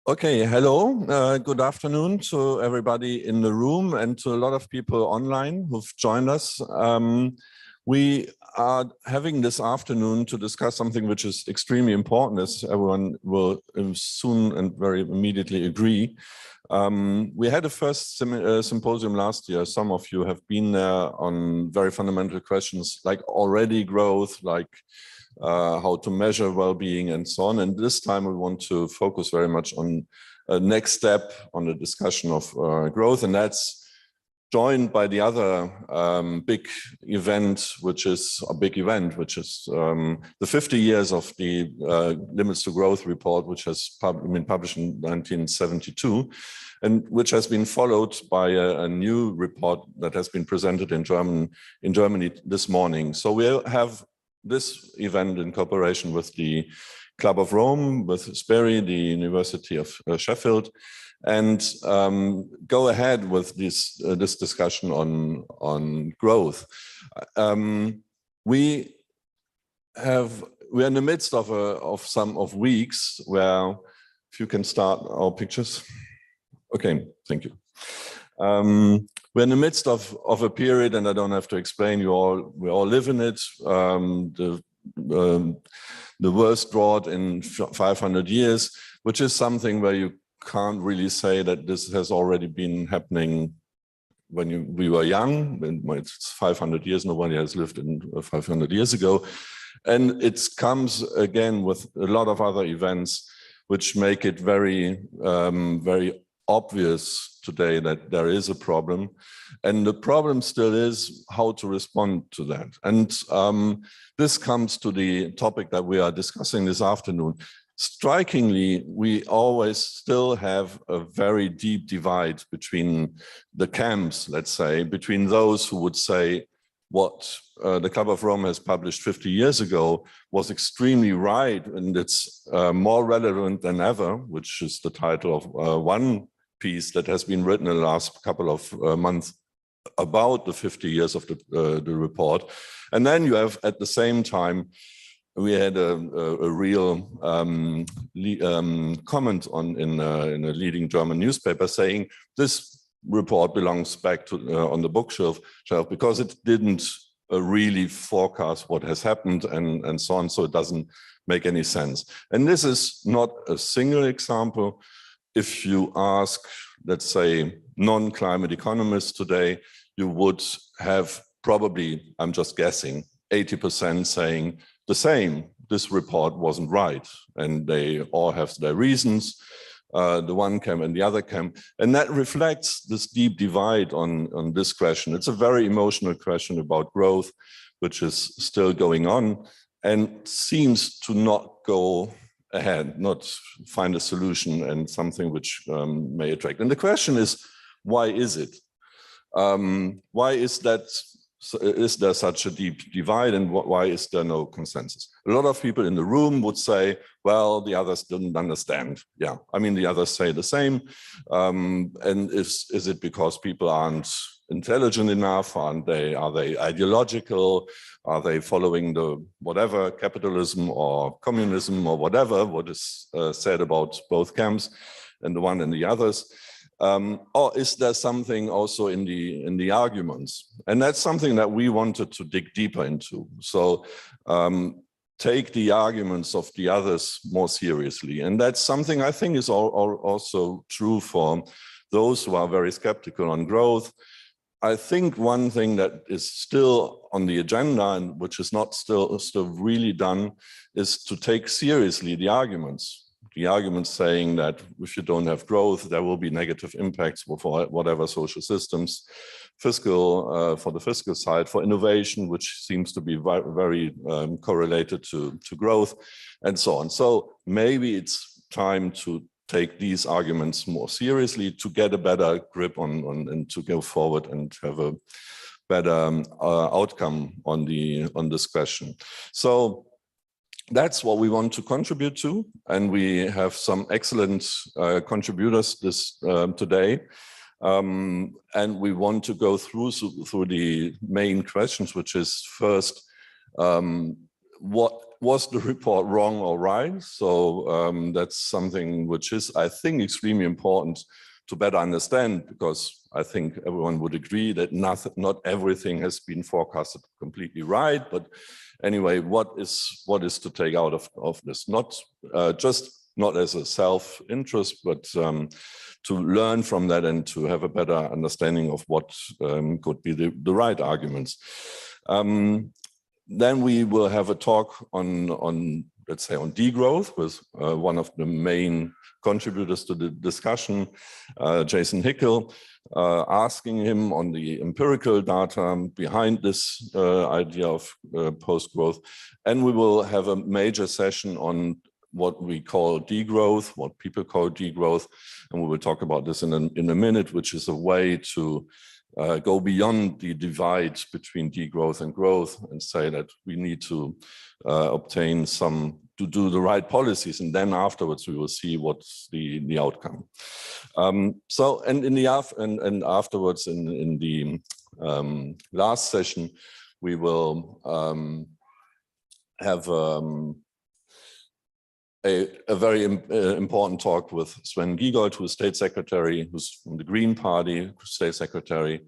Okay, hello, good afternoon to everybody in the room and to a lot of people online who've joined us. We are having this afternoon to discuss something which is extremely important, as everyone will soon and very immediately agree. We had a first symposium last year. Some of you have been there on very fundamental questions like already growth, like how to measure well-being and so on. And this time we want to focus very much on a next step on the discussion of growth, and that's joined by the other big event, which is the 50 years of the Limits to Growth report, which has been published in 1972, and which has been followed by a new report that has been presented in Germany this morning. So we'll have this event in cooperation with the Club of Rome, with Sperry, the University of Sheffield, and go ahead with this discussion on growth. We are in the midst of some weeks where, if you can start our pictures. Okay, thank you. We're in the midst of a period, and I don't have to explain, we all live in it. The worst drought in 500 years, which is something where you can't really say that this has already been happening when we were young. It's 500 years, nobody has lived in 500 years ago. And it comes again with a lot of other events which make it very, very obvious today that there is a problem, and the problem still is how to respond to that. And this comes to the topic that we are discussing this afternoon. Strikingly, we always still have a very deep divide between the camps, let's say, between those who would say what the Club of Rome has published 50 years ago was extremely right, and it's more relevant than ever, which is the title of one piece that has been written in the last couple of months about the 50 years of the report. And then you have, at the same time, we had a real comment in a leading German newspaper saying this report belongs back to on the bookshelf because it didn't really forecast what has happened and so on, so it doesn't make any sense. And this is not a single example. If you ask, let's say, non-climate economists today, you would have probably, I'm just guessing, 80% saying the same. This report wasn't right, and they all have their reasons, the one camp and the other camp. And that reflects this deep divide on this question. It's a very emotional question about growth, which is still going on and seems to not go ahead, not find a solution and something which may attract. And the question is, why is it? Why is that? Is there such a deep divide, and why is there no consensus? A lot of people in the room would say, well, the others didn't understand. Yeah, I mean, the others say the same. And is it because people aren't intelligent enough? Are they ideological? Are they following the whatever, capitalism or communism or whatever, what is said about both camps and the one and the others? Or is there something also in the arguments? And that's something that we wanted to dig deeper into. So take the arguments of the others more seriously. And that's something I think is also true for those who are very skeptical on growth. I think one thing that is still on the agenda, and which is not still really done, is to take seriously the arguments. The argument saying that if you don't have growth, there will be negative impacts for whatever social systems, fiscal, for the fiscal side, for innovation, which seems to be very correlated to growth, and so on. So maybe it's time to take these arguments more seriously to get a better grip on and to go forward and have a better outcome on this question. So that's what we want to contribute to, and we have some excellent contributors today, and we want to go through the main questions, which is first, what was the report wrong or right? So that's something which is, I think, extremely important to better understand, because I think everyone would agree that not everything has been forecasted completely right. But anyway, what is to take out of this? Not not as a self-interest, but to learn from that and to have a better understanding of what could be the right arguments. Then we will have a talk on let's say, on degrowth with one of the main contributors to the discussion, Jason Hickel, asking him on the empirical data behind this idea of post-growth. And we will have a major session on what we call degrowth, what people call degrowth. And we will talk about this in a minute, which is a way to go beyond the divide between degrowth and growth and say that we need to obtain to do the right policies, and then afterwards we will see what's the outcome. So, and in the afterwards in the last session, we will have a very important talk with Sven Giegold, who is State Secretary, who's from the Green Party, State Secretary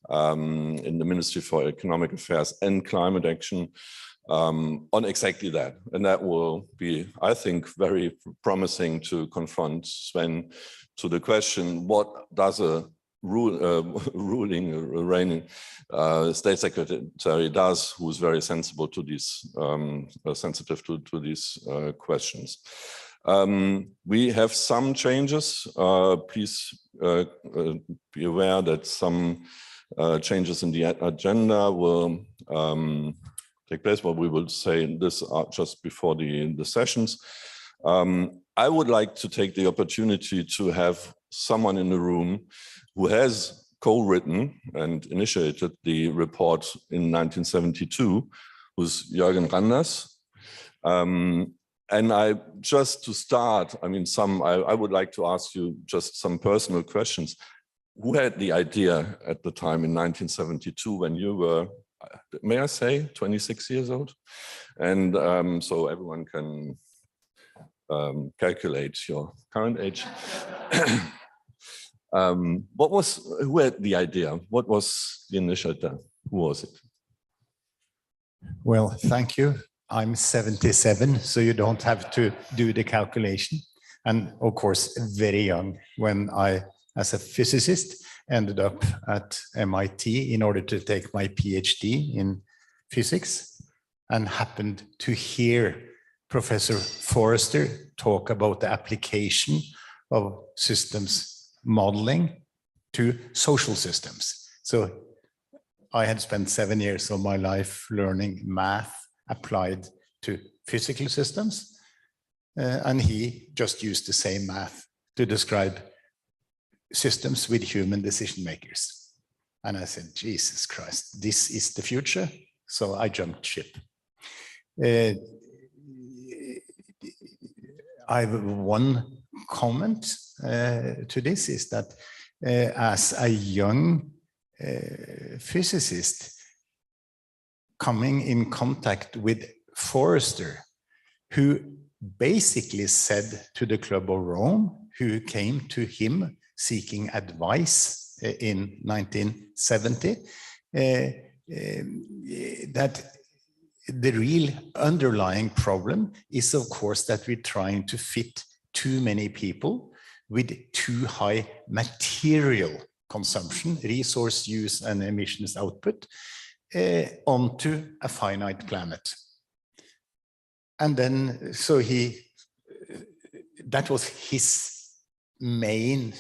in the Ministry for Economic Affairs and Climate Action, on exactly that. And that will be, I think, very promising to confront Sven to the question, what does a reigning State Secretary does, who's very sensible to these, sensitive to these questions. We have some changes. Please be aware that some changes in the agenda will take place, but we will say this just before the sessions. I would like to take the opportunity to have someone in the room who has co-written and initiated the report in 1972, who's Jørgen Randers. And just to start, I mean, I would like to ask you just some personal questions. Who had the idea at the time in 1972 when you were, may I say, 26 years old? And so everyone can calculate your current age. Who had the idea? What was the initiator? Who was it? Well, thank you. I'm 77, so you don't have to do the calculation. And of course, very young when I, as a physicist, ended up at MIT in order to take my PhD in physics, and happened to hear Professor Forrester talk about the application of systems modeling to social systems. So I had spent 7 years of my life learning math applied to physical systems, and he just used the same math to describe systems with human decision makers. And I said, Jesus Christ, this is the future. So I jumped ship. I have one comment to this, is that as a young physicist coming in contact with Forrester, who basically said to the Club of Rome, who came to him seeking advice in 1970, that the real underlying problem is, of course, that we're trying to fit too many people with too high material consumption, resource use and emissions output onto a finite planet. And then, so that was his main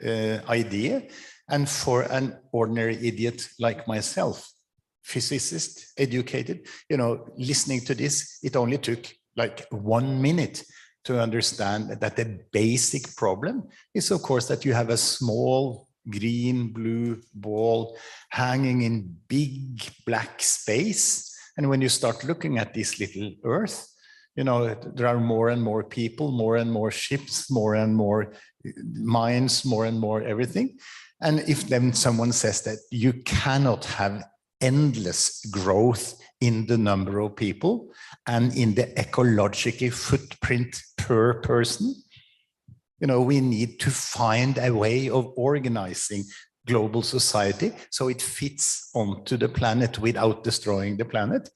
idea. And for an ordinary idiot like myself, physicist, educated, you know, listening to this, it only took like 1 minute to understand that the basic problem is, of course, that you have a small green, blue ball hanging in big black space. And when you start looking at this little Earth, you know, there are more and more people, more and more ships, more and more mines, more and more everything. And if then someone says that you cannot have endless growth in the number of people and in the ecological footprint per person. You know, we need to find a way of organizing global society so it fits onto the planet without destroying the planet.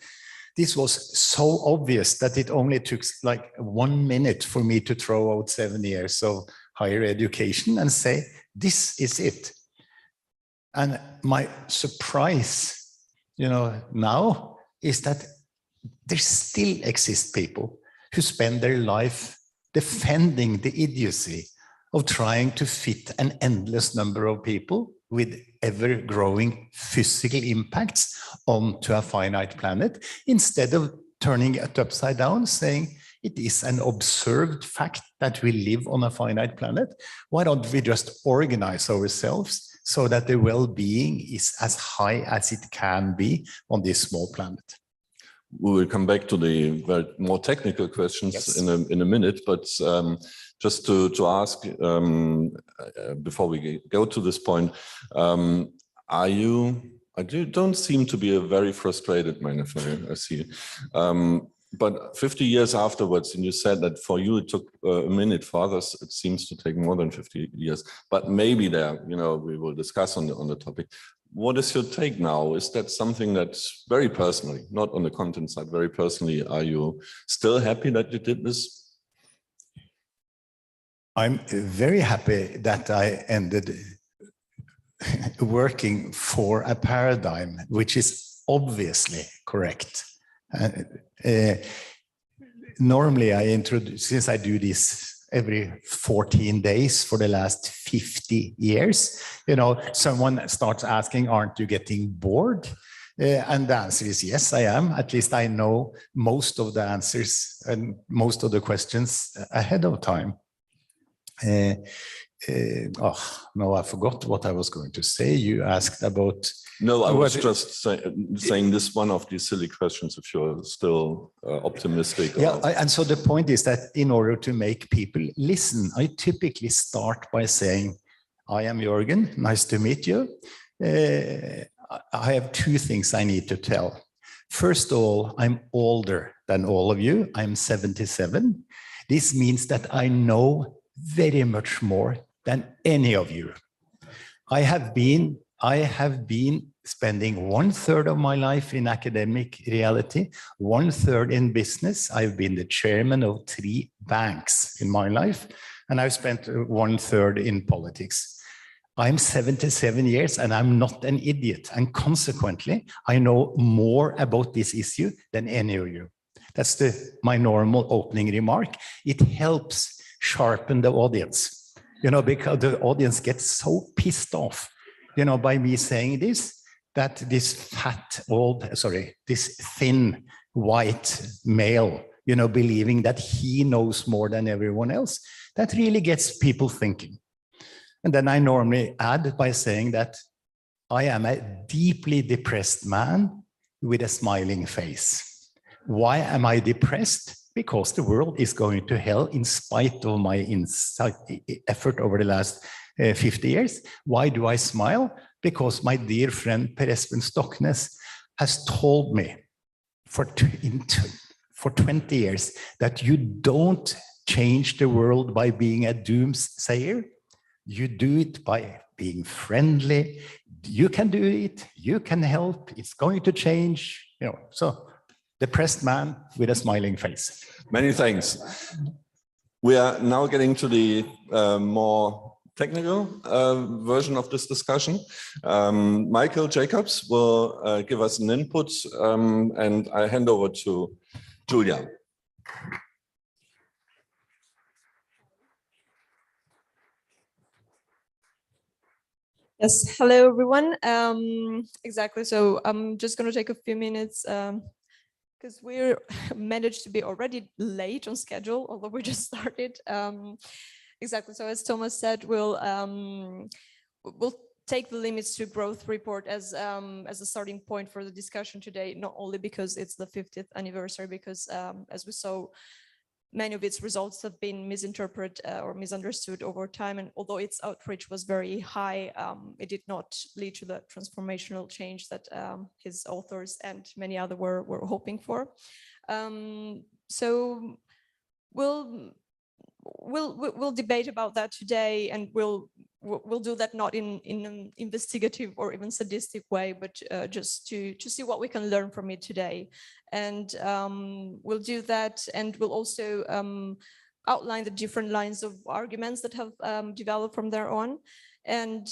This was so obvious that it only took like 1 minute for me to throw out 7 years of higher education and say, this is it. And my surprise, you know, now is that there still exist people who spend their life defending the idiocy of trying to fit an endless number of people with ever-growing physical impacts onto a finite planet, instead of turning it upside down, saying it is an observed fact that we live on a finite planet. Why don't we just organize ourselves so that the well-being is as high as it can be on this small planet? We will come back to the more technical questions, yes, in a minute, but just to ask before we go to this point, you don't seem to be a very frustrated man, I see. But 50 years afterwards, and you said that for you it took a minute, for others it seems to take more than 50 years. But maybe there, you know, we will discuss on the topic. What is your take now? Is that something that's very personally, not on the content side, very personally, are you still happy that you did this? I'm very happy that I ended working for a paradigm which is obviously correct. Normally I introduce, since I do this every 14 days for the last 50 years, you know, someone starts asking, aren't you getting bored? And the answer is yes, I am. At least I know most of the answers and most of the questions ahead of time. No, I forgot what I was going to say. You asked about... No, I was just saying this one of these silly questions, if you're still optimistic. Yeah, and so the point is that in order to make people listen, I typically start by saying, I am Jørgen, nice to meet you. I have two things I need to tell. First of all, I'm older than all of you. I'm 77. This means that I know very much more than any of you. I have been spending 1/3 of my life in academic reality, 1/3 in business. I've been the chairman of 3 banks in my life, and I've spent 1/3 in politics. I'm 77 years and I'm not an idiot. And consequently, I know more about this issue than any of you. That's my normal opening remark. It helps sharpen the audience, you know, because the audience gets so pissed off, you know, by me saying this, that this this thin white male, you know, believing that he knows more than everyone else, that really gets people thinking. And then I normally add by saying that I am a deeply depressed man with a smiling face. Why am I depressed? Because the world is going to hell in spite of my effort over the last 50 years. Why do I smile? Because my dear friend Per Espen Stoknes has told me for 20 years that you don't change the world by being a doomsayer. You do it by being friendly. You can do it. You can help. It's going to change. You know, so depressed man with a smiling face. Many thanks. We are now getting to the more technical version of this discussion. Michael Jacobs will give us an input, and I hand over to Julia. Yes, hello everyone. Exactly, so I'm just going to take a few minutes because we're managed to be already late on schedule, although we just started. Exactly, so as Thomas said, we'll take the limits to growth report as a starting point for the discussion today, not only because it's the 50th anniversary, because as we saw, many of its results have been misinterpreted or misunderstood over time. And although its outreach was very high, it did not lead to the transformational change that his authors and many others were hoping for. So we'll debate about that today, and we'll do that not in an investigative or even sadistic way, but just to see what we can learn from it today. And we'll do that, and we'll also outline the different lines of arguments that have developed from there on. And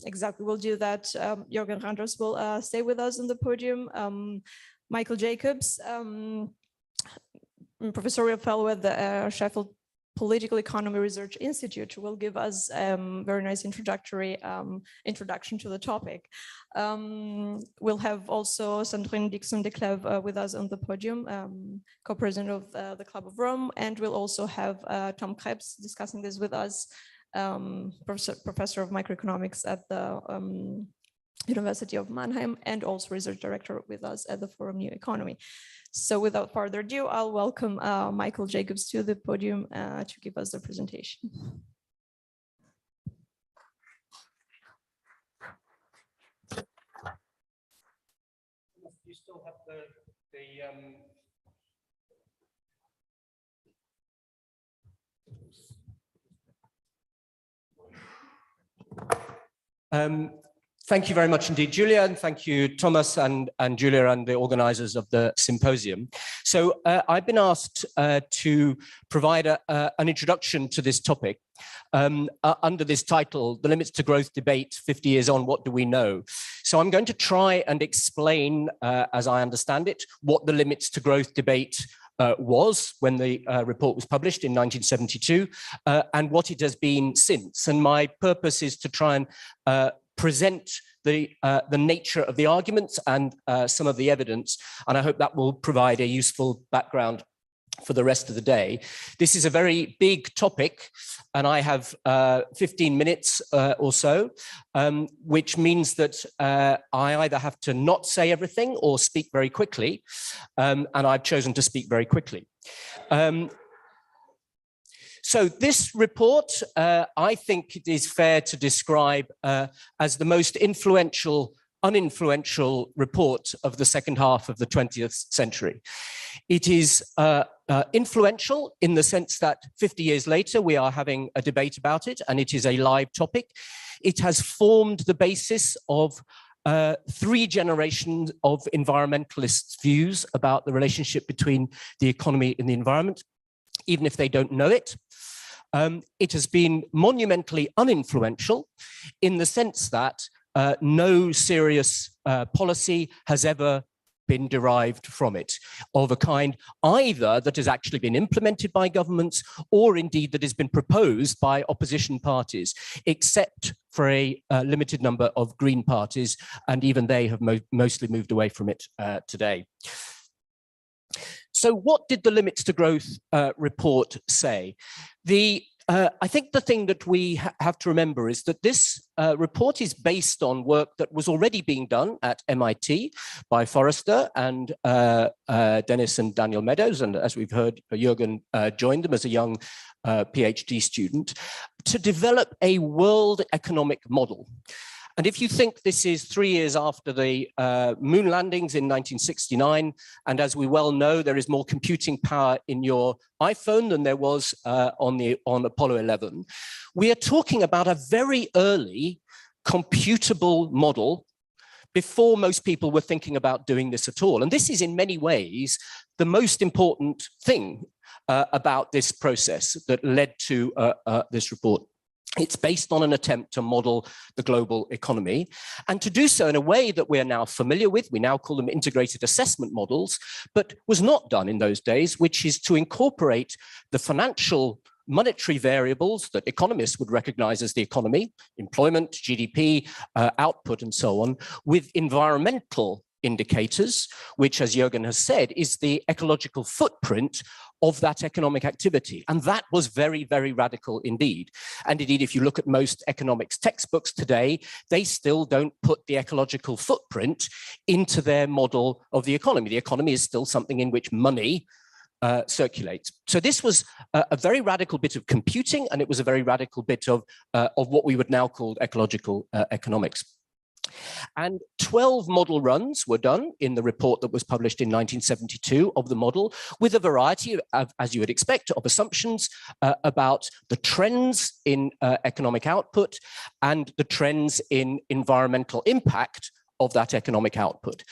exactly, we'll do that. Jørgen Randers will stay with us on the podium. Michael Jacobs, professorial fellow at the Sheffield Political Economy Research Institute, will give us a very nice introduction to the topic. We'll have also Sandrine Dixon-de Clèves with us on the podium, co-president of the Club of Rome, and we'll also have Tom Krebs discussing this with us, professor of microeconomics at the University of Mannheim, and also research director with us at the Forum New Economy. So without further ado, I'll welcome Michael Jacobs to the podium to give us the presentation. You still have Thank you very much indeed, Julia, and thank you, Thomas and Julia and the organizers of the symposium. So I've been asked to provide an introduction to this topic under this title, The Limits to Growth Debate, 50 Years On, What Do We Know? So I'm going to try and explain, as I understand it, what the limits to growth debate was when the report was published in 1972, and what it has been since. And my purpose is to try and present the nature of the arguments and some of the evidence, and I hope that will provide a useful background for the rest of the day. This is a very big topic, and I have 15 minutes or so, which means that I either have to not say everything or speak very quickly, and I've chosen to speak very quickly. So this report, I think it is fair to describe as the most uninfluential report of the second half of the 20th century. It is influential in the sense that 50 years later, we are having a debate about it, and it is a live topic. It has formed the basis of 3 generations of environmentalists' views about the relationship between the economy and the environment, even if they don't know it. It has been monumentally uninfluential in the sense that no serious policy has ever been derived from it, of a kind either that has actually been implemented by governments or indeed that has been proposed by opposition parties, except for a limited number of Green parties, and even they have mostly moved away from it today. So what did the Limits to Growth report say? I think the thing that we have to remember is that this report is based on work that was already being done at MIT by Forrester and Dennis and Daniel Meadows, and as we've heard, Jørgen joined them as a young PhD student, to develop a world economic model. And if you think this is 3 years after the moon landings in 1969, and as we well know, there is more computing power in your iPhone than there was on Apollo 11, we are talking about a very early computable model before most people were thinking about doing this at all. And this is in many ways the most important thing about this process that led to this report. It's based on an attempt to model the global economy, and to do so in a way that we are now familiar with. We now call them integrated assessment models, but was not done in those days, which is to incorporate the financial monetary variables that economists would recognize as the economy, employment, GDP, output, and so on, with environmental indicators, which, as Jørgen has said, is the ecological footprint of that economic activity. And that was very, very radical indeed. And indeed, if you look at most economics textbooks today, they still don't put the ecological footprint into their model of the economy. The economy is still something in which money circulate. So this was a very radical bit of computing, and it was a very radical bit of what we would now call ecological economics. And 12 model runs were done in the report that was published in 1972 of the model, with a variety of, as you would expect, of assumptions about the trends in economic output and the trends in environmental impact of that economic output.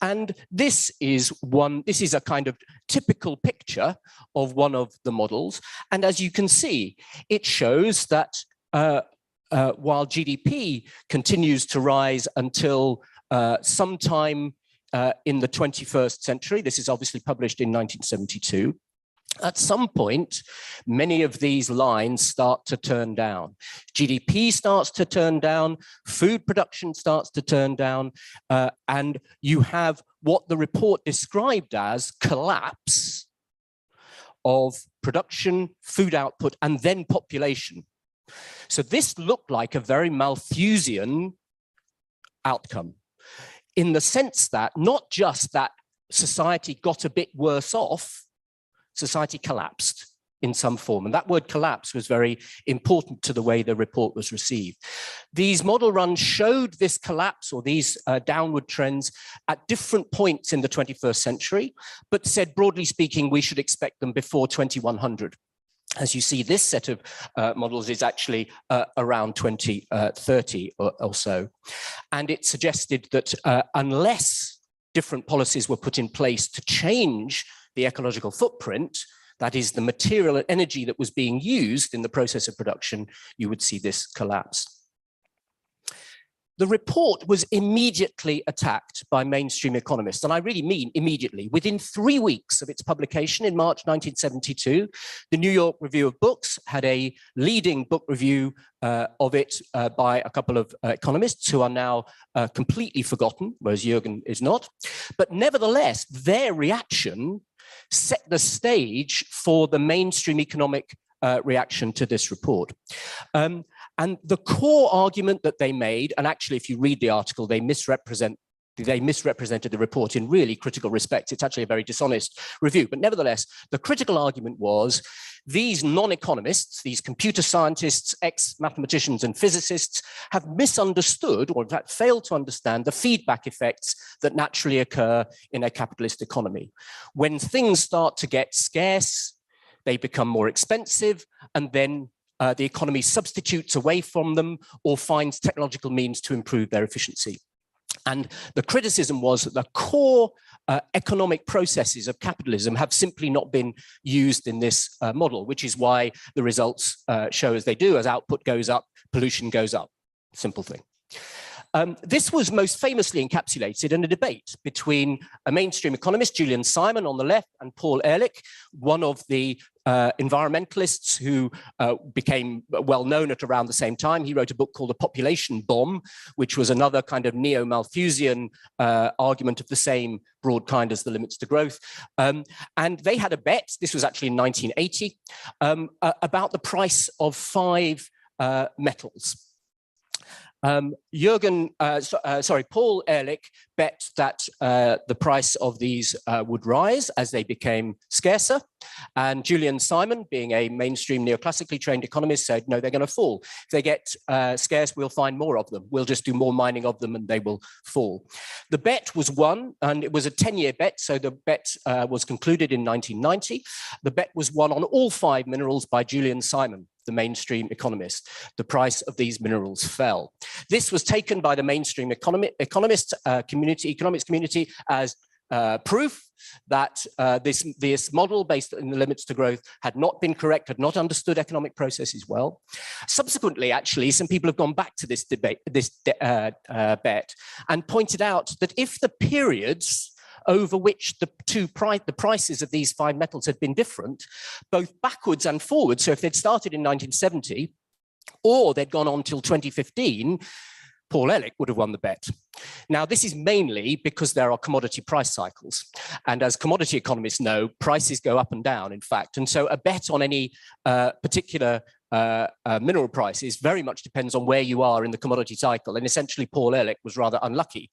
And this is a kind of typical picture of one of the models. And as you can see, it shows that while GDP continues to rise until sometime in the 21st century, this is obviously published in 1972, at some point, many of these lines start to turn down. GDP starts to turn down, food production starts to turn down, and you have what the report described as collapse of production, food output, and then population. So this looked like a very Malthusian outcome, in the sense that not just that society got a bit worse off, society collapsed in some form. And that word collapse was very important to the way the report was received. These model runs showed this collapse or these downward trends at different points in the 21st century, but said, broadly speaking, we should expect them before 2100. As you see, this set of models is actually around 2030 or so. And it suggested that unless different policies were put in place to change the ecological footprint, that is the material and energy that was being used in the process of production, you would see this collapse. The report was immediately attacked by mainstream economists, and I really mean immediately. Within 3 weeks of its publication in March 1972, the New York Review of Books had a leading book review of it by a couple of economists who are now completely forgotten, whereas Jørgen is not. But nevertheless, their reaction set the stage for the mainstream economic reaction to this report. And the core argument that they made, and actually if you read the article, they misrepresented the report in really critical respects. It's actually a very dishonest review, but nevertheless, the critical argument was these non-economists, these computer scientists, ex-mathematicians and physicists have misunderstood, or in fact failed to understand, the feedback effects that naturally occur in a capitalist economy. When things start to get scarce, they become more expensive, and then the economy substitutes away from them or finds technological means to improve their efficiency. And the criticism was that the core economic processes of capitalism have simply not been used in this model, which is why the results show as they do. As output goes up, pollution goes up. Simple thing. This was most famously encapsulated in a debate between a mainstream economist, Julian Simon on the left, and Paul Ehrlich, one of the environmentalists who became well known at around the same time. He wrote a book called The Population Bomb, which was another kind of neo-Malthusian argument of the same broad kind as the limits to growth. And they had a bet, this was actually in 1980, about the price of 5 metals. Paul Ehrlich bet that the price of these would rise as they became scarcer. And Julian Simon, being a mainstream neoclassically trained economist, said, no, they're going to fall. If they get scarce, we'll find more of them. We'll just do more mining of them and they will fall. The bet was won, and it was a 10-year bet. So the bet was concluded in 1990. The bet was won on all 5 minerals by Julian Simon, the mainstream economist. The price of these minerals fell. This was taken by the mainstream economics community as proof that this model based on the limits to growth had not been correct, had not understood economic processes well. Subsequently, actually, some people have gone back to this debate, bet, and pointed out that if the periods over which the prices of these 5 metals had been different, both backwards and forwards. So if they'd started in 1970, or they'd gone on till 2015, Paul Ehrlich would have won the bet. Now, this is mainly because there are commodity price cycles. And as commodity economists know, prices go up and down, in fact. And so a bet on any particular mineral prices very much depends on where you are in the commodity cycle. And essentially, Paul Ehrlich was rather unlucky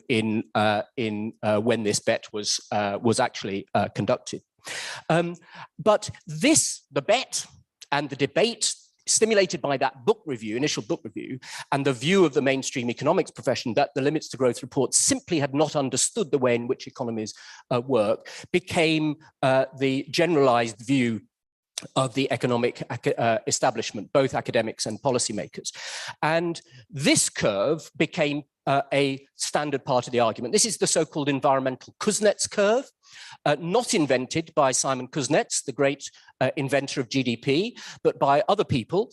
in when this bet was actually conducted. But the bet and the debate stimulated by that book review, initial book review, and the view of the mainstream economics profession that the Limits to Growth report simply had not understood the way in which economies work, became the generalized view of the economic establishment, both academics and policymakers. And this curve became a standard part of the argument. This is the so-called environmental Kuznets curve, not invented by Simon Kuznets, the great inventor of GDP, but by other people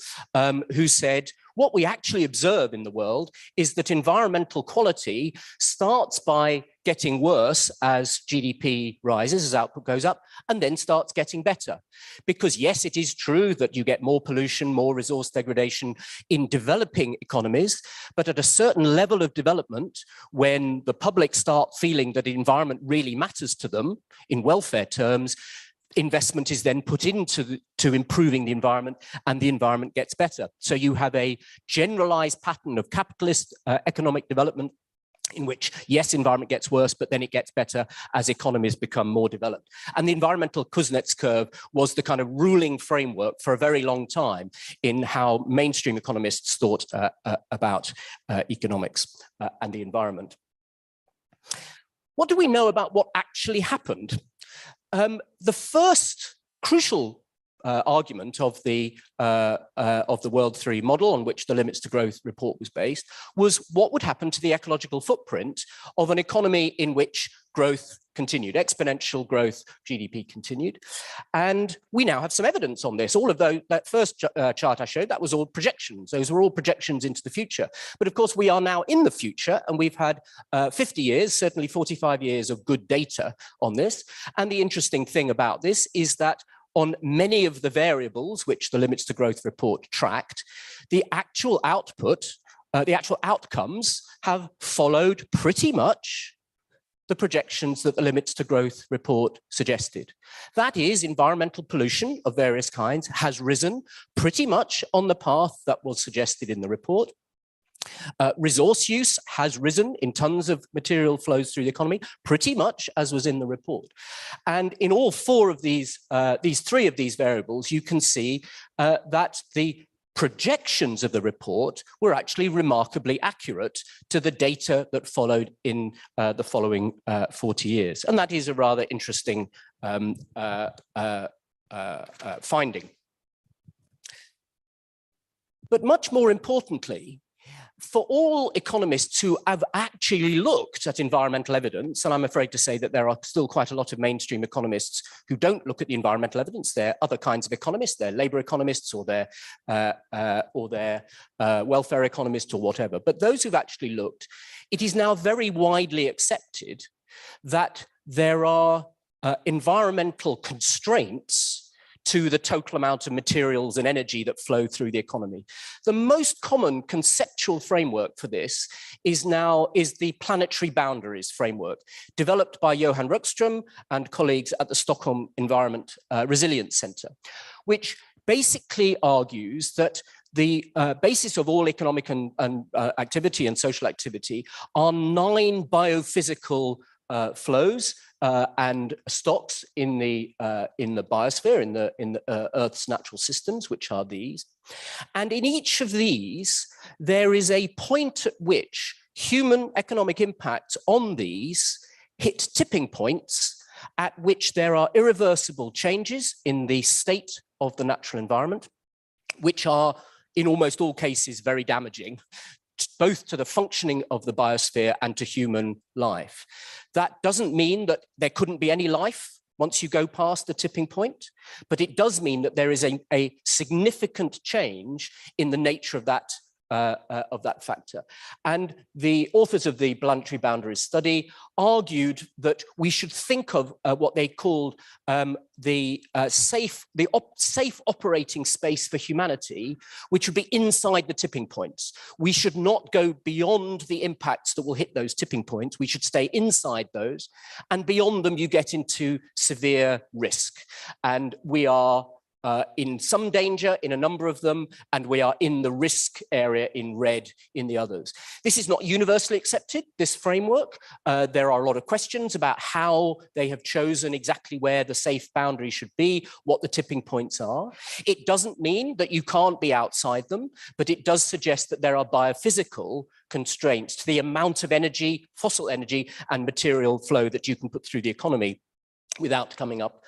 who said, what we actually observe in the world is that environmental quality starts by getting worse as GDP rises, as output goes up, and then starts getting better. Because yes, it is true that you get more pollution, more resource degradation in developing economies, but at a certain level of development, when the public start feeling that the environment really matters to them in welfare terms, investment is then put into improving the environment, and the environment gets better. So you have a generalized pattern of capitalist economic development in which, yes, environment gets worse, but then it gets better as economies become more developed. And the environmental Kuznets curve was the kind of ruling framework for a very long time in how mainstream economists thought about economics and the environment. What do we know about what actually happened? The first crucial argument of the World 3 model on which the Limits to Growth report was based was what would happen to the ecological footprint of an economy in which growth continued, exponential growth, GDP continued. And we now have some evidence on this. All of that first chart I showed, that was all projections. Those were all projections into the future. But of course, we are now in the future, and we've had 50 years, certainly 45 years of good data on this. And the interesting thing about this is that on many of the variables which the Limits to Growth report tracked, the actual output, the actual outcomes have followed pretty much the projections that the Limits to Growth report suggested. That is, environmental pollution of various kinds has risen pretty much on the path that was suggested in the report. Resource use has risen in tons of material flows through the economy, pretty much as was in the report. And in all four of these three of these variables, you can see that the projections of the report were actually remarkably accurate to the data that followed in the following 40 years. And that is a rather interesting finding. But much more importantly, for all economists who have actually looked at environmental evidence, and I'm afraid to say that there are still quite a lot of mainstream economists who don't look at the environmental evidence. They're other kinds of economists, they're labor economists or they're welfare economists or whatever. But those who've actually looked, it is now very widely accepted that there are environmental constraints to the total amount of materials and energy that flow through the economy. The most common conceptual framework for this is the planetary boundaries framework, developed by Johan Rockström and colleagues at the Stockholm Environment Resilience Center, which basically argues that the basis of all economic and activity and social activity are 9 biophysical flows and stocks in the biosphere, in the Earth's natural systems, which are these. And in each of these, there is a point at which human economic impacts on these hit tipping points at which there are irreversible changes in the state of the natural environment, which are in almost all cases very damaging, both to the functioning of the biosphere and to human life. That doesn't mean that there couldn't be any life once you go past the tipping point, but it does mean that there is a significant change in the nature of that factor. And the authors of the Planetary Boundaries study argued that we should think of what they called the safe operating space for humanity, which would be inside the tipping points. We should not go beyond the impacts that will hit those tipping points. We should stay inside those, and beyond them you get into severe risk. And we are in some danger in a number of them, and we are in the risk area in red in the others. This is not universally accepted, this framework. There are a lot of questions about how they have chosen exactly where the safe boundary should be, what the tipping points are. It doesn't mean that you can't be outside them, but it does suggest that there are biophysical constraints to the amount of energy, fossil energy, and material flow that you can put through the economy without coming up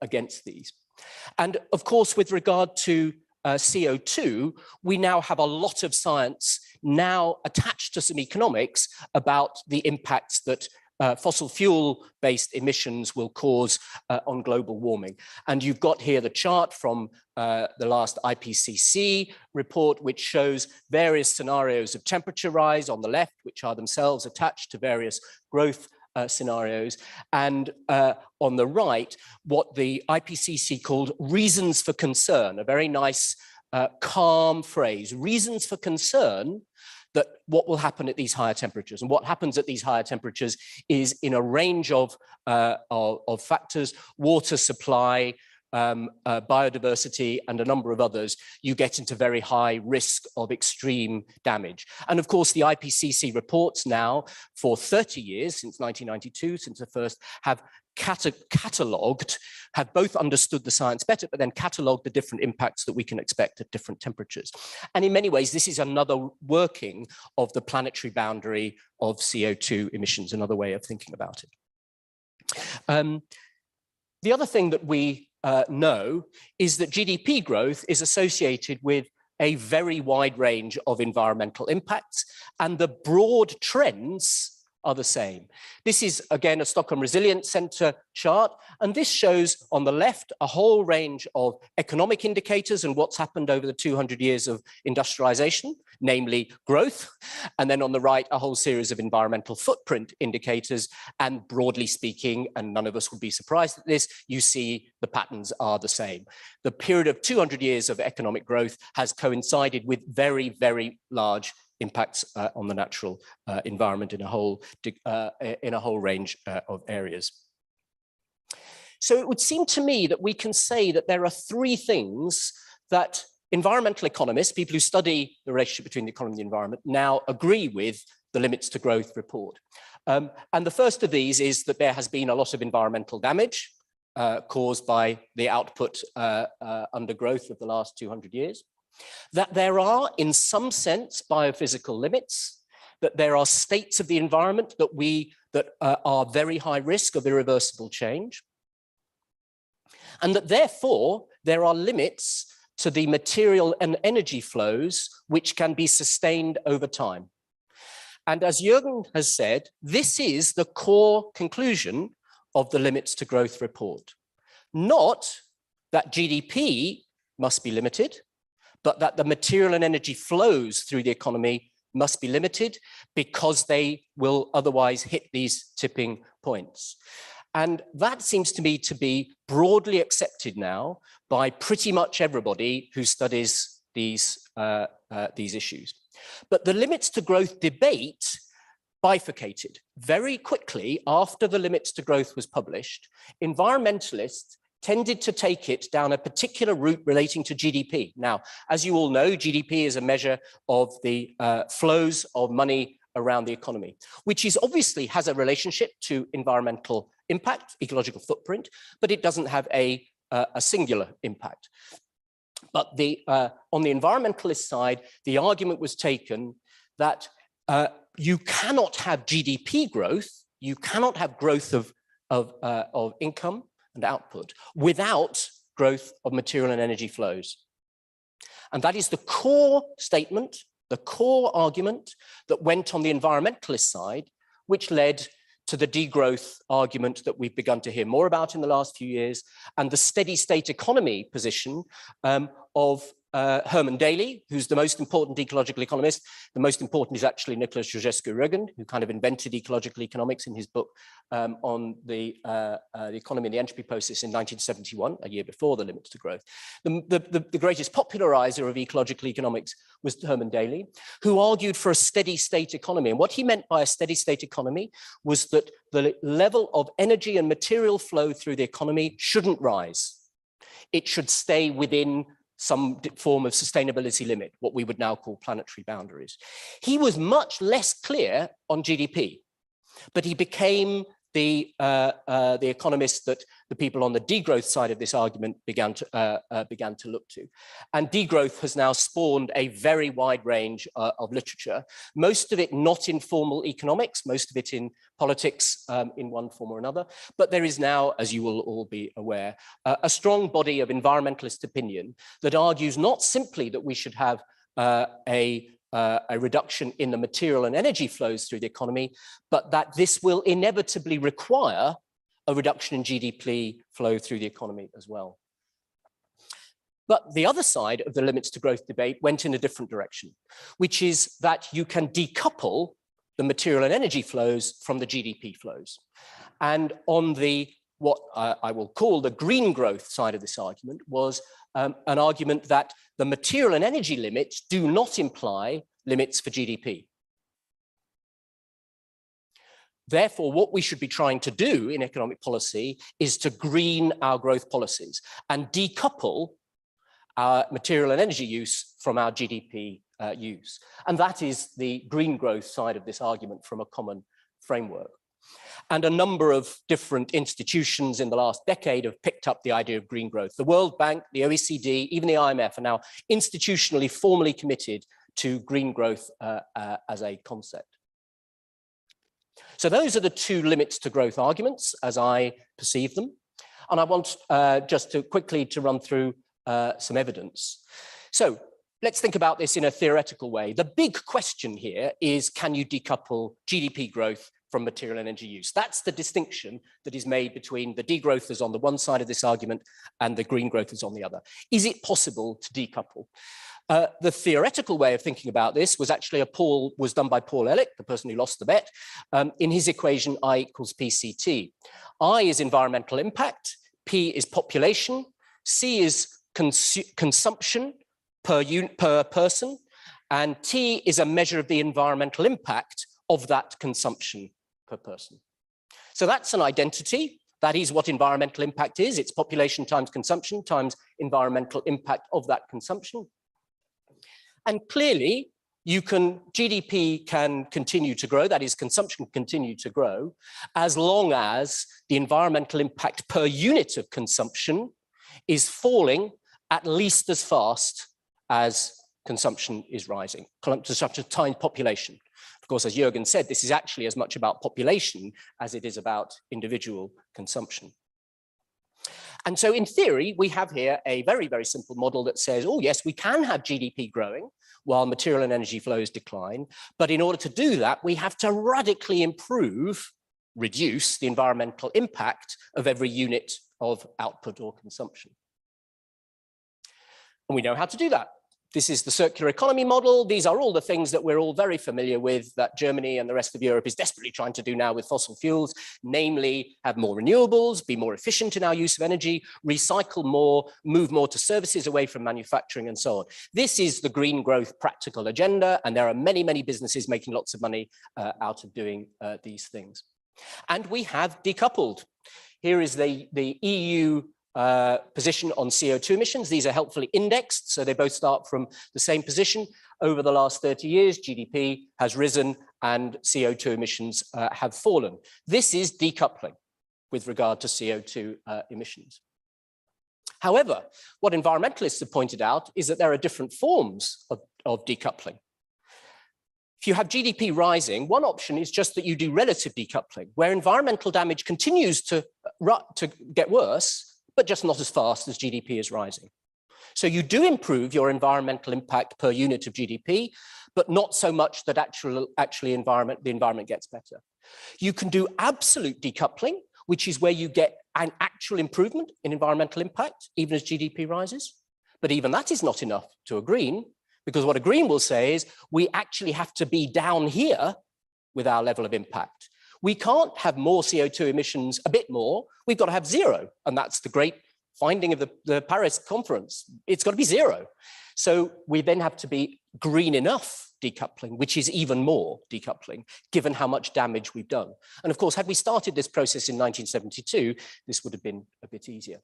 against these. And of course, with regard to CO2, we now have a lot of science now attached to some economics about the impacts that fossil fuel-based emissions will cause on global warming. And you've got here the chart from the last IPCC report, which shows various scenarios of temperature rise on the left, which are themselves attached to various growth scenarios, and on the right, what the IPCC called reasons for concern, a very nice, calm phrase, reasons for concern that what will happen at these higher temperatures. And what happens at these higher temperatures is in a range of factors, water supply, biodiversity, and a number of others, you get into very high risk of extreme damage. And of course, the IPCC reports now for 30 years, since 1992, since the first, have catalogued, have both understood the science better, but then catalogued the different impacts that we can expect at different temperatures. And in many ways, this is another working of the planetary boundary of CO2 emissions, another way of thinking about it. The other thing that we know is that GDP growth is associated with a very wide range of environmental impacts, and the broad trends are the same. This is, again, a Stockholm Resilience Centre chart, and this shows on the left a whole range of economic indicators and what's happened over the 200 years of industrialization, namely growth, and then on the right, a whole series of environmental footprint indicators, and broadly speaking, and none of us would be surprised at this, you see the patterns are the same. The period of 200 years of economic growth has coincided with very, very large impacts on the natural environment in a whole range of areas. So it would seem to me that we can say that there are three things that environmental economists, people who study the relationship between the economy and the environment, now agree with the Limits to Growth report. And the first of these is that there has been a lot of environmental damage caused by the output undergrowth of the last 200 years. That there are, in some sense, biophysical limits, that there are states of the environment that are very high risk of irreversible change, and that therefore there are limits to the material and energy flows which can be sustained over time. And as Jørgen has said, this is the core conclusion of the Limits to Growth report. Not that GDP must be limited, but that the material and energy flows through the economy must be limited because they will otherwise hit these tipping points. And that seems to me to be broadly accepted now by pretty much everybody who studies these issues. But the Limits to Growth debate bifurcated very quickly after the Limits to Growth was published. Environmentalists tended to take it down a particular route relating to GDP. Now, as you all know, GDP is a measure of the flows of money around the economy, which is obviously has a relationship to environmental impact, ecological footprint, but it doesn't have a singular impact. But on the environmentalist side, the argument was taken that you cannot have GDP growth, you cannot have growth of income and output without growth of material and energy flows. And that is the core statement, the core argument that went on the environmentalist side, which led to the degrowth argument that we've begun to hear more about in the last few years, and the steady state economy position of Herman Daly, who's the most important ecological economist. The most important is actually Nicholas Georgescu-Roegen, who kind of invented ecological economics in his book on the economy and the entropy process in 1971, a year before the Limits to Growth. The greatest popularizer of ecological economics was Herman Daly, who argued for a steady state economy. And what he meant by a steady state economy was that the level of energy and material flow through the economy shouldn't rise. it should stay within some form of sustainability limit, what we would now call planetary boundaries. He was much less clear on GDP, but he became the economist that the people on the degrowth side of this argument began to look to. And degrowth has now spawned a very wide range of literature, most of it not in formal economics, most of it in politics in one form or another. But there is now, as you will all be aware, a strong body of environmentalist opinion that argues not simply that we should have a reduction in the material and energy flows through the economy, but that this will inevitably require a reduction in GDP flow through the economy as well. But the other side of the limits to growth debate went in a different direction, which is that you can decouple the material and energy flows from the GDP flows. And on the what I will call the green growth side of this argument was an argument that the material and energy limits do not imply limits for GDP. Therefore, what we should be trying to do in economic policy is to green our growth policies and decouple our material and energy use from our GDP use. And that is the green growth side of this argument from a common framework. And a number of different institutions in the last decade have picked up the idea of green growth. The World Bank, the OECD, even the IMF are now institutionally, formally committed to green growth as a concept. So those are the two limits to growth arguments as I perceive them. And I want just to quickly to run through some evidence. So let's think about this in a theoretical way. The big question here is, can you decouple GDP growth from material and energy use? That's the distinction that is made between the degrowthers on the one side of this argument and the green growthers on the other. Is it possible to decouple? The theoretical way of thinking about this was actually was done by Paul Ehrlich, the person who lost the bet, in his equation I equals PCT. I is environmental impact, P is population, C is consumption per person, and T is a measure of the environmental impact of that consumption per person. So that's an identity. That is what environmental impact is. It's population times consumption times environmental impact of that consumption. And clearly, GDP can continue to grow, that is, consumption can continue to grow, as long as the environmental impact per unit of consumption is falling at least as fast as consumption is rising, consumption times population. Of course, as Jørgen said, this is actually as much about population as it is about individual consumption. And so in theory, we have here a very, very simple model that says, oh yes, we can have GDP growing while material and energy flows decline. But in order to do that, we have to radically reduce the environmental impact of every unit of output or consumption. And we know how to do that. This is the circular economy model. These are all the things that we're all very familiar with that Germany and the rest of Europe is desperately trying to do now with fossil fuels, namely have more renewables, be more efficient in our use of energy, recycle more, move more to services away from manufacturing and so on. This is the green growth practical agenda, and there are many, many businesses making lots of money out of doing these things. And we have decoupled. Here is the EU position on CO2 emissions. These are helpfully indexed, so they both start from the same position. Over the last 30 years, GDP has risen and CO2 emissions have fallen. This is decoupling with regard to CO2 emissions. However, what environmentalists have pointed out is that there are different forms of decoupling. If you have GDP rising, one option is just that you do relative decoupling, where environmental damage continues to get worse, but just not as fast as GDP is rising. So you do improve your environmental impact per unit of GDP, but not so much that actually the environment gets better. You can do absolute decoupling, which is where you get an actual improvement in environmental impact, even as GDP rises. But even that is not enough to a green, because what a green will say is we actually have to be down here with our level of impact. We can't have more CO2 emissions, a bit more, we've got to have zero. And that's the great finding of the Paris conference. It's got to be zero. So we then have to be green enough decoupling, which is even more decoupling, given how much damage we've done. And of course, had we started this process in 1972, this would have been a bit easier.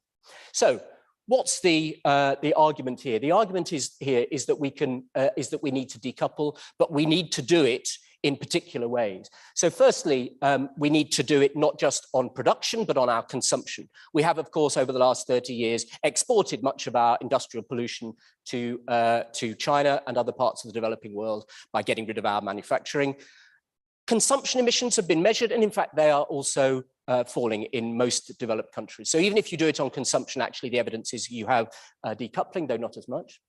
So what's the argument here? The argument is that we need to decouple, but we need to do it in particular ways. So firstly, we need to do it not just on production, but on our consumption. We have, of course, over the last 30 years, exported much of our industrial pollution to China and other parts of the developing world by getting rid of our manufacturing. Consumption emissions have been measured, and in fact, they are also falling in most developed countries. So even if you do it on consumption, actually the evidence is you have decoupling, though not as much.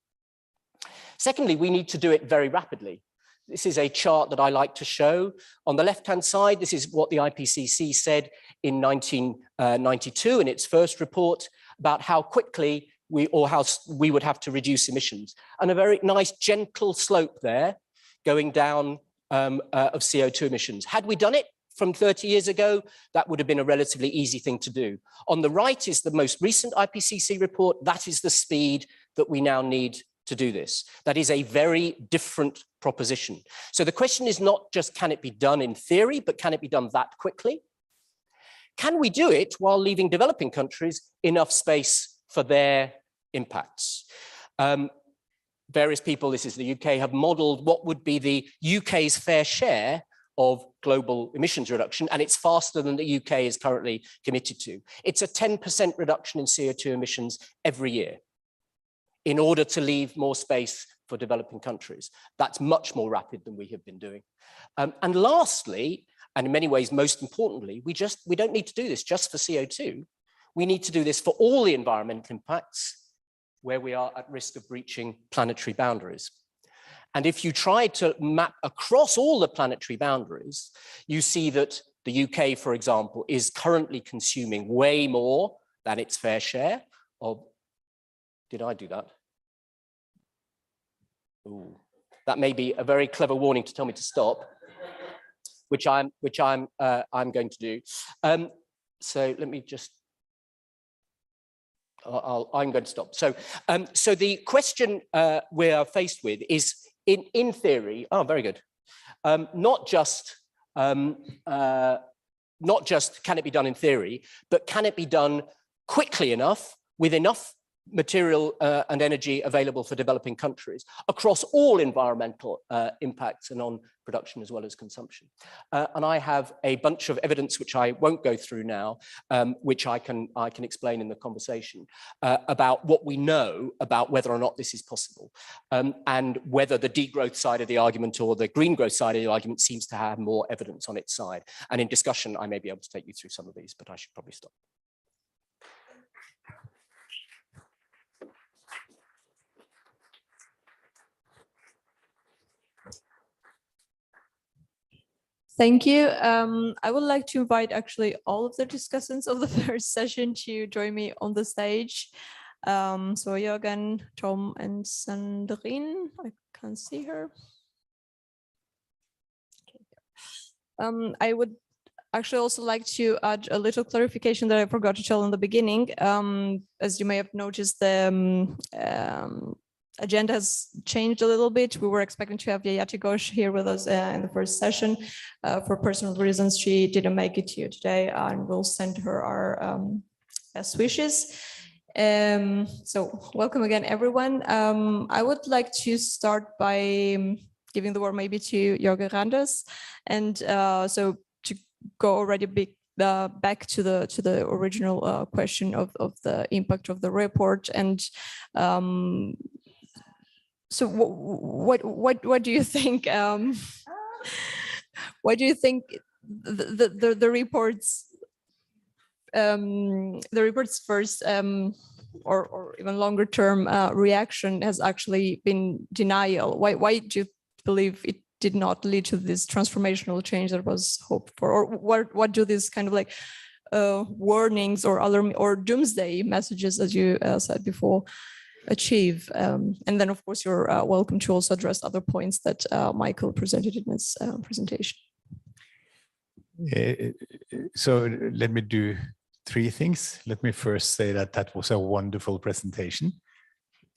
Secondly, we need to do it very rapidly. This is a chart that I like to show. On the left-hand side, this is what the IPCC said in 1992 in its first report about how quickly we would have to reduce emissions. And a very nice gentle slope there going down of CO2 emissions. Had we done it from 30 years ago, that would have been a relatively easy thing to do. On the right is the most recent IPCC report. That is the speed that we now need to do this. That is a very different proposition. So the question is not just can it be done in theory, but can it be done that quickly? Can we do it while leaving developing countries enough space for their impacts? Various people, this is the UK, have modeled what would be the UK's fair share of global emissions reduction, and it's faster than the UK is currently committed to. It's a 10% reduction in CO2 emissions every year in order to leave more space for developing countries. That's much more rapid than we have been doing. And lastly, and in many ways most importantly, we don't need to do this just for CO2. We need to do this for all the environmental impacts where we are at risk of breaching planetary boundaries. And if you try to map across all the planetary boundaries, you see that the UK, for example, is currently consuming way more than its fair share of. Did I do that? Ooh, that may be a very clever warning to tell me to stop, which I'm going to do. So let me just. I'm going to stop. So, so the question we are faced with is, in theory, oh, very good. Not just can it be done in theory, but can it be done quickly enough with enough material and energy available for developing countries across all environmental impacts and on production as well as consumption. And I have a bunch of evidence which I won't go through now, which I can explain in the conversation about what we know about whether or not this is possible, and whether the degrowth side of the argument or the green growth side of the argument seems to have more evidence on its side. And in discussion, I may be able to take you through some of these, but I should probably stop. Thank you. I would like to invite actually all of the discussants of the first session to join me on the stage. So Jørgen, Tom, and Sandrine. I can't see her. Okay. I would actually also like to add a little clarification that I forgot to tell in the beginning. As you may have noticed, the agenda has changed a little bit. We were expecting to have Yayati Ghosh here with us in the first session. For personal reasons, she didn't make it here today, and we'll send her our best wishes. So welcome again, everyone. I would like to start by giving the word maybe to Jørgen Randers, and so to go already back to the original question of the impact of the report. And so what do you think? What do you think the report's first or even longer term reaction has actually been denial? Why do you believe it did not lead to this transformational change that was hoped for? Or what do these kind of like warnings or alarm or doomsday messages, as you said before, achieve? And then, of course, you're welcome to also address other points that Michael presented in his presentation. So let me do three things. Let me first say that that was a wonderful presentation.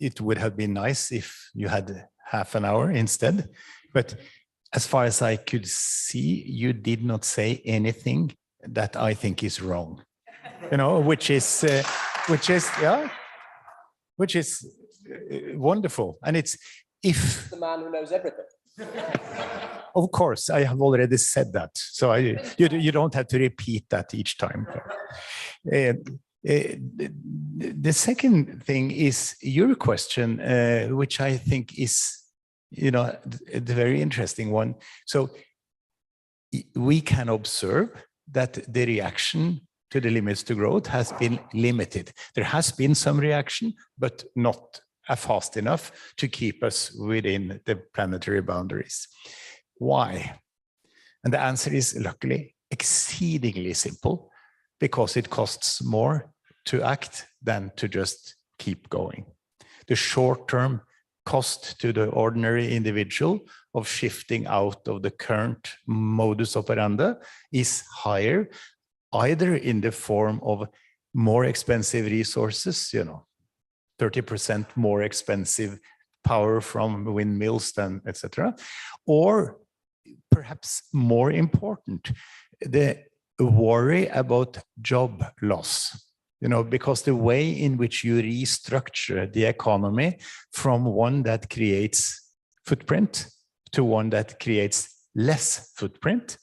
It would have been nice if you had half an hour instead. But as far as I could see, you did not say anything that I think is wrong. You know, which is yeah. which is wonderful. And it's if The man who knows everything. of course, I have already said that, so you don't have to repeat that each time. The second thing is your question, which I think is, the very interesting one. So we can observe that the reaction to the limits to growth has been limited. There has been some reaction, but not fast enough to keep us within the planetary boundaries. Why? And the answer is luckily exceedingly simple, because it costs more to act than to just keep going. The short-term cost to the ordinary individual of shifting out of the current modus operandi is higher, either in the form of more expensive resources, 30% more expensive power from windmills than etc., or perhaps more important, the worry about job loss. Because the way in which you restructure the economy from one that creates footprint to one that creates less footprint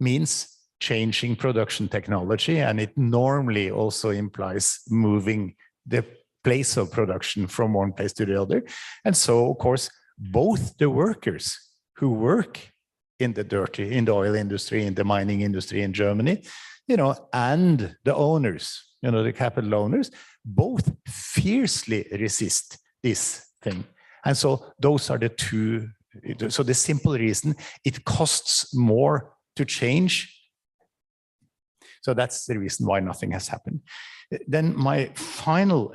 means changing production technology, and it normally also implies moving the place of production from one place to the other. And so, of course, both the workers who work in the oil industry, in the mining industry in Germany, and the owners, the capital owners, both fiercely resist this thing. And so those are the two. So the simple reason, it costs more to change. So that's the reason why nothing has happened. Then my final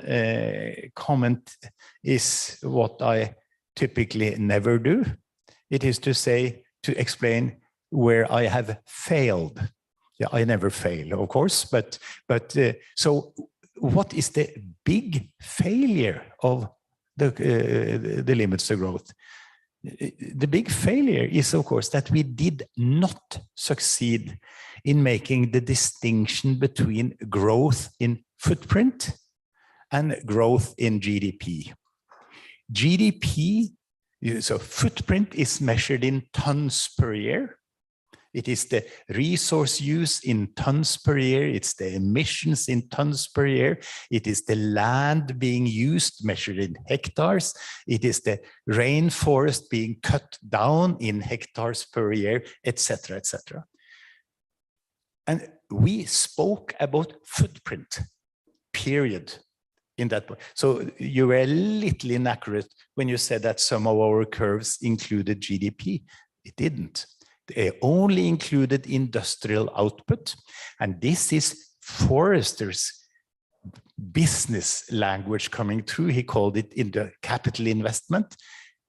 comment is what I typically never do. It is to explain where I have failed. Yeah, I never fail, of course, but so what is the big failure of the limits to growth? The big failure is, of course, that we did not succeed in making the distinction between growth in footprint and growth in GDP. GDP, so footprint is measured in tons per year. It is the resource use in tons per year. It's the emissions in tons per year. It is the land being used, measured in hectares. It is the rainforest being cut down in hectares per year, etc., etc. And we spoke about footprint, period, in that way. So you were a little inaccurate when you said that some of our curves included GDP. It didn't. They only included industrial output. And this is Forrester's business language coming through. He called it in the capital investment.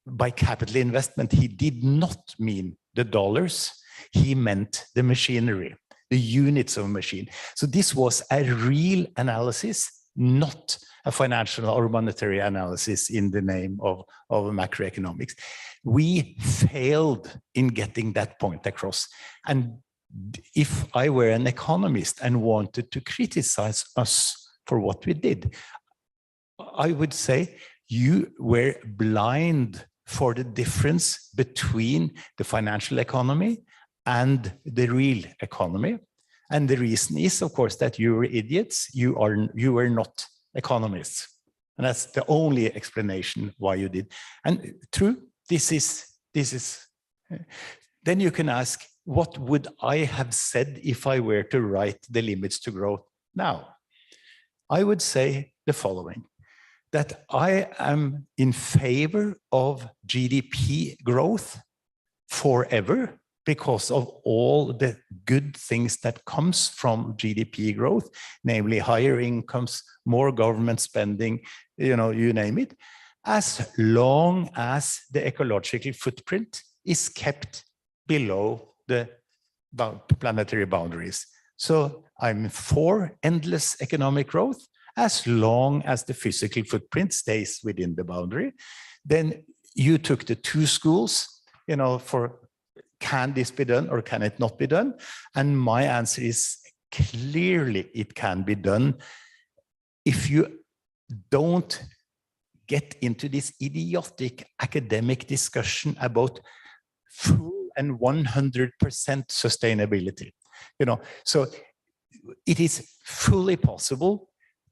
By capital investment, he did not mean the dollars. He meant the machinery, the units of machine. So this was a real analysis, not a financial or monetary analysis in the name of macroeconomics. We failed in getting that point across. And if I were an economist and wanted to criticize us for what we did, I would say you were blind for the difference between the financial economy and the real economy. And the reason is, of course, that you were idiots. You were not economists. And that's the only explanation why you did. And true, this is. Then you can ask, what would I have said if I were to write the limits to growth now? I would say the following, that I am in favor of GDP growth forever, because of all the good things that comes from GDP growth, namely higher incomes, more government spending, you name it, as long as the ecological footprint is kept below the planetary boundaries. So I'm for endless economic growth as long as the physical footprint stays within the boundary. Then you took the two schools, for can this be done or can it not be done? And my answer is clearly it can be done if you don't get into this idiotic academic discussion about full and 100% sustainability. You know, so it is fully possible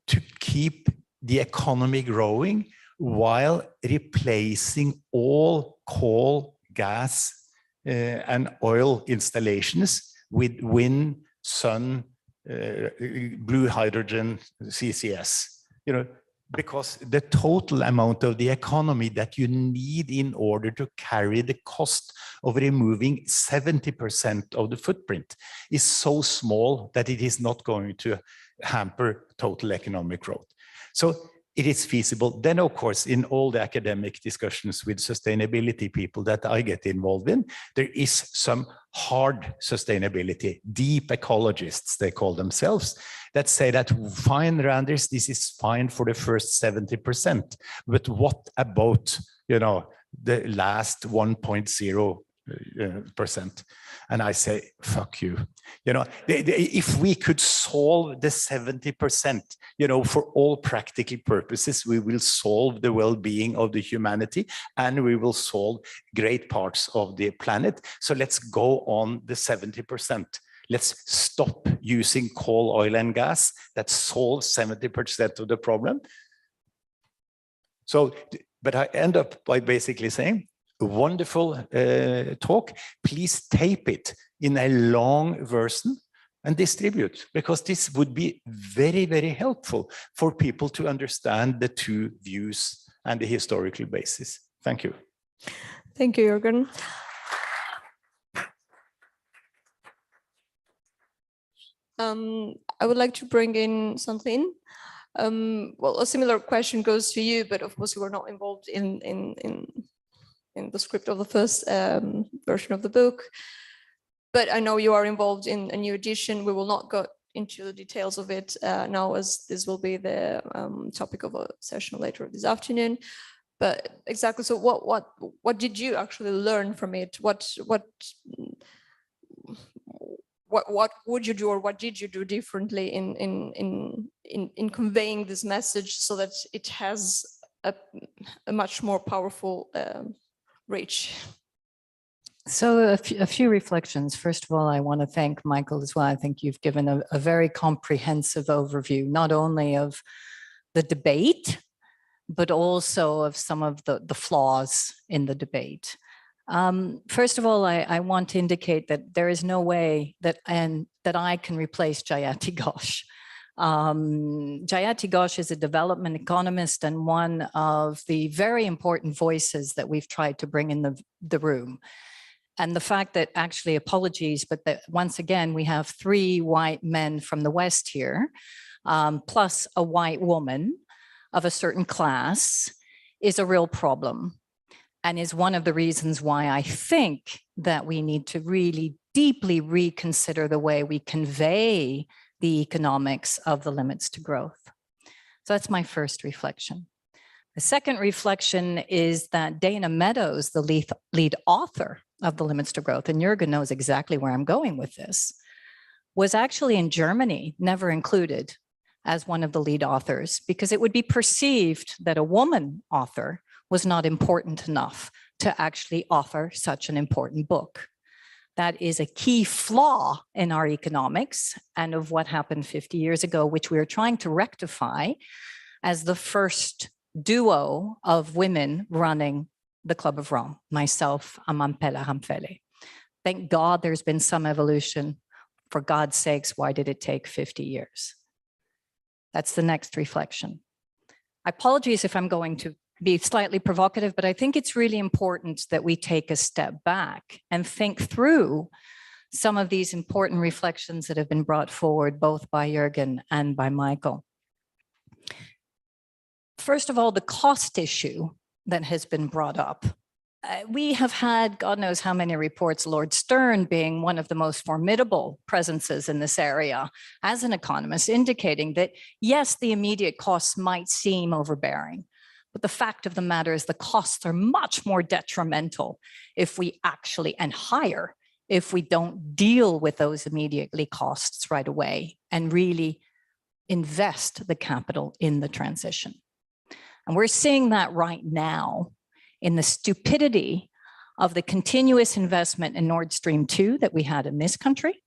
to keep the economy growing while replacing all coal, gas, and oil installations with wind, sun, blue hydrogen, CCS. You know, because the total amount of the economy that you need in order to carry the cost of removing 70% of the footprint is so small that it is not going to hamper total economic growth. So it is feasible. Then, of course, in all the academic discussions with sustainability people that I get involved in, there is some hard sustainability, deep ecologists, they call themselves, that say that fine, Randers, this is fine for the first 70%. But what about, you know, the last 1.0%? And I say, fuck you. You know, if we could solve the 70%, you know, for all practical purposes, we will solve the well-being of the humanity and we will solve great parts of the planet. So let's go on the 70%. Let's stop using coal, oil, and gas. That solves 70% of the problem. So, but I end up by basically saying, wonderful talk. Please tape it in a long version and distribute, because this would be very, very helpful for people to understand the two views and the historical basis. Thank you. Thank you, Jørgen. I would like to bring in something. Well, a similar question goes to you, but of course you were not involved in the script of the first version of the book. But I know you are involved in a new edition. We will not go into the details of it now, as this will be the topic of a session later this afternoon. But exactly, so what did you actually learn from it? What would you do, or what did you do differently in conveying this message so that it has a much more powerful reach? So a few reflections. First of all, I want to thank Michael as well. I think you've given a very comprehensive overview, not only of the debate, but also of some of the flaws in the debate. First of all, I want to indicate that there is no way that I can replace Jayati Ghosh. Jayati Ghosh is a development economist and one of the very important voices that we've tried to bring in the room. And the fact that, actually, apologies, but that once again, we have 3 white men from the West here, plus a white woman of a certain class, is a real problem. And is one of the reasons why I think that we need to really deeply reconsider the way we convey the economics of the limits to growth. So that's my first reflection. The second reflection is that Dana Meadows, the lead author of the Limits to Growth, and Jørgen knows exactly where I'm going with this, was actually in Germany, never included as one of the lead authors, because it would be perceived that a woman author was not important enough to actually author such an important book. That is a key flaw in our economics and of what happened 50 years ago, which we are trying to rectify as the first duo of women running the Club of Rome, myself, Amampela Hamfele. Thank God there's been some evolution. For God's sakes, why did it take 50 years? That's the next reflection. I apologize if I'm going to be slightly provocative, but I think it's really important that we take a step back and think through some of these important reflections that have been brought forward both by Jørgen and by Michael. First of all, the cost issue that has been brought up. We have had, God knows how many reports, Lord Stern being one of the most formidable presences in this area as an economist, indicating that, yes, the immediate costs might seem overbearing, but the fact of the matter is the costs are much more detrimental if we actually, and higher, if we don't deal with those immediately costs right away and really invest the capital in the transition. And we're seeing that right now in the stupidity of the continuous investment in Nord Stream 2 that we had in this country,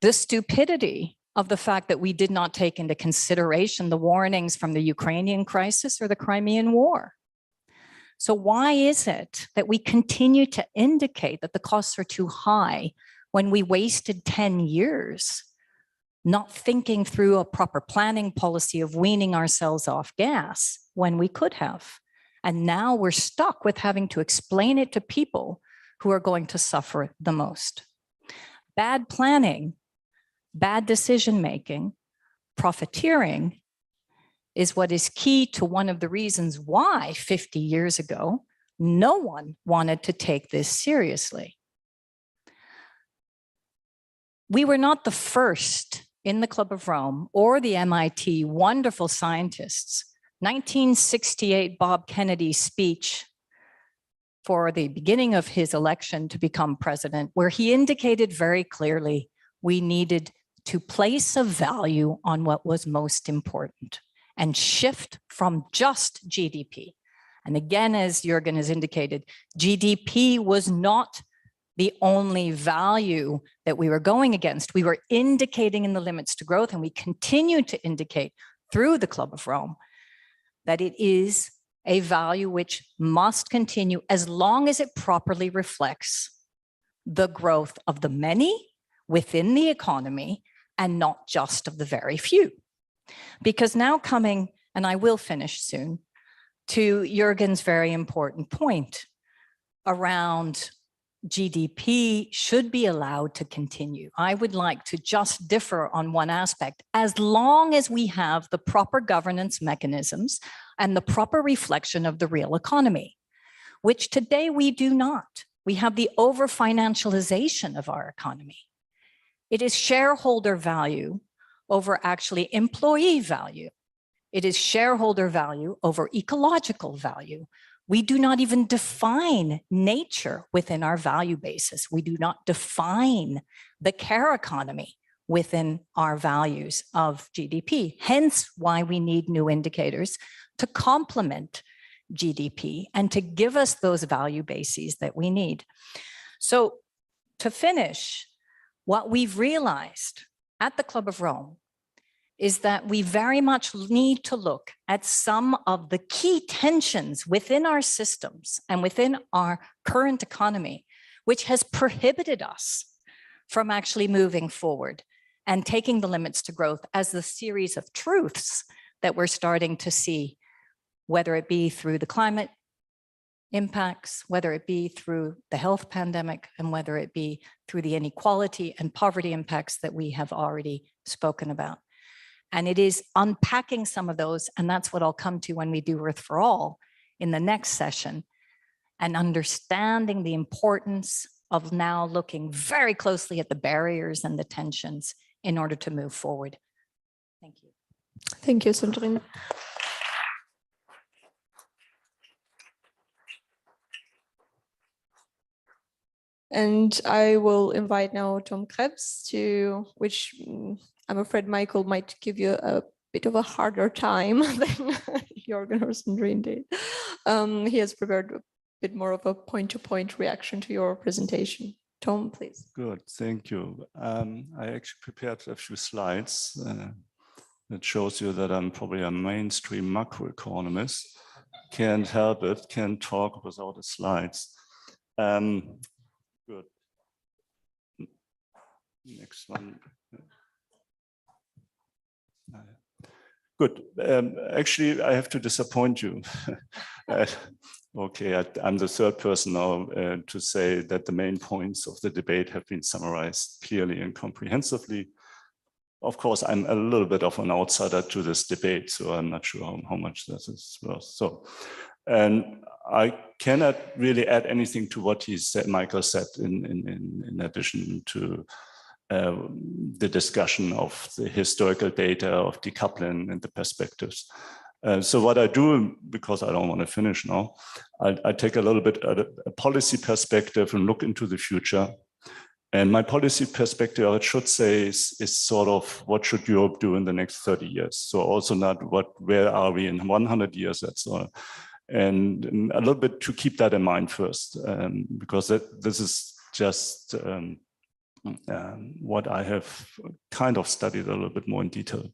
the stupidity of the fact that we did not take into consideration the warnings from the Ukrainian crisis or the Crimean War. So why is it that we continue to indicate that the costs are too high when we wasted 10 years not thinking through a proper planning policy of weaning ourselves off gas when we could have? And now we're stuck with having to explain it to people who are going to suffer the most. Bad planning, bad decision-making, profiteering is what is key to one of the reasons why 50 years ago, no one wanted to take this seriously. We were not the first in the Club of Rome or the MIT wonderful scientists. 1968 Bob Kennedy's speech for the beginning of his election to become president, where he indicated very clearly we needed to place a value on what was most important and shift from just GDP. And again, as Jørgen has indicated, GDP was not the only value that we were going against. We were indicating in the limits to growth, and we continue to indicate through the Club of Rome that it is a value which must continue as long as it properly reflects the growth of the many within the economy and not just of the very few. Because now coming, and I will finish soon, to Jørgen's very important point around GDP should be allowed to continue. I would like to just differ on one aspect. As long as we have the proper governance mechanisms and the proper reflection of the real economy, which today we do not. We have the over-financialization of our economy. It is shareholder value over actually employee value. It is shareholder value over ecological value. We do not even define nature within our value basis. We do not define the care economy within our values of GDP. Hence why we need new indicators to complement GDP and to give us those value bases that we need. So to finish, what we've realized at the Club of Rome is that we very much need to look at some of the key tensions within our systems and within our current economy, which has prohibited us from actually moving forward and taking the limits to growth as the series of truths that we're starting to see, whether it be through the climate impacts, whether it be through the health pandemic, and whether it be through the inequality and poverty impacts that we have already spoken about. And it is unpacking some of those, and that's what I'll come to when we do Earth for All in the next session, and understanding the importance of now looking very closely at the barriers and the tensions in order to move forward. Thank you. Thank you, Sandrine. And I will invite now Tom Krebs to, which I'm afraid Michael might give you a bit of a harder time than Jørgen or Sandrine did. He has prepared a bit more of a point-to-point reaction to your presentation. Tom, please. Good, thank you. I actually prepared a few slides that shows you that I'm probably a mainstream macroeconomist. Can't help it, can't talk without the slides. Good. Next one. Good. Actually, I have to disappoint you. Okay, I'm the third person now to say that the main points of the debate have been summarized clearly and comprehensively. Of course, I'm a little bit of an outsider to this debate, so I'm not sure how much that is worth. So, and I cannot really add anything to what he said, Michael said, in addition to the discussion of the historical data of decoupling and the perspectives. So what I do, because I don't want to finish now, I take a little bit a policy perspective and look into the future And my policy perspective, I should say, is sort of what should Europe do in the next 30 years? So also not where are we in 100 years, that's all. And a little bit to keep that in mind first, because this is just what I have kind of studied a little bit more in detail.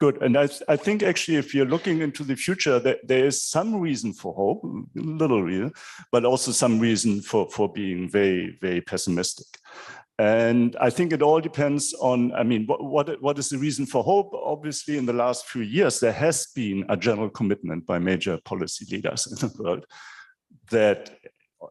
Good, and I think actually if you're looking into the future, there is some reason for hope, a little real, but also some reason for being very, very pessimistic. And I think it all depends on, I mean, what is the reason for hope? Obviously, in the last few years, there has been a general commitment by major policy leaders in the world that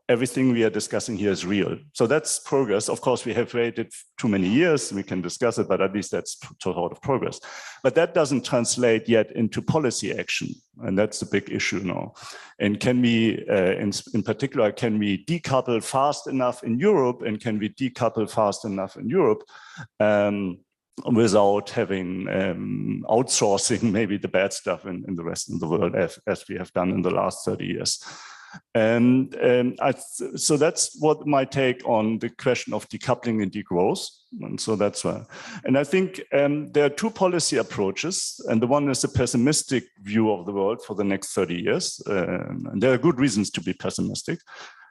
everything we are discussing here is real. So that's progress. Of course, we have waited too many years. We can discuss it, but at least that's sort of progress. But that doesn't translate yet into policy action. And that's a big issue now. And can we, in particular, can we decouple fast enough in Europe? And can we decouple fast enough in Europe without having outsourcing maybe the bad stuff in the rest of the world as we have done in the last 30 years? And so that's what my take on the question of decoupling and degrowth. And so that's why. And I think there are two policy approaches. And the one is a pessimistic view of the world for the next 30 years. And there are good reasons to be pessimistic.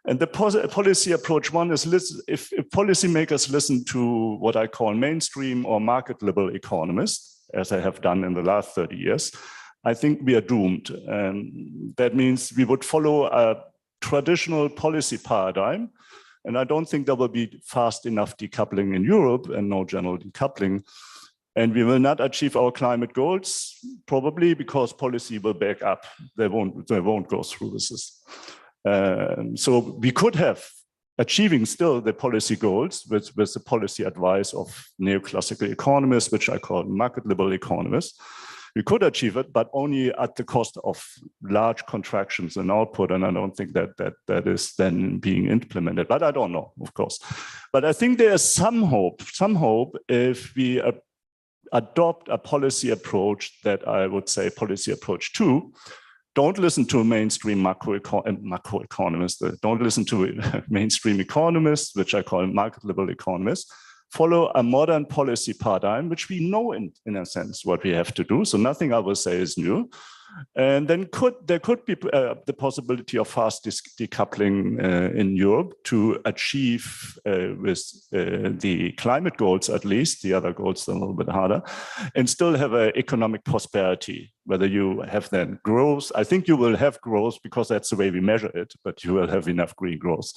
And the policy approach one is, if policymakers listen to what I call mainstream or market liberal economists, as I have done in the last 30 years, I think we are doomed. That means we would follow a traditional policy paradigm. And I don't think there will be fast enough decoupling in Europe and no general decoupling. And we will not achieve our climate goals, probably because policy will back up. They won't go through with this. So we could have achieving still the policy goals with the policy advice of neoclassical economists, which I call market liberal economists. We could achieve it, but only at the cost of large contractions in output. And I don't think that is then being implemented, but I don't know, of course. But I think there is some hope if we adopt a policy approach that I would say policy approach two. Don't listen to mainstream macroeconomists. Don't listen to mainstream economists, which I call market liberal economists. Follow a modern policy paradigm, which we know in a sense what we have to do. So nothing I will say is new. And then there could be the possibility of fast decoupling in Europe to achieve with the climate goals, at least, the other goals are a little bit harder, and still have an economic prosperity. Whether you have then growth, I think you will have growth because that's the way we measure it, but you will have enough green growth.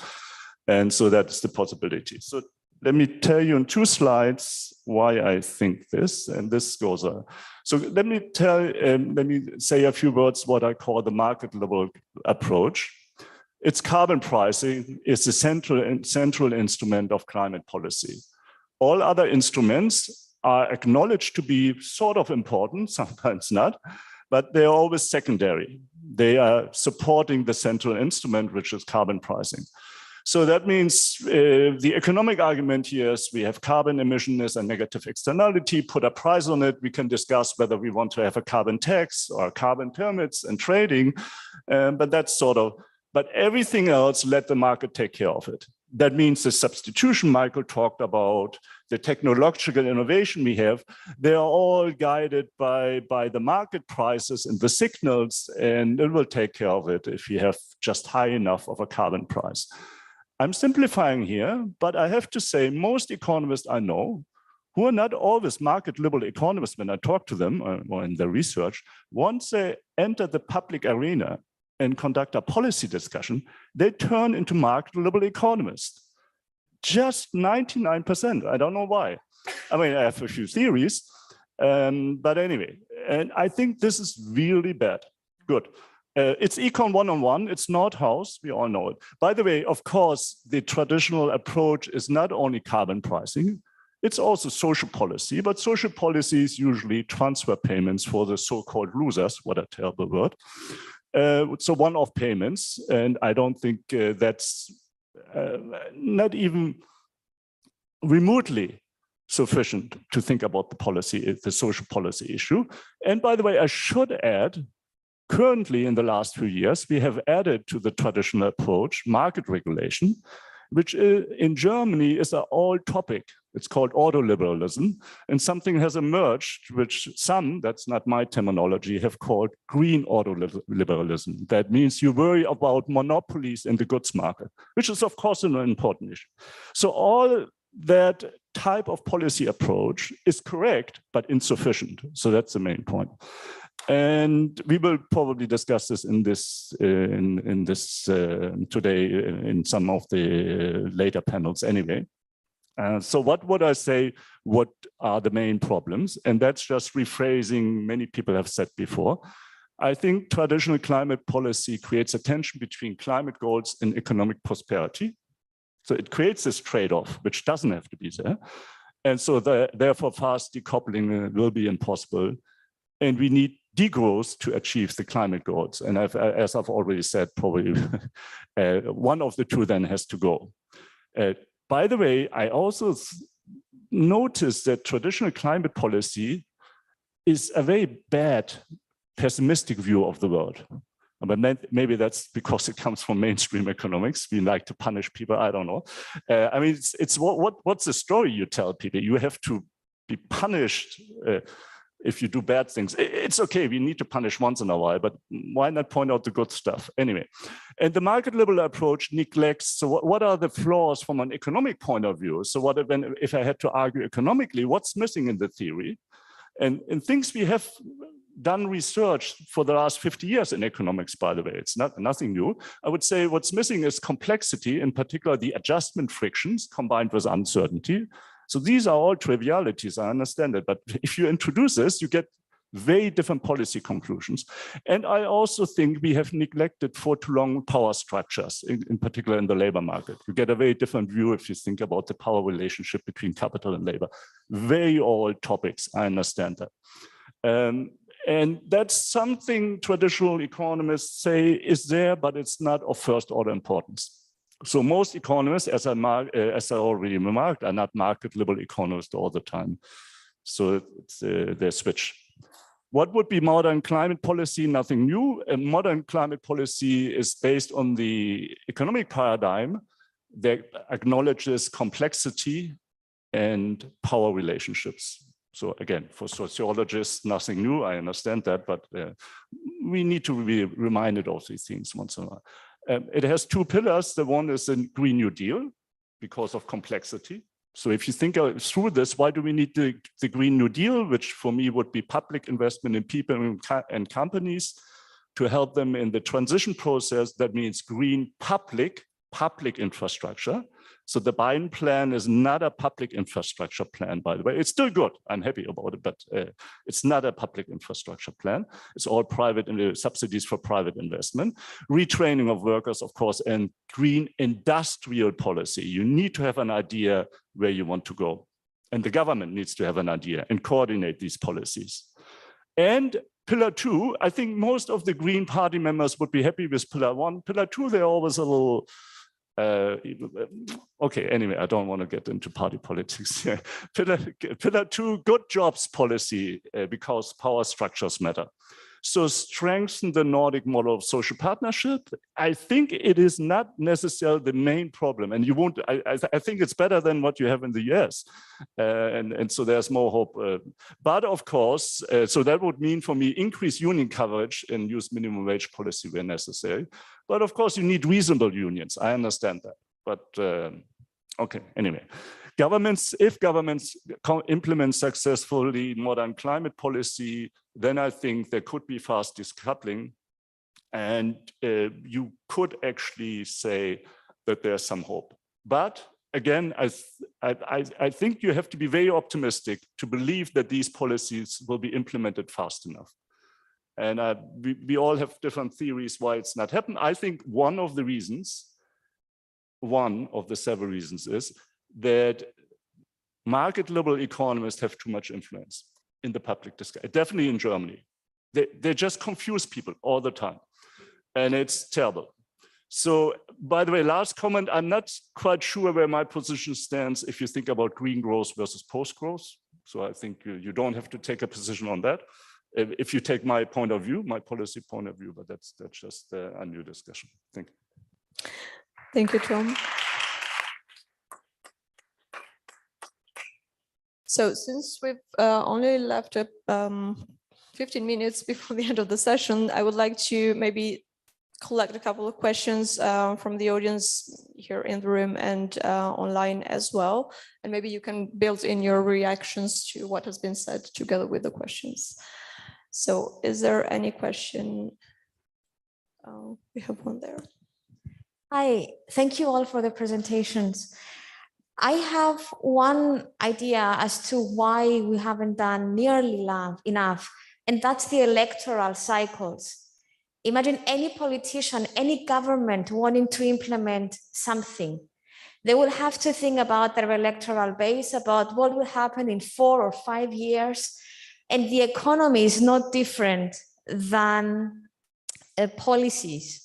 And so that's the possibility. So let me tell you in 2 slides why I think this, and this goes on. So let me say a few words what I call the market level approach. It's carbon pricing is the central instrument of climate policy. All other instruments are acknowledged to be sort of important, sometimes not, but they are always secondary. They are supporting the central instrument, which is carbon pricing. So that means the economic argument here is we have carbon emission as a negative externality, put a price on it. We can discuss whether we want to have a carbon tax or carbon permits and trading, but that's sort of, but everything else, let the market take care of it. That means the substitution Michael talked about, the technological innovation we have, they are all guided by the market prices and the signals, and it will take care of it if you have just high enough of a carbon price. I'm simplifying here, but I have to say most economists I know, who are not always market liberal economists when I talk to them or in their research, once they enter the public arena and conduct a policy discussion, they turn into market liberal economists. Just 99%, I don't know why. I mean, I have a few theories, but anyway, and I think this is really bad. Good. It's Econ 101, it's Nordhaus, we all know it. By the way, of course, the traditional approach is not only carbon pricing, it's also social policy, but social policies usually transfer payments for the so-called losers, what a terrible word. So one-off payments, and I don't think that's not even remotely sufficient to think about the policy, the social policy issue. And by the way, I should add, currently, in the last few years, we have added to the traditional approach market regulation. which in Germany is an old topic. It's called ordoliberalism, and something has emerged, which some, that's not my terminology, have called green ordoliberalism. That means you worry about monopolies in the goods market, which is of course an important issue. So all that type of policy approach is correct, but insufficient. So that's the main point. And we will probably discuss this in this today in some of the later panels anyway. So what would I say, what are the main problems? And that's just rephrasing many people have said before. I think traditional climate policy creates a tension between climate goals and economic prosperity. So it creates this trade-off, which doesn't have to be there. And so therefore fast decoupling will be impossible. And we need degrowth to achieve the climate goals. And as I've already said, probably one of the two then has to go. By the way, I also noticed that traditional climate policy is a very bad, pessimistic view of the world. But maybe that's because it comes from mainstream economics. We like to punish people, I don't know. I mean, it's what's the story you tell people? You have to be punished if you do bad things. It's okay, we need to punish once in a while, but why not point out the good stuff? Anyway, and the market liberal approach neglects, so what are the flaws from an economic point of view? So what if I had to argue economically, what's missing in the theory? And things we have done research for the last 50 years in economics, by the way, it's nothing new. I would say what's missing is complexity, in particular the adjustment frictions combined with uncertainty. So these are all trivialities, I understand it, but if you introduce this, you get very different policy conclusions. And I also think we have neglected for too long power structures, in particular in the labor market. You get a very different view if you think about the power relationship between capital and labor. Very old topics, I understand that. And that's something traditional economists say is there, but it's not of first order importance. So most economists, as I already remarked, are not market liberal economists all the time. So it's their switch. What would be modern climate policy? Nothing new. A modern climate policy is based on the economic paradigm that acknowledges complexity and power relationships. So again, for sociologists, nothing new, I understand that, but we need to be reminded of these things once in a while. It has two pillars. The one is the Green New Deal because of complexity. So if you think through this, why do we need the Green New Deal, which for me would be public investment in people and companies to help them in the transition process? That means green public infrastructure. So the Biden plan is not a public infrastructure plan, by the way. It's still good. I'm happy about it, but it's not a public infrastructure plan. It's all private subsidies for private investment. Retraining of workers, of course, and green industrial policy. You need to have an idea where you want to go. And the government needs to have an idea and coordinate these policies. And Pillar 2, I think most of the Green Party members would be happy with Pillar 1. Pillar 2, they're always a little okay, anyway, I don't want to get into party politics here. Pillar 2, good jobs policy, because power structures matter. So strengthen the Nordic model of social partnership. I think it is not necessarily the main problem, and you won't. I think it's better than what you have in the US, and so there's more hope. But of course, so that would mean for me increased union coverage and use minimum wage policy where necessary. But of course, you need reasonable unions. I understand that. But okay, anyway. If governments implement successfully modern climate policy, then I think there could be fast decoupling. And you could actually say that there's some hope. But again, I think you have to be very optimistic to believe that these policies will be implemented fast enough. And we all have different theories why it's not happened. I think one of the several reasons is that market liberal economists have too much influence in the public discussion, definitely in Germany. They just confuse people all the time, and it's terrible. So, by the way, last comment, I'm not quite sure where my position stands if you think about green growth versus post-growth. So I think you don't have to take a position on that. If you take my point of view, my policy point of view, but that's just a new discussion. Thank you. Thank you, Tom. So since we've only left 15 minutes before the end of the session, I would like to maybe collect a couple of questions from the audience here in the room and online as well. And maybe you can build in your reactions to what has been said together with the questions. So is there any question? We have one there. Hi, thank you all for the presentations. I have one idea as to why we haven't done nearly enough, and that's the electoral cycles. Imagine any politician, any government wanting to implement something. They will have to think about their electoral base, about what will happen in 4 or 5 years. And the economy is not different than policies.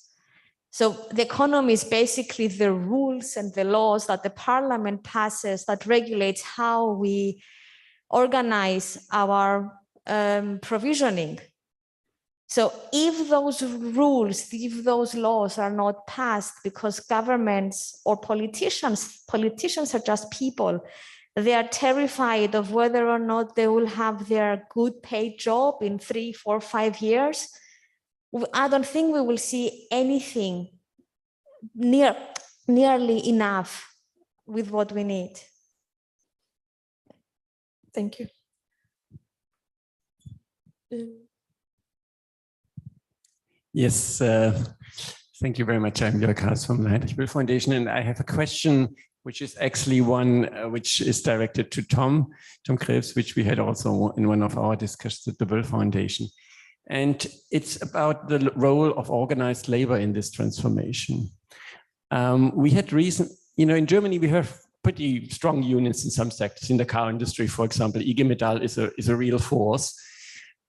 So the economy is basically the rules and the laws that the parliament passes that regulates how we organize our provisioning. So if those rules, if those laws are not passed because governments or politicians are just people, they are terrified of whether or not they will have their good paid job in 3, 4, 5 years. I don't think we will see anything nearly enough with what we need. Thank you. Yes, thank you very much. I'm Jørgen from the Hickel Foundation, and I have a question which is actually one which is directed to Tom Krebs, which we had also in one of our discussions at the Böll Foundation. And it's about the role of organized labor in this transformation. We had in Germany, we have pretty strong unions in some sectors. In the car industry, for example, IG Metall is a real force.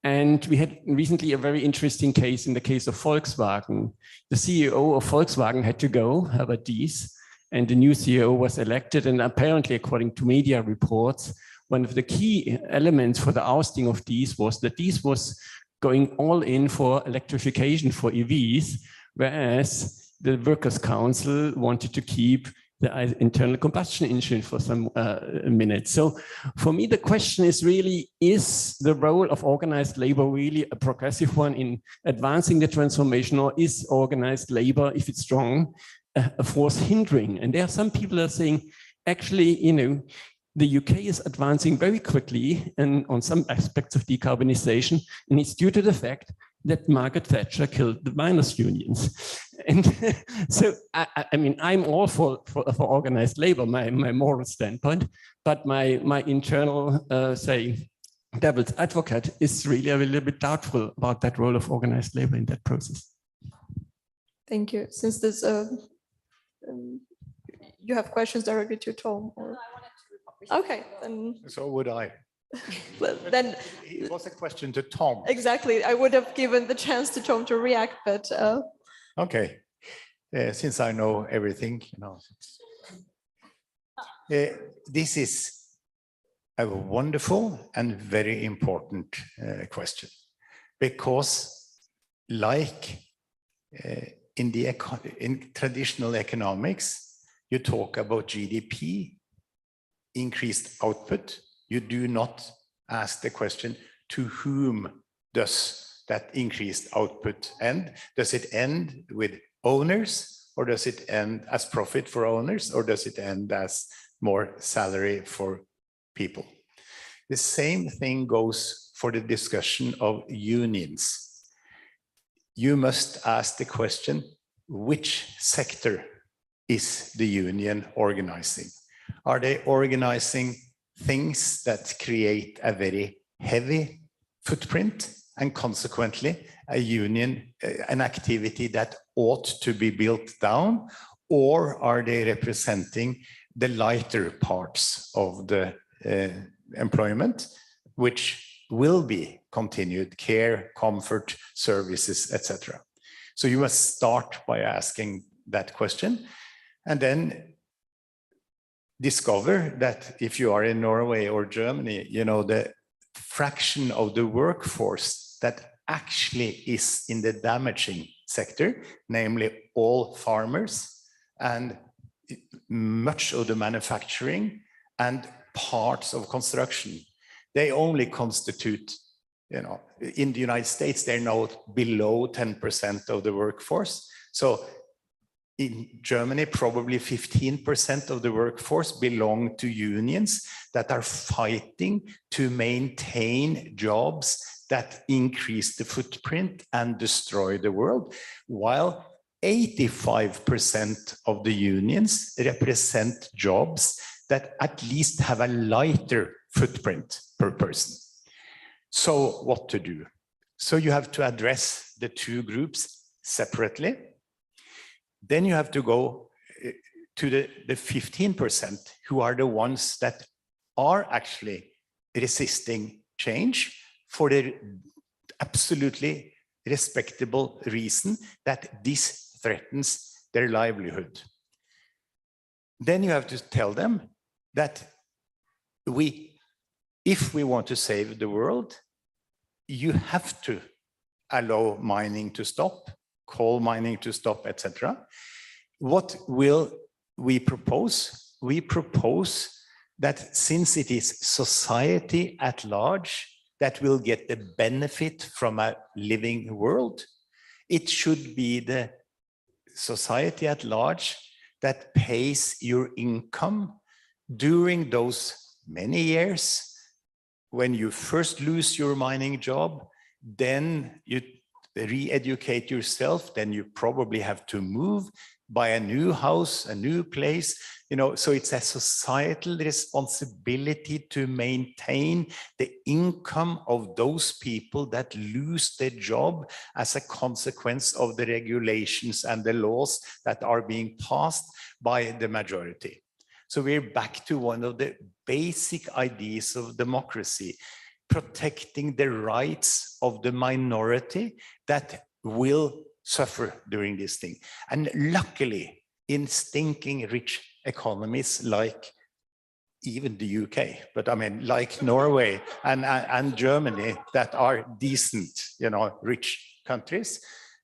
And we had recently a very interesting case in the case of Volkswagen. The CEO of Volkswagen had to go, Herbert Diess, and the new CEO was elected. And apparently, according to media reports, one of the key elements for the ousting of Diess was that Diess was going all in for electrification for EVs, whereas the Workers' Council wanted to keep the internal combustion engine for some minutes. So for me, the question is really, is the role of organized labor really a progressive one in advancing the transformation, or is organized labor, if it's strong, a force hindering? And there are some people that are saying, actually, the UK is advancing very quickly and on some aspects of decarbonization, and it's due to the fact that Margaret Thatcher killed the miners' unions. And so, I mean, I'm all for organized labor, my moral standpoint, but my internal, say, devil's advocate is really a little bit doubtful about that role of organized labor in that process. Thank you. Since this, you have questions directly to Tom? Or? Okay, then. So would I. Well, then it was a question to Tom. Exactly. I would have given the chance to Tom to react, but okay. Since I know everything, this is a wonderful and very important question, because like in traditional economics, you talk about GDP, increased output. You do not ask the question, to whom does that increased output end? Does it end with owners, or does it end as profit for owners, or does it end as more salary for people? The same thing goes for the discussion of unions. You must ask the question, which sector is the union organizing? Are they organizing things that create a very heavy footprint and consequently a union, an activity that ought to be built down? Or are they representing the lighter parts of the employment, which will be continued care, comfort, services, etc.? So you must start by asking that question, and then discover that if you are in Norway or Germany, the fraction of the workforce that actually is in the damaging sector, namely all farmers and much of the manufacturing and parts of construction. They only constitute, you know, in the United States, they're now below 10% of the workforce. So in Germany, probably 15% of the workforce belong to unions that are fighting to maintain jobs that increase the footprint and destroy the world, while 85% of the unions represent jobs that at least have a lighter footprint per person. So what to do? So you have to address the two groups separately. Then you have to go to the 15% who are the ones that are actually resisting change for the absolutely respectable reason that this threatens their livelihood. Then you have to tell them that if we want to save the world, you have to allow mining to stop, coal mining to stop, etc. What will we propose? We propose that since it is society at large that will get the benefit from a living world, it should be the society at large that pays your income during those many years when you first lose your mining job, then you re-educate yourself, then you probably have to move, buy a new house, a new place, you know, so it's a societal responsibility to maintain the income of those people that lose their job as a consequence of the regulations and the laws that are being passed by the majority. So we're back to one of the basic ideas of democracy, protecting the rights of the minority that will suffer during this thing. And luckily, in stinking rich economies like even the UK, but I mean, like Norway and Germany that are decent, you know, rich countries,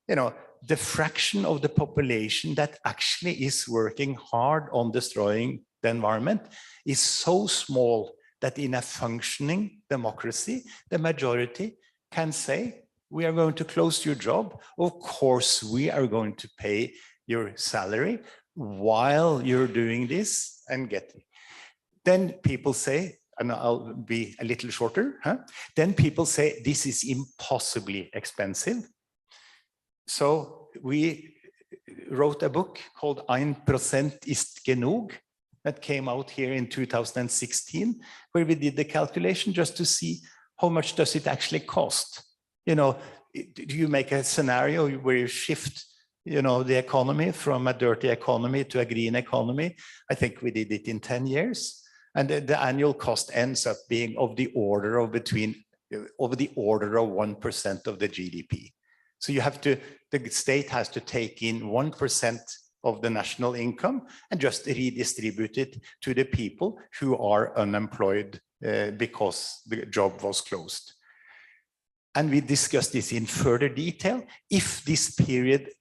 you know, the fraction of the population that actually is working hard on destroying the environment is so small that in a functioning democracy, the majority can say, we are going to close your job. Of course, we are going to pay your salary while you're doing this and getting. Then people say, and I'll be a little shorter, then people say, this is impossibly expensive. So we wrote a book called 1% ist genug that came out here in 2016, where we did the calculation just to see how much does it actually cost. You know, do you make a scenario where you shift, you know, the economy from a dirty economy to a green economy? I think we did it in 10 years. And the annual cost ends up being of the order of 1% of the GDP. So you have to, the state has to take in 1% of the national income and just redistribute it to the people who are unemployed because the job was closed. And we discussed this in further detail. If this period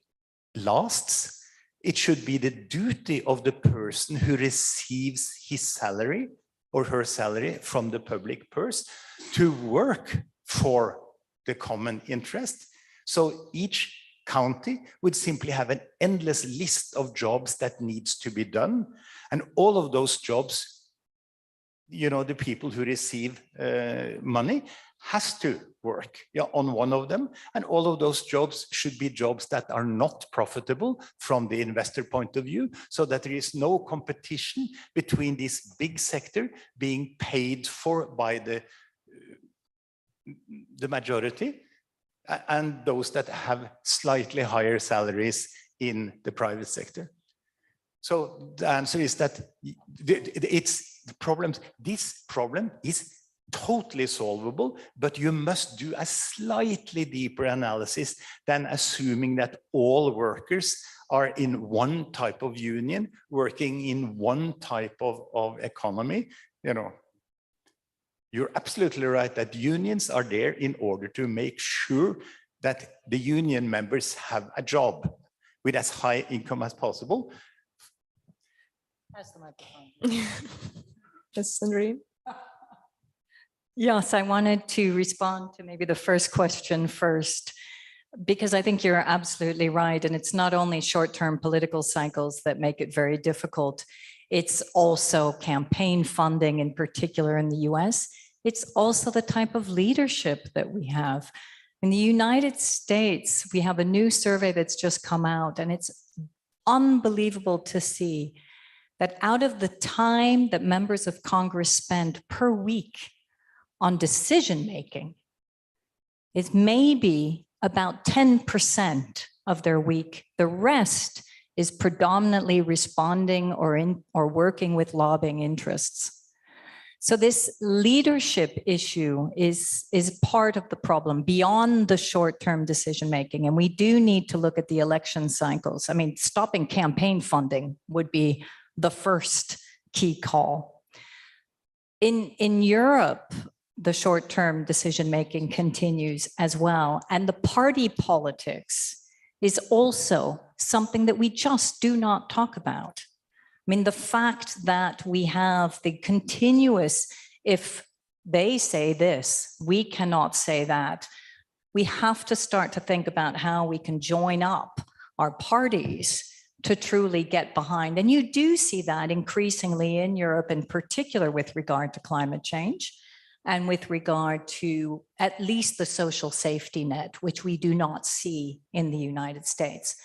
lasts, it should be the duty of the person who receives his salary or her salary from the public purse to work for the common interest. So each county would simply have an endless list of jobs that needs to be done. And all of those jobs, you know, the people who receive money has to work on one of them. And all of those jobs should be jobs that are not profitable from the investor point of view, so that there is no competition between this big sector being paid for by the majority and those that have slightly higher salaries in the private sector. So the answer is that it's the problem. This problem is totally solvable, but you must do a slightly deeper analysis than assuming that all workers are in one type of union, working in one type of economy. You know, you're absolutely right that unions are there in order to make sure that the union members have a job with as high income as possible. Pass the microphone. Yes, Sandrine. Yes, I wanted to respond to maybe the first question first, because I think you're absolutely right. And it's not only short-term political cycles that make it very difficult. It's also campaign funding, in particular in the US. It's also the type of leadership that we have. In the United States, we have a new survey that's just come out, and it's unbelievable to see that out of the time that members of Congress spend per week on decision-making, it's maybe about 10% of their week. The rest is predominantly responding or working with lobbying interests. So this leadership issue is part of the problem beyond the short-term decision-making. And we do need to look at the election cycles. I mean, stopping campaign funding would be the first key call. In Europe, the short-term decision-making continues as well. And the party politics is also something that we just do not talk about. I mean, the fact that we have the continuous, if they say this, we cannot say that. We have to start to think about how we can join up our parties to truly get behind. And you do see that increasingly in Europe, in particular with regard to climate change and with regard to at least the social safety net, which we do not see in the United States.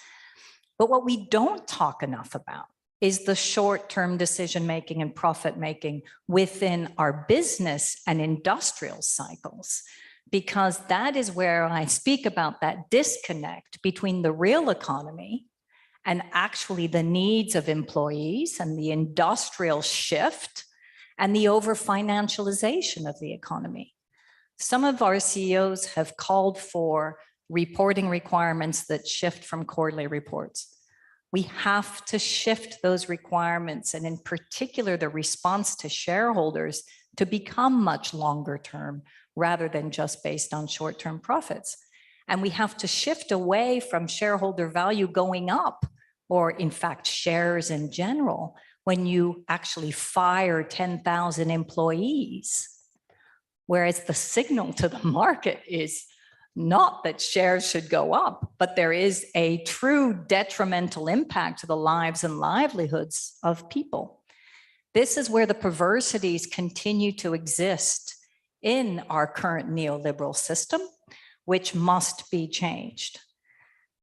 But what we don't talk enough about is the short-term decision-making and profit-making within our business and industrial cycles, because that is where I speak about that disconnect between the real economy and actually the needs of employees and the industrial shift and the over-financialization of the economy. Some of our CEOs have called for reporting requirements that shift from quarterly reports. We have to shift those requirements, and in particular, the response to shareholders, to become much longer term rather than just based on short-term profits. And we have to shift away from shareholder value going up, or in fact, shares in general, when you actually fire 10,000 employees, whereas the signal to the market is not that shares should go up, but there is a true detrimental impact to the lives and livelihoods of people. This is where the perversities continue to exist in our current neoliberal system, which must be changed.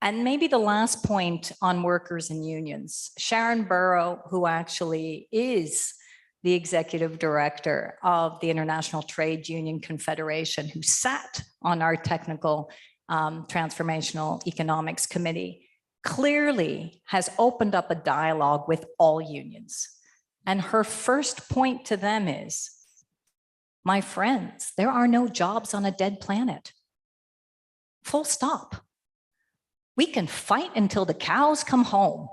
And maybe the last point on workers and unions, Sharon Burrow, who actually is the executive director of the International Trade Union Confederation, who sat on our technical transformational economics committee, clearly has opened up a dialogue with all unions. And her first point to them is, my friends, there are no jobs on a dead planet. Full stop. We can fight until the cows come home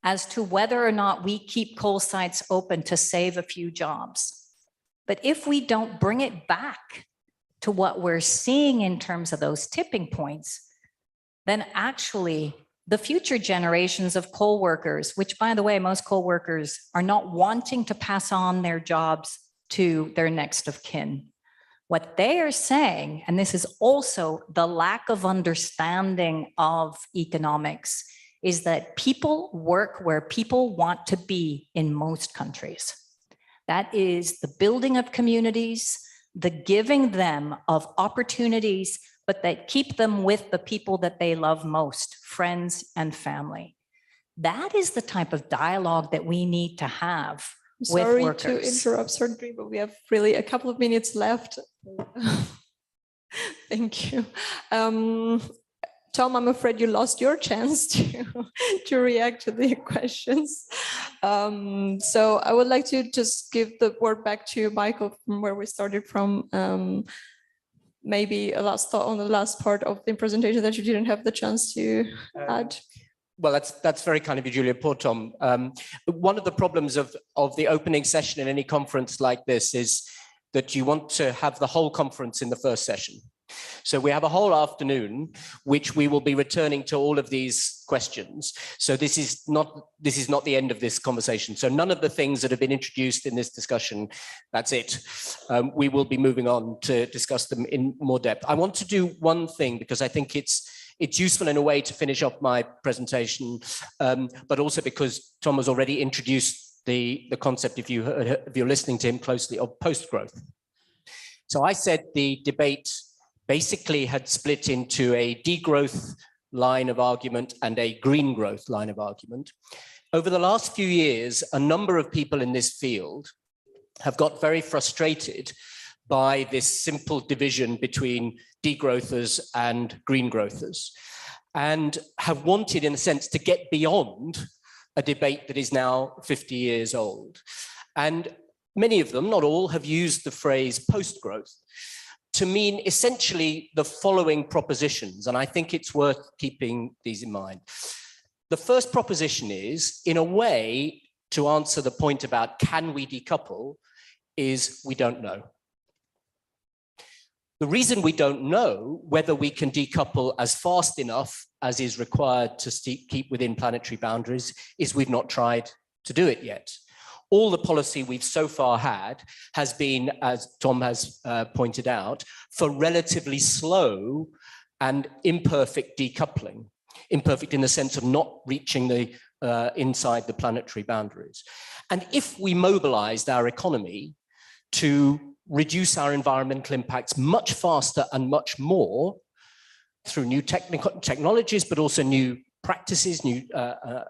as to whether or not we keep coal sites open to save a few jobs. But if we don't bring it back to what we're seeing in terms of those tipping points, then actually the future generations of coal workers, which by the way, most coal workers are not wanting to pass on their jobs to their next of kin. What they are saying, and this is also the lack of understanding of economics, is that people work where people want to be in most countries. That is the building of communities, the giving them of opportunities, but that keep them with the people that they love most, friends and family. That is the type of dialogue that we need to have with workers. Sorry to interrupt, Sandrine, but we have really a couple of minutes left. Thank you. Tom, I'm afraid you lost your chance to react to the questions. So I would like to just give the word back to you, Michael, from where we started from. Maybe a last thought on the last part of the presentation that you didn't have the chance to add. Well, that's very kind of you, Julia. Poor Tom. One of the problems of the opening session in any conference like this is that you want to have the whole conference in the first session. So we have a whole afternoon, which we will be returning to all of these questions. So this is not the end of this conversation. So none of the things that have been introduced in this discussion, that's it. We will be moving on to discuss them in more depth. I want to do one thing because I think it's useful in a way to finish off my presentation, but also because Tom has already introduced the concept, if you're listening to him closely, of post-growth. So I said the debate basically had split into a degrowth line of argument and a green growth line of argument. Over the last few years, a number of people in this field have got very frustrated by this simple division between degrowthers and green growthers, and have wanted, in a sense, to get beyond a debate that is now 50 years old. And many of them, not all, have used the phrase post-growth to mean essentially the following propositions, and I think it's worth keeping these in mind. The first proposition is, in a way, to answer the point about can we decouple, is we don't know. The reason we don't know whether we can decouple as fast enough as is required to keep within planetary boundaries is we've not tried to do it yet. All the policy we've so far had has been, as Tom has pointed out, for relatively slow and imperfect decoupling. Imperfect in the sense of not reaching the inside the planetary boundaries. And if we mobilized our economy to reduce our environmental impacts much faster and much more through new technologies, but also new practices, new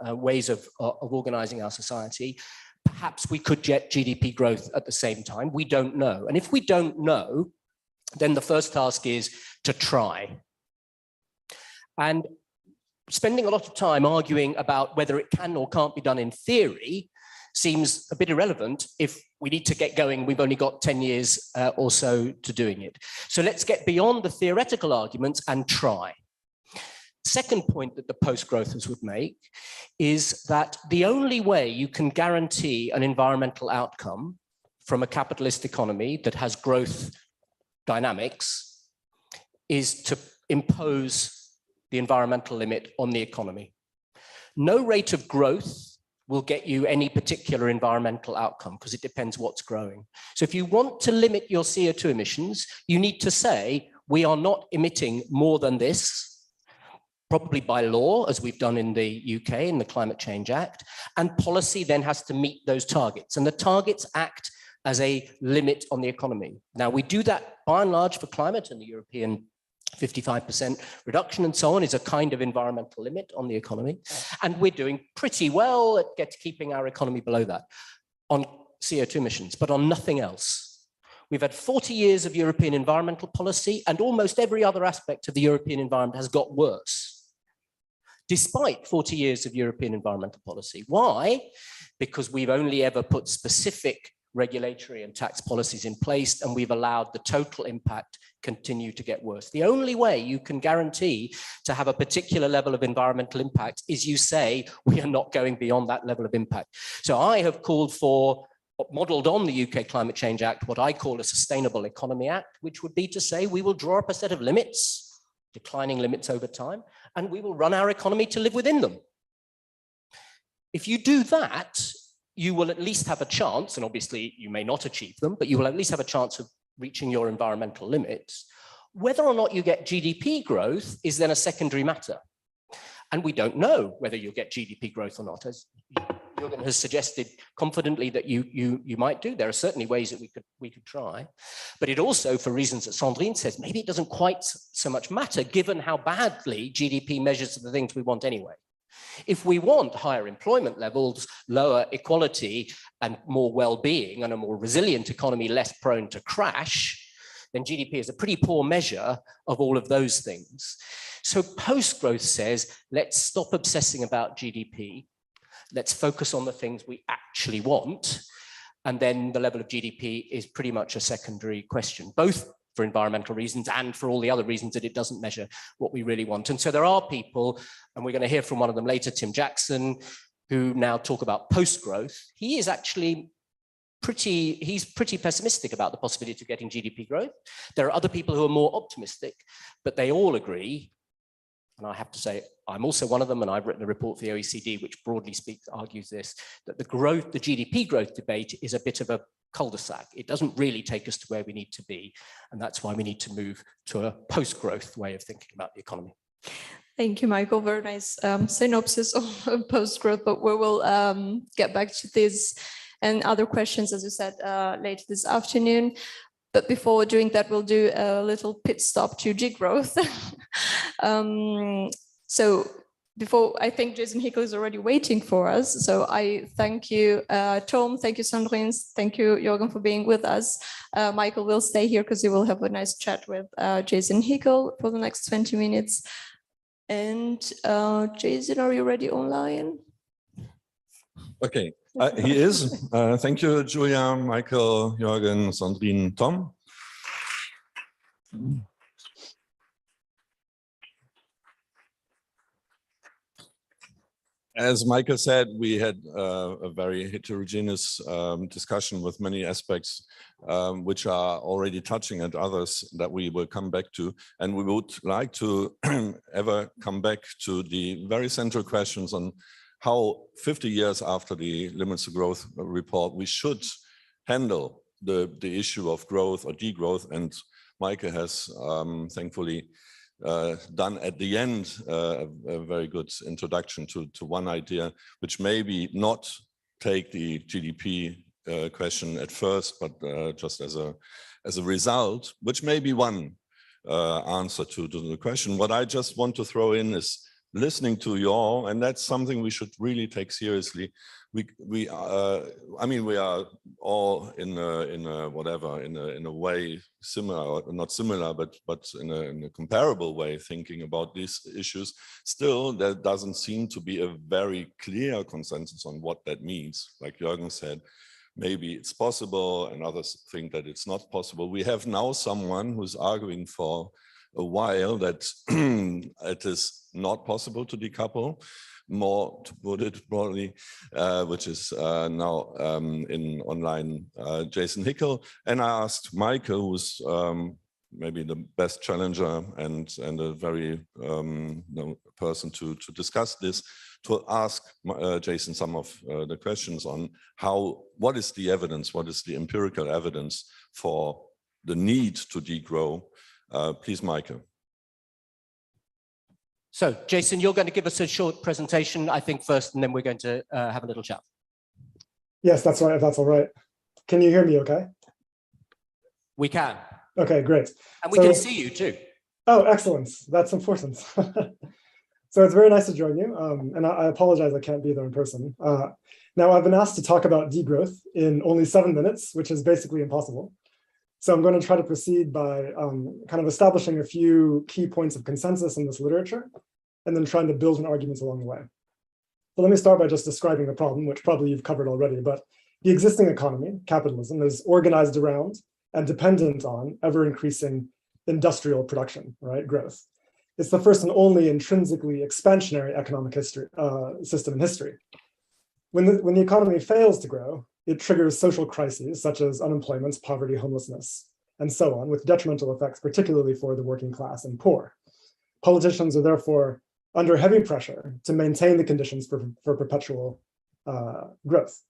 ways of organizing our society, perhaps we could get GDP growth at the same time. We don't know. And if we don't know, then the first task is to try. And spending a lot of time arguing about whether it can or can't be done in theory seems a bit irrelevant if we need to get going. We've only got 10 years or so to doing it. So let's get beyond the theoretical arguments and try. Second point that the post-growthers would make is that the only way you can guarantee an environmental outcome from a capitalist economy that has growth dynamics is to impose the environmental limit on the economy. No rate of growth will get you any particular environmental outcome because it depends what's growing. So if you want to limit your CO2 emissions, you need to say, we are not emitting more than this, probably by law, as we've done in the UK in the Climate Change Act, and policy then has to meet those targets. And the targets act as a limit on the economy. Now, we do that by and large for climate, and the European 55% reduction and so on is a kind of environmental limit on the economy. And we're doing pretty well at keeping our economy below that on CO2 emissions, but on nothing else. We've had 40 years of European environmental policy, and almost every other aspect of the European environment has got worse, despite 40 years of European environmental policy. Why? Because we've only ever put specific regulatory and tax policies in place, and we've allowed the total impact continue to get worse. The only way you can guarantee to have a particular level of environmental impact is you say, we are not going beyond that level of impact. So I have called for, modeled on the UK Climate Change Act, what I call a Sustainable Economy Act, which would be to say we will draw up a set of limits, declining limits over time, and we will run our economy to live within them. If you do that, you will at least have a chance, and obviously you may not achieve them, but you will at least have a chance of reaching your environmental limits. Whether or not you get GDP growth is then a secondary matter. And we don't know whether you'll get GDP growth or not, as Jørgen has suggested confidently that you might do. There are certainly ways that we could try. But it also, for reasons that Sandrine says, maybe it doesn't quite so much matter given how badly GDP measures the things we want anyway. If we want higher employment levels, lower equality, and more well-being, and a more resilient economy less prone to crash, then GDP is a pretty poor measure of all of those things. So post-growth says, let's stop obsessing about GDP. Let's focus on the things we actually want. And then the level of GDP is pretty much a secondary question, both for environmental reasons and for all the other reasons that it doesn't measure what we really want. And so there are people, and we're going to hear from one of them later, Tim Jackson, who now talk about post-growth. He is actually he's pretty pessimistic about the possibility of getting GDP growth. There are other people who are more optimistic, but they all agree, and I have to say, I'm also one of them, and I've written a report for the OECD, which broadly speaks, argues this, that the GDP growth debate is a bit of a cul-de-sac. It doesn't really take us to where we need to be, and that's why we need to move to a post-growth way of thinking about the economy. Thank you, Michael. Very nice synopsis of post-growth, but we will get back to this and other questions, as you said, later this afternoon. But before doing that, we'll do a little pit stop to Degrowth. So before, I think Jason Hickel is already waiting for us. So I thank you, Tom, thank you, Sandrine, thank you, Jørgen, for being with us. Michael will stay here because he will have a nice chat with Jason Hickel for the next 20 minutes. And Jason, are you ready online? Okay, he is. Thank you, Julia, Michael, Jørgen, Sandrine, Tom. As Michael said, we had a very heterogeneous discussion with many aspects which are already touching at others that we will come back to. And we would like to ever come back to the very central questions on how 50 years after the Limits to Growth report, we should handle the issue of growth or degrowth. And Michael has thankfully done at the end a very good introduction to one idea, which maybe not take the GDP question at first, but just as a result, which may be one answer to the question. What I just want to throw in is listening to you all, and that's something we should really take seriously. I mean, we are all in a way similar, or not similar, but in a comparable way thinking about these issues. Still, there doesn't seem to be a very clear consensus on what that means. Like Jørgen said, maybe it's possible, and others think that it's not possible. We have now someone who's arguing for a while that it is not possible to decouple, more to put it broadly, which is now in online Jason Hickel. And I asked Michael, who's maybe the best challenger and a very person to discuss this, to ask Jason some of the questions on what is the evidence, what is the empirical evidence for the need to degrow. Please, Michael. So, Jason, you're going to give us a short presentation, I think, first, and then we're going to have a little chat. Yes, that's right. If that's all right. Can you hear me okay? We can. Okay, great. And we can see you too. Oh, excellent. That's important. So it's very nice to join you. And I apologize I can't be there in person. Now, I've been asked to talk about degrowth in only 7 minutes, which is basically impossible. So I'm going to try to proceed by kind of establishing a few key points of consensus in this literature, and then trying to build an argument along the way. So let me start by just describing the problem, which probably you've covered already, but the existing economy, capitalism, is organized around and dependent on ever-increasing industrial production, right, growth. It's the first and only intrinsically expansionary economic system in history. When the economy fails to grow, it triggers social crises such as unemployment, poverty, homelessness, and so on, with detrimental effects, particularly for the working class and poor. Politicians are therefore under heavy pressure to maintain the conditions for perpetual growth.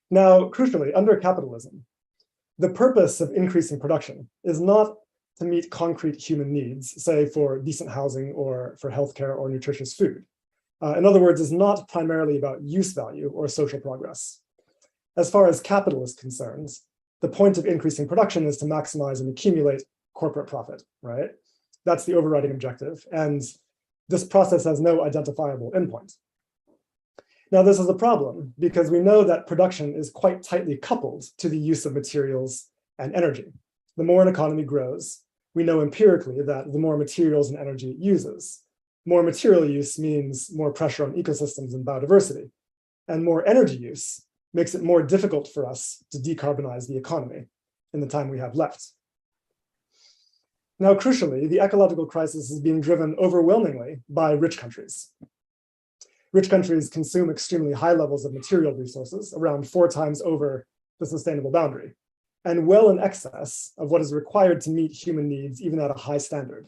Now, crucially, under capitalism, the purpose of increasing production is not to meet concrete human needs, say for decent housing or for healthcare or nutritious food. In other words, it's not primarily about use value or social progress. As far as capital is concerned, the point of increasing production is to maximize and accumulate corporate profit, right? That's the overriding objective. And this process has no identifiable endpoint. Now, this is a problem because we know that production is quite tightly coupled to the use of materials and energy. The more an economy grows, we know empirically that the more materials and energy it uses. More material use means more pressure on ecosystems and biodiversity, and more energy use makes it more difficult for us to decarbonize the economy in the time we have left. Now, crucially, the ecological crisis is being driven overwhelmingly by rich countries. Rich countries consume extremely high levels of material resources, around 4 times over the sustainable boundary, and well in excess of what is required to meet human needs, even at a high standard.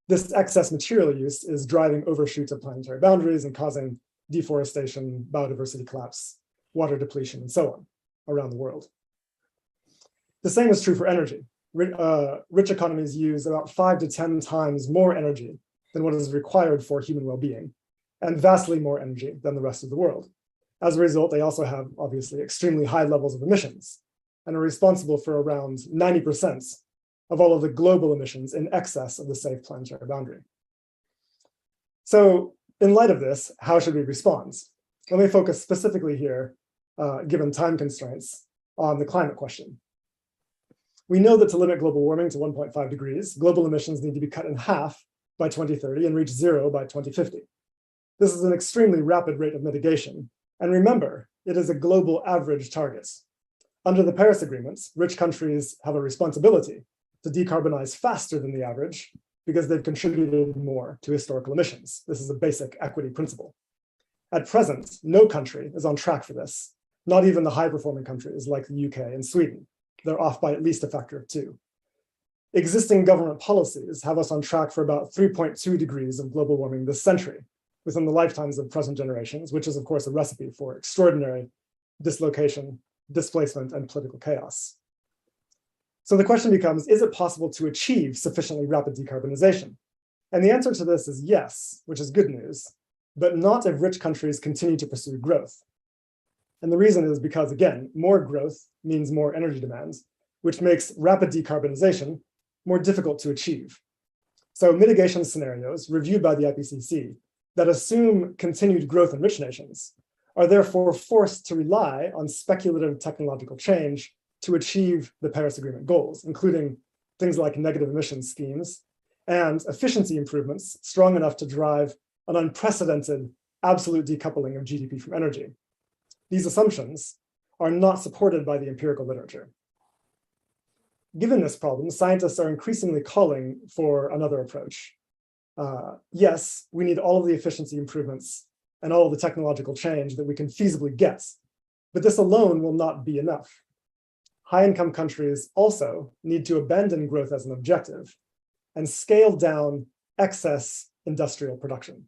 This excess material use is driving overshoots of planetary boundaries and causing deforestation, biodiversity collapse, water depletion, and so on around the world. The same is true for energy. Rich economies use about 5 to 10 times more energy than what is required for human well-being, and vastly more energy than the rest of the world. As a result, they also have obviously extremely high levels of emissions and are responsible for around 90% of all of the global emissions in excess of the safe planetary boundary. So in light of this, how should we respond? Let me focus specifically here, given time constraints, on the climate question. We know that to limit global warming to 1.5 degrees, global emissions need to be cut in half by 2030 and reach 0 by 2050. This is an extremely rapid rate of mitigation. And remember, it is a global average target. Under the Paris Agreements, rich countries have a responsibility to decarbonize faster than the average because they've contributed more to historical emissions. This is a basic equity principle. At present, no country is on track for this, not even the high-performing countries like the UK and Sweden. They're off by at least a factor of 2. Existing government policies have us on track for about 3.2 degrees of global warming this century, within the lifetimes of present generations, which is of course a recipe for extraordinary dislocation, displacement, and political chaos. So the question becomes, is it possible to achieve sufficiently rapid decarbonization? And the answer to this is yes, which is good news, but not if rich countries continue to pursue growth. And the reason is because, again, more growth means more energy demands, which makes rapid decarbonization more difficult to achieve. So mitigation scenarios reviewed by the IPCC that assume continued growth in rich nations are therefore forced to rely on speculative technological change to achieve the Paris Agreement goals, including things like negative emissions schemes and efficiency improvements strong enough to drive an unprecedented absolute decoupling of GDP from energy. These assumptions are not supported by the empirical literature. Given this problem, scientists are increasingly calling for another approach. Yes, we need all of the efficiency improvements and all of the technological change that we can feasibly get, but this alone will not be enough. High-income countries also need to abandon growth as an objective and scale down excess industrial production,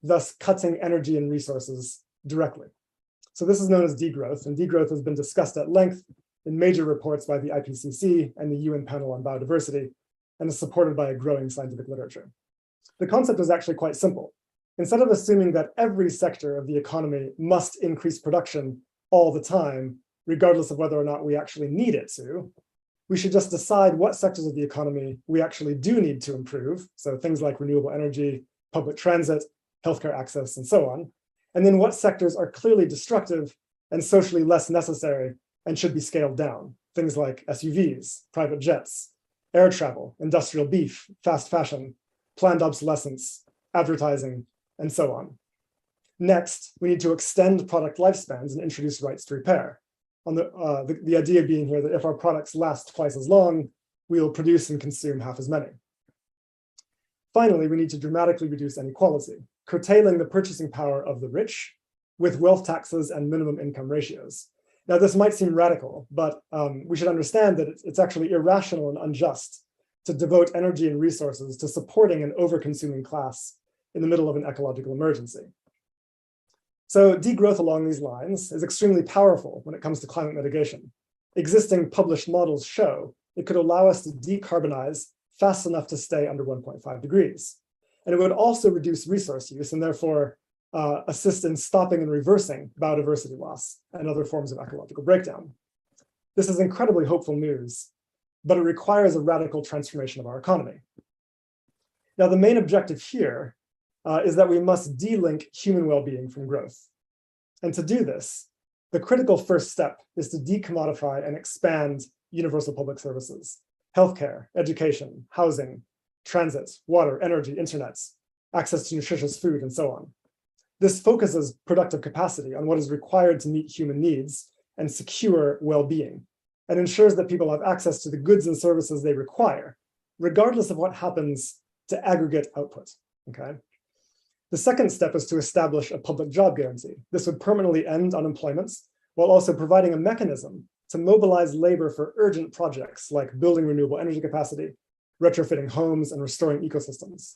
thus cutting energy and resources directly. So this is known as degrowth, and degrowth has been discussed at length in major reports by the IPCC and the UN Panel on Biodiversity, and is supported by a growing scientific literature. The concept is actually quite simple. Instead of assuming that every sector of the economy must increase production all the time, regardless of whether or not we actually need it to, we should just decide what sectors of the economy we actually do need to improve. So things like renewable energy, public transit, healthcare access, and so on. And then what sectors are clearly destructive and socially less necessary and should be scaled down. Things like SUVs, private jets, air travel, industrial beef, fast fashion, planned obsolescence, advertising, and so on. Next, we need to extend product lifespans and introduce rights to repair. The idea being here that if our products last twice as long, we will produce and consume half as many. Finally, we need to dramatically reduce inequality, curtailing the purchasing power of the rich with wealth taxes and minimum income ratios. Now, this might seem radical, but we should understand that it's actually irrational and unjust to devote energy and resources to supporting an over-consuming class in the middle of an ecological emergency. So degrowth along these lines is extremely powerful when it comes to climate mitigation. Existing published models show it could allow us to decarbonize fast enough to stay under 1.5 degrees. And it would also reduce resource use and therefore assist in stopping and reversing biodiversity loss and other forms of ecological breakdown. This is incredibly hopeful news, but it requires a radical transformation of our economy. Now, the main objective here is that we must de-link human well-being from growth. And to do this, the critical first step is to decommodify and expand universal public services, healthcare, education, housing, transit, water, energy, internet, access to nutritious food, and so on. This focuses productive capacity on what is required to meet human needs and secure well-being, and ensures that people have access to the goods and services they require, regardless of what happens to aggregate output, okay? The second step is to establish a public job guarantee. This would permanently end unemployment while also providing a mechanism to mobilize labor for urgent projects like building renewable energy capacity, retrofitting homes, and restoring ecosystems.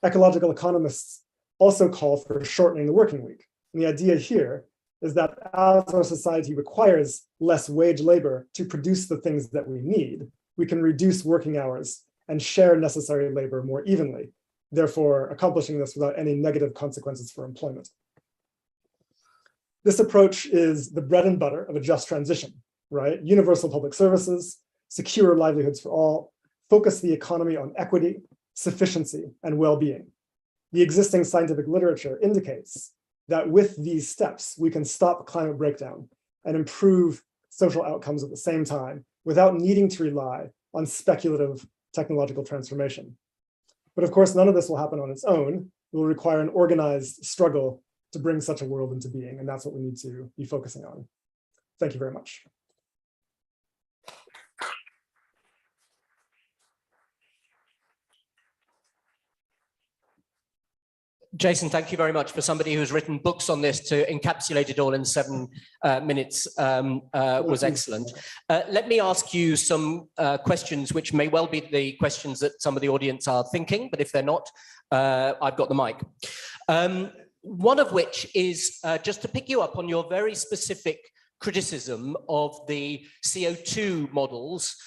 Ecological economists also call for shortening the working week. And the idea here is that as our society requires less wage labor to produce the things that we need, we can reduce working hours and share necessary labor more evenly, therefore accomplishing this without any negative consequences for employment. This approach is the bread and butter of a just transition, right? Universal public services, secure livelihoods for all, focus the economy on equity, sufficiency, and well-being. The existing scientific literature indicates that with these steps, we can stop climate breakdown and improve social outcomes at the same time without needing to rely on speculative technological transformation. But of course, none of this will happen on its own. It will require an organized struggle to bring such a world into being, and that's what we need to be focusing on. Thank you very much. Jason, thank you very much. For somebody who's written books on this, to encapsulate it all in 7 minutes was excellent. Let me ask you some questions, which may well be the questions that some of the audience are thinking, but if they're not, I've got the mic. One of which is just to pick you up on your very specific criticism of the CO2 models,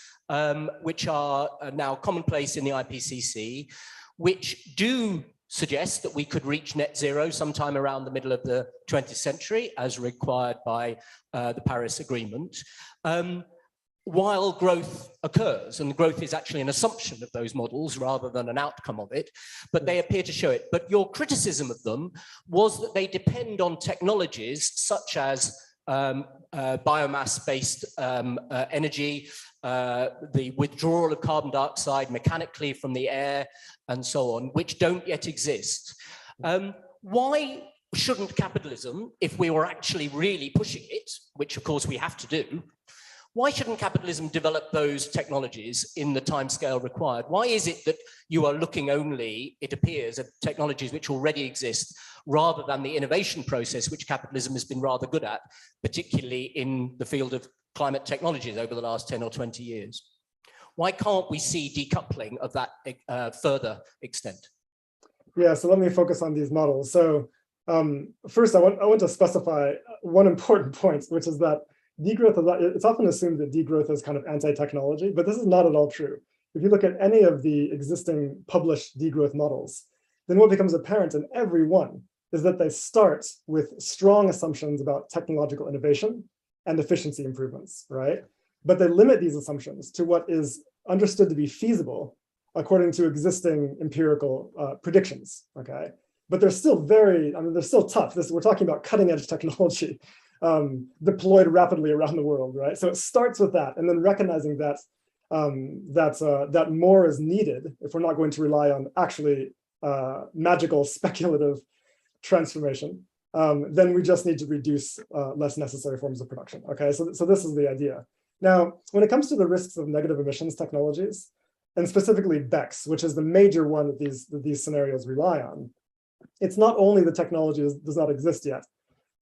which are now commonplace in the IPCC, which do suggest that we could reach net zero sometime around the middle of the 20th century, as required by the Paris Agreement, while growth occurs. And growth is actually an assumption of those models rather than an outcome of it, but they appear to show it. But your criticism of them was that they depend on technologies such as biomass-based energy, the withdrawal of carbon dioxide mechanically from the air, and so on, which don't yet exist. Why shouldn't capitalism, if we were actually really pushing it, which of course we have to do, why shouldn't capitalism develop those technologies in the timescale required? Why is it that you are looking only, it appears, at technologies which already exist, rather than the innovation process, which capitalism has been rather good at, particularly in the field of climate technologies over the last 10 or 20 years? Why can't we see decoupling of that further extent? Yeah, so let me focus on these models. So first, I want to specify one important point, which is that degrowth, it's often assumed that degrowth is kind of anti-technology, but this is not at all true. If you look at any of the existing published degrowth models, then what becomes apparent in every one is that they start with strong assumptions about technological innovation and efficiency improvements, right? But they limit these assumptions to what is understood to be feasible according to existing empirical predictions, okay? But they're still they're still tough. We're talking about cutting edge technology deployed rapidly around the world, right? So it starts with that, and then recognizing that that more is needed if we're not going to rely on actually magical speculative transformation. Then we just need to reduce less necessary forms of production. Okay, so this is the idea. Now, when it comes to the risks of negative emissions technologies, and specifically BECCS, which is the major one that these scenarios rely on, it's not only the technology does not exist yet,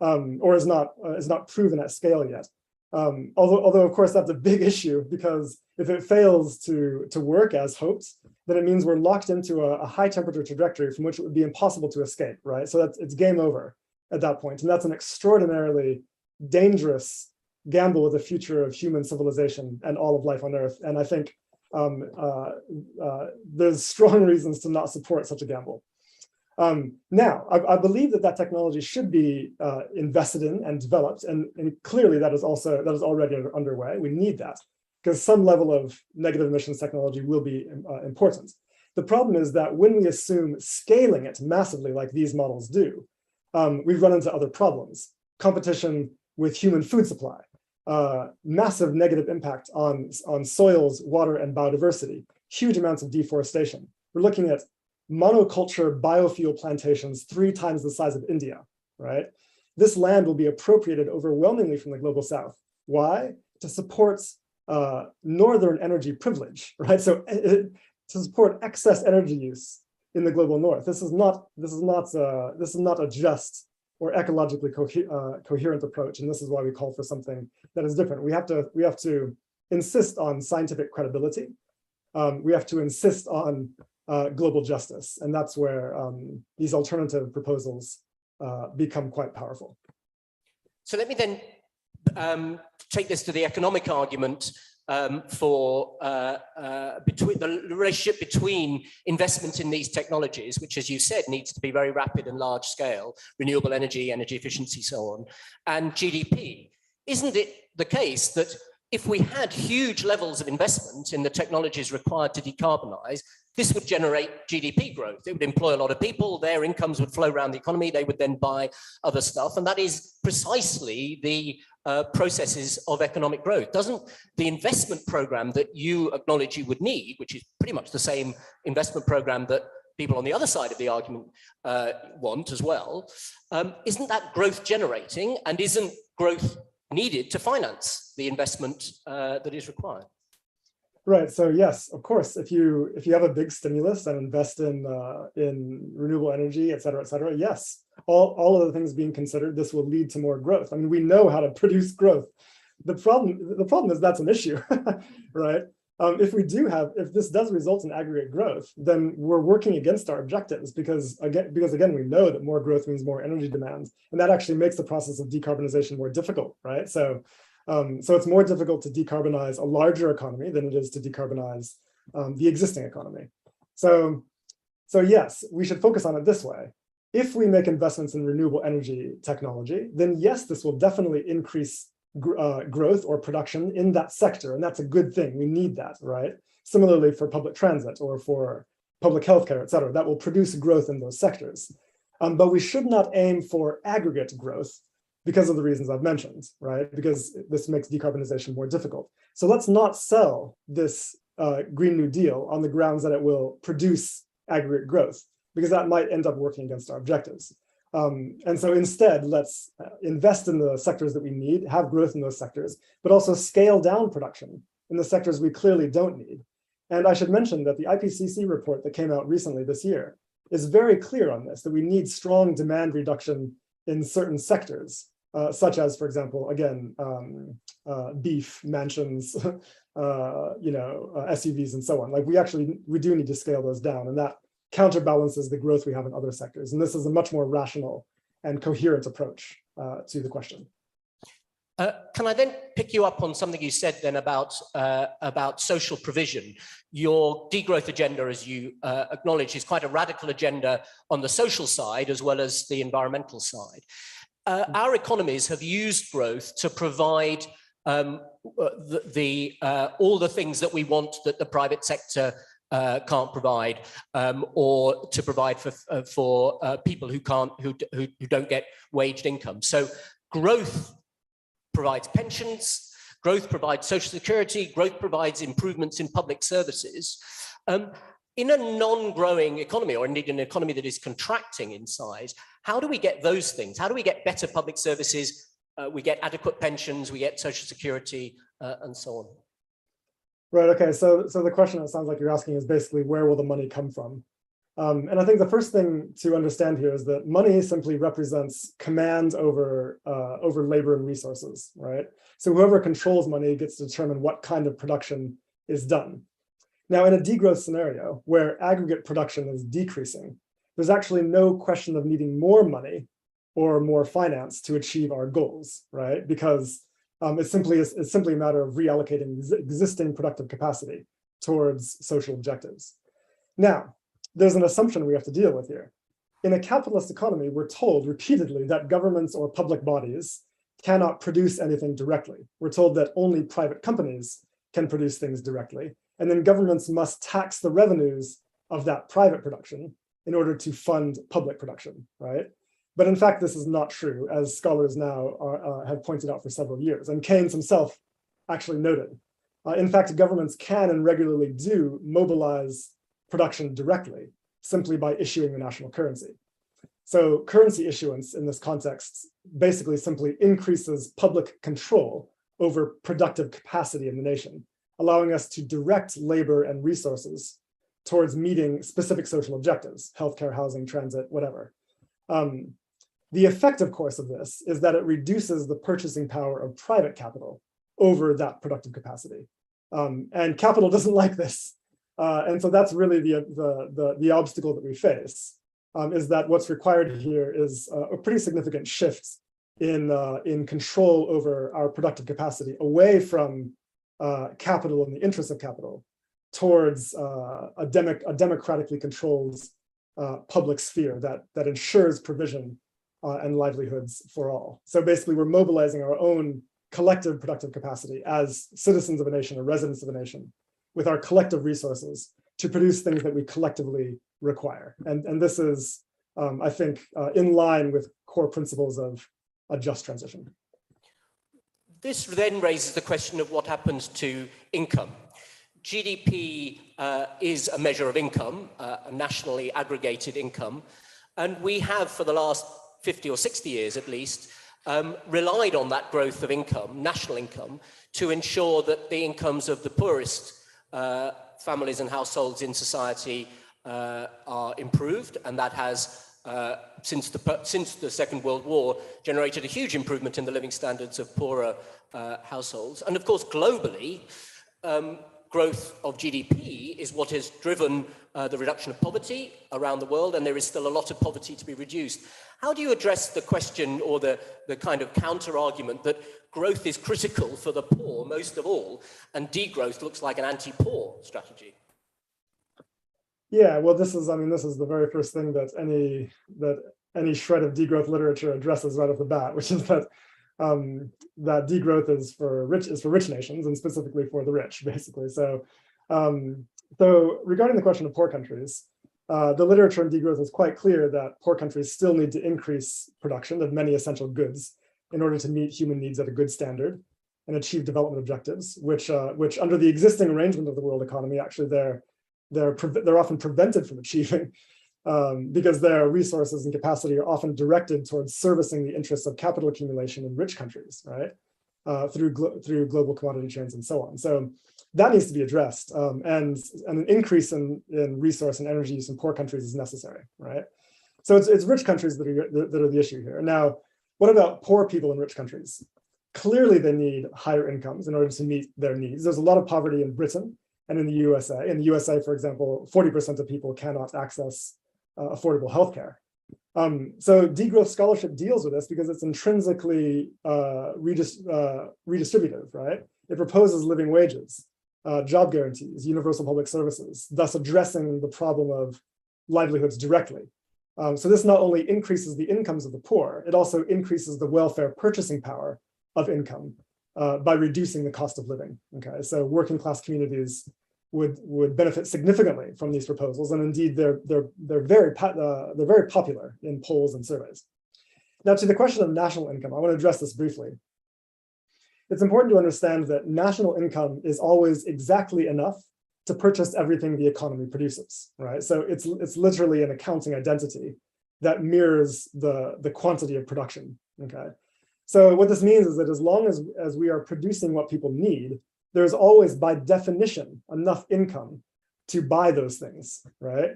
or is not proven at scale yet. Although of course that's a big issue, because if it fails to work as hoped, then it means we're locked into a high temperature trajectory from which it would be impossible to escape, right? So it's game over at that point, and that's an extraordinarily dangerous gamble with the future of human civilization and all of life on Earth. And I think there's strong reasons to not support such a gamble. Now, I believe that technology should be invested in and developed, and clearly that is already underway. We need that, because some level of negative emissions technology will be important. The problem is that when we assume scaling it massively like these models do, we've run into other problems. Competition with human food supply, massive negative impact on soils, water, and biodiversity, huge amounts of deforestation. We're looking at monoculture biofuel plantations 3 times the size of India, right? This land will be appropriated overwhelmingly from the global south. Why? To support northern energy privilege, right? So to support excess energy use in the global north. This is not a just or ecologically coherent approach. And this is why we call for something that is different. We have to insist on scientific credibility. We have to insist on global justice. And that's where these alternative proposals become quite powerful. So let me then take this to the economic argument for between the relationship between investment in these technologies, which, as you said, needs to be very rapid and large scale, renewable energy, energy efficiency, so on, and GDP. Isn't it the case that if we had huge levels of investment in the technologies required to decarbonize, this would generate GDP growth? It would employ a lot of people, their incomes would flow around the economy, they would then buy other stuff, and that is precisely the processes of economic growth. Doesn't the investment program that you acknowledge you would need, which is pretty much the same investment program that people on the other side of the argument want as well, isn't that growth generating, and isn't growth needed to finance the investment that is required? Right. So yes, of course, if you have a big stimulus and invest in renewable energy, et cetera, yes, all of the things being considered, this will lead to more growth. I mean, we know how to produce growth. The problem is that's an issue, right? If this does result in aggregate growth, then we're working against our objectives because again, we know that more growth means more energy demand, and that actually makes the process of decarbonization more difficult, right? So it's more difficult to decarbonize a larger economy than it is to decarbonize the existing economy. So yes, we should focus on it this way. If we make investments in renewable energy technology, then yes, this will definitely increase growth or production in that sector, and that's a good thing. We need that, right? Similarly for public transit or for public healthcare, et cetera, that will produce growth in those sectors. But we should not aim for aggregate growth because of the reasons I've mentioned, right? Because this makes decarbonization more difficult. So let's not sell this Green New Deal on the grounds that it will produce aggregate growth, because that might end up working against our objectives. And so instead, let's invest in the sectors that we need, have growth in those sectors, but also scale down production in the sectors we clearly don't need. And I should mention that the IPCC report that came out recently this year is very clear on this, that we need strong demand reduction in certain sectors, such as, for example, again, beef, mansions, SUVs and so on. Like we do need to scale those down, and that counterbalances the growth we have in other sectors. And this is a much more rational and coherent approach to the question. Can I then pick you up on something you said then about social provision? Your degrowth agenda, as you acknowledge, is quite a radical agenda on the social side as well as the environmental side. Our economies have used growth to provide all the things that we want that the private sector can't provide, or to provide for people who don't get waged income. So growth provides pensions, growth provides social security, growth provides improvements in public services. In a non-growing economy, or indeed an economy that is contracting in size, how do we get those things? How do we get better public services? We get adequate pensions, we get social security, and so on. Right, okay, so the question it sounds like you're asking is basically, where will the money come from? And I think the first thing to understand here is that money simply represents command over labor and resources, right? So whoever controls money gets to determine what kind of production is done. Now, in a degrowth scenario where aggregate production is decreasing, there's actually no question of needing more money or more finance to achieve our goals, right? Because it's simply a matter of reallocating existing productive capacity towards social objectives. Now, there's an assumption we have to deal with here. In a capitalist economy, we're told repeatedly that governments or public bodies cannot produce anything directly. We're told that only private companies can produce things directly, and then governments must tax the revenues of that private production in order to fund public production, right? But in fact, this is not true, as scholars now have pointed out for several years, and Keynes himself actually noted. In fact, governments can and regularly do mobilize production directly, simply by issuing the national currency. So currency issuance in this context basically simply increases public control over productive capacity in the nation, allowing us to direct labor and resources towards meeting specific social objectives, healthcare, housing, transit, whatever. The effect, of course, of this is that it reduces the purchasing power of private capital over that productive capacity. And capital doesn't like this. And so that's really the obstacle that we face, is that what's required here is a pretty significant shift in control over our productive capacity away from capital and the interests of capital towards a democratically controlled public sphere that ensures provision and livelihoods for all. So basically, we're mobilizing our own collective productive capacity as citizens of a nation or residents of a nation with our collective resources to produce things that we collectively require. And this is, I think, in line with core principles of a just transition. This then raises the question of what happens to income. GDP is a measure of income, a nationally aggregated income, and we have for the last 50 or 60 years at least, relied on that growth of income, national income, to ensure that the incomes of the poorest families and households in society are improved, and that has, since the Second World War, generated a huge improvement in the living standards of poorer households. And of course, globally, growth of GDP is what has driven the reduction of poverty around the world, and there is still a lot of poverty to be reduced. How do you address the question or the kind of counter-argument that growth is critical for the poor most of all, and degrowth looks like an anti-poor strategy? Yeah, well, this is the very first thing that any shred of degrowth literature addresses right off the bat, which is that that degrowth is for rich nations, and specifically for the rich, basically. So regarding the question of poor countries, the literature on degrowth is quite clear that poor countries still need to increase production of many essential goods in order to meet human needs at a good standard and achieve development objectives, which under the existing arrangement of the world economy, actually they're often prevented from achieving, because their resources and capacity are often directed towards servicing the interests of capital accumulation in rich countries, right? Through global commodity chains and so on. So that needs to be addressed, and an increase in resource and energy use in poor countries is necessary, right? So it's rich countries that are the issue here. Now, what about poor people in rich countries? Clearly, they need higher incomes in order to meet their needs. There's a lot of poverty in Britain and in the USA. In the USA, for example, 40% of people cannot access affordable healthcare. So degrowth scholarship deals with this because it's intrinsically redistributive, right? It proposes living wages, job guarantees, universal public services, thus addressing the problem of livelihoods directly. So this not only increases the incomes of the poor, it also increases the welfare purchasing power of income by reducing the cost of living. Okay, so working class communities would benefit significantly from these proposals, and indeed they're very popular in polls and surveys. Now, to the question of national income, I want to address this briefly. It's important to understand that national income is always exactly enough to purchase everything the economy produces, right? So it's literally an accounting identity that mirrors the quantity of production. Okay, so what this means is that as long as we are producing what people need, there's always, by definition, enough income to buy those things, right?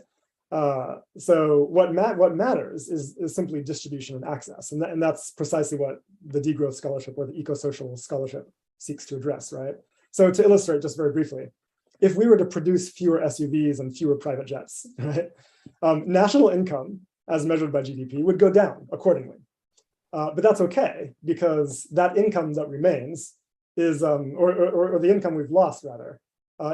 So what matters is simply distribution and access, and that's precisely what the degrowth scholarship or the eco-social scholarship seeks to address, right? So to illustrate just very briefly, if we were to produce fewer SUVs and fewer private jets, right, national income, as measured by GDP, would go down accordingly. But that's okay, because that income that remains is, or the income we've lost rather,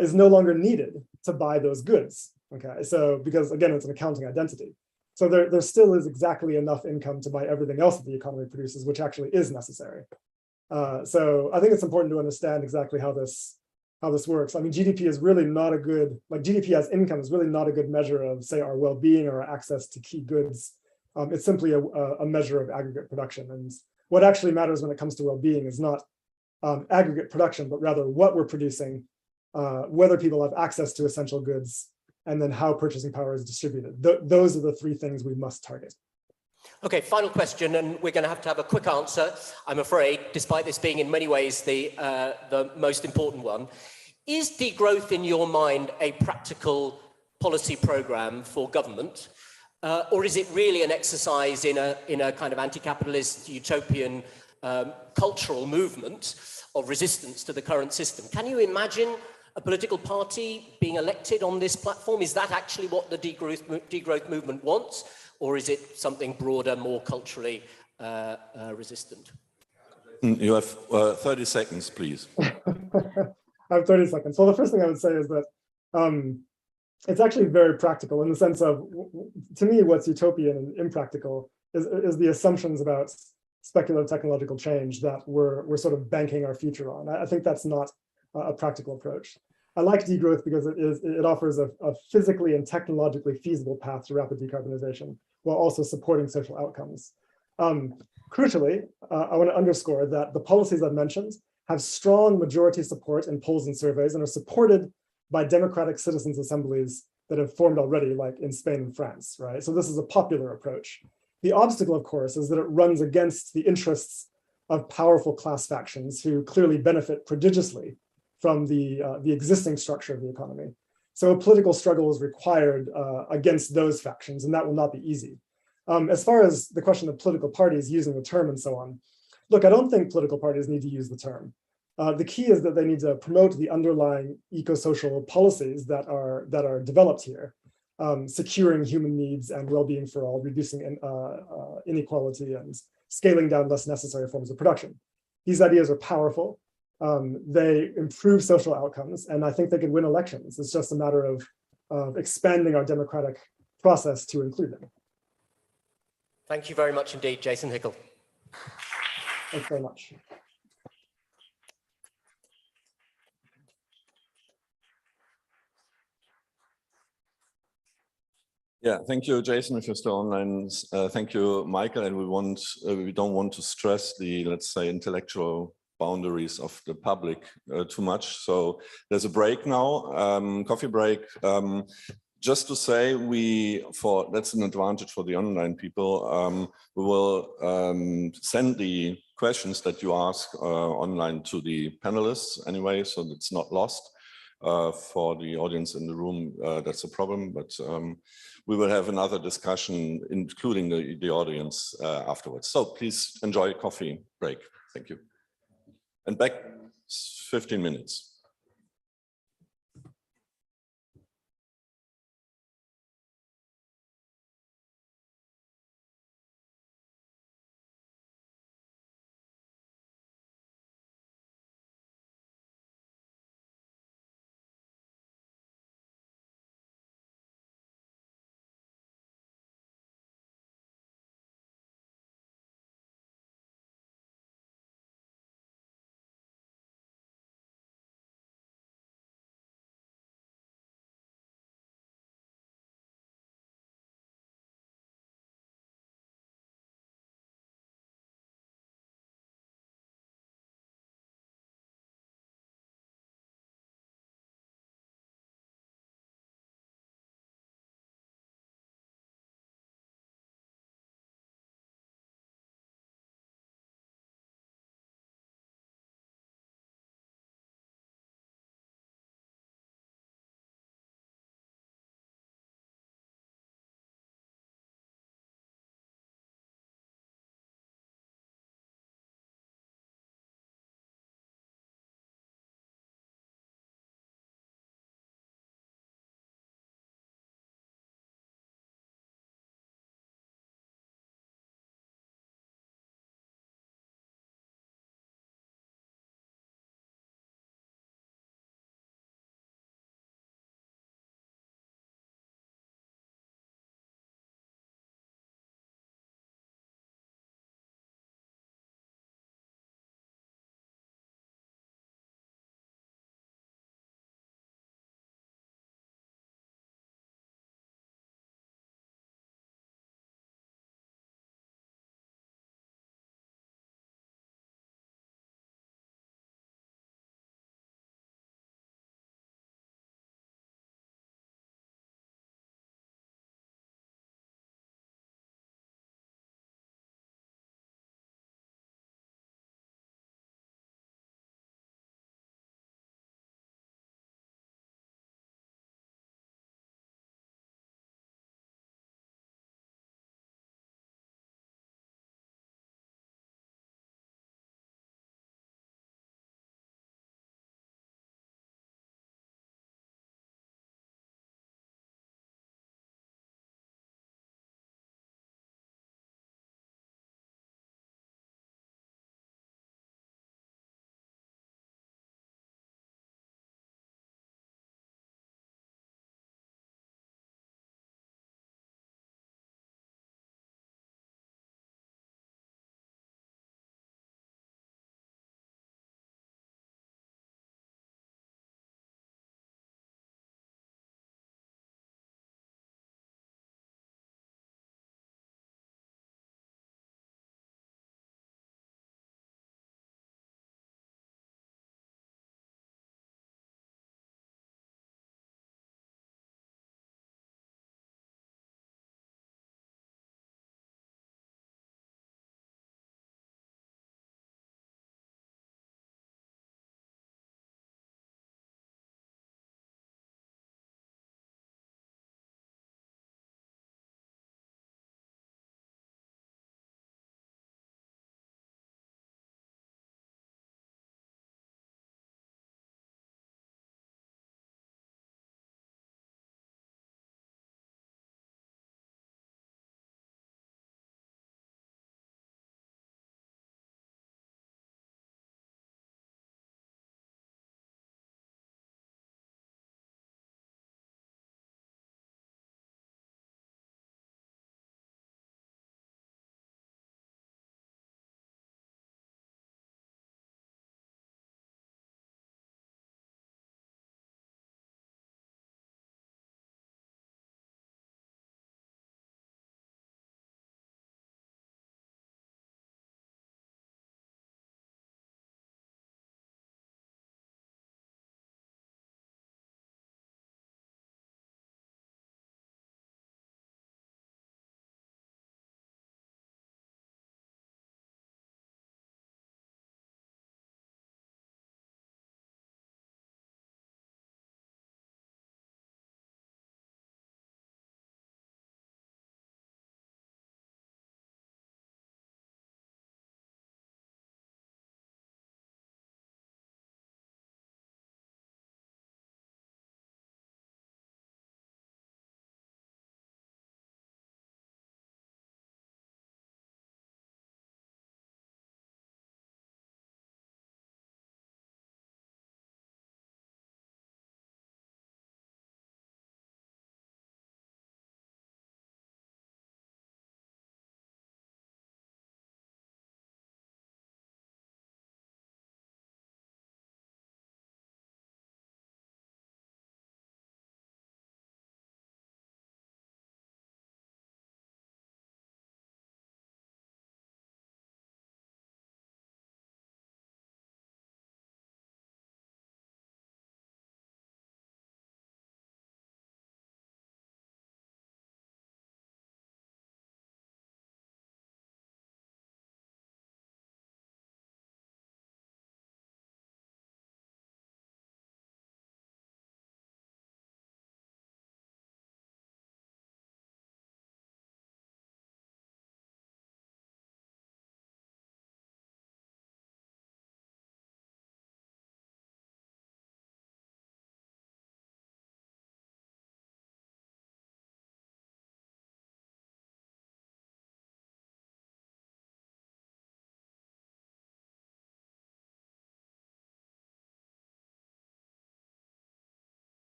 is no longer needed to buy those goods. Okay, so because again, it's an accounting identity. So there still is exactly enough income to buy everything else that the economy produces, which actually is necessary. So I think it's important to understand exactly how this works. I mean, GDP is really not a good, GDP as income is really not a good measure of, say, our well-being or our access to key goods. It's simply a measure of aggregate production. And what actually matters when it comes to well-being is not aggregate production, but rather what we're producing, whether people have access to essential goods, and then how purchasing power is distributed. Those are the three things we must target. Okay, final question, and we're going to have a quick answer, I'm afraid, despite this being in many ways the most important one. Is degrowth, in your mind, a practical policy program for government? Or is it really an exercise in a kind of anti-capitalist utopian cultural movement of resistance to the current system? Can you imagine a political party being elected on this platform? Is that actually what the degrowth movement wants? Or is it something broader, more culturally resistant? You have 30 seconds, please. I have 30 seconds. So the first thing I would say is that it's actually very practical in the sense of, to me, what's utopian and impractical is the assumptions about speculative technological change that we're sort of banking our future on. I think that's not a practical approach. I like degrowth because it offers a physically and technologically feasible path to rapid decarbonization while also supporting social outcomes. Crucially, I want to underscore that the policies I've mentioned have strong majority support in polls and surveys and are supported by democratic citizens' assemblies that have formed already, like in Spain and France, right? So this is a popular approach. The obstacle, of course, is that it runs against the interests of powerful class factions who clearly benefit prodigiously from the existing structure of the economy. So a political struggle is required against those factions, and that will not be easy. As far as the question of political parties using the term and so on, look, I don't think political parties need to use the term. The key is that they need to promote the underlying eco-social policies that are developed here, securing human needs and well-being for all, reducing inequality and scaling down less necessary forms of production. These ideas are powerful. They improve social outcomes, and I think they could win elections. It's just a matter of expanding our democratic process to include them. Thank you very much indeed, Jason Hickel. Thanks very much. Yeah, thank you, Jason, if you're still online. Thank you, Michael. And we don't want to stress the, let's say, intellectual boundaries of the public too much. So there's a break now, coffee break. Just to say, that's an advantage for the online people. We will send the questions that you ask online to the panelists anyway, so it's not lost. For the audience in the room, that's a problem, but we will have another discussion, including the audience afterwards. So please enjoy a coffee break. Thank you. And back 15 minutes.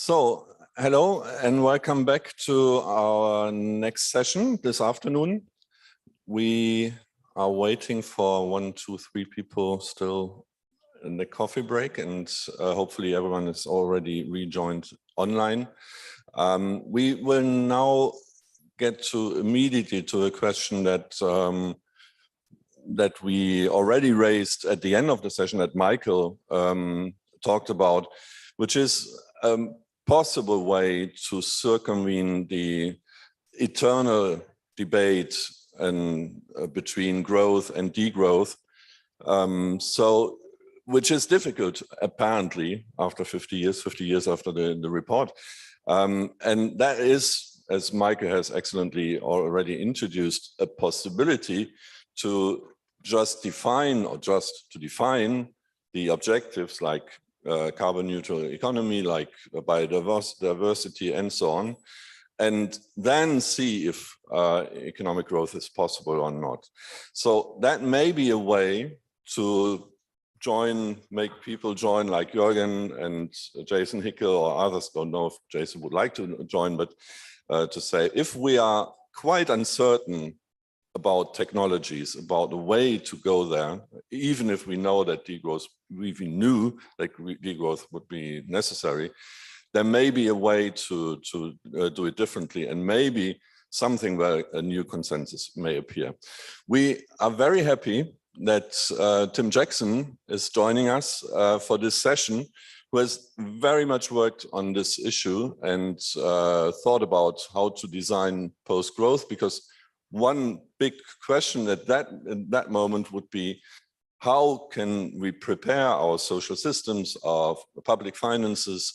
So, hello and welcome back to our next session this afternoon. We are waiting for 1, 2, 3 people still in the coffee break, and hopefully everyone is already rejoined online. We will now get immediately to a question that that we already raised at the end of the session that Michael talked about, which is possible way to circumvent the eternal debate between growth and degrowth. Which is difficult, apparently, after 50 years after the report. And that is, as Michael has excellently already introduced, a possibility to just define the objectives like carbon neutral economy, like biodiversity and so on, and then see if economic growth is possible or not. So that may be a way to make people join, like Jørgen and Jason Hickel or others. Don't know if Jason would like to join, but to say, if we are quite uncertain about technologies, about the way to go there, even if we know that degrowth, we knew that degrowth would be necessary, there may be a way to do it differently, and maybe something where a new consensus may appear. We are very happy that Tim Jackson is joining us for this session, who has very much worked on this issue and thought about how to design post-growth, because one big question at that moment would be, how can we prepare our social systems, our public finances,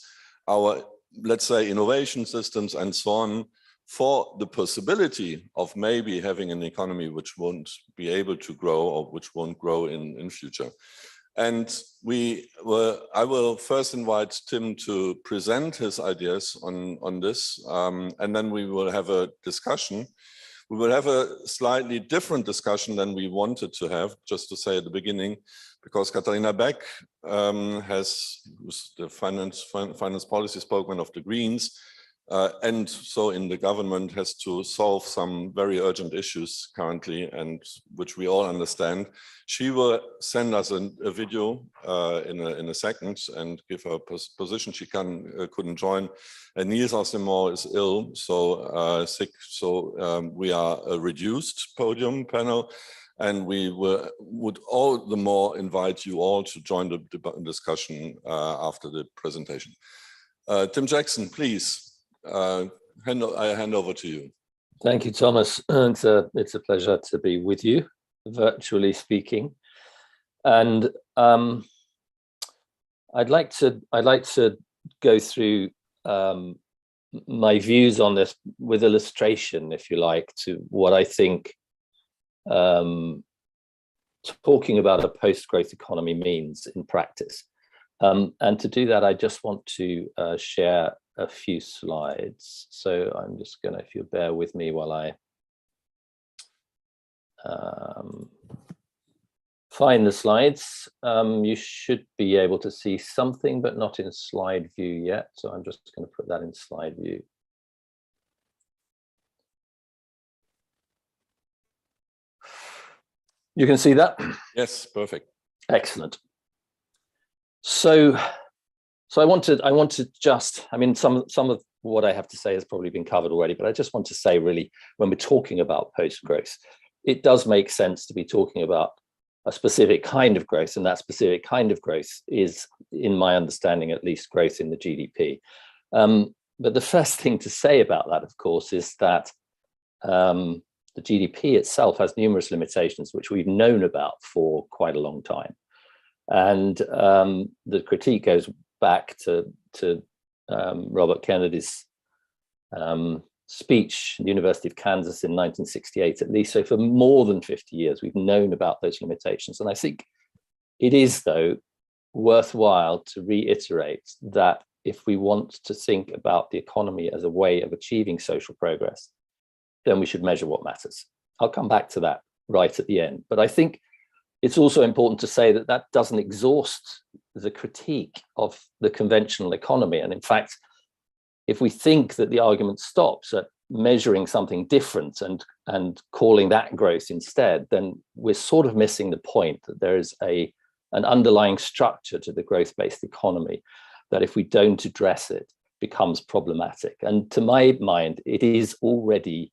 our, let's say, innovation systems and so on, for the possibility of maybe having an economy which won't be able to grow or which won't grow in future. And I will first invite Tim to present his ideas on this, and then we will have a discussion. We will have a slightly different discussion than we wanted to have, just to say at the beginning, because Katharina Beck, who's the finance policy spokesman of the Greens, and so in the government, has to solve some very urgent issues currently, and which we all understand. She will send us a video in a second and give her position. She couldn't join, and Niels Assemore is ill, so sick. So we are a reduced podium panel, and we would all the more invite you all to join the discussion after the presentation. Tim Jackson, please. I hand over to you. Thank you, Thomas. It's a pleasure to be with you, virtually speaking. And I'd like to go through my views on this with illustration, if you like, to what I think talking about a post-growth economy means in practice. And to do that, I just want to share a few slides. So I'm just going to, if you bear with me while I find the slides. You should be able to see something, but not in slide view yet. So I'm just going to put that in slide view. You can see that? Yes, perfect. Excellent. So I want to just, I mean, some of what I have to say has probably been covered already, but I just want to say, really, when we're talking about post-growth, it does make sense to be talking about a specific kind of growth, and that specific kind of growth is, in my understanding at least, growth in the GDP. But the first thing to say about that, of course, is that the GDP itself has numerous limitations, which we've known about for quite a long time. And the critique goes back to Robert Kennedy's speech at the University of Kansas in 1968, at least. So for more than 50 years, we've known about those limitations. And I think it is, though, worthwhile to reiterate that if we want to think about the economy as a way of achieving social progress, then we should measure what matters. I'll come back to that right at the end. But I think it's also important to say that that doesn't exhaust the critique of the conventional economy. And in fact, if we think that the argument stops at measuring something different and calling that growth instead, then we're sort of missing the point that there is an underlying structure to the growth-based economy that, if we don't address it, becomes problematic. And to my mind, it is already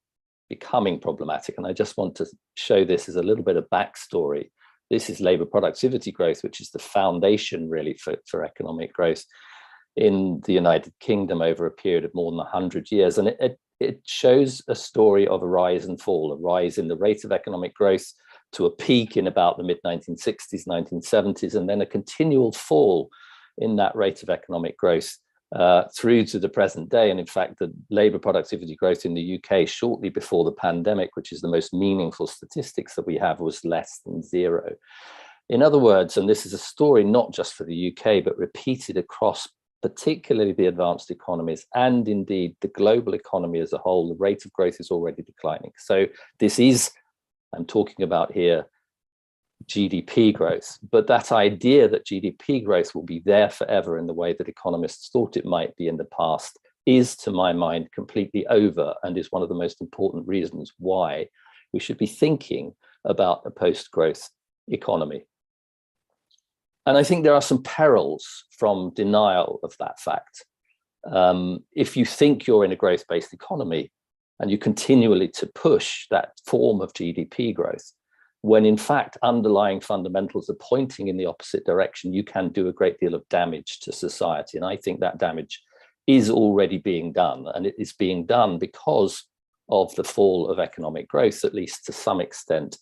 becoming problematic. And I just want to show this as a little bit of backstory. This is labor productivity growth, which is the foundation really for economic growth in the United Kingdom over a period of more than 100 years. And it shows a story of a rise and fall, a rise in the rate of economic growth to a peak in about the mid-1960s, 1970s, and then a continual fall in that rate of economic growth through to the present day. And in fact, the labour productivity growth in the UK shortly before the pandemic, which is the most meaningful statistics that we have, was less than zero. In other words, and this is a story not just for the UK, but repeated across particularly the advanced economies and indeed the global economy as a whole, the rate of growth is already declining. So this is, I'm talking about here, GDP growth, but that idea that GDP growth will be there forever in the way that economists thought it might be in the past is, to my mind, completely over, and is one of the most important reasons why we should be thinking about a post-growth economy. And I think there are some perils from denial of that fact. If you think you're in a growth-based economy and you continually to push that form of GDP growth, when in fact underlying fundamentals are pointing in the opposite direction, you can do a great deal of damage to society. And I think that damage is already being done, and it is being done because of the fall of economic growth, at least to some extent.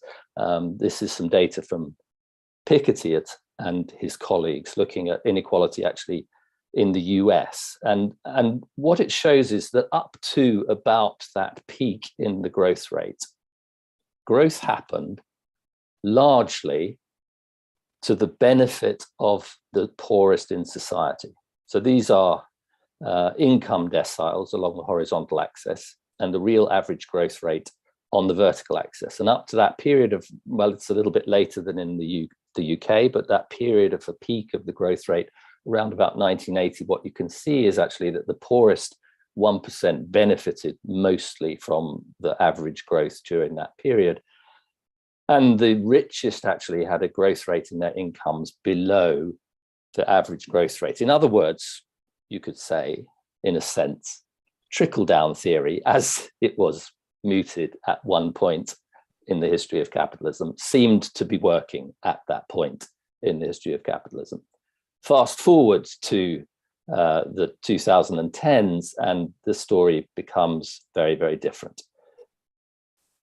This is some data from Piketty and his colleagues looking at inequality actually in the US. And what it shows is that up to about that peak in the growth rate, growth happened largely to the benefit of the poorest in society. So these are income deciles along the horizontal axis and the real average growth rate on the vertical axis. And up to that period of, well, it's a little bit later than in the UK, but that period of a peak of the growth rate around about 1980, what you can see is actually that the poorest 1% benefited mostly from the average growth during that period. And the richest actually had a growth rate in their incomes below the average growth rate. In other words, you could say, in a sense, trickle-down theory, as it was mooted at one point in the history of capitalism, seemed to be working at that point in the history of capitalism. Fast forward to the 2010s, and the story becomes very, very different.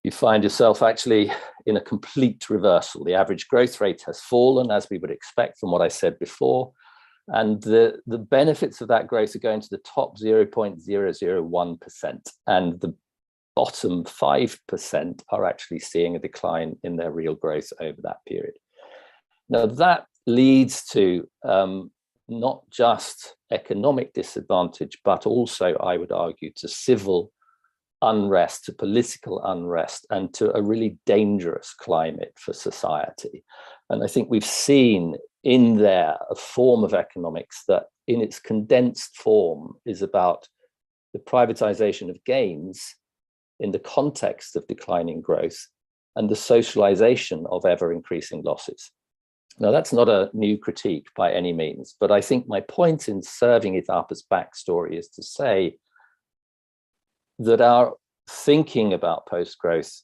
You find yourself actually in a complete reversal. The average growth rate has fallen, as we would expect from what I said before, and the benefits of that growth are going to the top 0.001%, and the bottom 5% are actually seeing a decline in their real growth over that period. Now, that leads to not just economic disadvantage, but also, I would argue, to civil unrest, to political unrest, and to a really dangerous climate for society. And I think we've seen in there a form of economics that in its condensed form is about the privatization of gains in the context of declining growth and the socialization of ever increasing losses. Now, that's not a new critique by any means, but I think my point in serving it up as backstory is to say that our thinking about post-growth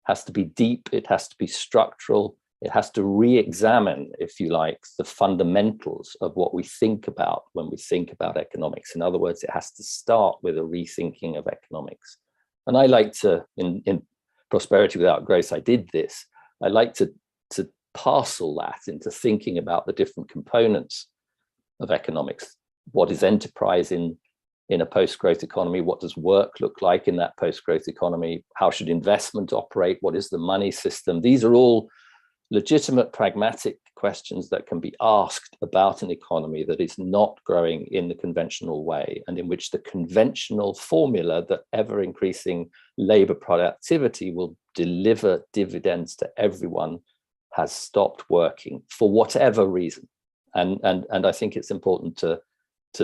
has to be deep, it has to be structural, it has to re-examine, if you like, the fundamentals of what we think about when we think about economics. In other words, it has to start with a rethinking of economics. And I like to, in Prosperity Without Growth, I did this. I like to parcel that into thinking about the different components of economics. What is enterprise in a post-growth economy? What does work look like in that post-growth economy? How should investment operate? What is the money system? These are all legitimate, pragmatic questions that can be asked about an economy that is not growing in the conventional way, and in which the conventional formula that ever-increasing labor productivity will deliver dividends to everyone has stopped working for whatever reason. And I think it's important to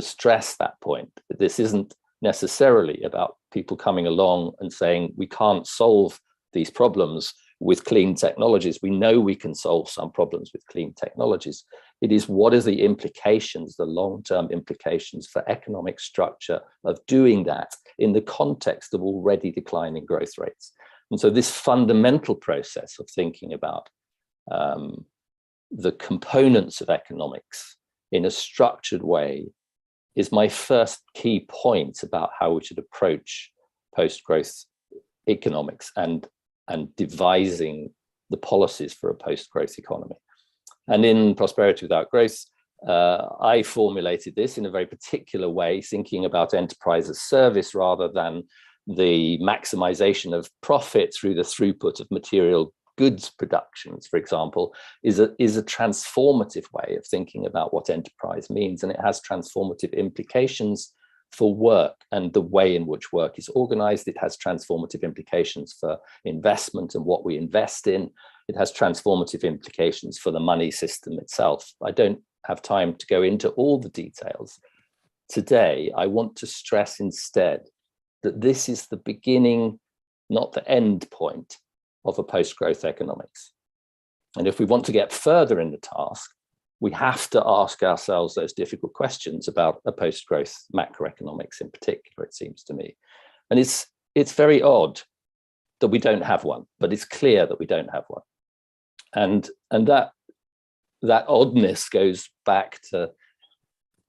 stress that point. This isn't necessarily about people coming along and saying we can't solve these problems with clean technologies. We know we can solve some problems with clean technologies. It is what are the implications, the long-term implications for economic structure of doing that in the context of already declining growth rates. And so this fundamental process of thinking about the components of economics in a structured way is my first key point about how we should approach post-growth economics and devising the policies for a post-growth economy. And in Prosperity Without Growth, I formulated this in a very particular way, thinking about enterprise as service rather than the maximization of profit through the throughput of material goods productions, for example, is a transformative way of thinking about what enterprise means. And it has transformative implications for work and the way in which work is organized. It has transformative implications for investment and what we invest in. It has transformative implications for the money system itself. I don't have time to go into all the details. Today, I want to stress instead that this is the beginning, not the end point of a post-growth economics. And if we want to get further in the task, we have to ask ourselves those difficult questions about a post-growth macroeconomics in particular, it seems to me. And it's very odd that we don't have one, but it's clear that we don't have one. And that oddness goes back to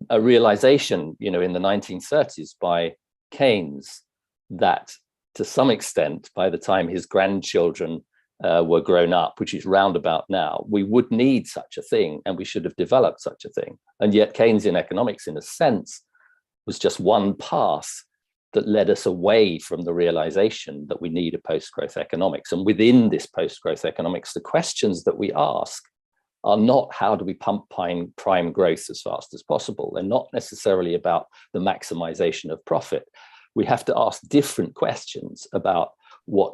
a realization, in the 1930s by Keynes that to some extent, by the time his grandchildren were grown up, which is roundabout now, we would need such a thing and we should have developed such a thing. And yet Keynesian economics, in a sense, was just one path that led us away from the realization that we need a post-growth economics. And within this post-growth economics, the questions that we ask are not how do we pump prime growth as fast as possible. They're not necessarily about the maximization of profit. We have to ask different questions about what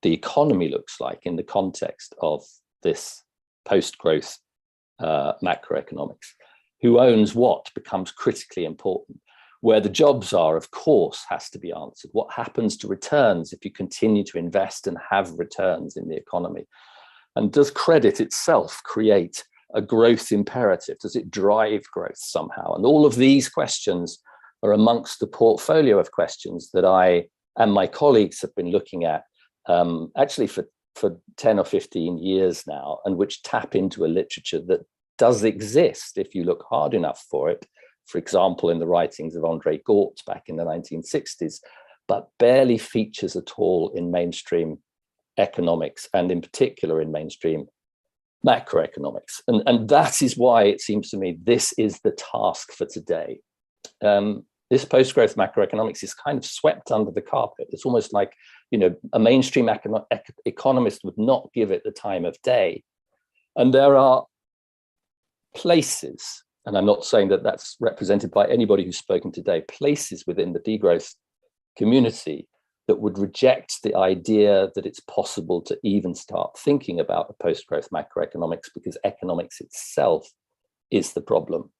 the economy looks like in the context of this post-growth macroeconomics. Who owns what becomes critically important. Where the jobs are, of course, has to be answered. What happens to returns if you continue to invest and have returns in the economy? And does credit itself create a growth imperative? Does it drive growth somehow? And all of these questions are amongst the portfolio of questions that I and my colleagues have been looking at actually for 10 or 15 years now, and which tap into a literature that does exist if you look hard enough for it. For example, in the writings of André Gortz back in the 1960s, but barely features at all in mainstream economics, and in particular in mainstream macroeconomics. And that is why it seems to me this is the task for today. This post-growth macroeconomics is kind of swept under the carpet. It's almost like, a mainstream economist would not give it the time of day. And there are places, and I'm not saying that that's represented by anybody who's spoken today, places within the degrowth community that would reject the idea that it's possible to even start thinking about a post-growth macroeconomics, because economics itself is the problem.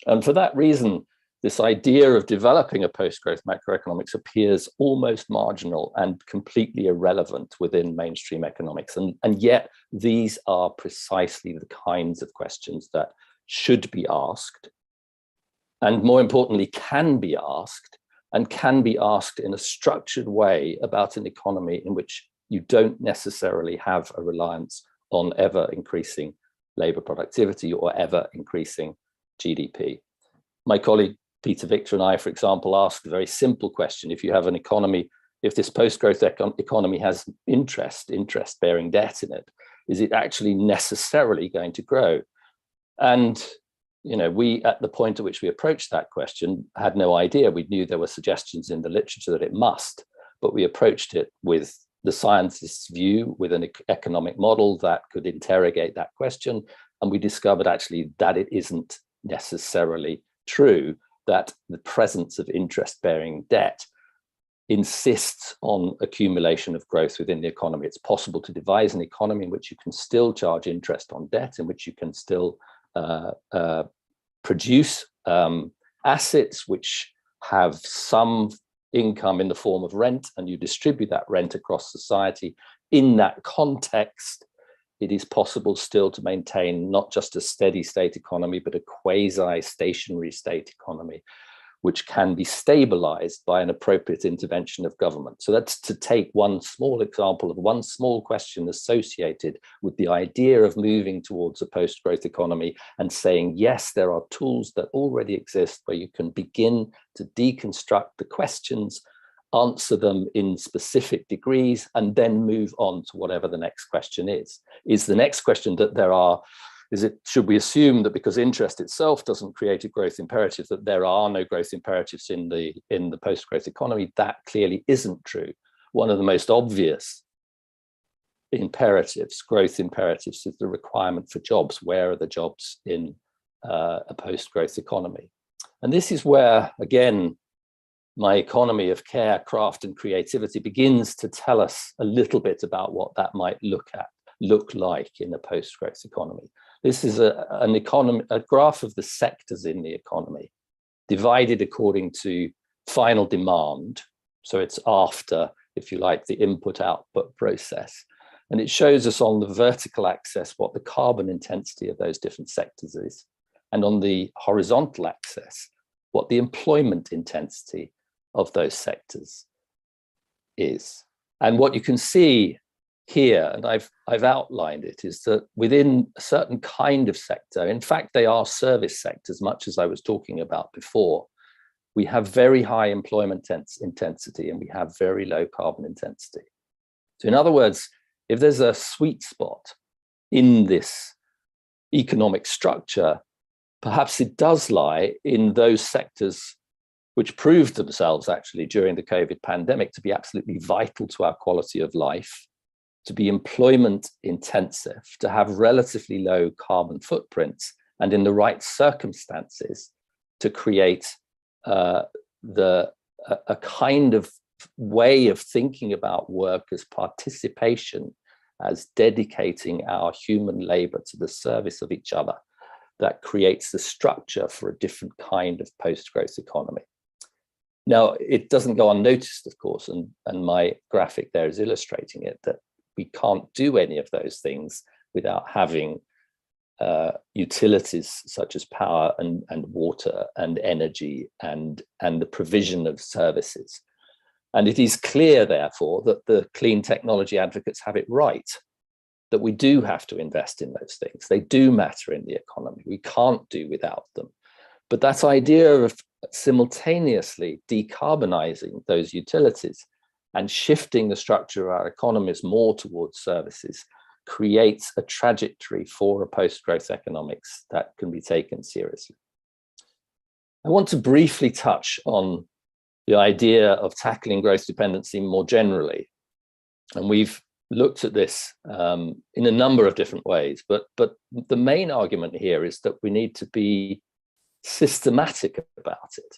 And for that reason, this idea of developing a post-growth macroeconomics appears almost marginal and completely irrelevant within mainstream economics. And yet these are precisely the kinds of questions that should be asked, and more importantly, can be asked, and can be asked in a structured way about an economy in which you don't necessarily have a reliance on ever increasing labor productivity or ever increasing GDP. My colleague Peter Victor and I, for example, asked a very simple question. If you have an economy, if this post-growth economy has interest-bearing debt in it, is it actually necessarily going to grow? And we, at the point at which we approached that question, had no idea. We knew there were suggestions in the literature that it must, but we approached it with the scientist's view, with an economic model that could interrogate that question. And we discovered actually that it isn't necessarily true, that the presence of interest-bearing debt insists on accumulation of growth within the economy. It's possible to devise an economy in which you can still charge interest on debt, in which you can still produce assets which have some income in the form of rent and you distribute that rent across society, in that context, it is possible still to maintain not just a steady state economy, but a quasi-stationary state economy, which can be stabilized by an appropriate intervention of government. So that's to take one small example of one small question associated with the idea of moving towards a post-growth economy and saying, yes, there are tools that already exist where you can begin to deconstruct the questions, answer them in specific degrees, and then move on to whatever the next question is. Is the next question that there are, should we assume that because interest itself doesn't create a growth imperative, that there are no growth imperatives in the post-growth economy? That clearly isn't true. One of the most obvious imperatives, growth imperatives, is the requirement for jobs. Where are the jobs in a post-growth economy? And this is where, again, my economy of care, craft, and creativity begins to tell us a little bit about what that might look like in a post-growth economy. This is a graph of the sectors in the economy, divided according to final demand. So it's after, if you like, the input-output process. And it shows us on the vertical axis what the carbon intensity of those different sectors is. And on the horizontal axis, what the employment intensity of those sectors is. And what you can see here, and I've outlined it, is that within a certain kind of sector, in fact, they are service sectors, much as I was talking about before, we have very high employment intensity and we have very low carbon intensity. So in other words, if there's a sweet spot in this economic structure, perhaps it does lie in those sectors which proved themselves actually during the COVID pandemic to be absolutely vital to our quality of life, to be employment intensive, to have relatively low carbon footprints, and in the right circumstances to create a kind of way of thinking about work as participation, as dedicating our human labor to the service of each other, that creates the structure for a different kind of post-growth economy. Now, it doesn't go unnoticed, of course, and my graphic there is illustrating it, that we can't do any of those things without having utilities such as power and water and energy and the provision of services. And it is clear, therefore, that the clean technology advocates have it right, that we do have to invest in those things. They do matter in the economy. We can't do without them. But that idea of simultaneously decarbonizing those utilities and shifting the structure of our economies more towards services creates a trajectory for a post-growth economics that can be taken seriously. I want to briefly touch on the idea of tackling growth dependency more generally. And we've looked at this in a number of different ways, but the main argument here is that we need to be systematic about it,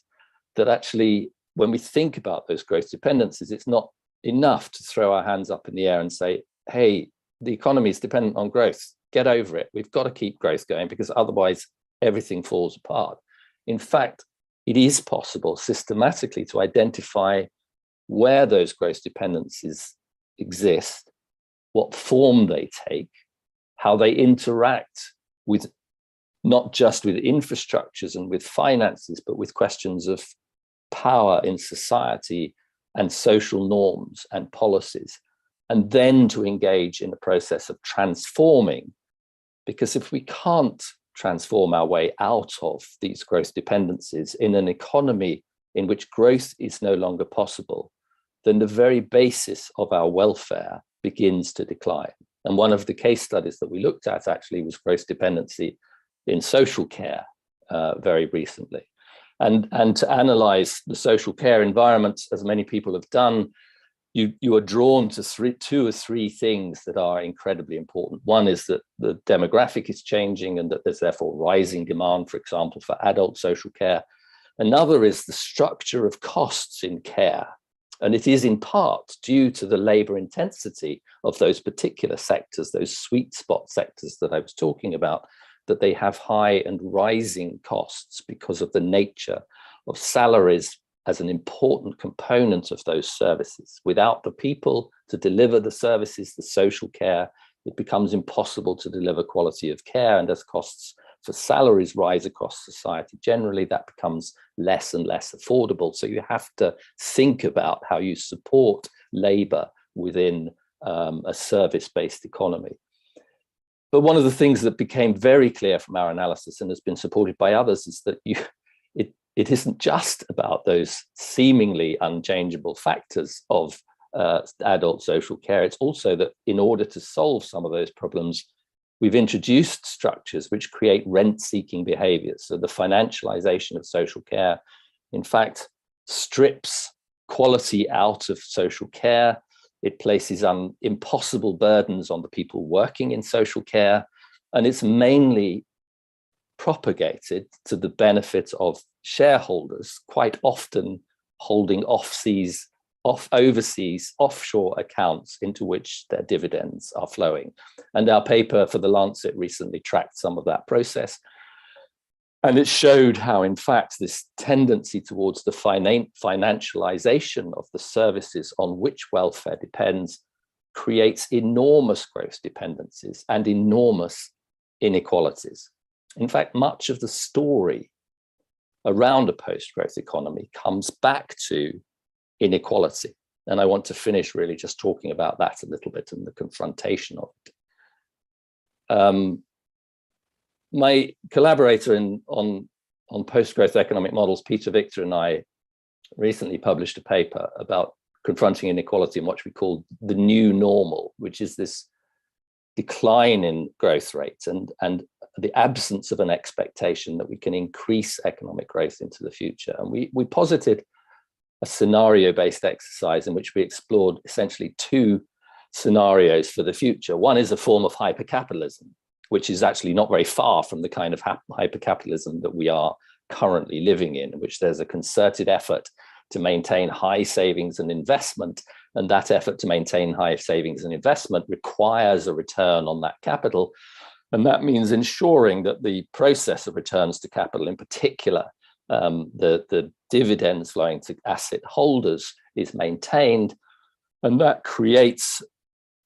that actually when we think about those growth dependencies, it's not enough to throw our hands up in the air and say, hey, the economy is dependent on growth, get over it. We've got to keep growth going because otherwise everything falls apart. In fact, it is possible systematically to identify where those growth dependencies exist, what form they take, how they interact with not just with infrastructures and with finances, but with questions of power in society and social norms and policies, and then to engage in the process of transforming. Because if we can't transform our way out of these growth dependencies in an economy in which growth is no longer possible, then the very basis of our welfare begins to decline. And one of the case studies that we looked at actually was growth dependency in social care very recently. And to analyze the social care environments, as many people have done, you are drawn to two or three things that are incredibly important. One is that the demographic is changing and that there's therefore rising demand, for example, for adult social care. Another is the structure of costs in care. And it is in part due to the labor intensity of those particular sectors, those sweet spot sectors that I was talking about, that they have high and rising costs because of the nature of salaries as an important component of those services. Without the people to deliver the services, the social care, it becomes impossible to deliver quality of care. And as costs for salaries rise across society generally, that becomes less and less affordable. So you have to think about how you support labor within a service-based economy. But one of the things that became very clear from our analysis and has been supported by others is that it isn't just about those seemingly unchangeable factors of adult social care. It's also that in order to solve some of those problems, we've introduced structures which create rent-seeking behaviors. So the financialization of social care, in fact, strips quality out of social care. It places impossible burdens on the people working in social care, and it's mainly propagated to the benefit of shareholders, quite often holding overseas offshore accounts into which their dividends are flowing. And our paper for The Lancet recently tracked some of that process. And it showed how, in fact, this tendency towards the financialization of the services on which welfare depends creates enormous growth dependencies and enormous inequalities. In fact, much of the story around a post-growth economy comes back to inequality. And I want to finish really just talking about that a little bit and the confrontation of it. My collaborator on post-growth economic models, Peter Victor, and I recently published a paper about confronting inequality in what we call the new normal, which is this decline in growth rates and the absence of an expectation that we can increase economic growth into the future. And we posited a scenario-based exercise in which we explored essentially two scenarios for the future. One is a form of hypercapitalism, which is actually not very far from the kind of hypercapitalism that we are currently living in which there's a concerted effort to maintain high savings and investment. And that effort to maintain high savings and investment requires a return on that capital. And that means ensuring that the process of returns to capital, in particular, the dividends flowing to asset holders, is maintained. And that creates,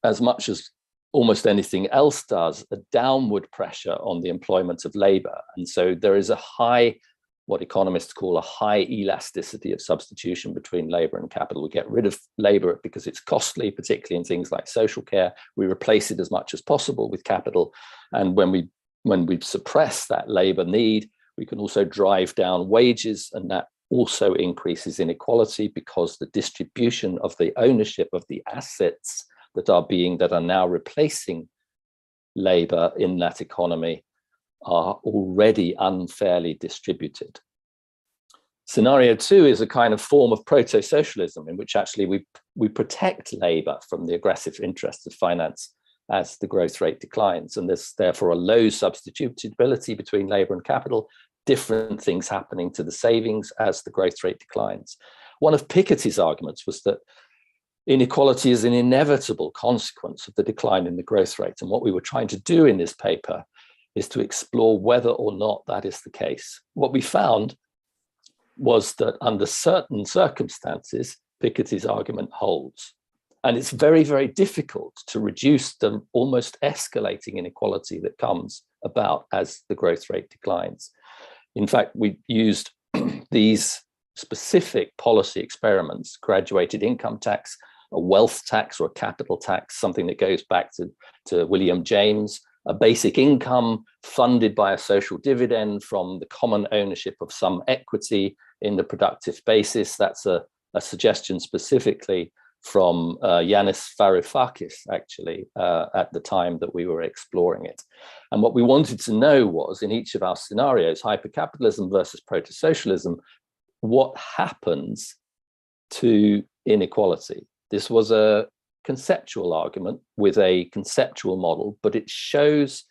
as much as almost anything else does, a downward pressure on the employment of labor. And so there is a high, what economists call a high elasticity of substitution between labor and capital. We get rid of labor because it's costly, particularly in things like social care. We replace it as much as possible with capital. And when we suppress that labor need, we can also drive down wages, and that also increases inequality because the distribution of the ownership of the assets that are now replacing labor in that economy are already unfairly distributed. Scenario two is a kind of form of proto-socialism in which actually we protect labor from the aggressive interests of finance as the growth rate declines. And there's therefore a low substitutability between labor and capital, different things happening to the savings as the growth rate declines. One of Piketty's arguments was that inequality is an inevitable consequence of the decline in the growth rate. And what we were trying to do in this paper is to explore whether or not that is the case. What we found was that under certain circumstances, Piketty's argument holds. And it's very, very difficult to reduce the almost escalating inequality that comes about as the growth rate declines. In fact, we used these specific policy experiments, graduated income tax, a wealth tax or a capital tax, something that goes back to William James, a basic income funded by a social dividend from the common ownership of some equity in the productive basis. That's a suggestion specifically from Yanis Varoufakis, actually, at the time that we were exploring it. And what we wanted to know was, in each of our scenarios, hypercapitalism versus proto-socialism, what happens to inequality? This was a conceptual argument with a conceptual model, but it shows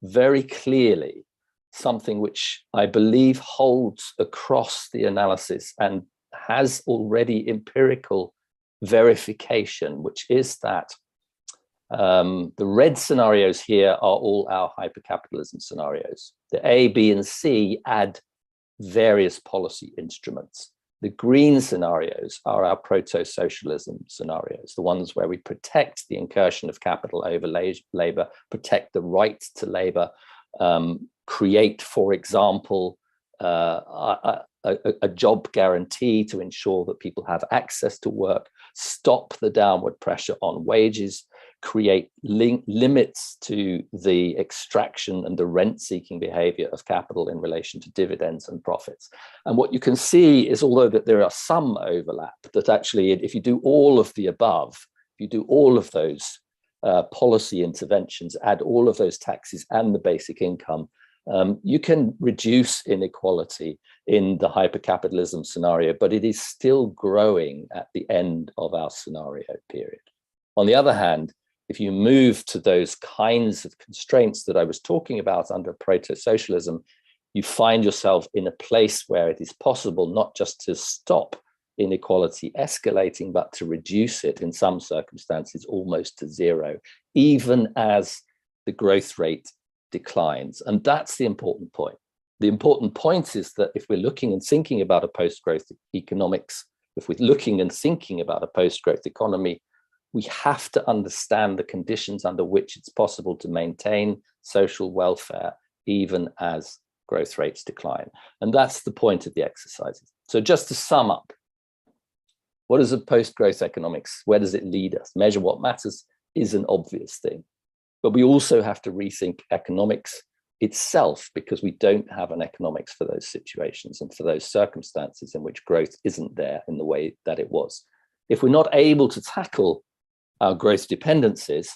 very clearly something which I believe holds across the analysis and has already empirical verification, which is that the red scenarios here are all our hypercapitalism scenarios. The A, B, and C add various policy instruments. The green scenarios are our proto-socialism scenarios, the ones where we protect the incursion of capital over labor, protect the right to labor, create, for example, a job guarantee to ensure that people have access to work, stop the downward pressure on wages, create limits to the extraction and the rent-seeking behavior of capital in relation to dividends and profits. And what you can see is, although that there are some overlap, that actually, if you do all of the above, if you do all of those policy interventions, add all of those taxes and the basic income, you can reduce inequality in the hypercapitalism scenario, but it is still growing at the end of our scenario period. On the other hand, if you move to those kinds of constraints that I was talking about under proto-socialism, you find yourself in a place where it is possible not just to stop inequality escalating, but to reduce it in some circumstances almost to zero, even as the growth rate declines. And that's the important point. The important point is that if we're looking and thinking about a post-growth economics, if we're looking and thinking about a post-growth economy, we have to understand the conditions under which it's possible to maintain social welfare even as growth rates decline. And that's the point of the exercises. So just to sum up, what is a post-growth economics? Where does it lead us? Measure what matters is an obvious thing. But we also have to rethink economics itself, because we don't have an economics for those situations and for those circumstances in which growth isn't there in the way that it was. If we're not able to tackle our growth dependencies,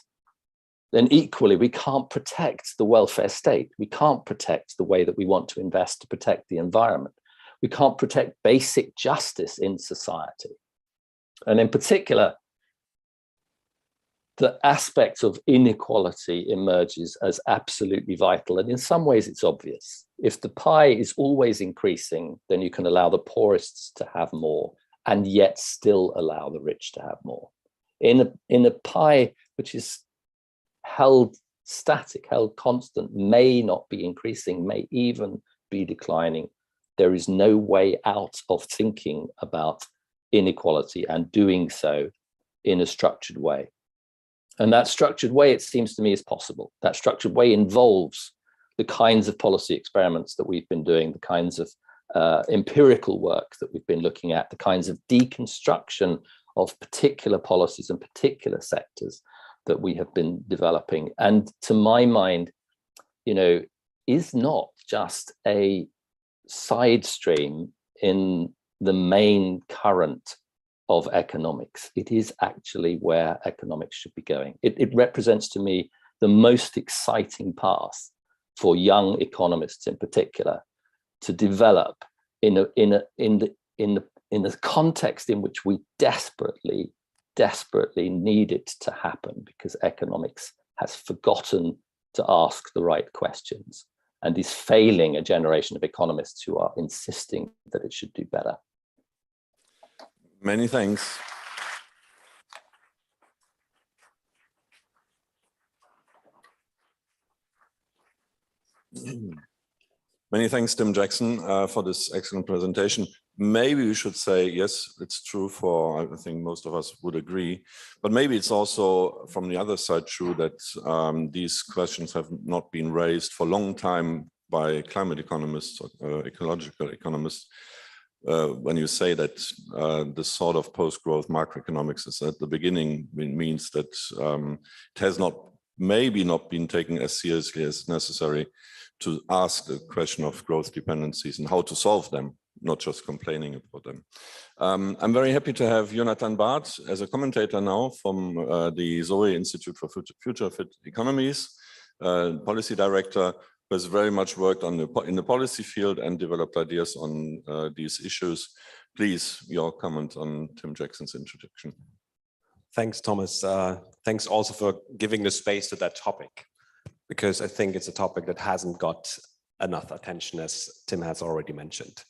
then equally we can't protect the welfare state. We can't protect the way that we want to invest to protect the environment. We can't protect basic justice in society. And in particular, the aspect of inequality emerges as absolutely vital. And in some ways it's obvious. If the pie is always increasing, then you can allow the poorest to have more and yet still allow the rich to have more. In a pie which is held static, held constant, may not be increasing, may even be declining, there is no way out of thinking about inequality and doing so in a structured way. And that structured way, it seems to me, is possible. That structured way involves the kinds of policy experiments that we've been doing, the kinds of empirical work that we've been looking at, the kinds of deconstruction of particular policies and particular sectors that we have been developing. And to my mind, is not just a side stream in the main current of economics. It is actually where economics should be going. It represents to me the most exciting path for young economists in particular to develop in the context in which we desperately need it to happen, because economics has forgotten to ask the right questions and is failing a generation of economists who are insisting that it should do better. Many thanks. Many thanks, Tim Jackson, for this excellent presentation. Maybe we should say, yes, it's true for, I think most of us would agree, but maybe it's also from the other side true that these questions have not been raised for a long time by climate economists or ecological economists. When you say that the sort of post-growth macroeconomics is at the beginning, means that it has maybe not been taken as seriously as necessary to ask the question of growth dependencies and how to solve them, not just complaining about them. I'm very happy to have Jonathan Barth as a commentator now from the Zoe Institute for Future Fit Economies, policy director, who has very much worked on in the policy field and developed ideas on these issues. Please, your comment on Tim Jackson's introduction. Thanks, Thomas. Thanks also for giving the space to that topic, because I think it's a topic that hasn't got enough attention, as Tim has already mentioned.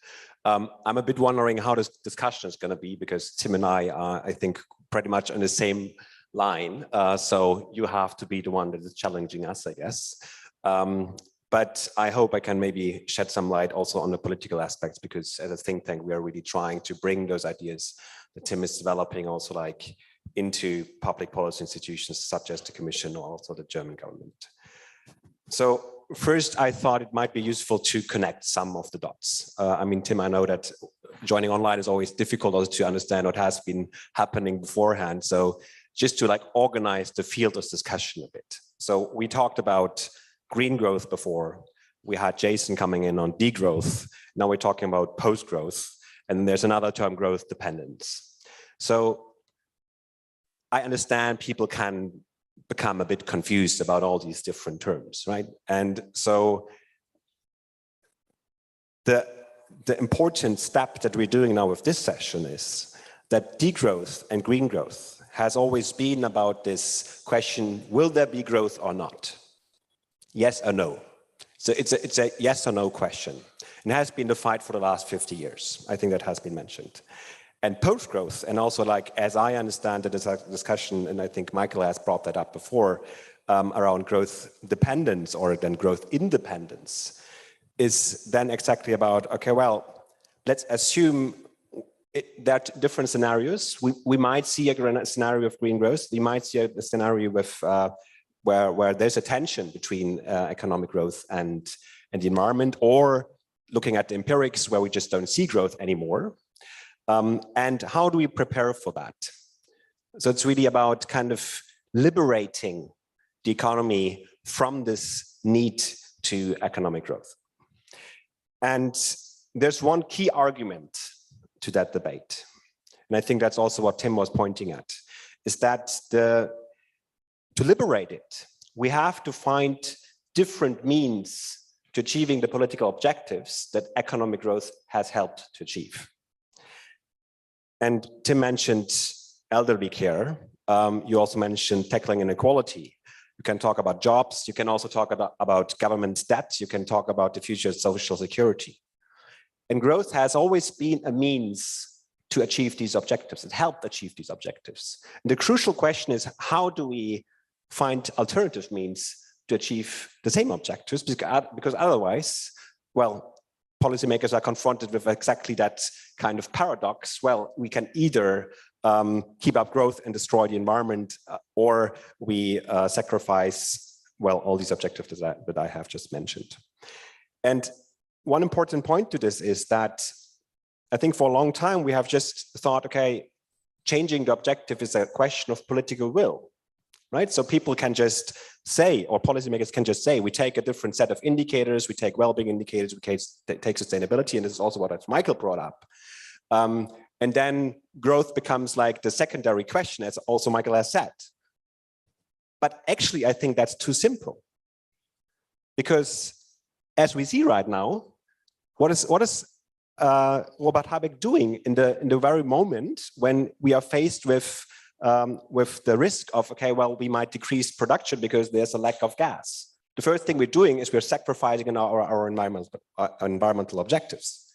I'm a bit wondering how this discussion is going to be, because Tim and I are, I think, pretty much on the same line. So you have to be the one that is challenging us, I guess. But I hope I can maybe shed some light also on the political aspects, because as a think tank, we are really trying to bring those ideas that Tim is developing also like into public policy institutions such as the Commission or also the German government. So first, I thought it might be useful to connect some of the dots. I mean, Tim, I know that joining online is always difficult also to understand what has been happening beforehand. So just to like organize the field of discussion a bit. So we talked about green growth before. We had Jason coming in on degrowth. Now we're talking about post-growth. And there's another term, growth dependence. So I understand people can become a bit confused about all these different terms, right? And so the important step that we're doing now with this session is that degrowth and green growth has always been about this question, will there be growth or not? Yes or no? So it's a yes or no question. And it has been the fight for the last 50 years. I think that has been mentioned. And post-growth, and also like, as I understand it, is a discussion, and I think Michael has brought that up before, around growth dependence or then growth independence, is then exactly about, okay, well, let's assume that different scenarios. We might see a scenario of green growth. We might see a scenario with where there's a tension between economic growth and the environment, or looking at the empirics where we just don't see growth anymore. And how do we prepare for that? So it's really about kind of liberating the economy from this need to economic growth. And there's one key argument to that debate. And I think that's also what Tim was pointing at, is that to liberate it, we have to find different means to achieving the political objectives that economic growth has helped to achieve. And Tim mentioned elderly care. You also mentioned tackling inequality. You can talk about jobs. You can also talk about government debt. You can talk about the future of social security. And growth has always been a means to achieve these objectives. It helped achieve these objectives. And the crucial question is, how do we find alternative means to achieve the same objectives? Because otherwise, well, policymakers are confronted with exactly that kind of paradox. Well, we can either keep up growth and destroy the environment, or we sacrifice, well, all these objectives that I have just mentioned. And one important point to this is that I think for a long time we have just thought, okay, changing the objective is a question of political will, right? So people can just say, or policymakers can just say, we take a different set of indicators, we take well-being indicators, we take sustainability, and this is also what Michael brought up. And then growth becomes like the secondary question, as also Michael has said. But actually, I think that's too simple. Because as we see right now, what is Robert Habeck doing in the very moment when we are faced with the risk of, okay, well, we might decrease production because there's a lack of gas. The first thing we're doing is we're sacrificing our environmental objectives,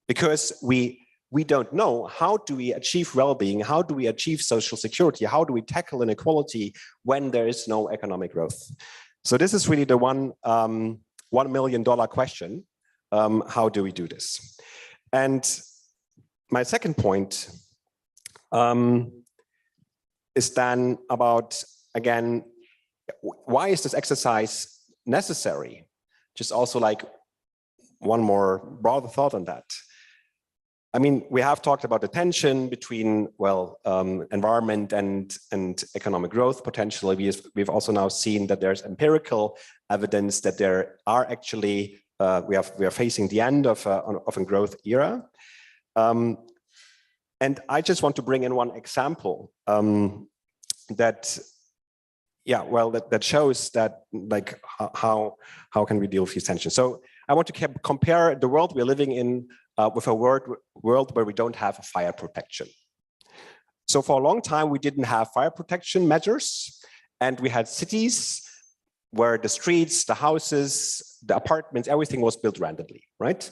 because we don't know how do we achieve well-being, how do we achieve social security, how do we tackle inequality when there is no economic growth. So this is really the $1 million question. How do we do this? And my second point is then about, again, why is this exercise necessary? Just also like one more broader thought on that. I mean, we have talked about the tension between, well, environment and economic growth potentially. We've also now seen that there's empirical evidence that there are actually, we are facing the end of a growth era. And I just want to bring in one example that shows that, like, how can we deal with these tensions. So I want to compare the world we're living in with a world where we don't have fire protection. So for a long time, we didn't have fire protection measures, and we had cities where the streets, the houses, the apartments, everything was built randomly, right?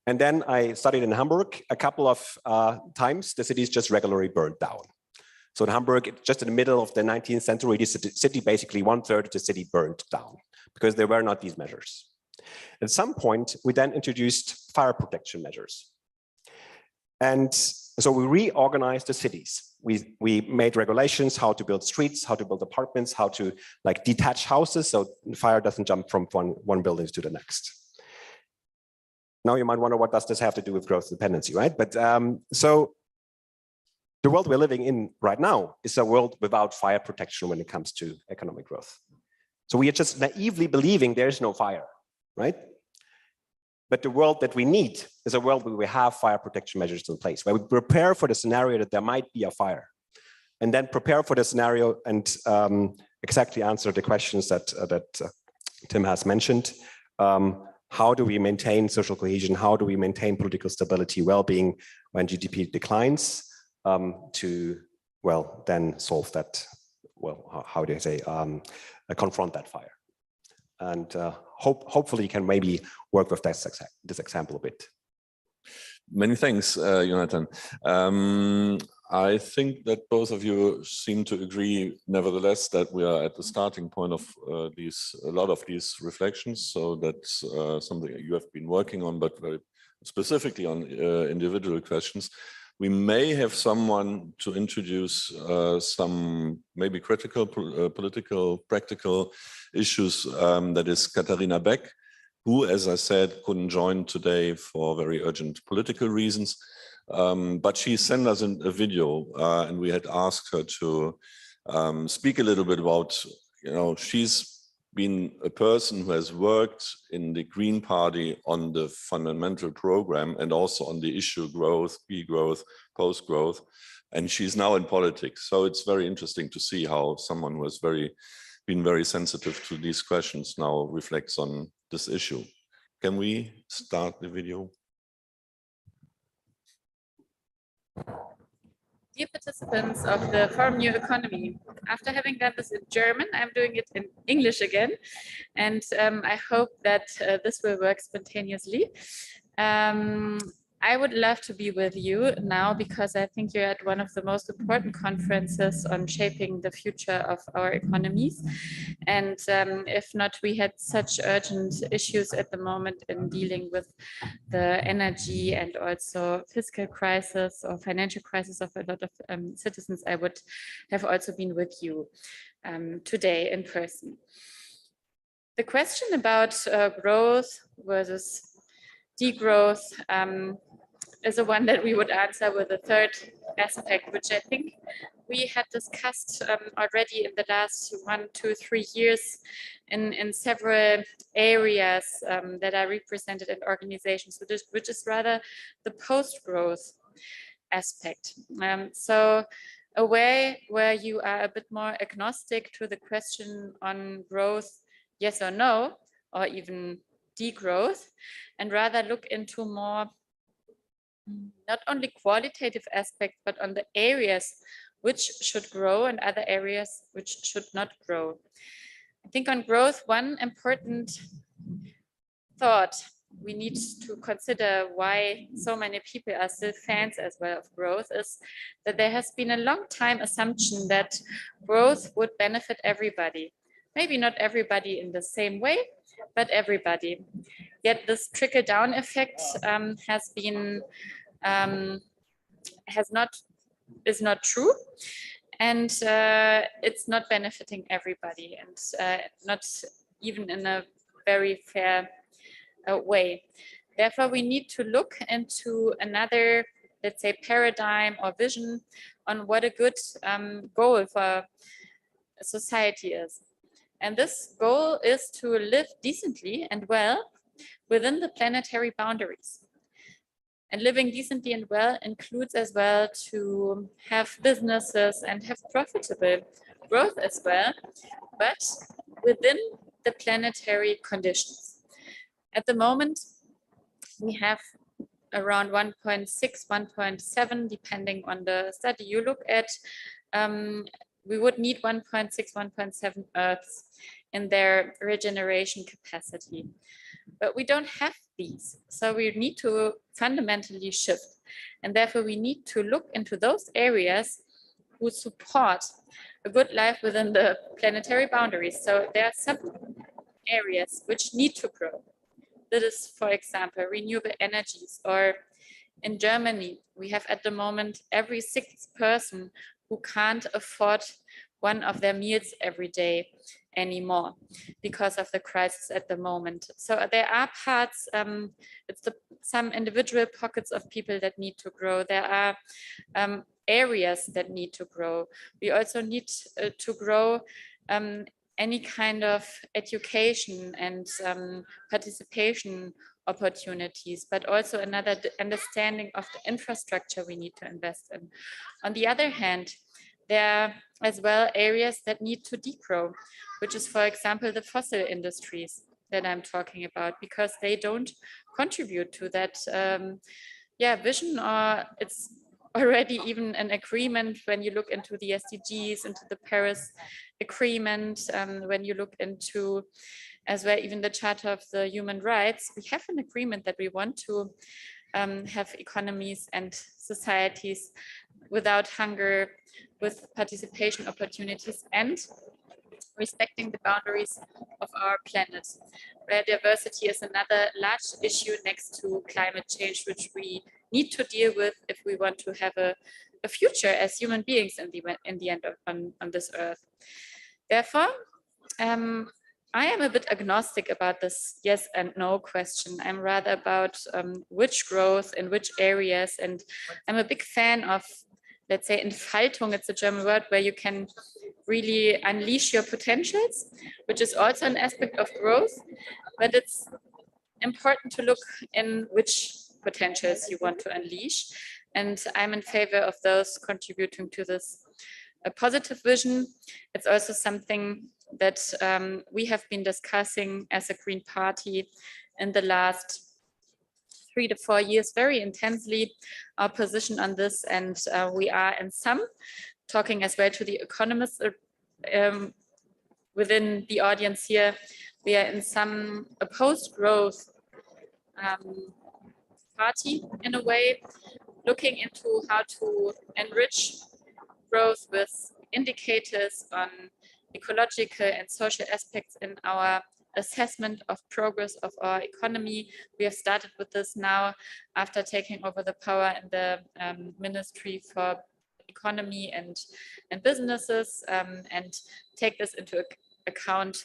And then I studied in Hamburg a couple of times. The cities just regularly burned down. So in Hamburg, just in the middle of the 19th century, the city, basically 1/3 of the city burned down because there were not these measures. At some point, we then introduced fire protection measures. And so we reorganized the cities. We made regulations, how to build streets, how to build apartments, how to like detach houses so fire doesn't jump from one building to the next. Now you might wonder, what does this have to do with growth dependency, right? But so the world we're living in right now is a world without fire protection when it comes to economic growth. So we are just naively believing there is no fire, right? But the world that we need is a world where we have fire protection measures in place, where we prepare for the scenario that there might be a fire, and then prepare for the scenario and exactly answer the questions that Tim has mentioned. How do we maintain social cohesion? How do we maintain political stability, well-being when GDP declines? To, well, then solve that, well, how do I say, confront that fire. And hopefully you can maybe work with this example a bit. Many thanks, Jonathan. I think that both of you seem to agree, nevertheless, that we are at the starting point of a lot of these reflections. So that's something you have been working on, but very specifically on individual questions. We may have someone to introduce some maybe critical, political, practical issues. That is Katharina Beck, who, as I said, couldn't join today for very urgent political reasons. But she sent us a video and we had asked her to speak a little bit about, she's been a person who has worked in the Green Party on the fundamental program and also on the issue growth, degrowth, post-growth, and she's now in politics. So it's very interesting to see how someone who has been very sensitive to these questions now reflects on this issue. Can we start the video? Dear participants of the Forum New Economy, after having done this in German, I'm doing it in English again, and I hope that this will work spontaneously. I would love to be with you now because I think you're at one of the most important conferences on shaping the future of our economies. And if not, we had such urgent issues at the moment in dealing with the energy and also fiscal crisis or financial crisis of a lot of citizens, I would have also been with you today in person. The question about growth versus degrowth is the one that we would answer with a third aspect, which I think we had discussed already in the last 1, 2, 3 years in several areas that are represented in organizations, which is rather the post-growth aspect. So a way where you are a bit more agnostic to the question on growth, yes or no, or even degrowth, and rather look into more not only qualitative aspects, but on the areas which should grow and other areas which should not grow. I think on growth, one important thought we need to consider why so many people are still fans as well of growth is that there has been a long time assumption that growth would benefit everybody. Maybe not everybody in the same way, but everybody. Yet this trickle-down effect is not true, and it's not benefiting everybody, and not even in a very fair way. Therefore, we need to look into another, let's say, paradigm or vision on what a good goal for a society is. And this goal is to live decently and well within the planetary boundaries. And living decently and well includes as well to have businesses and have profitable growth as well, but within the planetary conditions. At the moment, we have around 1.6, 1.7, depending on the study you look at. We would need 1.6, 1.7 Earths in their regeneration capacity. But we don't have these. So we need to fundamentally shift. And therefore, we need to look into those areas who support a good life within the planetary boundaries. So there are some areas which need to grow. That is, for example, renewable energies, or in Germany, we have at the moment every sixth person who can't afford one of their meals every day anymore because of the crisis at the moment. So there are parts, some individual pockets of people that need to grow. There are areas that need to grow. We also need to grow any kind of education and participation opportunities, but also another understanding of the infrastructure we need to invest in. On the other hand, there are as well areas that need to degrow, which is, for example, the fossil industries that I'm talking about, because they don't contribute to that vision, or it's already even an agreement when you look into the SDGs, into the Paris Agreement, when you look into as well even the Charter of the Human Rights, we have an agreement that we want to have economies and societies without hunger, with participation opportunities, and respecting the boundaries of our planet. Biodiversity is another large issue next to climate change, which we need to deal with if we want to have a future as human beings in the end on this earth. Therefore, I am a bit agnostic about this yes and no question. I'm rather about which growth in which areas, and I'm a big fan of, let's say, Entfaltung. It's a German word where you can really unleash your potentials, which is also an aspect of growth, but it's important to look in which potentials you want to unleash. And I'm in favor of those contributing to this positive vision. It's also something that we have been discussing as a Green Party in the last 3 to 4 years very intensely, our position on this, and we are in some talking as well to the economists within the audience here. We are in some opposed growth party in a way, looking into how to enrich growth with indicators on ecological and social aspects in our assessment of progress of our economy. We have started with this now after taking over the power in the Ministry for Economy and Businesses, and take this into account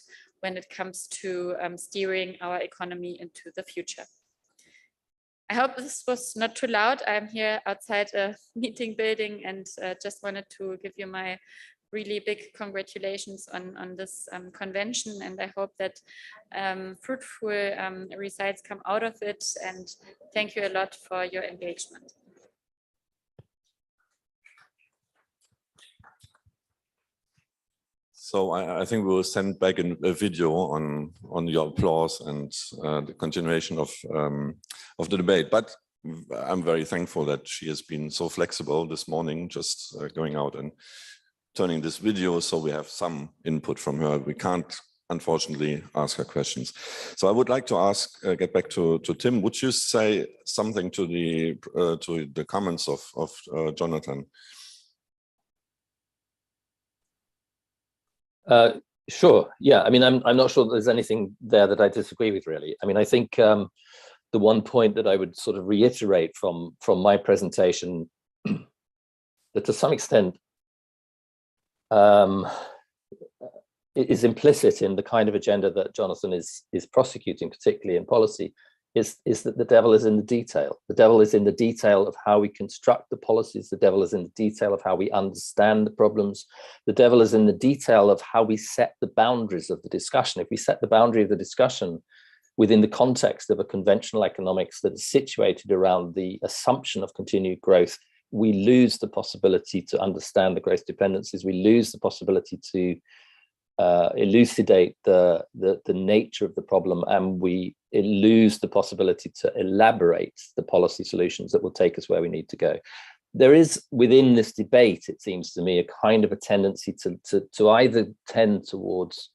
when it comes to steering our economy into the future. I hope this was not too loud. I'm here outside a meeting building, and just wanted to give you my really big congratulations on this convention, and I hope that fruitful results come out of it, and thank you a lot for your engagement. So I think we will send back a video on your applause and the continuation of the debate. But I'm very thankful that she has been so flexible this morning, just going out and turning this video, so we have some input from her. We can't, unfortunately, ask her questions. So I would like to get back to Tim. Would you say something to the comments of Jonathan? Sure. Yeah. I mean, I'm not sure there's anything there that I disagree with, really. I mean, I think the one point that I would sort of reiterate from my presentation, that to some extent is implicit in the kind of agenda that Jonathan is prosecuting, particularly in policy, is that the devil is in the detail. The devil is in the detail of how we construct the policies. The devil is in the detail of how we understand the problems. The devil is in the detail of how we set the boundaries of the discussion. If we set the boundary of the discussion within the context of a conventional economics that is situated around the assumption of continued growth, we lose the possibility to understand the growth dependencies. We lose the possibility to elucidate the nature of the problem, and we lose the possibility to elaborate the policy solutions that will take us where we need to go. There is, within this debate, it seems to me, a kind of a tendency to either tend towards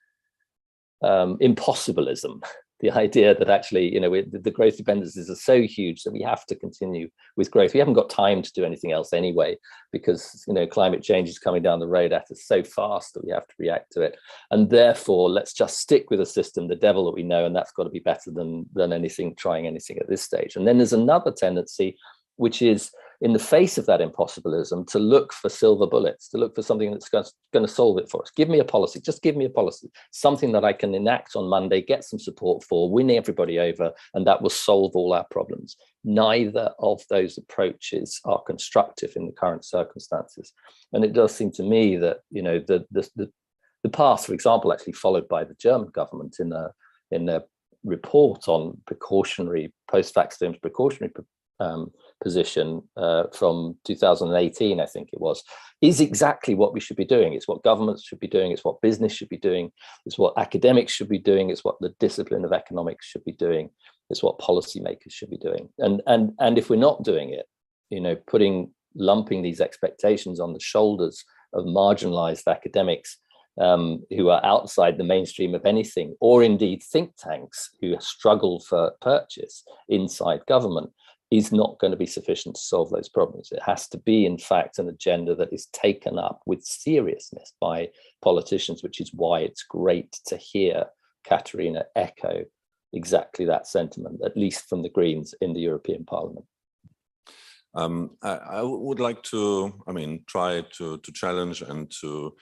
impossibilism, the idea that actually, the growth dependencies are so huge that we have to continue with growth. We haven't got time to do anything else anyway, because climate change is coming down the road at us so fast that we have to react to it. And therefore, let's just stick with a system, the devil that we know, and that's got to be better than trying anything at this stage. And then there's another tendency, which is, in the face of that impossibilism, to look for silver bullets, to look for something that's going to solve it for us. Give me a policy, just give me a policy, something that I can enact on Monday, get some support for, win everybody over, and that will solve all our problems. Neither of those approaches are constructive in the current circumstances. And it does seem to me that, the path, for example, actually followed by the German government in their report on post-vaccine precautionary position from 2018, I think it was, is exactly what we should be doing. It's what governments should be doing. It's what business should be doing. It's what academics should be doing. It's what the discipline of economics should be doing. It's what policymakers should be doing. And if we're not doing it, lumping these expectations on the shoulders of marginalized academics who are outside the mainstream of anything, or indeed think tanks who struggle for purchase inside government, is not going to be sufficient to solve those problems. It has to be, in fact, an agenda that is taken up with seriousness by politicians, which is why it's great to hear Katarina echo exactly that sentiment, at least from the Greens in the European Parliament. I would like to, try to challenge and to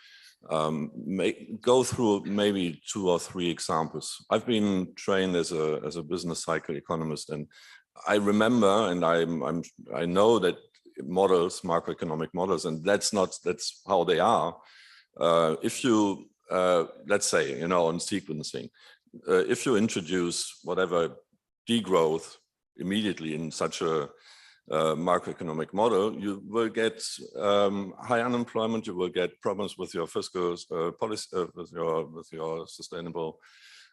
go through maybe 2 or 3 examples. I've been trained as a business cycle economist, and I remember, and I know that models, macroeconomic models, and that's how they are. If you, let's say, on sequencing, if you introduce whatever degrowth immediately in such a macroeconomic model, you will get high unemployment. You will get problems with your fiscal policy, with your sustainable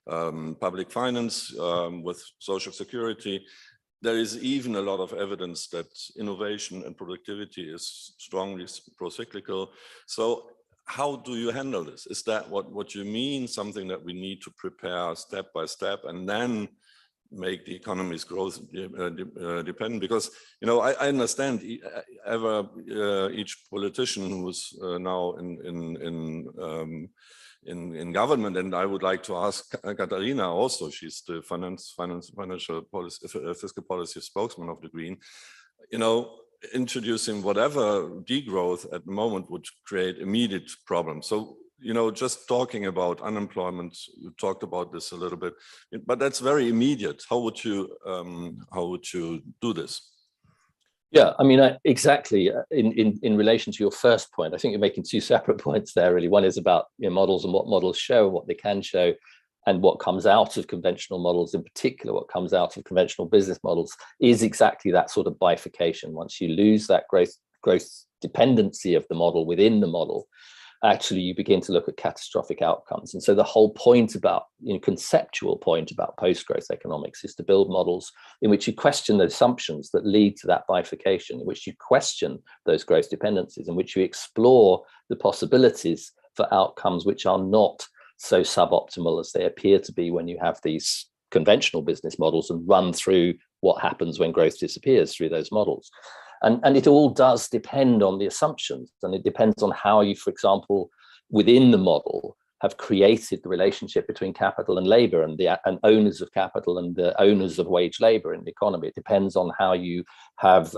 public finance, with social security. There is even a lot of evidence that innovation and productivity is strongly pro-cyclical. So how do you handle this? Is that what you mean, something that we need to prepare step by step and then make the economy's growth dependent? Because, I understand each politician who's now in government, and I would like to ask Katarina also. She's the financial policy, fiscal policy spokesman of the Green. Introducing whatever degrowth at the moment would create immediate problems. So, just talking about unemployment, you talked about this a little bit, but that's very immediate. How would you do this? Yeah, exactly. In relation to your first point, I think you're making 2 separate points there, really. One is about models and what models show, what they can show, and what comes out of conventional models, in particular, what comes out of conventional business models is exactly that sort of bifurcation. Once you lose that growth dependency of the model within the model, actually you begin to look at catastrophic outcomes. And so the whole point about, conceptual point about post-growth economics is to build models in which you question the assumptions that lead to that bifurcation, in which you question those growth dependencies, in which you explore the possibilities for outcomes which are not so suboptimal as they appear to be when you have these conventional business models, and run through what happens when growth disappears through those models. And it all does depend on the assumptions, and it depends on how you, for example, within the model, have created the relationship between capital and labor, and owners of capital and the owners of wage labor in the economy. It depends on how you have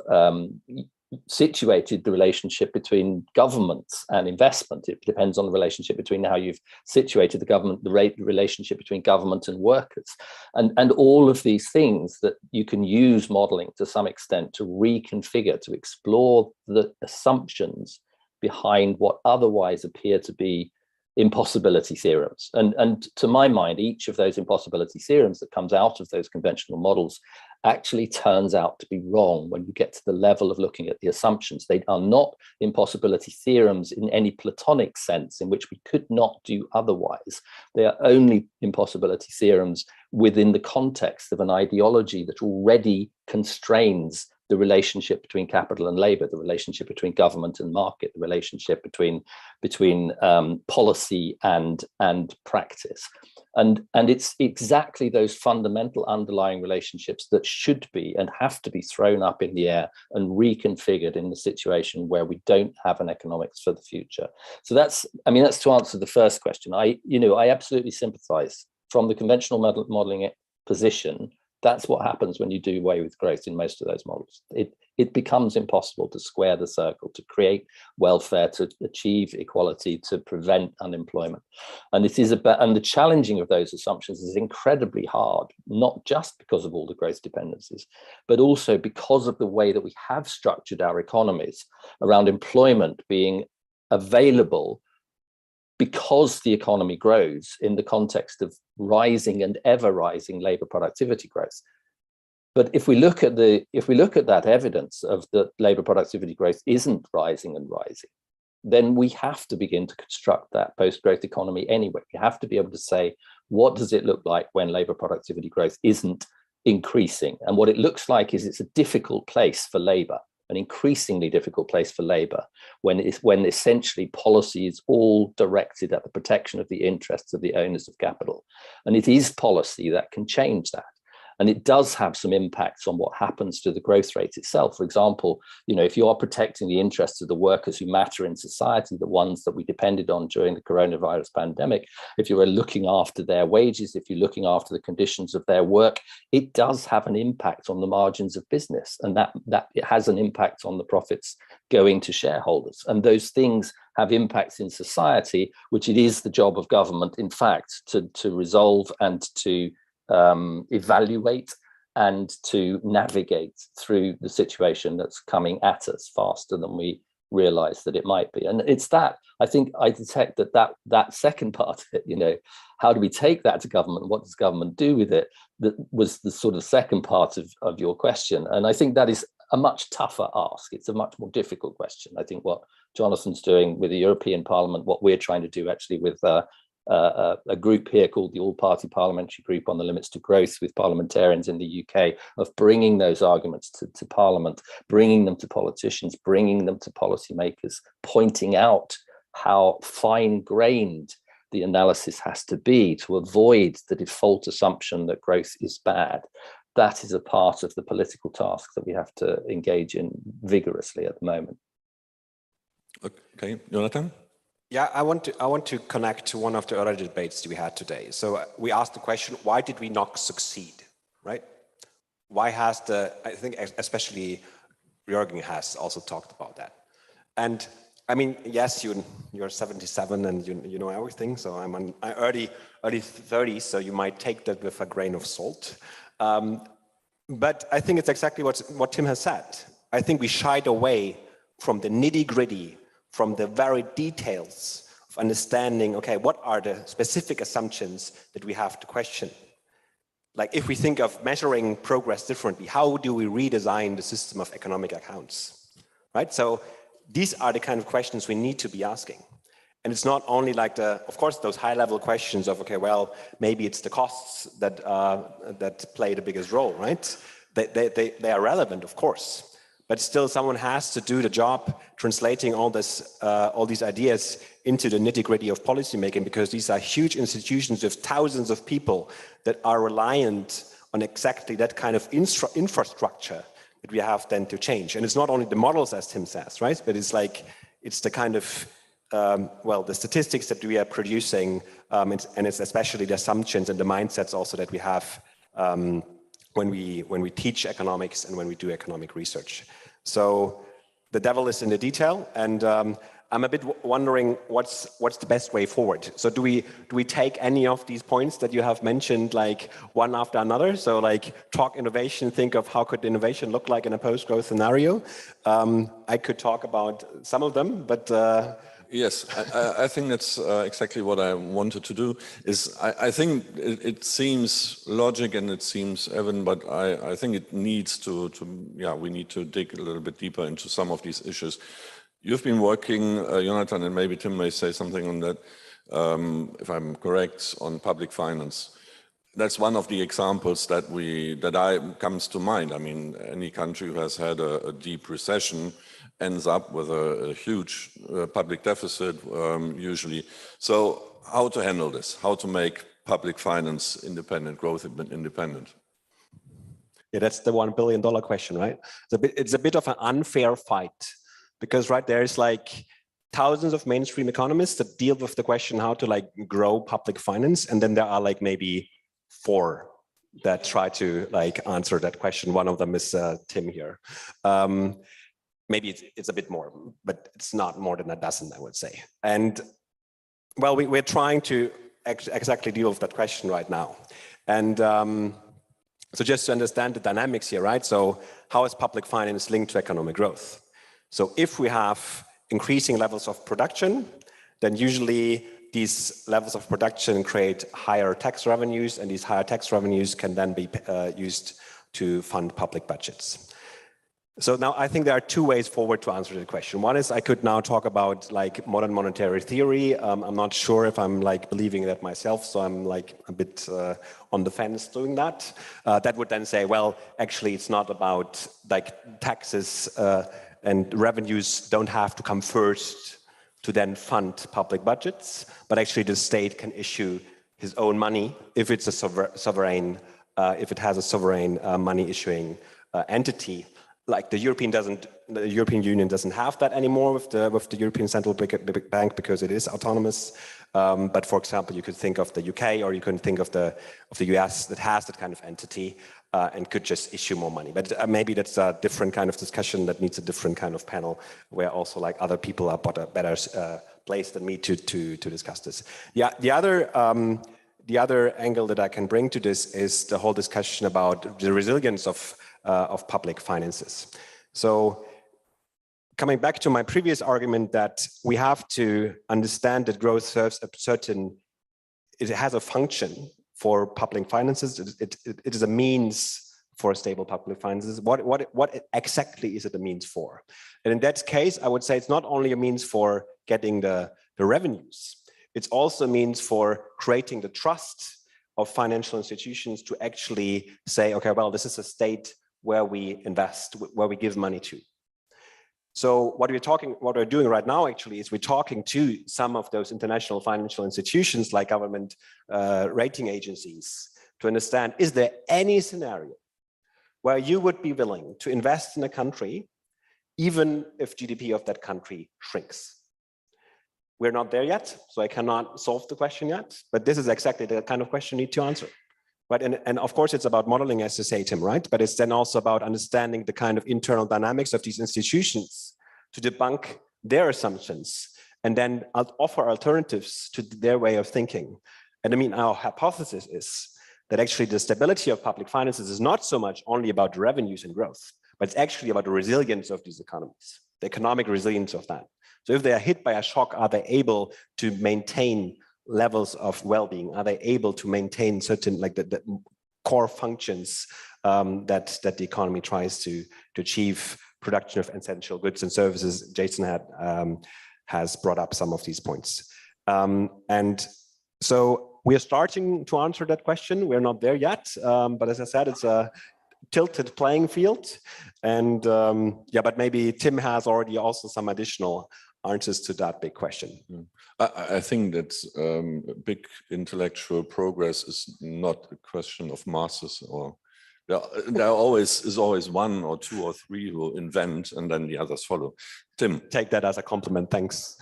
situated the relationship between governments and investment. It depends on the relationship between how you've situated the relationship between government and workers, and all of these things that you can use modeling to some extent to reconfigure, to explore the assumptions behind what otherwise appear to be impossibility theorems. And to my mind, each of those impossibility theorems that comes out of those conventional models actually turns out to be wrong when you get to the level of looking at the assumptions. They are not impossibility theorems in any Platonic sense in which we could not do otherwise. They are only impossibility theorems within the context of an ideology that already constrains the relationship between capital and labor, the relationship between government and market, the relationship between policy and practice. And it's exactly those fundamental underlying relationships that should be and have to be thrown up in the air and reconfigured in the situation where we don't have an economics for the future. So that's to answer the first question. I absolutely sympathize from the conventional modeling position. That's what happens when you do away with growth in most of those models. It becomes impossible to square the circle, to create welfare, to achieve equality, to prevent unemployment. And the challenging of those assumptions is incredibly hard, not just because of all the growth dependencies, but also because of the way that we have structured our economies around employment being available because the economy grows in the context of rising and ever rising labor productivity growth. But if we look at that evidence of that labor productivity growth isn't rising and rising, then we have to begin to construct that post-growth economy anyway. We have to be able to say, what does it look like when labor productivity growth isn't increasing? And what it looks like is it's a difficult place for labor, an increasingly difficult place for labor, when essentially policy is all directed at the protection of the interests of the owners of capital. And it is policy that can change that. And it does have some impacts on what happens to the growth rate itself. For example, if you are protecting the interests of the workers who matter in society, the ones that we depended on during the coronavirus pandemic, if you are looking after their wages, if you're looking after the conditions of their work, it does have an impact on the margins of business, and that it has an impact on the profits going to shareholders. And those things have impacts in society, which it is the job of government, in fact, to resolve and to evaluate and to navigate through the situation that's coming at us faster than we realize that it might be. And it's that, I think I detect that second part of it, how do we take that to government? What does government do with it? That was the sort of second part of your question. And I think that is a much tougher ask. It's a much more difficult question. I think what Jonathan's doing with the European Parliament, what we're trying to do actually with a group here called the All-Party Parliamentary Group on the Limits to Growth with parliamentarians in the UK, of bringing those arguments to Parliament, bringing them to politicians, bringing them to policymakers, pointing out how fine-grained the analysis has to be to avoid the default assumption that growth is bad. That is a part of the political task that we have to engage in vigorously at the moment. Okay, Jonathan? Yeah, I want to connect to one of the other debates we had today. So we asked the question, why did we not succeed, right? Why has I think especially Jørgen has also talked about that. And I mean, yes, you're 77 and you know everything. So I'm on early 30s, so you might take that with a grain of salt. But I think it's exactly what Tim has said. I think we shied away from the nitty-gritty, from the very details of understanding, okay, what are the specific assumptions that we have to question? Like if we think of measuring progress differently, how do we redesign the system of economic accounts, right? So these are the kind of questions we need to be asking. And it's not only like of course, those high-level questions of, okay, well, maybe it's the costs that play the biggest role, right? They are relevant, of course. But still, someone has to do the job translating all these ideas into the nitty-gritty of policymaking, because these are huge institutions with thousands of people that are reliant on exactly that kind of infrastructure that we have then to change. And it's not only the models, as Tim says, right? But it's the kind of the statistics that we are producing, and it's especially the assumptions and the mindsets also that we have when we teach economics and when we do economic research. So the devil is in the detail, and I'm a bit wondering what's the best way forward. So do we take any of these points that you have mentioned like one after another? So like talk innovation, think of how could innovation look like in a post-growth scenario. I could talk about some of them, but yes, I think that's exactly what I wanted to do. I think it seems logic and it seems evident, but I think it needs we need to dig a little bit deeper into some of these issues. You've been working, Jonathan, and maybe Tim may say something on that, if I'm correct, on public finance. that's one of the examples that comes to mind. I mean, any country who has had a deep recession ends up with a huge public deficit usually. So how to handle this? How to make public finance independent, growth independent? Yeah, that's the $1 billion question, right? It's a bit of an unfair fight because right there is like thousands of mainstream economists that deal with the question how to like grow public finance, and then there are like maybe 4 that try to like answer that question. One of them is Tim here. Maybe it's a bit more, but it's not more than a dozen, I would say. And well, we're trying to exactly deal with that question right now. And so just to understand the dynamics here, right? So how is public finance linked to economic growth? So if we have increasing levels of production, then usually these levels of production create higher tax revenues, and these higher tax revenues can then be used to fund public budgets. So now I think there are 2 ways forward to answer the question. One is I could now talk about like modern monetary theory. I'm not sure if I'm like believing that myself, so I'm like a bit on the fence doing that. That would then say, well, actually it's not about like taxes and revenues don't have to come first to then fund public budgets, but actually the state can issue his own money if it's a sovereign, if it has a sovereign money issuing entity. Like the European Union doesn't have that anymore with the European Central Bank because it is autonomous. But for example, you could think of the UK, or you can think of the US that has that kind of entity and could just issue more money. But maybe that's a different kind of discussion that needs a different kind of panel where also like other people are better placed than me to discuss this. Yeah, the other angle that I can bring to this is the whole discussion about the resilience of public finances. So coming back to my previous argument that we have to understand that growth serves it has a function for public finances. It is a means for stable public finances. What exactly is it a means for? And in that case, I would say it's not only a means for getting the revenues, it's also a means for creating the trust of financial institutions to actually say, okay, well, this is a state where we invest, where we give money to. So what we're doing right now actually is we're talking to some of those international financial institutions like government rating agencies to understand, is there any scenario where you would be willing to invest in a country even if GDP of that country shrinks? We're not there yet, so I cannot solve the question yet, but this is exactly the kind of question you need to answer. Right, and of course it's about modeling, as you say, Tim, right? But it's then also about understanding the kind of internal dynamics of these institutions to debunk their assumptions and then offer alternatives to their way of thinking. And I mean, our hypothesis is that actually the stability of public finances is not so much only about revenues and growth, but it's actually about the resilience of these economies, the economic resilience of that. So if they are hit by a shock, are they able to maintain levels of well-being? Are they able to maintain certain like the core functions that the economy tries to achieve, production of essential goods and services? Jason has brought up some of these points. And so we are starting to answer that question. We're not there yet, but as I said, it's a tilted playing field. And yeah, but maybe Tim has already also some additional answers to that big question. I think that big intellectual progress is not a question of masses, or there is always 1 or 2 or 3 who invent and then the others follow. Tim. Take that as a compliment, thanks.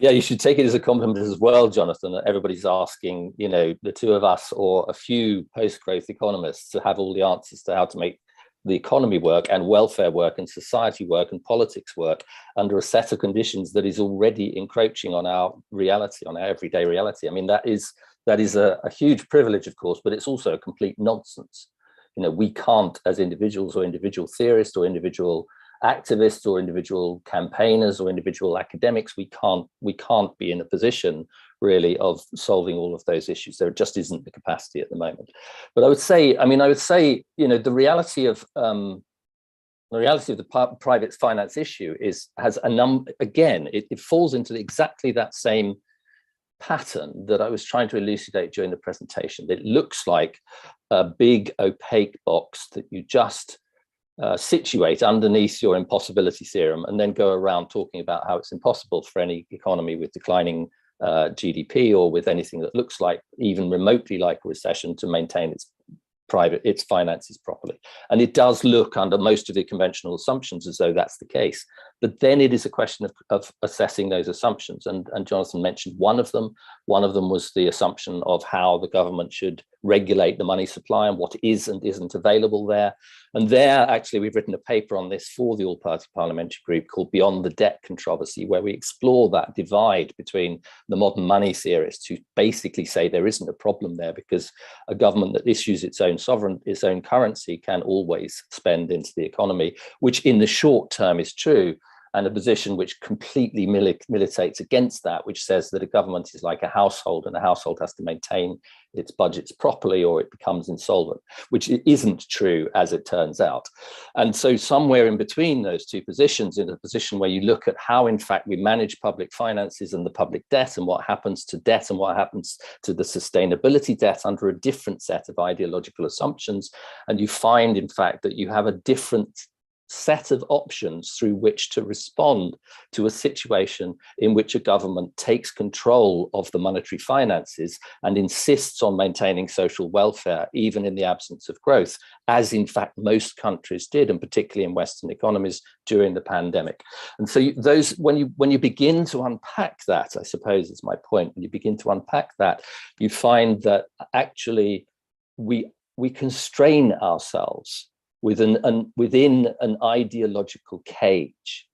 Yeah, you should take it as a compliment as well, Jonathan, that everybody's asking, you know, the 2 of us or a few post-growth economists to have all the answers to how to make the economy work and welfare work and society work and politics work under a set of conditions that is already encroaching on our reality, on our everyday reality. I mean, that is a huge privilege, of course, but it's also a complete nonsense. You know, we can't, as individuals or individual theorists or individual activists or individual campaigners or individual academics, we can't be in a position really of solving all of those issues. There just isn't the capacity at the moment. But I would say, you know, the reality of the private finance issue has a again, it falls into exactly that same pattern that I was trying to elucidate during the presentation. It looks like a big opaque box that you just situate underneath your impossibility theorem and then go around talking about how it's impossible for any economy with declining GDP or with anything that looks like even remotely like a recession to maintain its finances properly. And it does look under most of the conventional assumptions as though that's the case. But then it is a question of assessing those assumptions. And Jonathan mentioned one of them. One of them was the assumption of how the government should regulate the money supply and what is and isn't available there. And there, actually, we've written a paper on this for the All-Party Parliamentary Group called Beyond the Debt Controversy, where we explore that divide between the modern money theorists who basically say there isn't a problem there because a government that issues its own currency can always spend into the economy, which in the short term is true, and a position which completely militates against that, which says that a government is like a household and a household has to maintain its budgets properly or it becomes insolvent, which isn't true as it turns out. And so somewhere in between those two positions, in a position where you look at how in fact we manage public finances and the public debt and what happens to debt and what happens to the sustainability debt under a different set of ideological assumptions, and you find in fact that you have a different set of options through which to respond to a situation in which a government takes control of the monetary finances and insists on maintaining social welfare, even in the absence of growth, as in fact most countries did, and particularly in Western economies during the pandemic. And so those, when you begin to unpack that, I suppose is my point, when you begin to unpack that, you find that actually we constrain ourselves within an ideological cage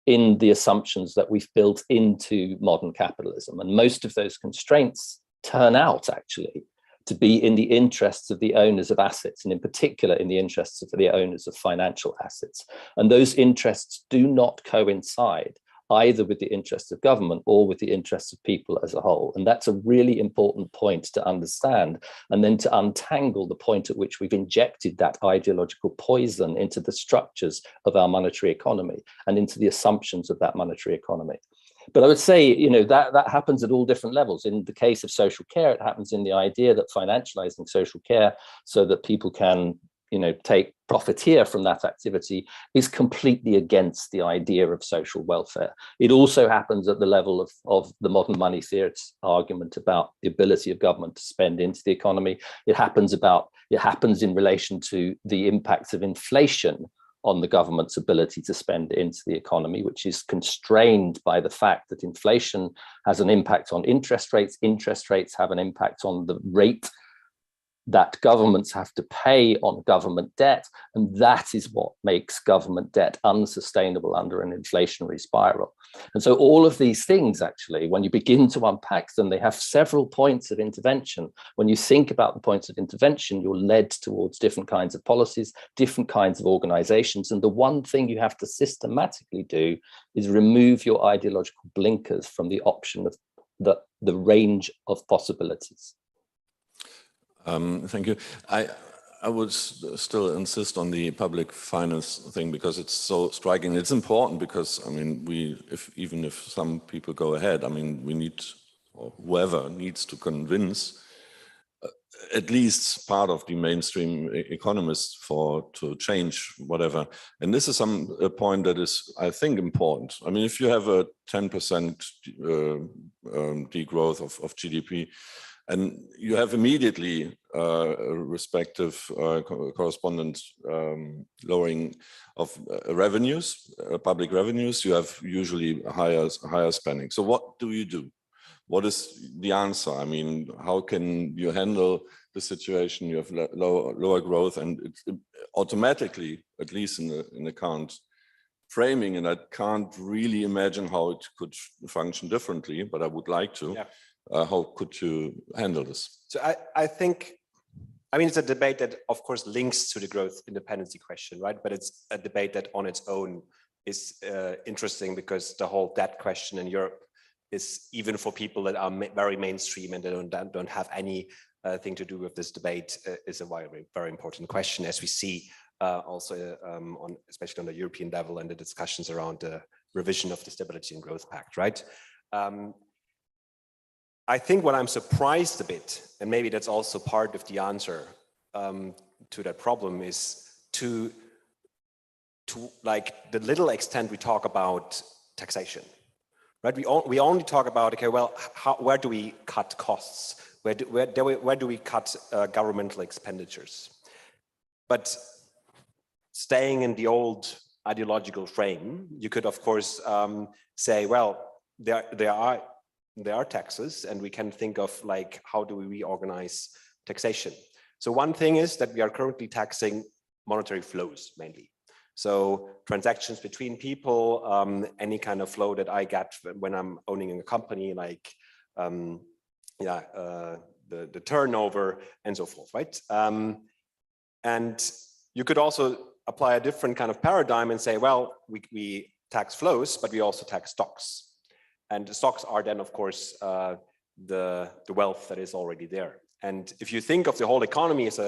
in the assumptions that we've built into modern capitalism. And most of those constraints turn out actually to be in the interests of the owners of assets, and in particular in the interests of the owners of financial assets. And those interests do not coincide either with the interests of government or with the interests of people as a whole. And that's a really important point to understand, and then to untangle the point at which we've injected that ideological poison into the structures of our monetary economy and into the assumptions of that monetary economy. But I would say, that happens at all different levels. In the case of social care, it happens in the idea that financializing social care so that people can take profiteer from that activity is completely against the idea of social welfare. It also happens at the level of the modern money theorist's argument about the ability of government to spend into the economy. It happens in relation to the impacts of inflation on the government's ability to spend into the economy, which is constrained by the fact that inflation has an impact on interest rates. Interest rates have an impact on the rate that governments have to pay on government debt, and that is what makes government debt unsustainable under an inflationary spiral. And so all of these things, actually, when you begin to unpack them, they have several points of intervention. When you think about the points of intervention, you're led towards different kinds of policies, different kinds of organizations, and the one thing you have to systematically do is remove your ideological blinkers from the option of the range of possibilities. Thank you. I would still insist on the public finance thing because it's so striking. It's important because, I mean, even if some people go ahead, I mean, we need, or whoever needs to convince at least part of the mainstream economists to change whatever. And this is a point that is, I think, important. I mean, if you have a 10% degrowth of GDP, and you have immediately respective correspondent lowering of revenues, public revenues, you have usually higher spending. So what do you do? What is the answer? I mean, how can you handle the situation? You have lower growth, and it's automatically, at least in the current framing, and I can't really imagine how it could function differently, but I would like to. Yeah. How could you handle this? So I think, I mean, it's a debate that, of course, links to the growth independency question, right? But it's a debate that on its own is interesting because the whole debt question in Europe is, even for people that are very mainstream and they don't have any thing to do with this debate, is a very, very important question, as we see also especially on the European level and the discussions around the revision of the Stability and Growth Pact, right? I think what I'm surprised a bit, and maybe that's also part of the answer to that problem, is to like the little extent we talk about taxation, right? We only talk about, okay, well, where do we cut costs? Where do we cut governmental expenditures? But staying in the old ideological frame, you could of course say, well, there are taxes, and we can think of like, how do we reorganize taxation? So one thing is that we are currently taxing monetary flows mainly. So transactions between people, any kind of flow that I get when I'm owning a company, like the turnover and so forth, right? And you could also apply a different kind of paradigm and say, well, we tax flows, but we also tax stocks. And the stocks are then, of course, the wealth that is already there. And if you think of the whole economy as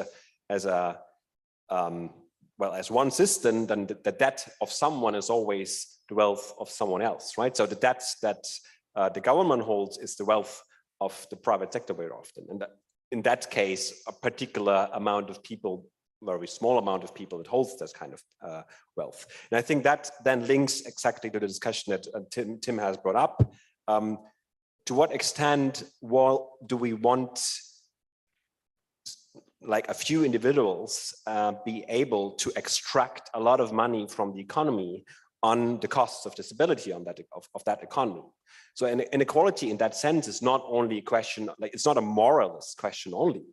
one system, then the debt of someone is always the wealth of someone else, right? So the debts that the government holds is the wealth of the private sector very often. And in that case, a particular amount of people, very small amount of people that holds this kind of wealth. And I think that then links exactly to the discussion that Tim has brought up. To what extent do we want like a few individuals be able to extract a lot of money from the economy on the costs of disability of that economy? So inequality in that sense is not only a question, like it's not a moralist question only.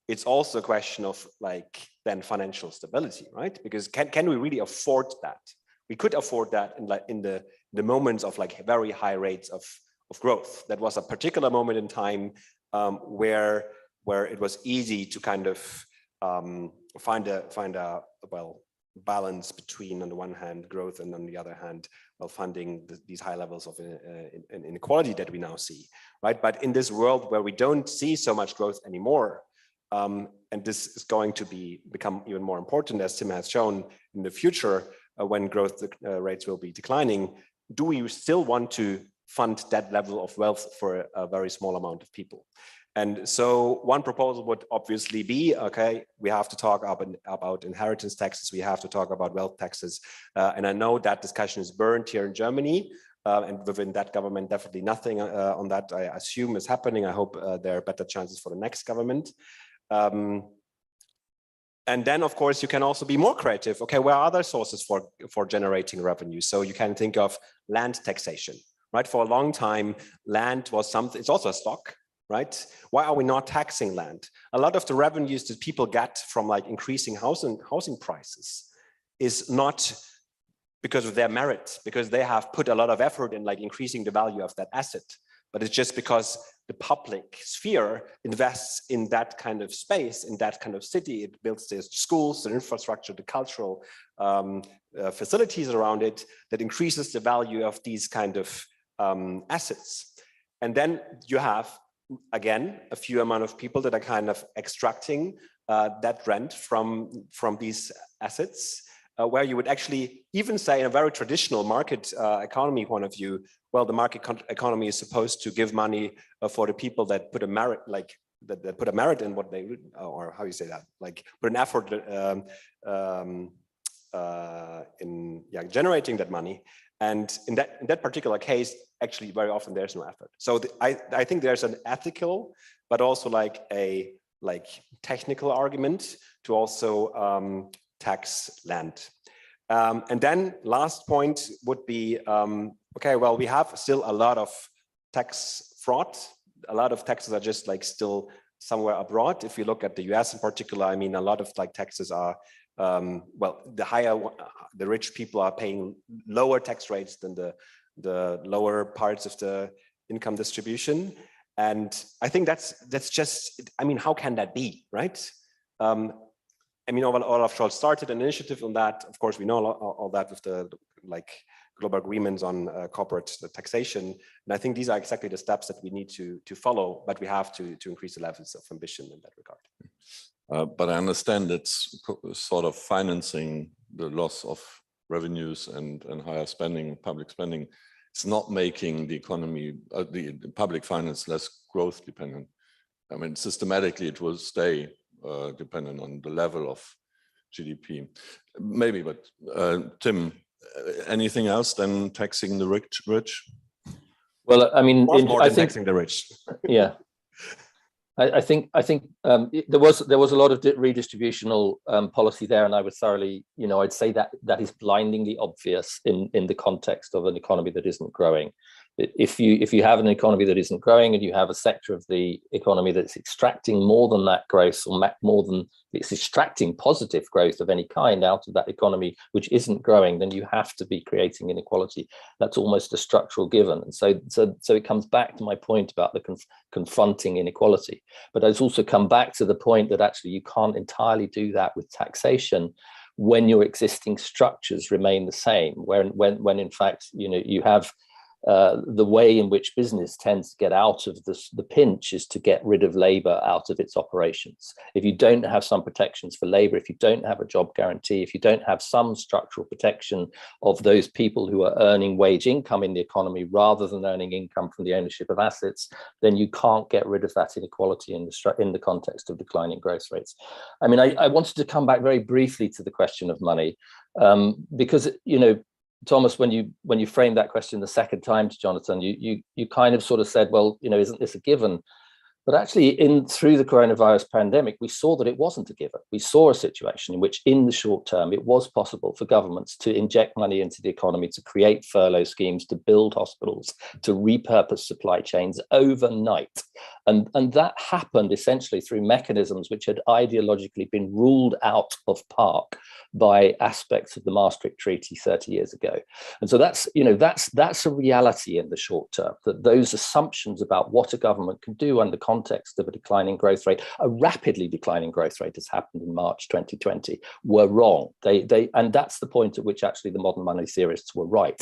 It's also a question of like then financial stability, right? Because can we really afford that? We could afford that in the moments of like very high rates of growth. That was a particular moment in time where it was easy to kind of find a balance between, on the one hand, growth, and on the other hand, funding these high levels of inequality that we now see, right? But in this world where we don't see so much growth anymore, and this is going to become even more important, as Tim has shown, in the future when growth rates will be declining, do we still want to fund that level of wealth for a very small amount of people? And so one proposal would obviously be, okay, we have to talk about inheritance taxes, we have to talk about wealth taxes. And I know that discussion is burned here in Germany, and within that government, definitely nothing on that, I assume, is happening. I hope there are better chances for the next government. And then, of course, you can also be more creative. Okay, where are other sources for generating revenue? So you can think of land taxation, right? For a long time, land was something, it's also a stock, right? Why are we not taxing land? A lot of the revenues that people get from like increasing housing prices is not because of their merit, because they have put a lot of effort in like increasing the value of that asset, but it's just because the public sphere invests in that kind of space, in that kind of city. It builds the schools, the infrastructure, the cultural facilities around it that increases the value of these kind of assets. And then you have, again, a few amount of people that are kind of extracting that rent from these assets, where you would actually even say in a very traditional market economy point of view, well, the market economy is supposed to give money for the people that put a merit, like that put a merit in what they, or how you say that, like put an effort in generating that money. And in that particular case, actually very often there's no effort. So I think there's an ethical, but also like a technical argument to also tax land. And then last point would be, okay, well, we have still a lot of tax fraud. A lot of taxes are just like still somewhere abroad. If you look at the US in particular, I mean, a lot of like taxes are, well, the rich people are paying lower tax rates than the lower parts of the income distribution. And I think that's just, I mean, how can that be, right? I mean, Olaf Scholz started an initiative on that. Of course, we know all that with the global agreements on corporate taxation. And I think these are exactly the steps that we need to follow, but we have to increase the levels of ambition in that regard. But I understand it's sort of financing the loss of revenues and higher spending, public spending, it's not making the economy, the public finance less growth dependent. I mean, systematically it will stay dependent on the level of GDP. Maybe, but Tim, anything else than taxing the rich? Well, I mean, More I than think taxing the rich. yeah. I think there was a lot of redistributional policy there, and I would thoroughly, I'd say that is blindingly obvious in the context of an economy that isn't growing. If you have an economy that isn't growing and you have a sector of the economy that's extracting more than that growth, or more than it's extracting positive growth of any kind out of that economy, which isn't growing, then you have to be creating inequality. That's almost a structural given. And so it comes back to my point about the confronting inequality. But it's also come back to the point that actually you can't entirely do that with taxation when your existing structures remain the same, when in fact, you have the way in which business tends to get out of the pinch is to get rid of labor out of its operations. If you don't have some protections for labor, if you don't have a job guarantee, if you don't have some structural protection of those people who are earning wage income in the economy rather than earning income from the ownership of assets, then you can't get rid of that inequality in the context of declining growth rates. I mean, I wanted to come back very briefly to the question of money, because, Thomas, when you framed that question the second time to Jonathan, you kind of sort of said, well, isn't this a given? But actually, through the coronavirus pandemic, we saw that it wasn't a given. We saw a situation in which, in the short term, it was possible for governments to inject money into the economy, to create furlough schemes, to build hospitals, to repurpose supply chains overnight. And that happened essentially through mechanisms which had ideologically been ruled out of park by aspects of the Maastricht Treaty 30 years ago. And so that's a reality in the short term, that those assumptions about what a government can do under context of a declining growth rate, a rapidly declining growth rate has happened in March 2020, were wrong. And that's the point at which actually the modern money theorists were right.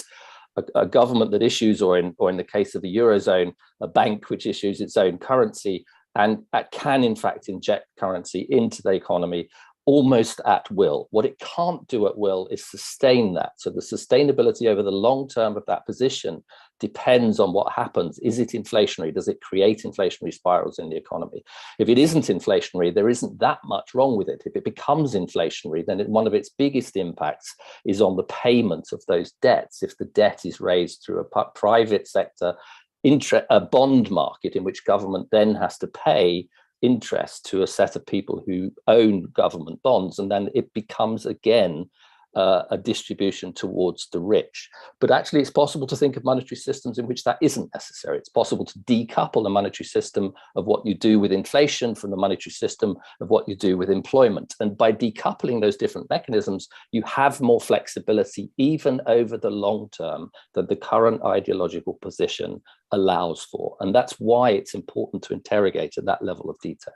A government that issues, or in the case of the Eurozone, a bank which issues its own currency and can in fact inject currency into the economy almost at will. What it can't do at will is sustain that. So the sustainability over the long term of that position depends on what happens. Is it inflationary? Does it create inflationary spirals in the economy? If it isn't inflationary, there isn't that much wrong with it. If it becomes inflationary, then one of its biggest impacts is on the payment of those debts. If the debt is raised through a private sector, a bond market in which government then has to pay interest to a set of people who own government bonds, and then it becomes again a distribution towards the rich. But actually it's possible to think of monetary systems in which that isn't necessary. It's possible to decouple the monetary system of what you do with inflation from the monetary system of what you do with employment. And by decoupling those different mechanisms, you have more flexibility even over the long term than the current ideological position allows for. And that's why it's important to interrogate at that level of detail.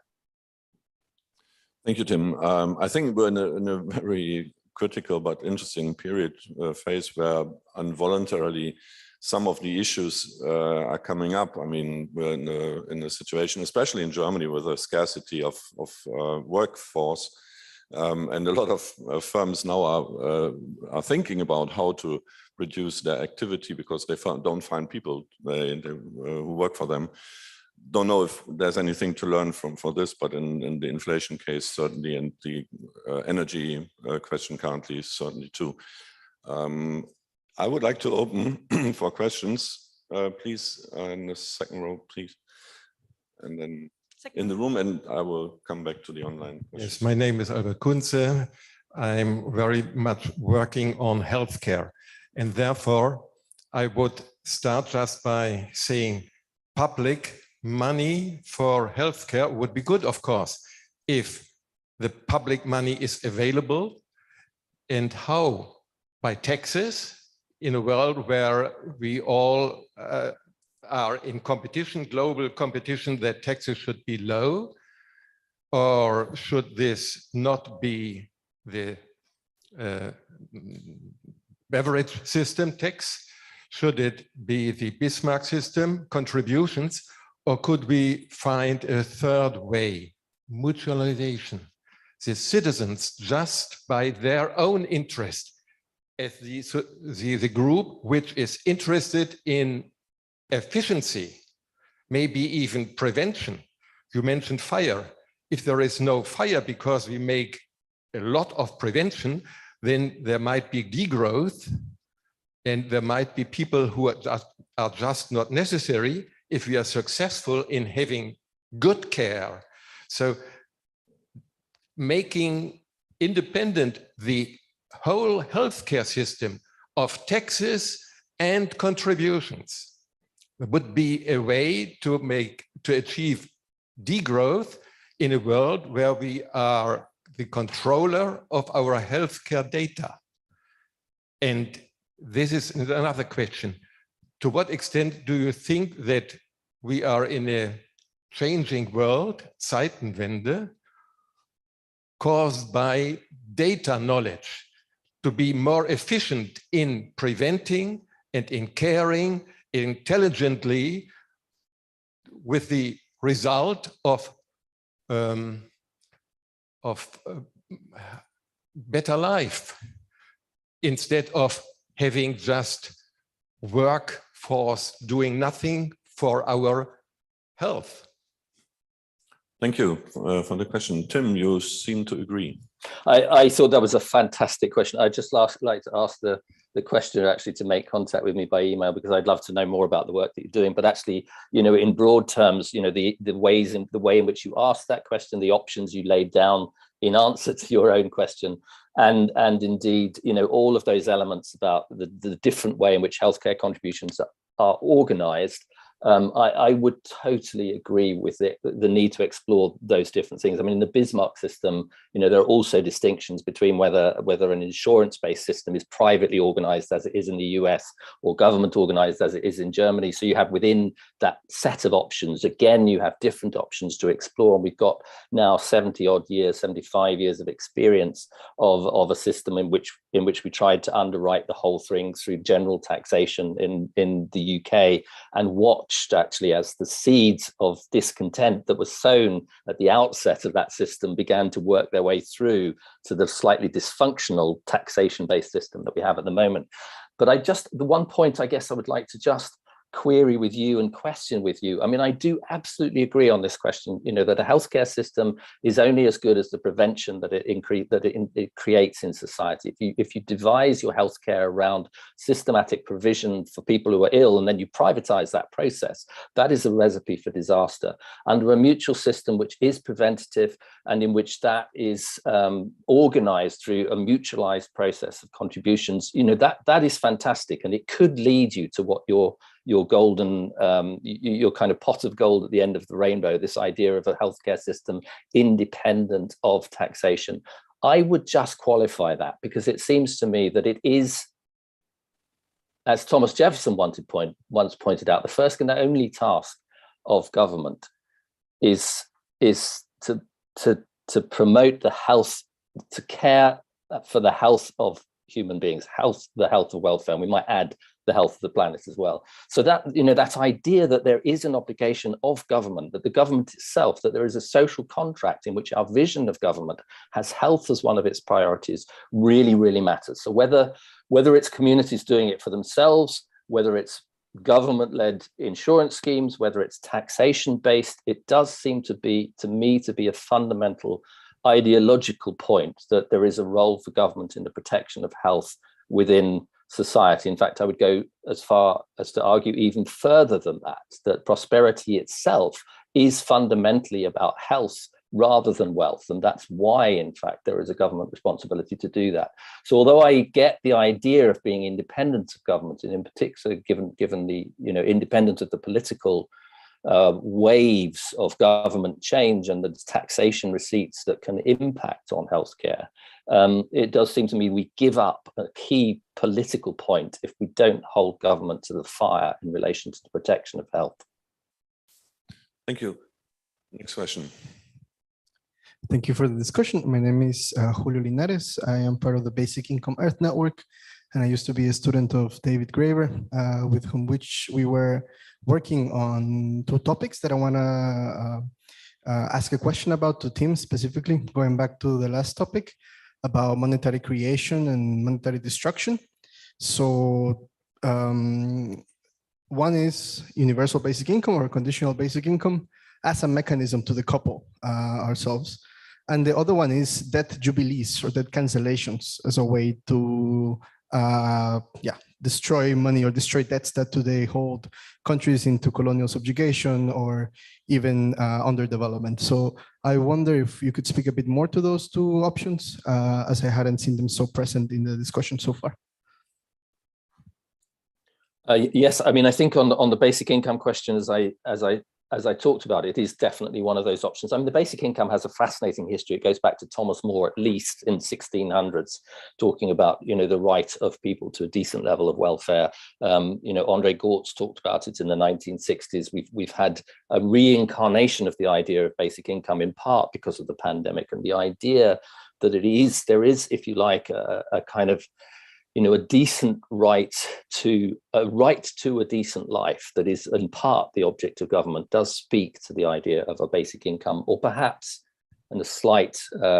Thank you, Tim. I think we're in a very critical but interesting phase where involuntarily some of the issues are coming up. I mean, we're in a situation, especially in Germany, with a scarcity of workforce, and a lot of firms now are thinking about how to reduce their activity because they don't find people who work for them. Don't know if there's anything to learn for this, but in the inflation case, certainly, and the energy question currently, certainly too. I would like to open for questions, please, in the second row, please. And then in the room, and I will come back to the online questions. Yes, my name is Albert Kunze. I'm very much working on healthcare, and therefore I would start just by saying public money for healthcare would be good, of course, if the public money is available. And how? By taxes, in a world where we all are in competition, global competition, that taxes should be low? Or should this not be the beverage system tax? Should it be the Bismarck system, contributions? Or could we find a third way, mutualization? The citizens, just by their own interest, as the group which is interested in efficiency, maybe even prevention. You mentioned fire. If there is no fire because we make a lot of prevention, then there might be degrowth, and there might be people who are just not necessary if we are successful in having good care. So making independent the whole healthcare system of taxes and contributions would be a way to achieve degrowth in a world where we are the controller of our healthcare data. And this is another question. To what extent do you think that we are in a changing world, Zeitenwende, caused by data knowledge, to be more efficient in preventing and in caring intelligently, with the result of better life, instead of having just workforce doing nothing for our health? Thank you for the question. Tim, you seem to agree. I thought that was a fantastic question. I'd just like to ask the questioner actually to make contact with me by email, because I'd love to know more about the work that you're doing. But actually, in broad terms, the way in which you asked that question, the options you laid down in answer to your own question, and indeed, all of those elements about the different way in which healthcare contributions are organized. I would totally agree with the need to explore those different things. I mean, in the Bismarck system, there are also distinctions between whether an insurance-based system is privately organized as it is in the US, or government organized as it is in Germany. So you have within that set of options, again, you have different options to explore. And we've got now 75 years of experience of a system in which we tried to underwrite the whole thing through general taxation in the UK, and watched actually as the seeds of discontent that was sown at the outset of that system began to work their way through to the slightly dysfunctional taxation-based system that we have at the moment. But the one point I guess I would like to just query with you and question with you. I mean, I do absolutely agree on this question, that a healthcare system is only as good as the prevention that it creates in society. If you devise your healthcare around systematic provision for people who are ill, and then you privatize that process, that is a recipe for disaster. Under a mutual system which is preventative, and in which that is organized through a mutualized process of contributions, that is fantastic, and it could lead you to what your golden, your kind of pot of gold at the end of the rainbow, this idea of a healthcare system independent of taxation. I would just qualify that, because it seems to me that it is, as Thomas Jefferson once pointed out, the first and only task of government is to promote the health, to care for the health of human beings, the health of welfare, and we might add the health of the planet as well. So that, that idea that there is an obligation of government, that the government itself, that there is a social contract in which our vision of government has health as one of its priorities, really, really matters. So whether it's communities doing it for themselves, whether it's government-led insurance schemes, whether it's taxation-based, it does seem to me to be a fundamental ideological point that there is a role for government in the protection of health within society. In fact, I would go as far as to argue even further than that prosperity itself is fundamentally about health rather than wealth. And that's why, in fact, there is a government responsibility to do that. So although I get the idea of being independent of government, and in particular, given the independent of the political waves of government change and the taxation receipts that can impact on healthcare, it does seem to me we give up a key political point if we don't hold government to the fire in relation to the protection of health. Thank you. Next question. Thank you for the discussion. My name is Julio Linares. I am part of the Basic Income Earth Network, and I used to be a student of David Graeber, with whom we were working on two topics that I want to ask a question about to Tim specifically, going back to the last topic. about monetary creation and monetary destruction. So one is universal basic income or conditional basic income as a mechanism to decouple ourselves. And the other one is debt jubilees or debt cancellations as a way to destroy money or destroy debts that today hold countries into colonial subjugation or even underdevelopment. So I wonder if you could speak a bit more to those two options, as I hadn't seen them so present in the discussion so far. Yes, I mean, I think on the basic income question, as I talked about, it is definitely one of those options. I mean, the basic income has a fascinating history. It goes back to Thomas More, at least in 1600s, talking about, you know, the right of people to a decent level of welfare. You know, Andre Gortz talked about it in the 1960s. We've had a reincarnation of the idea of basic income, in part because of the pandemic, and the idea that there is, if you like, a kind of, you know, a decent right to a decent life that is in part the object of government does speak to the idea of a basic income, or perhaps, and a slight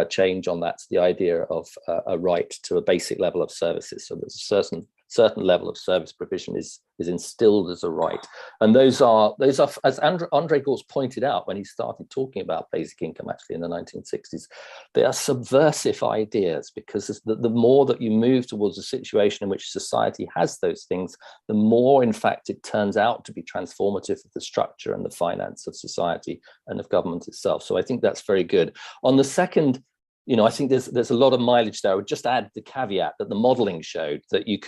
change on that, the idea of a right to a basic level of services. So there's a certain level of service provision is instilled as a right. And those are, as Andre Gortz pointed out when he started talking about basic income actually in the 1960s, they are subversive ideas, because the more that you move towards a situation in which society has those things, the more in fact it turns out to be transformative of the structure and the finance of society and of government itself. So I think that's very good. On the second, you know, I think there's a lot of mileage there. I would just add the caveat that the modeling showed that you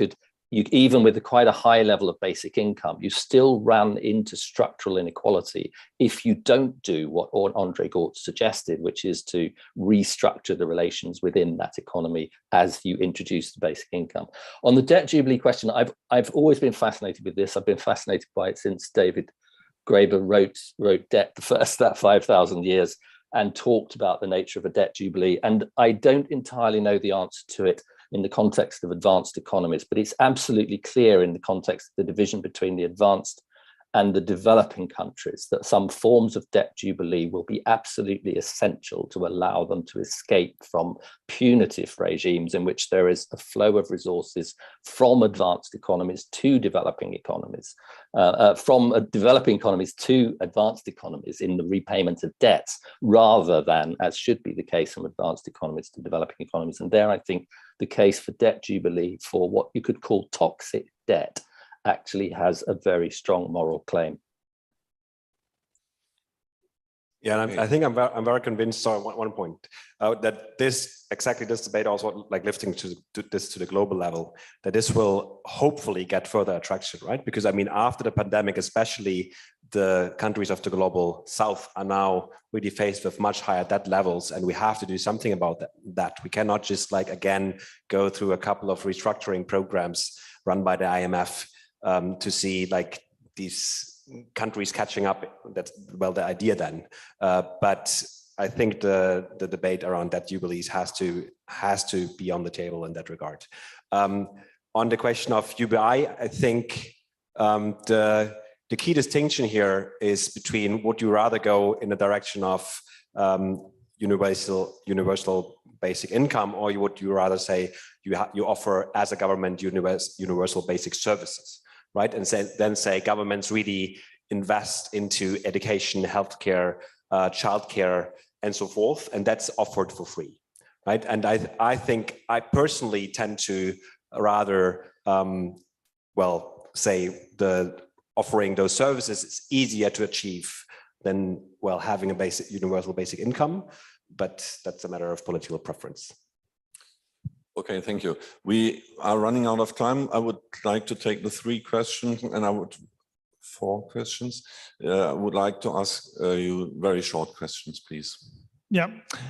even with quite a high level of basic income, you still run into structural inequality if you don't do what Andre Gortz suggested, which is to restructure the relations within that economy as you introduce the basic income. On the debt jubilee question, I've always been fascinated with this. I've been fascinated by it since David Graeber wrote Debt, the first that 5,000 years, and talked about the nature of a debt jubilee. And I don't entirely know the answer to it in the context of advanced economies, but it's absolutely clear in the context of the division between the advanced and the developing countries that some forms of debt jubilee will be absolutely essential to allow them to escape from punitive regimes in which there is a flow of resources from advanced economies to developing economies, from developing economies to advanced economies in the repayment of debts, rather than, as should be the case, from advanced economies to developing economies. And there, I think the case for debt jubilee for what you could call toxic debt actually has a very strong moral claim. Yeah, and I think I'm very convinced. Sorry, one point that this debate also, like lifting this to the global level, that this will hopefully get further attraction, right? Because I mean, after the pandemic, especially the countries of the global south are now really faced with much higher debt levels, and we have to do something about that. We cannot just like again go through a couple of restructuring programs run by the IMF to see like these countries catching up. That's well the idea then, but I think the debate around debt jubilees has to be on the table in that regard. On the question of UBI, I think the key distinction here is between would you rather go in the direction of universal basic income, or would you rather say you offer as a government universal basic services, right? And then say governments really invest into education, healthcare, childcare, and so forth, and that's offered for free, right? And I think I personally tend to rather, say offering those services is easier to achieve than having a universal basic income, but that's a matter of political preference. Okay, thank you. We are running out of time. I would like to take the 3 questions, and 4 questions. I would like to ask you very short questions, please. Yeah,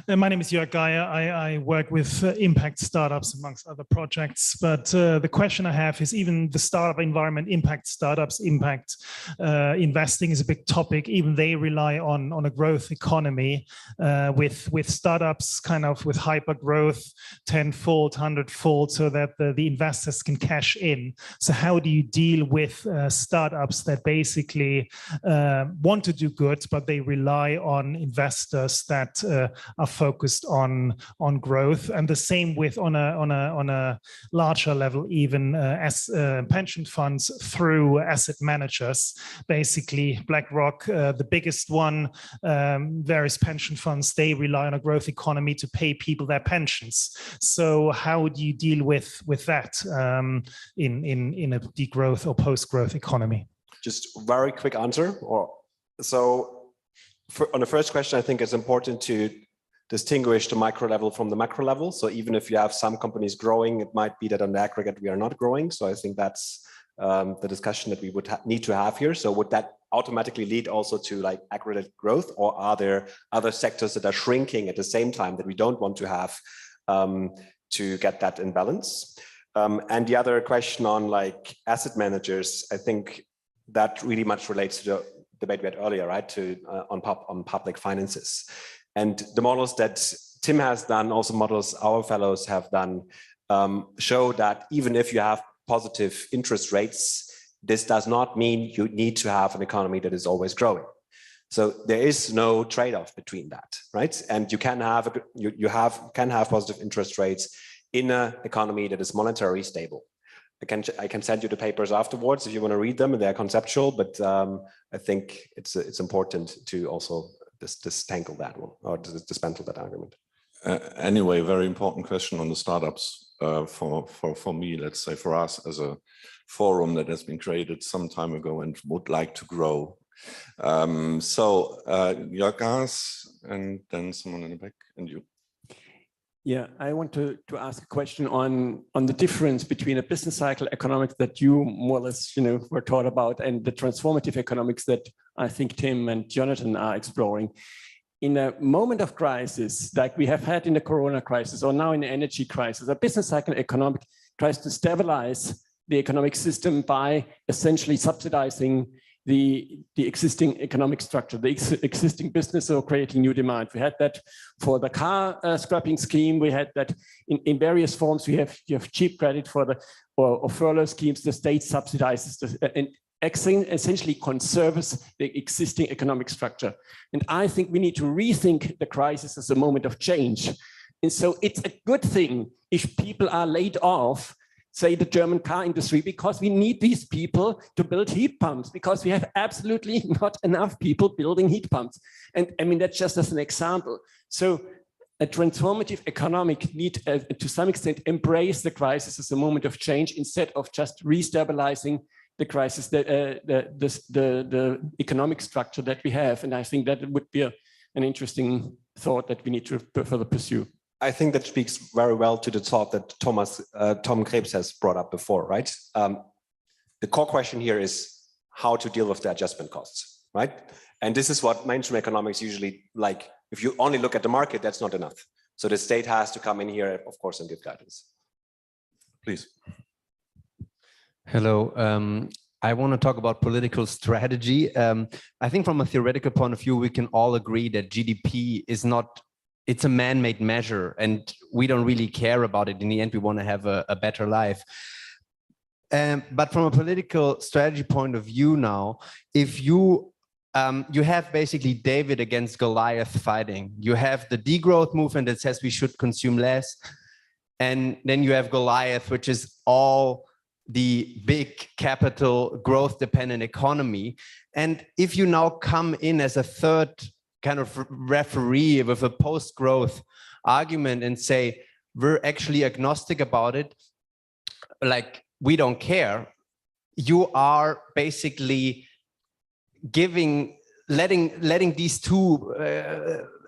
my name is Jørgen. I work with impact startups amongst other projects, but the question I have is even the startup environment, impact startups, impact investing is a big topic. Even they rely on a growth economy with startups kind of with hyper growth, 10-fold, 100-fold, so that the investors can cash in. So how do you deal with startups that basically want to do good, but they rely on investors that are focused on growth, and the same with on a larger level, even as pension funds through asset managers. Basically, BlackRock, the biggest one, various pension funds, they rely on a growth economy to pay people their pensions. So how do you deal with that in a degrowth or post-growth economy? Just very quick answer. On the first question, I think it's important to distinguish the micro level from the macro level. So even if you have some companies growing, it might be that on the aggregate we are not growing. So I think that's the discussion that we would need to have here. So would that automatically lead also to like aggregate growth, or are there other sectors that are shrinking at the same time that we don't want to have to get that in balance? And the other question on like asset managers, I think that really much relates to the debate we had earlier, right? On public finances. And the models that Tim has done, also models our fellows have done, show that even if you have positive interest rates, this does not mean you need to have an economy that is always growing. So there is no trade-off between that, right? And you can have can have positive interest rates in an economy that is monetarily stable. I can send you the papers afterwards if you want to read them, and they're conceptual, but I think it's important to also dismantle that one, or dismantle that argument. Anyway, very important question on the startups for me, let's say for us as a forum that has been created some time ago and would like to grow. Jørgen, and then someone in the back, and you. Yeah, I want to ask a question on the difference between a business cycle economics that you more or less were taught about, and the transformative economics that I think Tim and Jonathan are exploring. In a moment of crisis, like we have had in the Corona crisis, or now in the energy crisis, a business cycle economic tries to stabilize the economic system by essentially subsidizing the existing economic structure, the existing business, or creating new demand. We had that for the car scrapping scheme. We had that in various forms. You have cheap credit for or furlough schemes. The state subsidizes and essentially conserves the existing economic structure. And I think we need to rethink the crisis as a moment of change. And so it's a good thing if people are laid off, say the German car industry, because we need these people to build heat pumps, because we have absolutely not enough people building heat pumps. And I mean, that's just as an example. So a transformative economic need to some extent embrace the crisis as a moment of change, instead of just restabilizing the crisis, the economic structure that we have. And I think that would be an interesting thought that we need to further pursue. I think that speaks very well to the thought that Tom Krebs has brought up before, right? The core question here is how to deal with the adjustment costs, right? And this is what mainstream economics usually like. If you only look at the market, that's not enough. So the state has to come in here, of course, and give guidance. Please. Hello. I want to talk about political strategy. I think from a theoretical point of view, we can all agree that GDP is not, it's a man-made measure, and we don't really care about it. In the end, we want to have a better life. But from a political strategy point of view now, if you have basically David against Goliath fighting. You have the degrowth movement that says we should consume less. And then you have Goliath, which is all the big capital growth dependent economy. And if you now come in as a third kind of referee with a post-growth argument and say, we're actually agnostic about it, like we don't care, you are basically letting these two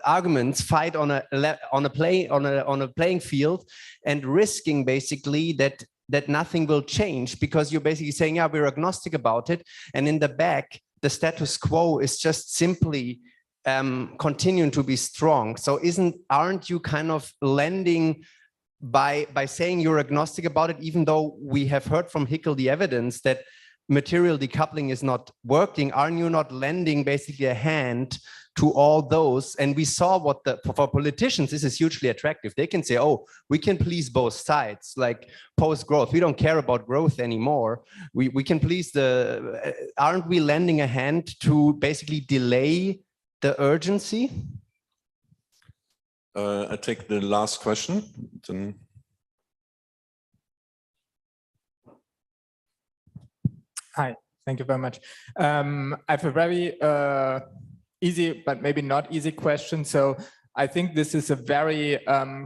arguments fight on a playing field, and risking basically that nothing will change, because you're basically saying, yeah, we're agnostic about it, and in the back the status quo is just simply continuing to be strong. So aren't you kind of lending by saying you're agnostic about it, even though we have heard from Hickel the evidence that material decoupling is not working? Aren't you not lending basically a hand to all those? And we saw for politicians, this is hugely attractive. They can say, oh, we can please both sides, like post-growth. We don't care about growth anymore. We can please aren't we lending a hand to basically delay the urgency? I take the last question. Then. Hi, thank you very much. I have a very easy, but maybe not easy question. So I think this is a very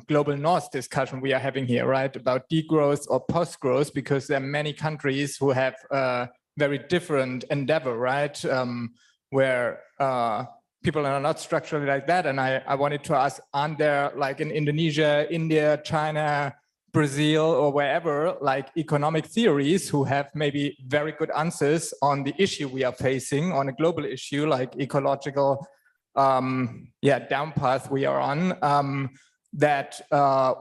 global north discussion we are having here, right? About degrowth or post-growth, because there are many countries who have a very different endeavor, right? Where people are not structurally like that. And I wanted to ask, aren't there, like in Indonesia, India, China, Brazil, or wherever, like economic theories who have maybe very good answers on the issue we are facing, on a global issue like ecological down path we are on, that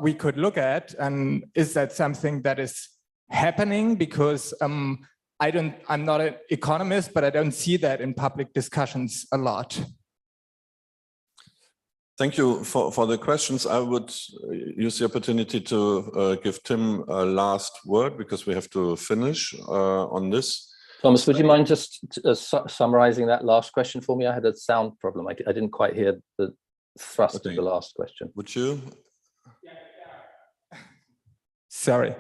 we could look at? And is that something that is happening? Because I'm not an economist, but I don't see that in public discussions a lot. Thank you for the questions. I would use the opportunity to give Tim a last word, because we have to finish on this. Thomas, would you mind just summarizing that last question for me? I had a sound problem. I didn't quite hear the thrust of the last question. Would you? Sorry.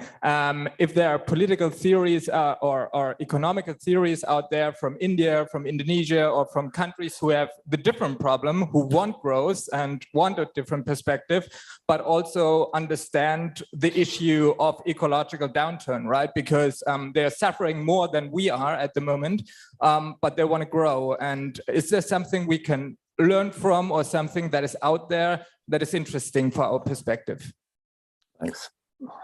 If there are political theories or economical theories out there from India, from Indonesia, or from countries who have the different problem, who want growth and want a different perspective, but also understand the issue of ecological downturn, right? Because they're suffering more than we are at the moment, but they want to grow. And is there something we can learn from, or something that is out there that is interesting for our perspective? Thanks.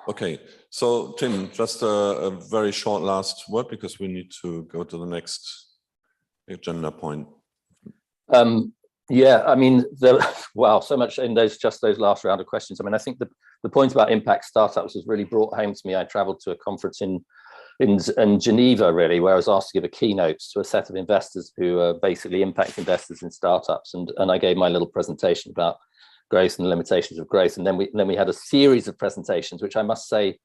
Okay, so Tim, just a very short last word, because we need to go to the next agenda point. Yeah, I mean, wow, so much in those last round of questions. I mean, I think the point about impact startups was really brought home to me. I traveled to a conference in Geneva, really, where I was asked to give a keynote to a set of investors who are basically impact investors in startups, and I gave my little presentation about growth and the limitations of growth. And then we had a series of presentations, which I must say,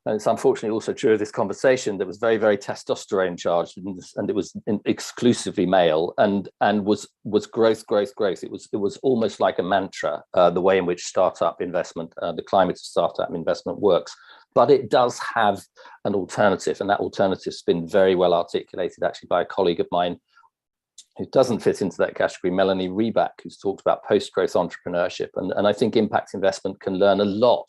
and it's unfortunately also true of this conversation, that was very, very testosterone charged, and it was exclusively male, and was growth, growth, growth. It was almost like a mantra, the way in which startup investment, the climate of startup investment works. But it does have an alternative, and that alternative's been very well articulated actually by a colleague of mine who doesn't fit into that category, Melanie Reback, who's talked about post-growth entrepreneurship. And I think impact investment can learn a lot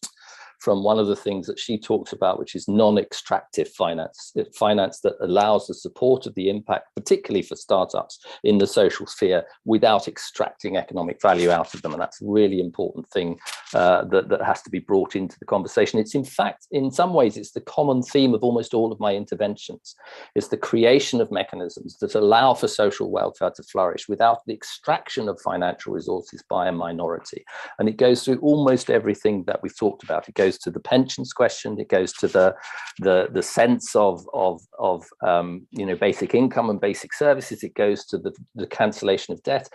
from one of the things that she talks about, which is non-extractive finance, finance that allows the support of the impact, particularly for startups in the social sphere, without extracting economic value out of them. And that's a really important thing that has to be brought into the conversation. It's in fact, in some ways, it's the common theme of almost all of my interventions. It's the creation of mechanisms that allow for social welfare to flourish without the extraction of financial resources by a minority. And it goes through almost everything that we've talked about. It goes to the pensions question. It goes to the sense of basic income and basic services. It goes to the cancellation of debt,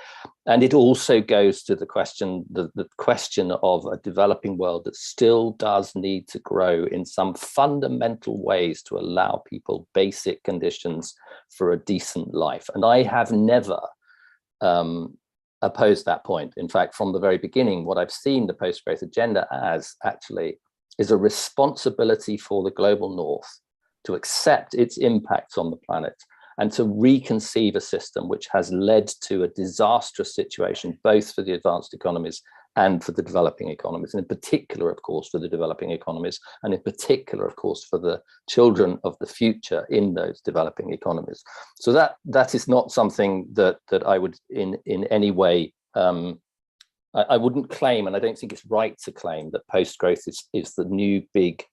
and it also goes to the question of a developing world that still does need to grow in some fundamental ways to allow people basic conditions for a decent life. And I have never opposed that point. In fact, from the very beginning, what I've seen the post-growth agenda as actually is a responsibility for the global north to accept its impacts on the planet and to reconceive a system which has led to a disastrous situation, both for the advanced economies and for the developing economies, and in particular, of course, for the developing economies, and in particular, of course, for the children of the future in those developing economies. So that is not something that I would in any way, I wouldn't claim, and I don't think it's right to claim, that post-growth is the new big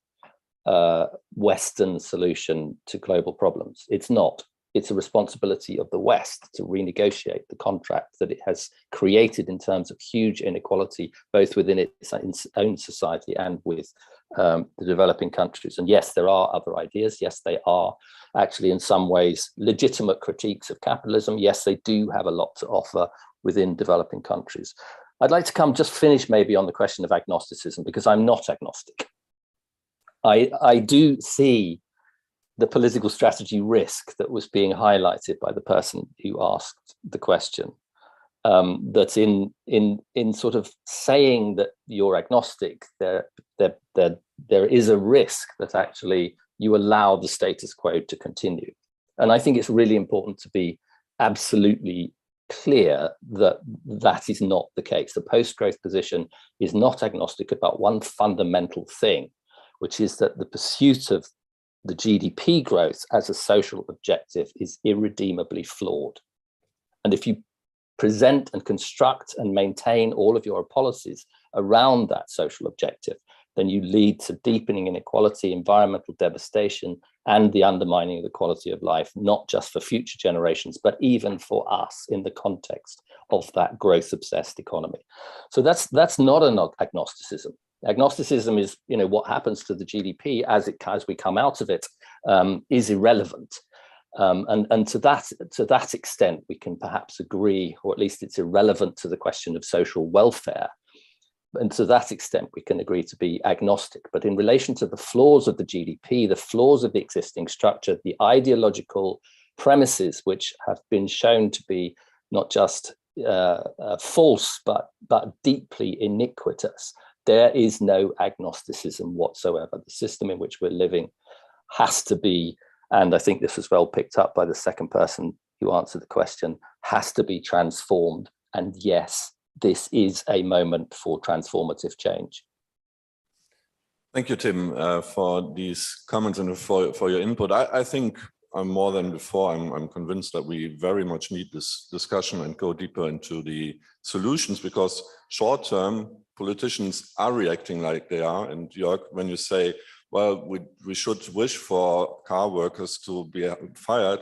Western solution to global problems. It's not. It's a responsibility of the West to renegotiate the contract that it has created in terms of huge inequality, both within its own society and with the developing countries. And yes, there are other ideas. Yes, they are actually in some ways legitimate critiques of capitalism. Yes, they do have a lot to offer within developing countries. I'd like to just finish maybe on the question of agnosticism, because I'm not agnostic. I do see the political strategy risk that was being highlighted by the person who asked the question. that in sort of saying that you're agnostic, there is a risk that actually you allow the status quo to continue. And I think it's really important to be absolutely clear that that is not the case. The post-growth position is not agnostic about one fundamental thing, which is that the pursuit of the GDP growth as a social objective is irredeemably flawed. And if you present and construct and maintain all of your policies around that social objective, then you lead to deepening inequality, environmental devastation, and the undermining of the quality of life, not just for future generations, but even for us in the context of that growth-obsessed economy. So that's not an agnosticism. Agnosticism is, what happens to the GDP as we come out of it is irrelevant. And to that extent, we can perhaps agree, or at least it's irrelevant to the question of social welfare. And to that extent, we can agree to be agnostic. But in relation to the flaws of the GDP, the flaws of the existing structure, the ideological premises which have been shown to be not just false, but deeply iniquitous, there is no agnosticism whatsoever. The system in which we're living has to be, and I think this was well picked up by the second person who answered the question, has to be transformed. And yes, this is a moment for transformative change. Thank you, Tim, for these comments and for your input. I think more than before, I'm convinced that we very much need this discussion and go deeper into the solutions, because short-term politicians are reacting like they are. And Jörg, when you say, well, we should wish for car workers to be fired,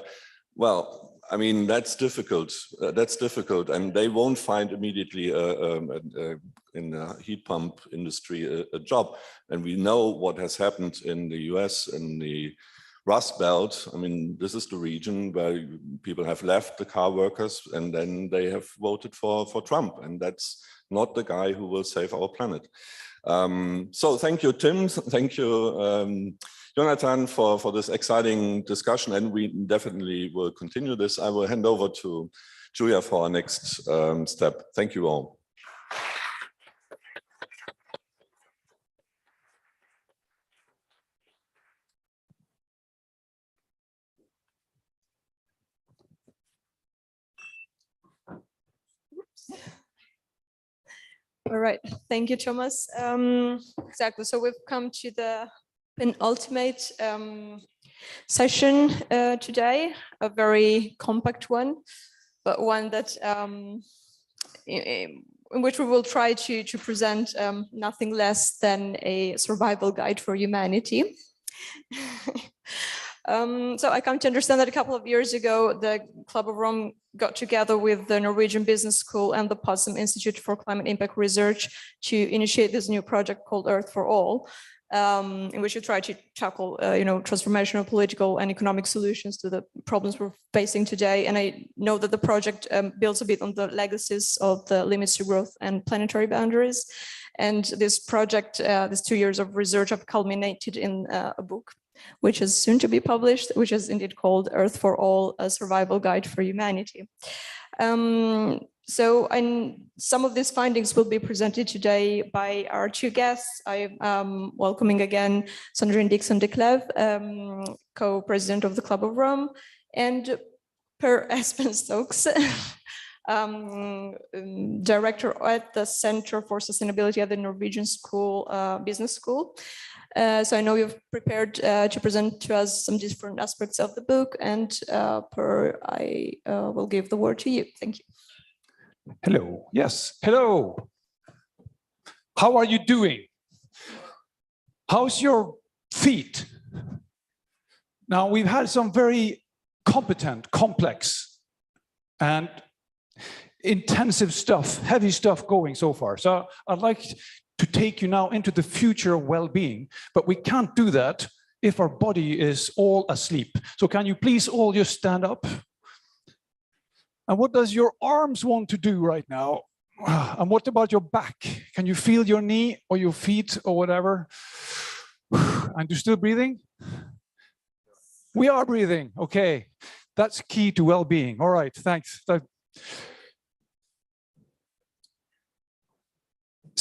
well, I mean, that's difficult. And they won't find immediately in the heat pump industry a job. And we know what has happened in the US and the Rust Belt. I mean, this is the region where people have left the car workers and then they have voted for Trump. And that's not the guy who will save our planet. So thank you, Tim. Thank you, Jonathan, for this exciting discussion, and we definitely will continue this. I will hand over to Julia for our next step. Thank you all. All right, thank you, Thomas. Exactly, so we've come to the penultimate session today, a very compact one, but one that in which we will try to present nothing less than a survival guide for humanity. So I come to understand that a couple of years ago, the Club of Rome got together with the Norwegian Business School and the Potsdam Institute for Climate Impact Research to initiate this new project called Earth for All, in which we try to tackle, transformational political and economic solutions to the problems we're facing today. And I know that the project builds a bit on the legacies of the limits to growth and planetary boundaries. And this project, these 2 years of research have culminated in a book, which is soon to be published, which is indeed called Earth for All, a Survival Guide for Humanity. So some of these findings will be presented today by our two guests. I am welcoming again Sandrine Dixon de Cleve, co-president of the Club of Rome, and Per Espen Stokes, director at the Center for Sustainability at the Norwegian Business School. So I know you've prepared to present to us some different aspects of the book, and Per, I will give the word to you. Thank you. Hello. Yes. Hello. How are you doing? How's your feet? Now, we've had some very competent, complex, and intensive stuff, heavy stuff going so far. So I'd like to take you now into the future of well-being, but we can't do that if our body is all asleep. So can you please all just stand up? And what does your arms want to do right now? And what about your back? Can you feel your knee or your feet or whatever? And you're still breathing? We are breathing. Okay. That's key to well-being. All right. Thanks.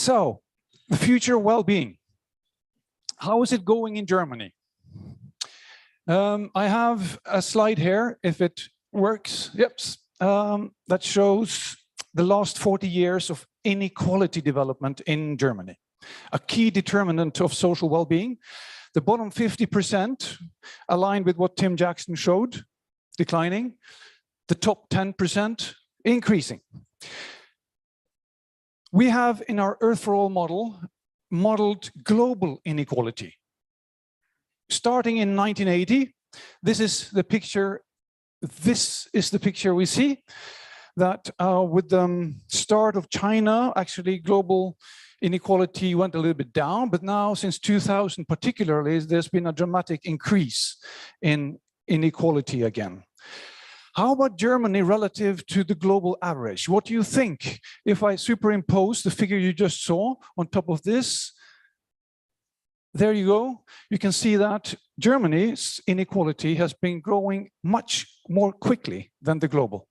So, the future well-being. How is it going in Germany? I have a slide here, if it works. Yep, that shows the last 40 years of inequality development in Germany, a key determinant of social well-being. The bottom 50% aligned with what Tim Jackson showed, declining. The top 10% increasing. We have in our Earth for All model modeled global inequality. Starting in 1980, this is the picture we see, that with the start of China, actually global inequality went a little bit down, but now since 2000 particularly, there's been a dramatic increase in inequality again. How about Germany relative to the global average? What do you think if I superimpose the figure you just saw on top of this? There you go. You can see that Germany's inequality has been growing much more quickly than the global.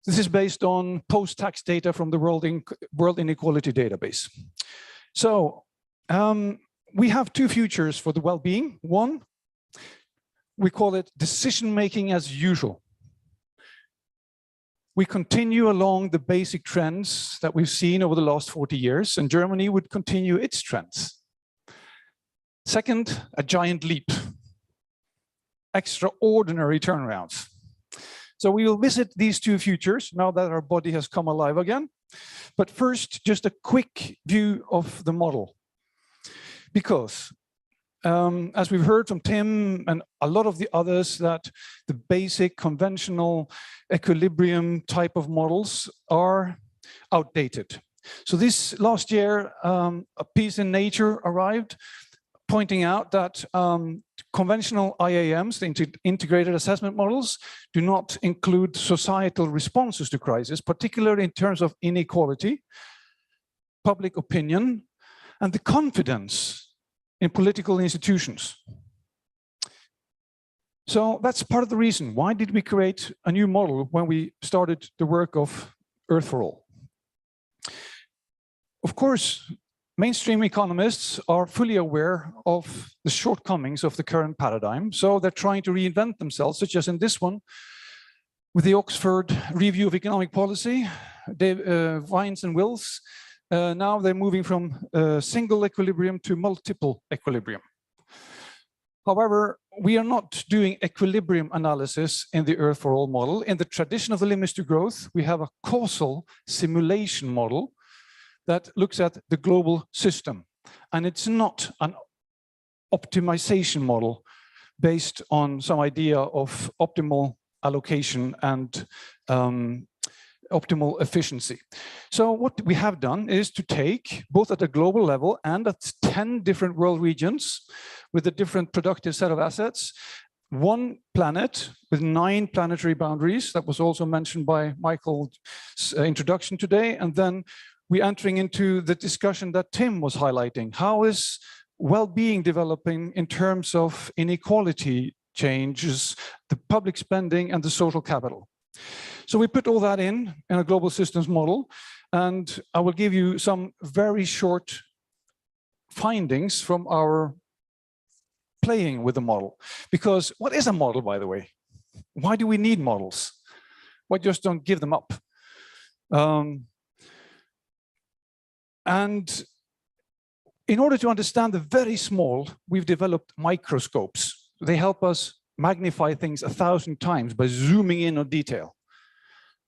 This is based on post-tax data from the World Inequality Database. So we have two futures for the well-being. One, we call it decision-making as usual. We continue along the basic trends that we've seen over the last 40 years, and Germany would continue its trends. Second, a giant leap. Extraordinary turnarounds. So we will visit these two futures now that our body has come alive again. But first, just a quick view of the model. Because as we've heard from Tim and a lot of the others, that the basic conventional equilibrium type of models are outdated. So this last year, a piece in Nature arrived pointing out that conventional IAMs, the integrated assessment models, do not include societal responses to crisis, particularly in terms of inequality, public opinion, and the confidence in political institutions. So that's part of the reason. Why did we create a new model when we started the work of Earth for All? Of course, mainstream economists are fully aware of the shortcomings of the current paradigm, so they're trying to reinvent themselves, such as in this one, with the Oxford Review of Economic Policy, Vines and Wills. Now they're moving from single equilibrium to multiple equilibrium. However, we are not doing equilibrium analysis in the Earth for All model. In the tradition of the limits to growth, we have a causal simulation model that looks at the global system. And it's not an optimization model based on some idea of optimal allocation and optimal efficiency. So what we have done is to take, both at a global level and at 10 different world regions with a different productive set of assets, one planet with 9 planetary boundaries. That was also mentioned by Michael's introduction today. And then we're entering into the discussion that Tim was highlighting. How is well-being developing in terms of inequality changes, the public spending and the social capital? So we put all that in a global systems model, and I will give you some very short findings from our playing with the model. Because what is a model, by the way? Why do we need models? Why just don't give them up? And in order to understand the very small, we've developed microscopes. They help us magnify things 1,000 times by zooming in on detail.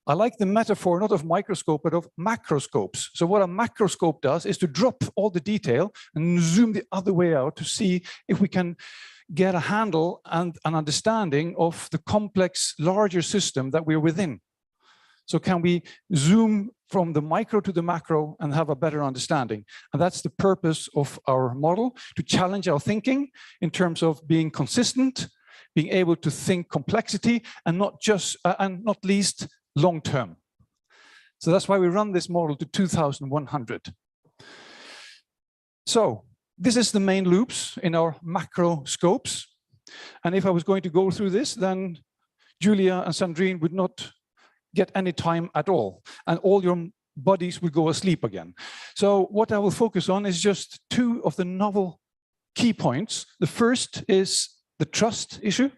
I like the metaphor not of microscope, but of macroscopes. So what a macroscope does is to drop all the detail and zoom the other way out to see if we can get a handle and an understanding of the complex, larger system that we're within. So can we zoom from the micro to the macro and have a better understanding? And that's the purpose of our model, to challenge our thinking in terms of being consistent, being able to think complexity, and not just, and not least, long term. So that's why we run this model to 2100. So this is the main loops in our macro scopes. And if I was going to go through this, then Julia and Sandrine would not get any time at all, and all your bodies will go asleep again. So what I will focus on is just two of the novel key points. The first is the trust issue,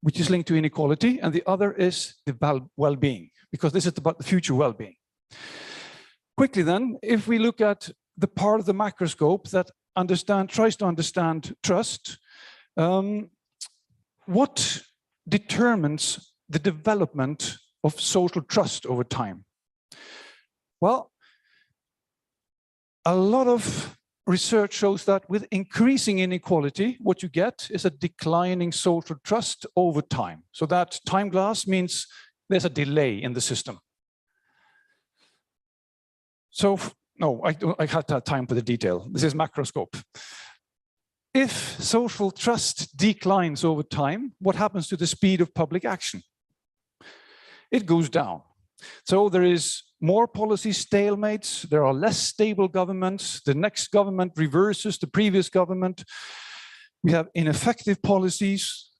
which is linked to inequality, and the other is the well-being, because this is about the future well-being. Quickly then, if we look at the part of the macroscope that tries to understand trust, what determines the development of social trust over time? Well, a lot of research shows that with increasing inequality, what you get is a declining social trust over time. So that time glass means there's a delay in the system. So, no, I had that time for the detail. This is macroscope. If social trust declines over time, what happens to the speed of public action? It goes down. So there is more policy stalemates, there are less stable governments, the next government reverses the previous government, we have ineffective policies,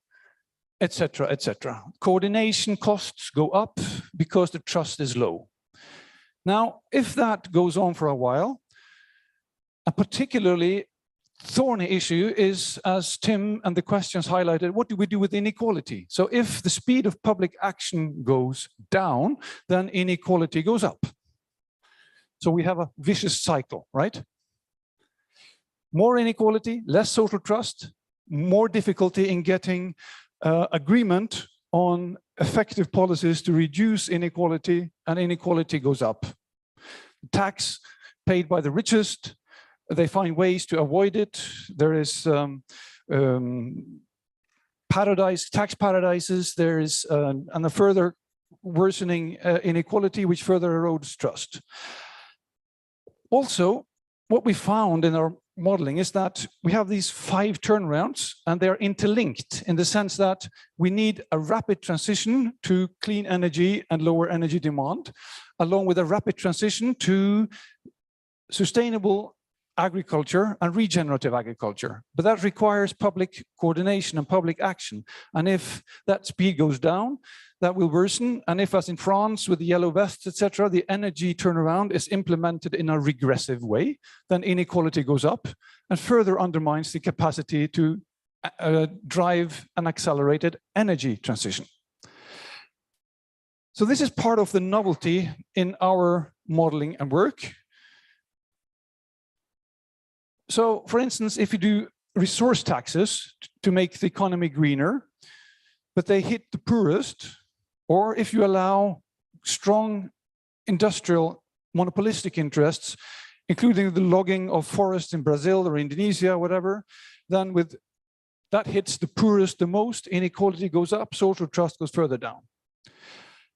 etc., etc. Coordination costs go up because the trust is low. Now, if that goes on for a while, a particularly thorny issue is, as Tim and the questions highlighted, what do we do with inequality? So if the speed of public action goes down, then inequality goes up. So we have a vicious cycle, right? More inequality, less social trust, more difficulty in getting agreement on effective policies to reduce inequality, and inequality goes up. Tax paid by the richest, they find ways to avoid it. There is tax paradises, there is and a further worsening inequality, which further erodes trust. Also, what we found in our modeling is that we have these 5 turnarounds, and they're interlinked in the sense that we need a rapid transition to clean energy and lower energy demand, along with a rapid transition to sustainable agriculture and regenerative agriculture. But that requires public coordination and public action. And if that speed goes down, that will worsen. And if, as in France with the yellow vests, etc., the energy turnaround is implemented in a regressive way, then inequality goes up and further undermines the capacity to drive an accelerated energy transition. So this is part of the novelty in our modeling and work. So, for instance, if you do resource taxes to make the economy greener, but they hit the poorest, or if you allow strong industrial monopolistic interests, including the logging of forests in Brazil or Indonesia, whatever, then with that hits the poorest the most, inequality goes up, social trust goes further down.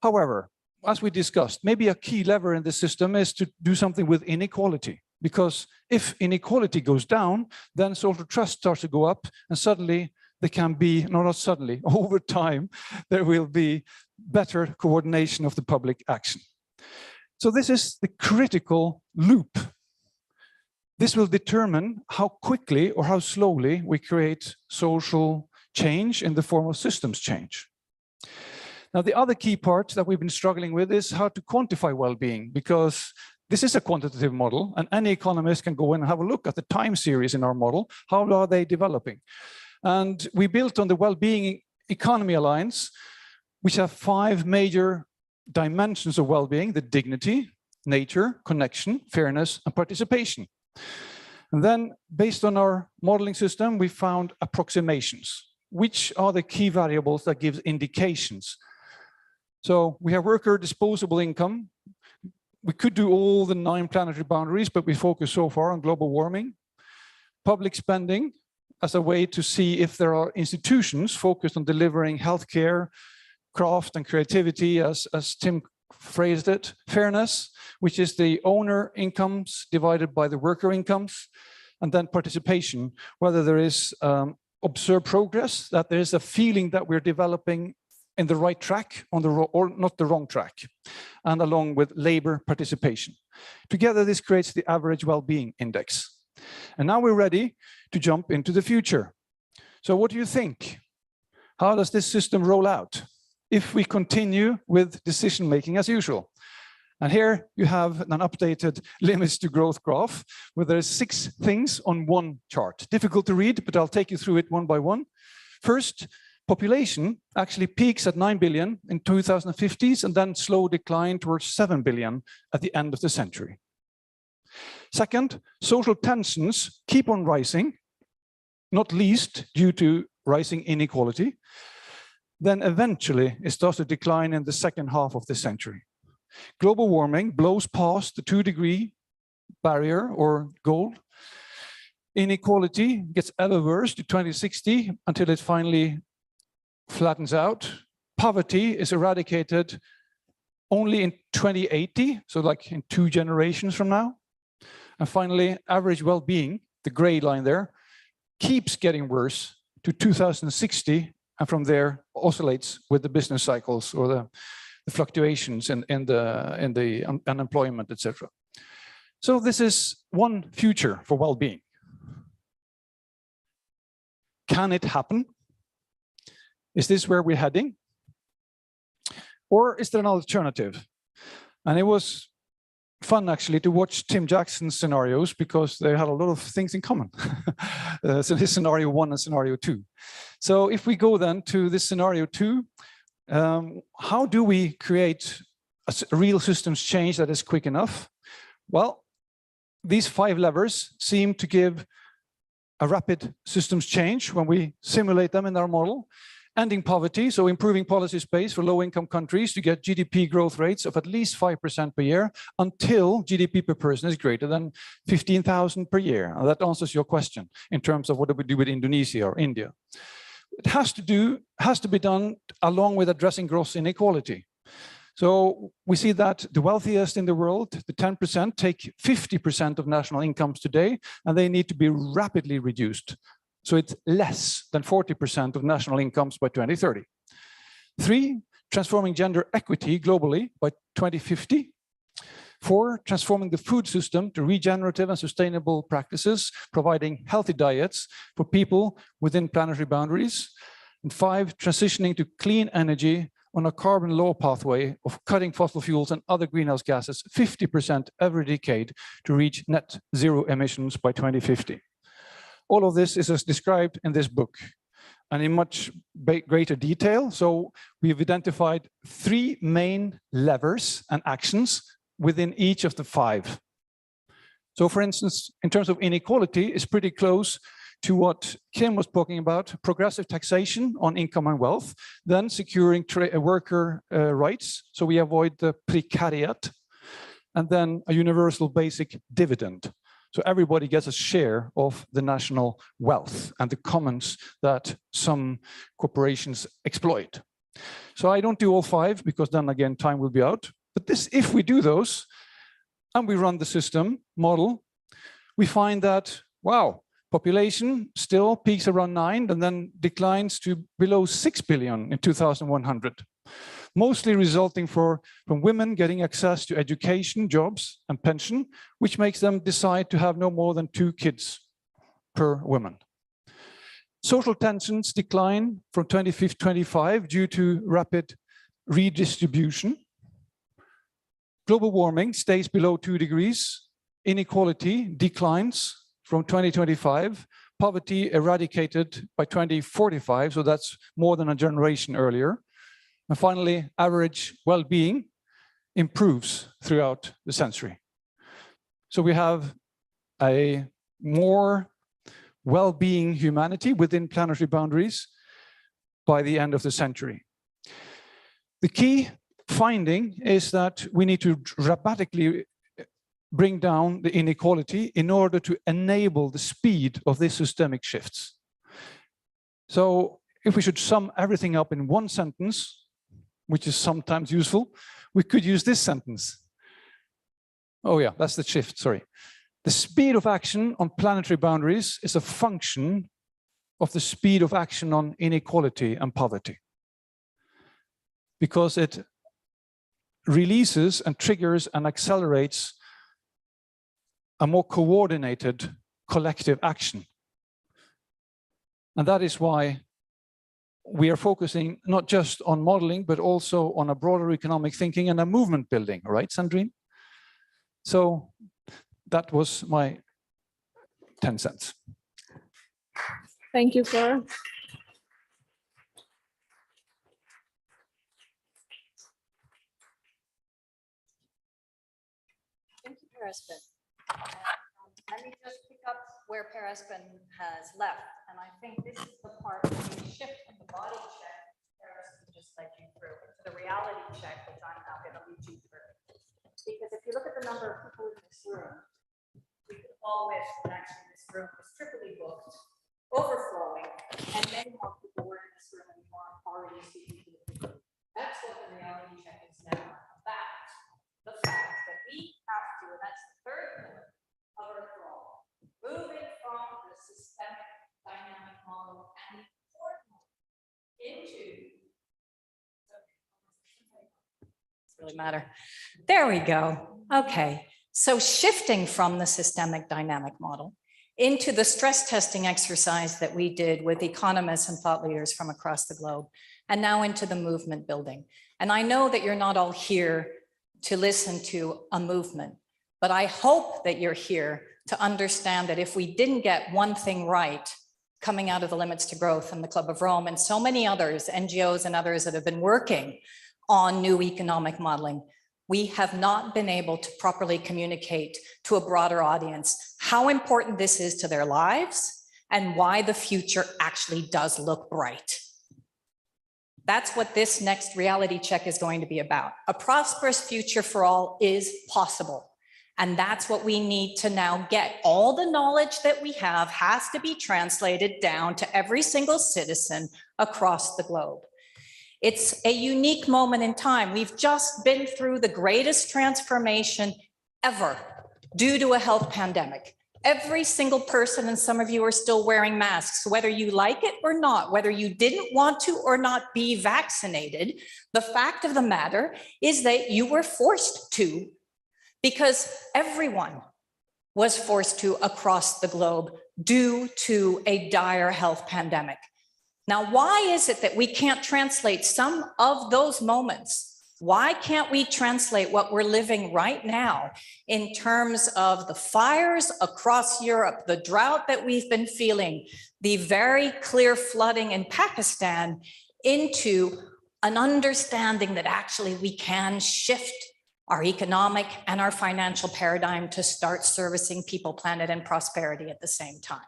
However, as we discussed, maybe a key lever in the system is to do something with inequality. Because if inequality goes down, then social trust starts to go up, and suddenly there can be, no, not suddenly, over time, there will be better coordination of the public action. So this is the critical loop. This will determine how quickly or how slowly we create social change in the form of systems change. Now, the other key part that we've been struggling with is how to quantify well-being, because this is a quantitative model, and any economist can go in and have a look at the time series in our model. How are they developing? And we built on the Well-Being Economy Alliance, which have 5 major dimensions of well-being: the dignity, nature, connection, fairness, and participation. And then, based on our modeling system, we found approximations. Which are the key variables that give indications? So we have worker disposable income. We could do all the 9 planetary boundaries, but we focus so far on global warming. Public spending as a way to see if there are institutions focused on delivering healthcare, craft, and creativity, as Tim phrased it. Fairness, which is the owner incomes divided by the worker incomes. And then participation, whether there is observed progress, that there is a feeling that we're developing in the right track or not the wrong track, and along with labor participation. Together, this creates the average well-being index. And now we're ready to jump into the future. So what do you think? How does this system roll out? if we continue with decision making as usual. And here you have an updated limits to growth graph where there's 6 things on one chart. Difficult to read, but I'll take you through it one by one. First, population actually peaks at 9 billion in 2050s and then slow decline towards 7 billion at the end of the century. Second, social tensions keep on rising, not least due to rising inequality. Then eventually it starts to decline in the second half of the century. Global warming blows past the 2-degree barrier or goal. Inequality gets ever worse to 2060 until it finally flattens out. Poverty is eradicated only in 2080, so like in 2 generations from now. And finally, average well-being, the gray line there, keeps getting worse to 2060, and from there oscillates with the business cycles or the fluctuations in the unemployment, etc. So this is one future for well-being. Can it happen? Is this where we're heading? Or is there an alternative? And it was fun actually to watch Tim Jackson's scenarios because they had a lot of things in common. So his scenario 1 and scenario 2. So if we go then to this scenario 2, how do we create a real systems change that is quick enough? Well, these 5 levers seem to give a rapid systems change when we simulate them in our model. Ending poverty, so improving policy space for low-income countries to get GDP growth rates of at least 5% per year until GDP per person is greater than 15,000 per year. And that answers your question in terms of what do we do with Indonesia or India. It has to be done along with addressing gross inequality. So we see that the wealthiest in the world, the 10%, take 50% of national incomes today, and they need to be rapidly reduced. So it's less than 40% of national incomes by 2030. 3, transforming gender equity globally by 2050. 4, transforming the food system to regenerative and sustainable practices, providing healthy diets for people within planetary boundaries. And 5, transitioning to clean energy on a carbon low pathway of cutting fossil fuels and other greenhouse gases 50% every decade to reach net zero emissions by 2050. All of this is as described in this book and in much greater detail. So we've identified 3 main levers and actions within each of the 5. So for instance, in terms of inequality, it's pretty close to what Kim was talking about, progressive taxation on income and wealth, then securing worker rights, so we avoid the precariat, and then a universal basic dividend. So everybody gets a share of the national wealth and the commons that some corporations exploit. So I don't do all 5 because then again, time will be out. But this, if we do those and we run the system model, we find that, wow, population still peaks around 9 and then declines to below 6 billion in 2100. Mostly resulting from women getting access to education, jobs, and pension, which makes them decide to have no more than 2 kids per woman. Social tensions decline from 2025 due to rapid redistribution. Global warming stays below 2 degrees. Inequality declines from 2025. Poverty eradicated by 2045, so that's more than a generation earlier. And finally, average well-being improves throughout the century. So we have a more well-being humanity within planetary boundaries by the end of the century. The key finding is that we need to dramatically bring down the inequality in order to enable the speed of these systemic shifts. So if we should sum everything up in one sentence, which is sometimes useful, we could use this sentence. Oh yeah, that's the shift, sorry. The speed of action on planetary boundaries is a function of the speed of action on inequality and poverty, because it releases and triggers and accelerates a more coordinated collective action. And that is why we are focusing not just on modeling, but also on a broader economic thinking and a movement building, right, Sandrine? So that was my 10 cents. Thank you, Flora. Thank you, Espen. Let me just pick up where Espen has left. And I think this is the part where we shift from the body check, Espen just led you through, to the reality check, which I'm now going to lead you through. Because if you look at the number of people in this room, we could all wish that actually this room was triply booked, overflowing, and many more people were in this room and we weren't already speaking to the people. That's what the reality check is now about. The fact that we have to, and that's the third pillar of our role, moving from the systemic dynamic model and importantly into really matter. There we go. Okay. So shifting from the systemic dynamic model into the stress testing exercise that we did with economists and thought leaders from across the globe, and now into the movement building. And I know that you're not all here to listen to a movement, but I hope that you're here to understand that if we didn't get one thing right coming out of the Limits to Growth and the Club of Rome and so many others, NGOs and others that have been working on new economic modeling, we have not been able to properly communicate to a broader audience how important this is to their lives and why the future actually does look bright. That's what this next reality check is going to be about. A prosperous future for all is possible. And that's what we need to now get. All the knowledge that we have has to be translated down to every single citizen across the globe. It's a unique moment in time. We've just been through the greatest transformation ever due to a health pandemic. Every single person, and some of you are still wearing masks, whether you like it or not, whether you didn't want to or not be vaccinated, the fact of the matter is that you were forced to, because everyone was forced to across the globe due to a dire health pandemic. Now, why is it that we can't translate some of those moments? Why can't we translate what we're living right now in terms of the fires across Europe, the drought that we've been feeling, the very clear flooding in Pakistan, into an understanding that actually we can shift our economic and our financial paradigm to start servicing people, planet, and prosperity at the same time?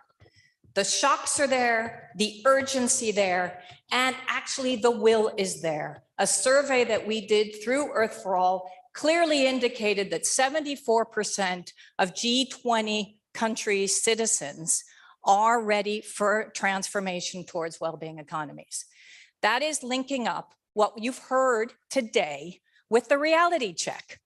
The shocks are there, the urgency there, and actually the will is there. A survey that we did through Earth for All clearly indicated that 74% of G20 countries' citizens are ready for transformation towards well-being economies. That is linking up what you've heard today with the reality check.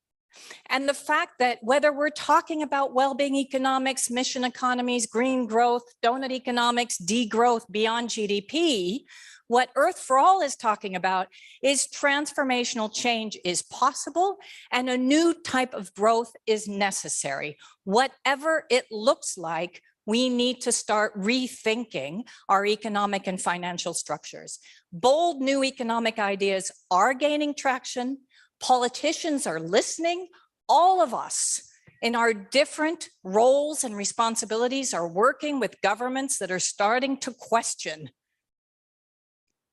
And the fact that whether we're talking about well-being economics, mission economies, green growth, donut economics, degrowth beyond GDP, what Earth for All is talking about is transformational change is possible and a new type of growth is necessary. Whatever it looks like, we need to start rethinking our economic and financial structures. Bold new economic ideas are gaining traction. Politicians are listening. All of us in our different roles and responsibilities are working with governments that are starting to question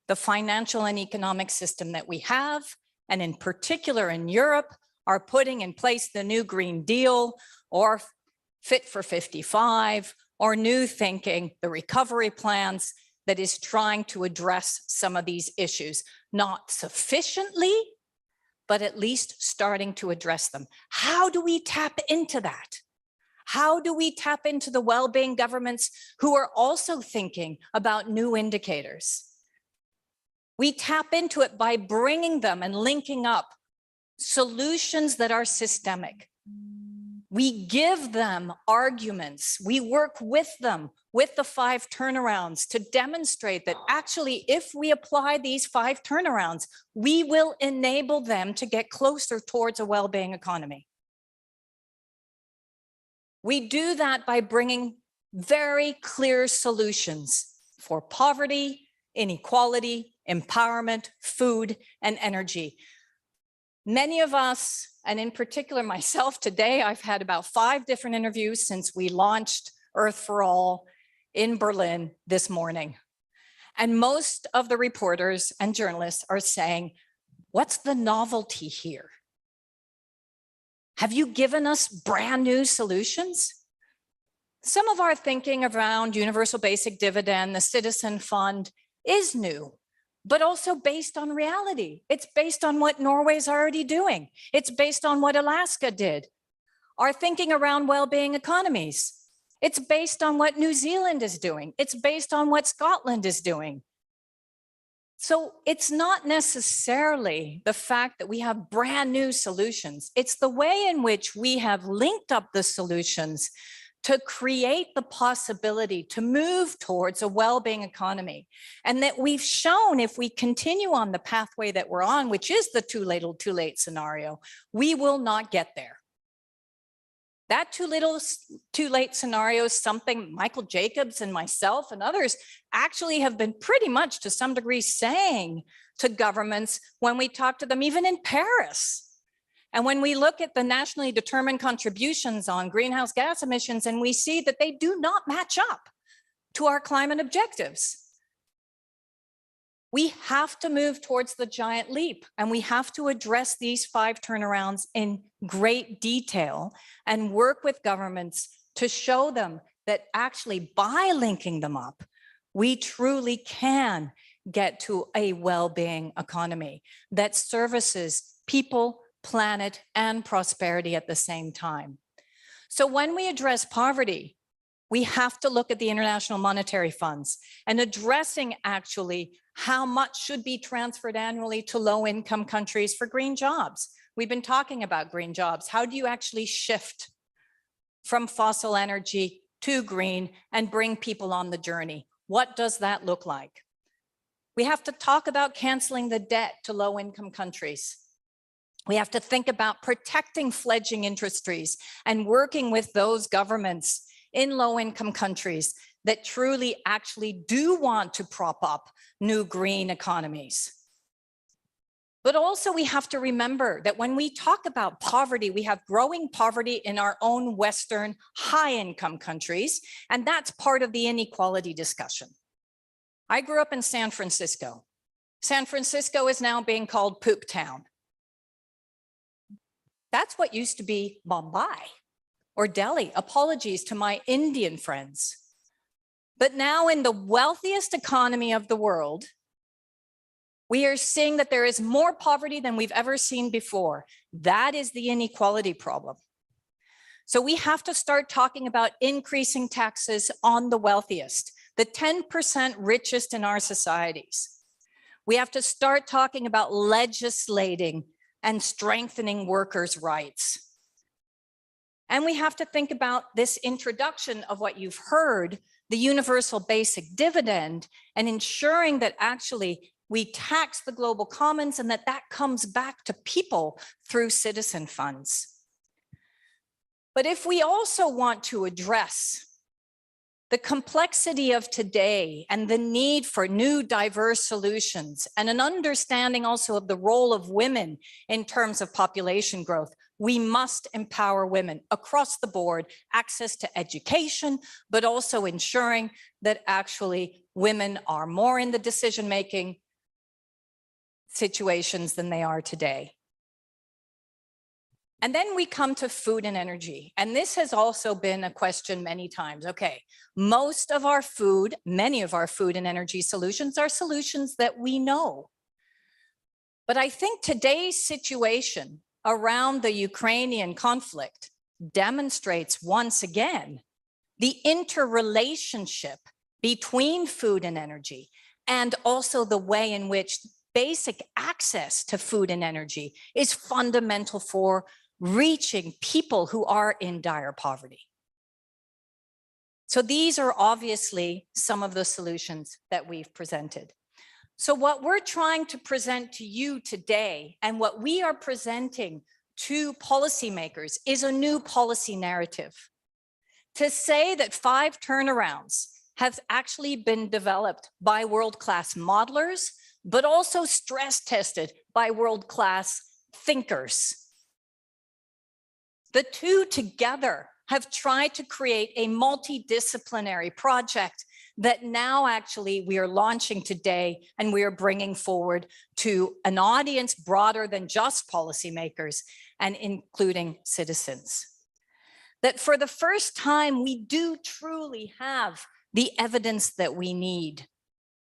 the financial and economic system that we have, and in particular in Europe, are putting in place the new Green Deal or Fit for 55 or new thinking, the recovery plans that is trying to address some of these issues, not sufficiently, but at least starting to address them. How do we tap into that? How do we tap into the well-being governments who are also thinking about new indicators? We tap into it by bringing them and linking up solutions that are systemic. We give them arguments. We work with them with the 5 turnarounds to demonstrate that actually, if we apply these 5 turnarounds, we will enable them to get closer towards a well-being economy. We do that by bringing very clear solutions for poverty, inequality, empowerment, food, and energy. Many of us, and in particular myself today, I've had about 5 different interviews since we launched Earth for All in Berlin this morning. And most of the reporters and journalists are saying, what's the novelty here? Have you given us brand new solutions? Some of our thinking around universal basic dividend, the citizen fund is new, but also based on reality. It's based on what Norway's already doing. It's based on what Alaska did. Our thinking around well-being economies. It's based on what New Zealand is doing. It's based on what Scotland is doing. So it's not necessarily the fact that we have brand new solutions. It's the way in which we have linked up the solutions to create the possibility to move towards a well-being economy. And that we've shown if we continue on the pathway that we're on, which is the too little, too late scenario, we will not get there. That too little, too late scenario is something Michael Jacobs and myself and others actually have been pretty much to some degree saying to governments when we talk to them, even in Paris. And when we look at the nationally determined contributions on greenhouse gas emissions, and we see that they do not match up to our climate objectives. We have to move towards the giant leap, and we have to address these 5 turnarounds in great detail and work with governments to show them that actually by linking them up, we truly can get to a well-being economy that services people, planet, and prosperity at the same time. So when we address poverty, we have to look at the international monetary funds and addressing actually how much should be transferred annually to low-income countries for green jobs. We've been talking about green jobs. How do you actually shift from fossil energy to green and bring people on the journey? What does that look like? We have to talk about canceling the debt to low-income countries. We have to think about protecting fledgling industries and working with those governments in low-income countries that truly actually do want to prop up new green economies. But also we have to remember that when we talk about poverty, we have growing poverty in our own Western high-income countries, and that's part of the inequality discussion. I grew up in San Francisco. San Francisco is now being called Poop Town. That's what used to be Mumbai or Delhi. Apologies to my Indian friends. But now in the wealthiest economy of the world, we are seeing that there is more poverty than we've ever seen before. That is the inequality problem. So we have to start talking about increasing taxes on the wealthiest, the 10% richest in our societies. We have to start talking about legislating and strengthening workers' rights. And we have to think about this introduction of what you've heard, the universal basic dividend, and ensuring that actually we tax the global commons and that comes back to people through citizen funds. But if we also want to address the complexity of today and the need for new diverse solutions and an understanding also of the role of women in terms of population growth, we must empower women across the board, access to education, but also ensuring that actually women are more in the decision-making situations than they are today. And then we come to food and energy. And this has also been a question many times. Okay, most of our food, many of our food and energy solutions are solutions that we know. But I think today's situation around the Ukrainian conflict demonstrates once again the interrelationship between food and energy, and also the way in which basic access to food and energy is fundamental for reaching people who are in dire poverty. So these are obviously some of the solutions that we've presented. So what we're trying to present to you today and what we are presenting to policymakers is a new policy narrative to say that 5 turnarounds has actually been developed by world-class modelers, but also stress tested by world-class thinkers. The two together have tried to create a multidisciplinary project that now actually we are launching today, and we are bringing forward to an audience broader than just policymakers and including citizens. That for the first time, we do truly have the evidence that we need,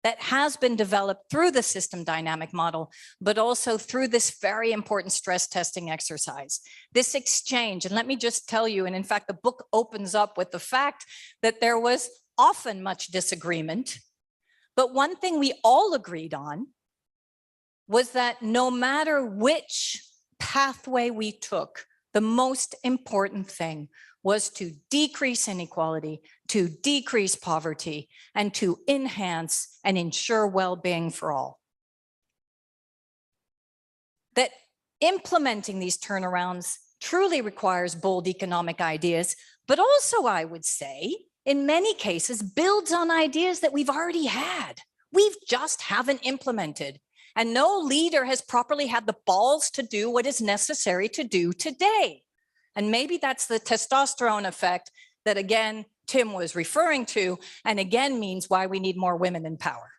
that has been developed through the system dynamic model, but also through this very important stress testing exercise, this exchange. And let me just tell you, and in fact, the book opens up with the fact that there was often much disagreement, but one thing we all agreed on was that no matter which pathway we took, the most important thing was to decrease inequality, to decrease poverty, and to enhance and ensure well-being for all. That implementing these turnarounds truly requires bold economic ideas, but also, I would say, in many cases, builds on ideas that we've already had. We've just haven't implemented. And no leader has properly had the balls to do what is necessary to do today. And maybe that's the testosterone effect that, again, Tim was referring to, and again means why we need more women in power.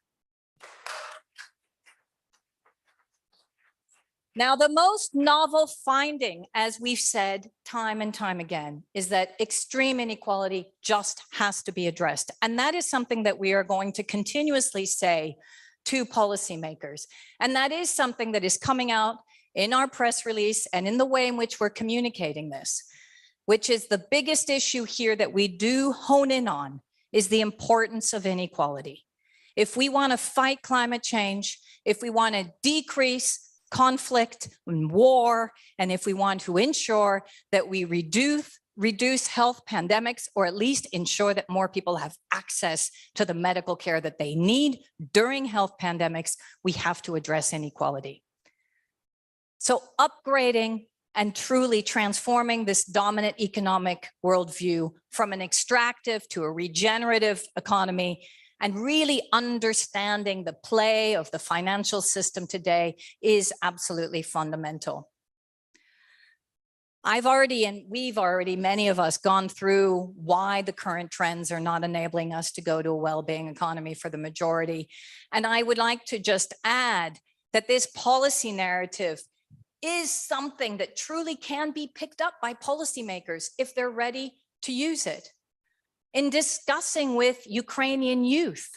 Now, the most novel finding, as we've said time and time again, is that extreme inequality just has to be addressed. And that is something that we are going to continuously say to policymakers. And that is something that is coming out in our press release and in the way in which we're communicating this, which is the biggest issue here that we do hone in on, is the importance of inequality. If we want to fight climate change, if we want to decrease conflict and war, and if we want to ensure that we reduce health pandemics, or at least ensure that more people have access to the medical care that they need during health pandemics, we have to address inequality. So upgrading and truly transforming this dominant economic worldview from an extractive to a regenerative economy, and really understanding the play of the financial system today is absolutely fundamental. I've already, and we've already, many of us, gone through why the current trends are not enabling us to go to a well-being economy for the majority. And I would like to just add that this policy narrative is something that truly can be picked up by policymakers if they're ready to use it. In discussing with Ukrainian youth,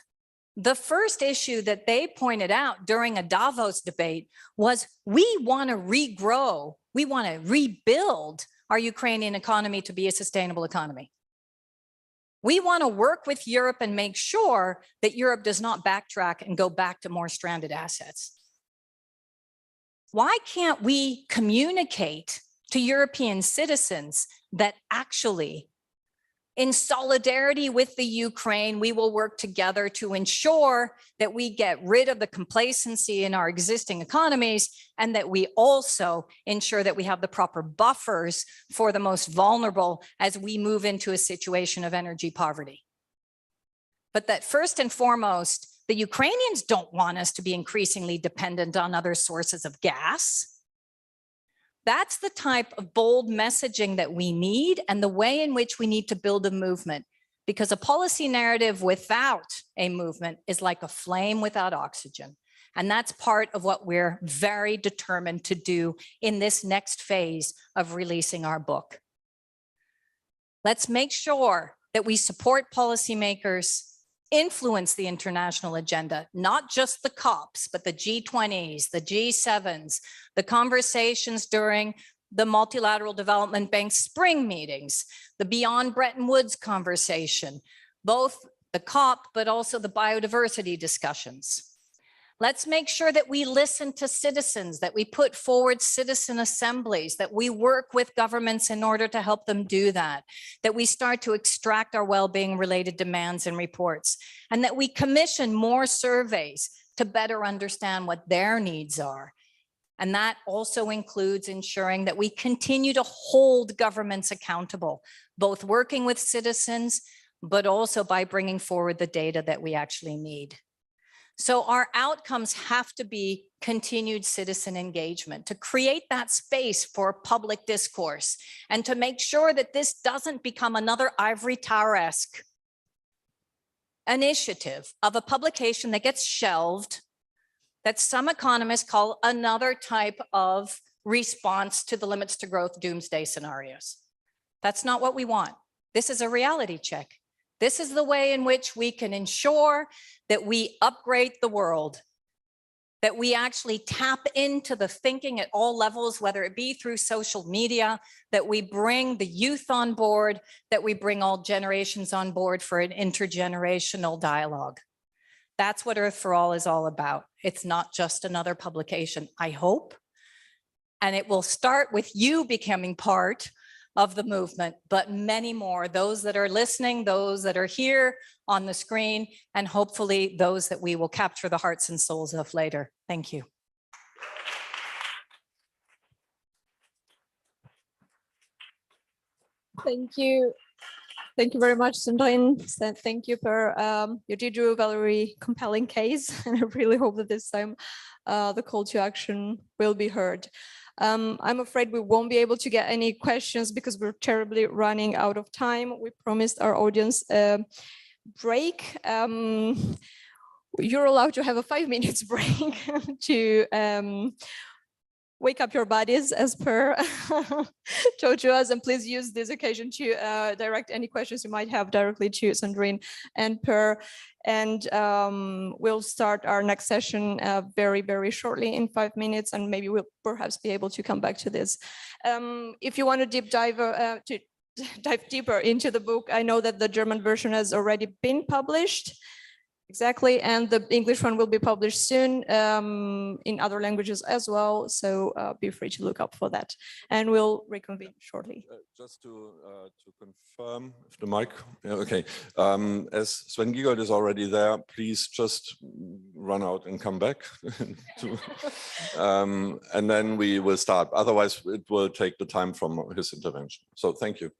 the first issue that they pointed out during a Davos debate was, we want to regrow, we want to rebuild our Ukrainian economy to be a sustainable economy. We want to work with Europe and make sure that Europe does not backtrack and go back to more stranded assets. Why can't we communicate to European citizens that actually, in solidarity with the Ukraine, we will work together to ensure that we get rid of the complacency in our existing economies, and that we also ensure that we have the proper buffers for the most vulnerable as we move into a situation of energy poverty. But that first and foremost, the Ukrainians don't want us to be increasingly dependent on other sources of gas. That's the type of bold messaging that we need, and the way in which we need to build a movement, because a policy narrative without a movement is like a flame without oxygen. And that's part of what we're very determined to do in this next phase of releasing our book. Let's make sure that we support policymakers, influence the international agenda, not just the COPs, but the G20s, the G7s, the conversations during the Multilateral Development Bank spring meetings, the Beyond Bretton Woods conversation, both the COP, but also the biodiversity discussions. Let's make sure that we listen to citizens, that we put forward citizen assemblies, that we work with governments in order to help them do that we start to extract our well-being related demands and reports, and that we commission more surveys to better understand what their needs are. And that also includes ensuring that we continue to hold governments accountable, both working with citizens, but also by bringing forward the data that we actually need. So our outcomes have to be continued citizen engagement, to create that space for public discourse, and to make sure that this doesn't become another ivory tower-esque initiative of a publication that gets shelved, that some economists call another type of response to the limits to growth doomsday scenarios. That's not what we want. This is a reality check. This is the way in which we can ensure that we upgrade the world, that we actually tap into the thinking at all levels, whether it be through social media, that we bring the youth on board, that we bring all generations on board for an intergenerational dialogue. That's what Earth for All is all about. It's not just another publication, I hope. And it will start with you becoming part of the movement, but many more, those that are listening, those that are here on the screen, and hopefully those that we will capture the hearts and souls of later. Thank you. Thank you. Thank you very much, Sandrine. Thank you for you did do a very compelling case, and I really hope that this time the call to action will be heard. I'm afraid we won't be able to get any questions because we're terribly running out of time. We promised our audience a break. You're allowed to have a 5 minutes break to wake up your bodies as per told to us, and please use this occasion to direct any questions you might have directly to Sandrine and Per. And we'll start our next session very, very shortly in 5 minutes, and maybe we'll perhaps be able to come back to this. If you want to dive deeper into the book, I know that the German version has already been published. Exactly, and the English one will be published soon in other languages as well. So be free to look up for that, and we'll reconvene shortly. Just to confirm, if the mic, yeah, okay. As Sven Giegold is already there, please just run out and come back, and then we will start. Otherwise, it will take the time from his intervention. So thank you.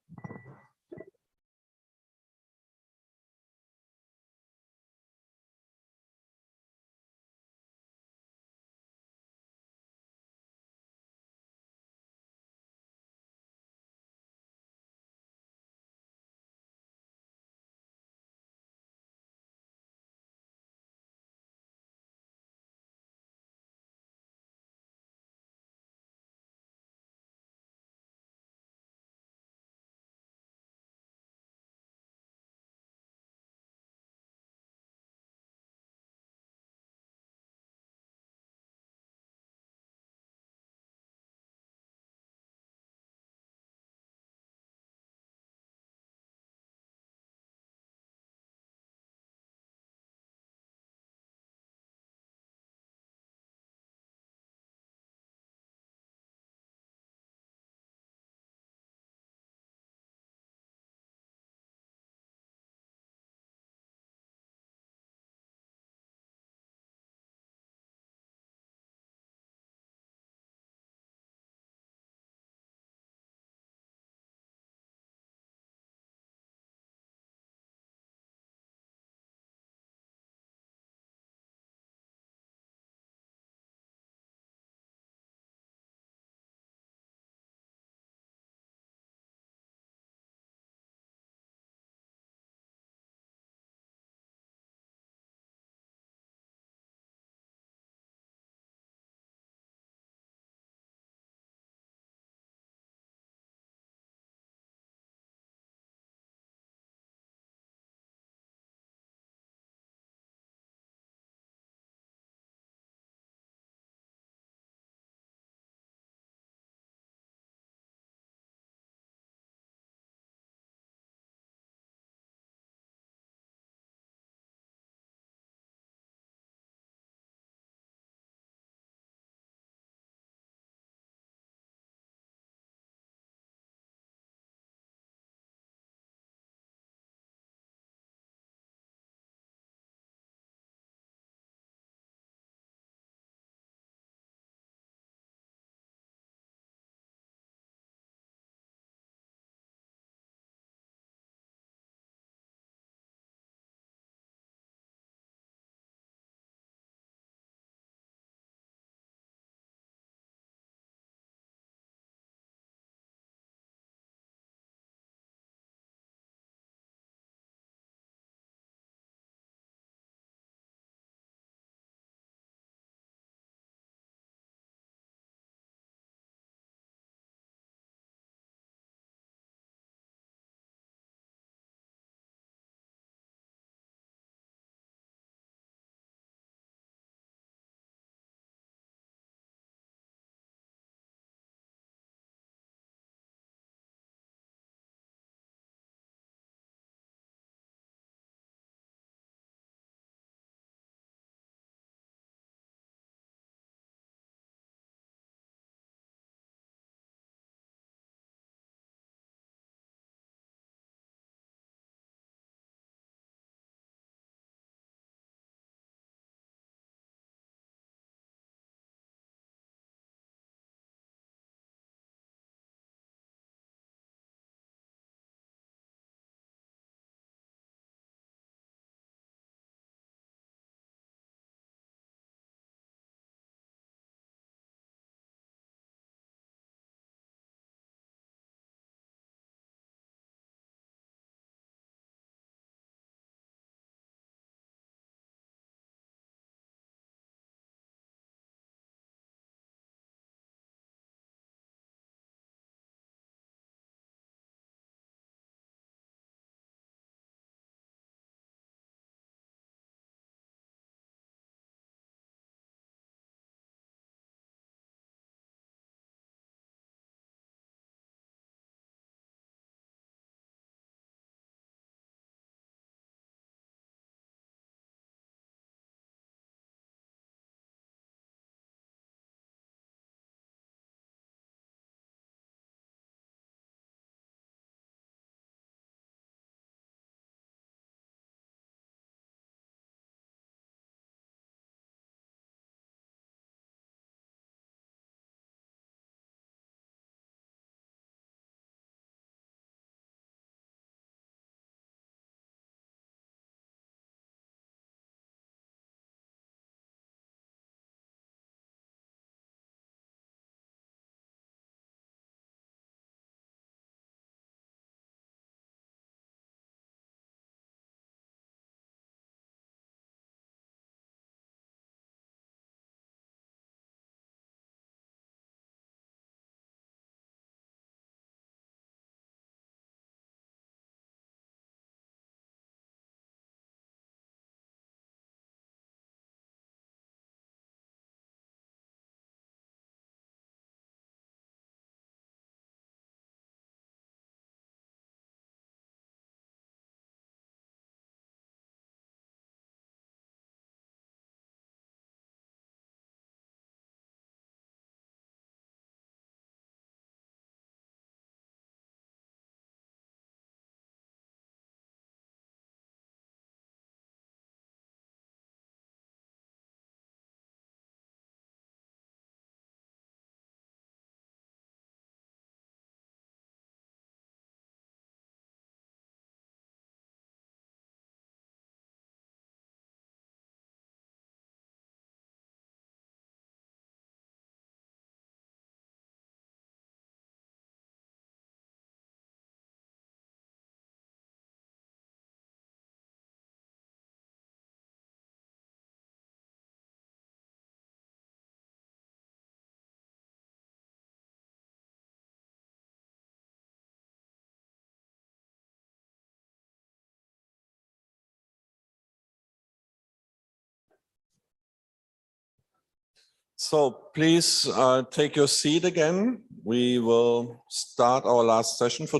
So please take your seat again. We will start our last session for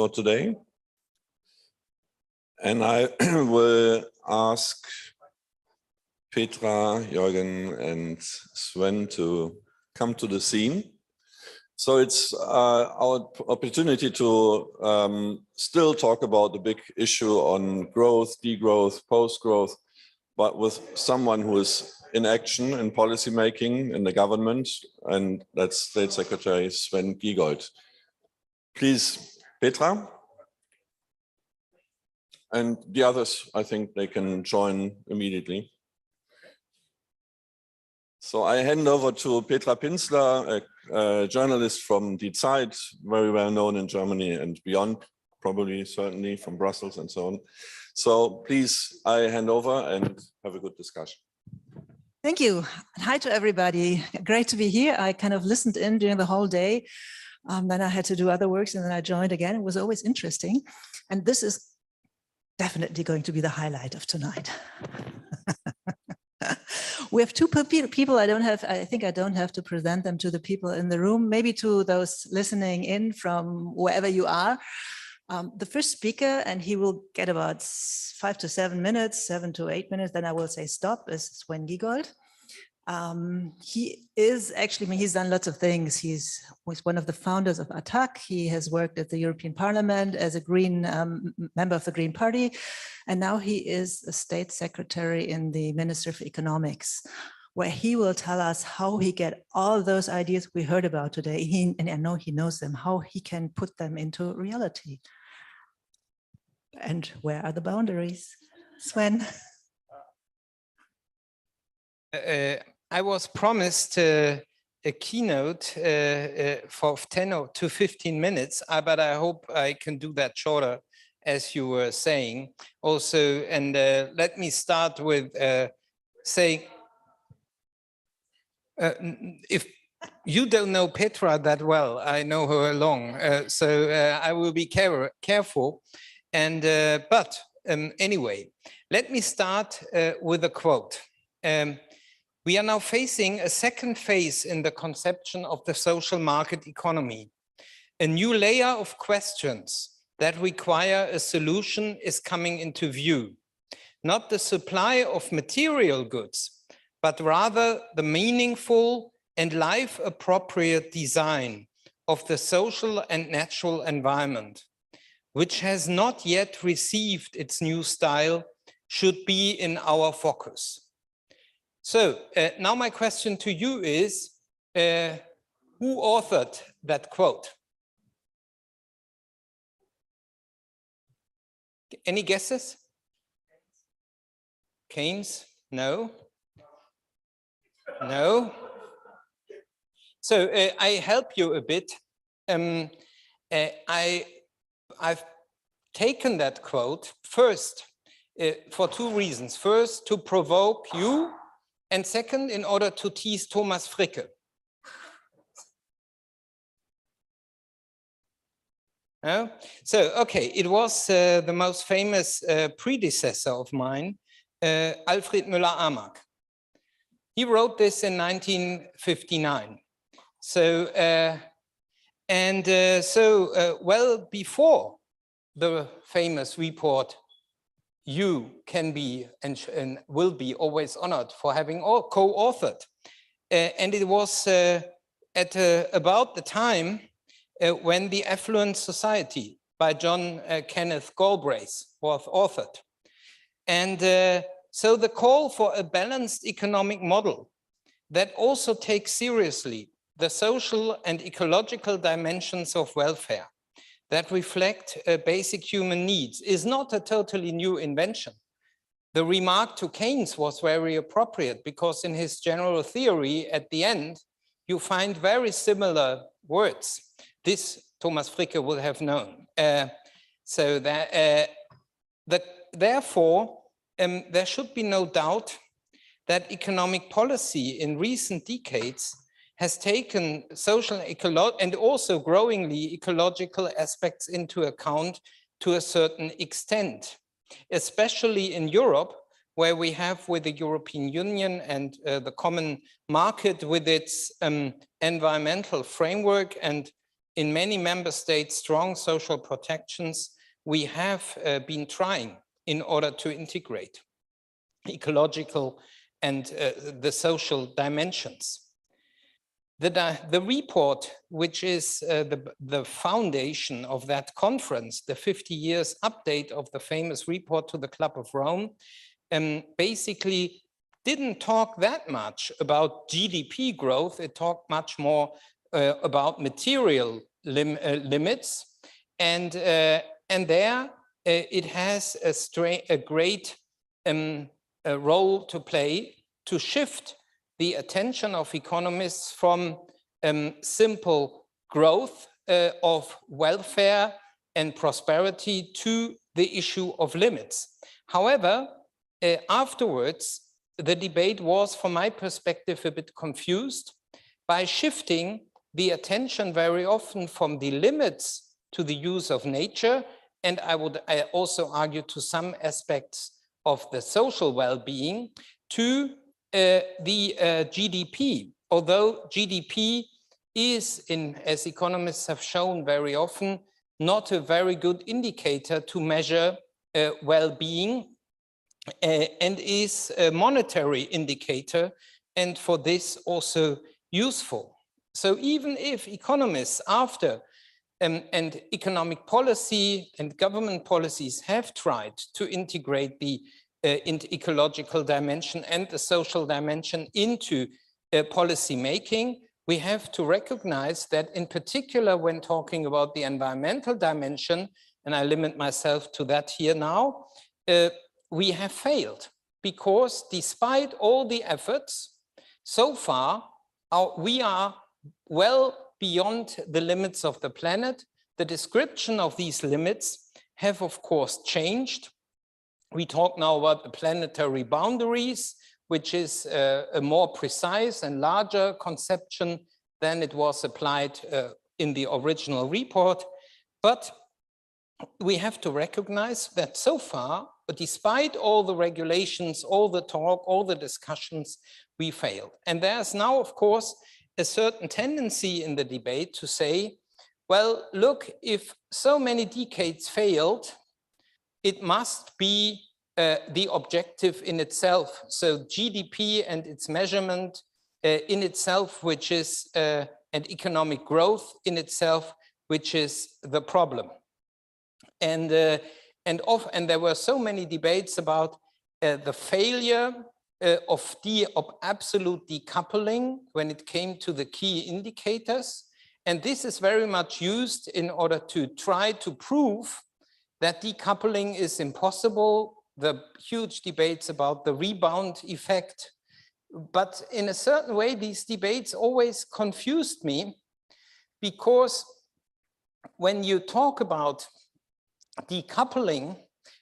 today. And I will ask Petra, Jørgen, and Sven to come to the scene. So it's our opportunity to still talk about the big issue on growth, degrowth, post-growth, but with someone who is in action in policy making in the government, and that's State Secretary Sven Giegold. Please, Petra. And the others, I think they can join immediately. So I hand over to Petra Pinsler, a journalist from Die Zeit, very well known in Germany and beyond, probably certainly from Brussels and so on. So please, I hand over and have a good discussion. Thank you. Hi to everybody. Great to be here. I kind of listened in during the whole day. Then I had to do other works and then I joined again. It was always interesting. And this is definitely going to be the highlight of tonight. We have two people. I think I don't have to present them to the people in the room, maybe to those listening in from wherever you are. The first speaker, and he will get about 5 to 7 minutes, 7 to 8 minutes, then I will say stop, is Sven Giegold. He is actually, he's done lots of things. He's one of the founders of ATTAC. He has worked at the European Parliament as a Green member of the Green Party. And now he is a state secretary in the Ministry of Economics, where he will tell us how he get all those ideas we heard about today. And I know he knows them, how he can put them into reality. And where are the boundaries? Sven. I was promised a keynote for 10 to 15 minutes, but I hope I can do that shorter, as you were saying. Also, and let me start with saying, if you don't know Petra that well, I know her long, so I will be careful. And but anyway, let me start with a quote. We are now facing a second phase in the conception of the social market economy. A new layer of questions that require a solution is coming into view. Not the supply of material goods, but rather the meaningful and life-appropriate design of the social and natural environment, which has not yet received its new style, should be in our focus. So now my question to you is, who authored that quote? Any guesses? Keynes? No? No? So I help you a bit. I've taken that quote first for two reasons. First, to provoke you, and second, in order to tease Thomas Fricke. So, okay, it was the most famous predecessor of mine, Alfred Müller-Amack. He wrote this in 1959. So, well before the famous report, you can be and will be always honored for having co-authored. And it was at about the time when The Affluent Society by John Kenneth Galbraith was authored. And so the call for a balanced economic model that also takes seriously the social and ecological dimensions of welfare, that reflect basic human needs, is not a totally new invention. The remark to Keynes was very appropriate because in his general theory, at the end, you find very similar words. This Thomas Fricke will have known. So that, therefore, there should be no doubt that economic policy in recent decades has taken social, and also growingly ecological aspects into account to a certain extent, especially in Europe, where we have with the European Union and the common market with its environmental framework and in many member states, strong social protections, we have been trying in order to integrate ecological and the social dimensions. The report, which is the foundation of that conference, the 50 years update of the famous report to the Club of Rome, basically didn't talk that much about GDP growth. It talked much more about material limits. And there it has a great role to play to shift the attention of economists from simple growth of welfare and prosperity to the issue of limits. However, afterwards, the debate was, from my perspective, a bit confused by shifting the attention very often from the limits to the use of nature, and I would also argue to some aspects of the social well-being, to the GDP. Although GDP is, as economists have shown very often, not a very good indicator to measure well-being, and is a monetary indicator, and for this also useful. So even if economists after and economic policy and government policies have tried to integrate the ecological dimension and the social dimension into policy making, we have to recognize that in particular when talking about the environmental dimension, and I limit myself to that here now, we have failed, because despite all the efforts so far, we are well beyond the limits of the planet. The description of these limits have of course changed. We talk now about the planetary boundaries, which is a more precise and larger conception than it was applied in the original report. But we have to recognize that so far, despite all the regulations, all the talk, all the discussions, we failed. And there's now, of course, a certain tendency in the debate to say, well, look, if so many decades failed, it must be the objective in itself. So GDP and its measurement in itself, which is, and economic growth in itself, which is the problem. And there were so many debates about the failure of absolute decoupling when it came to the key indicators. And this is very much used in order to try to prove that decoupling is impossible. The huge debates about the rebound effect. But in a certain way, these debates always confused me, because when you talk about decoupling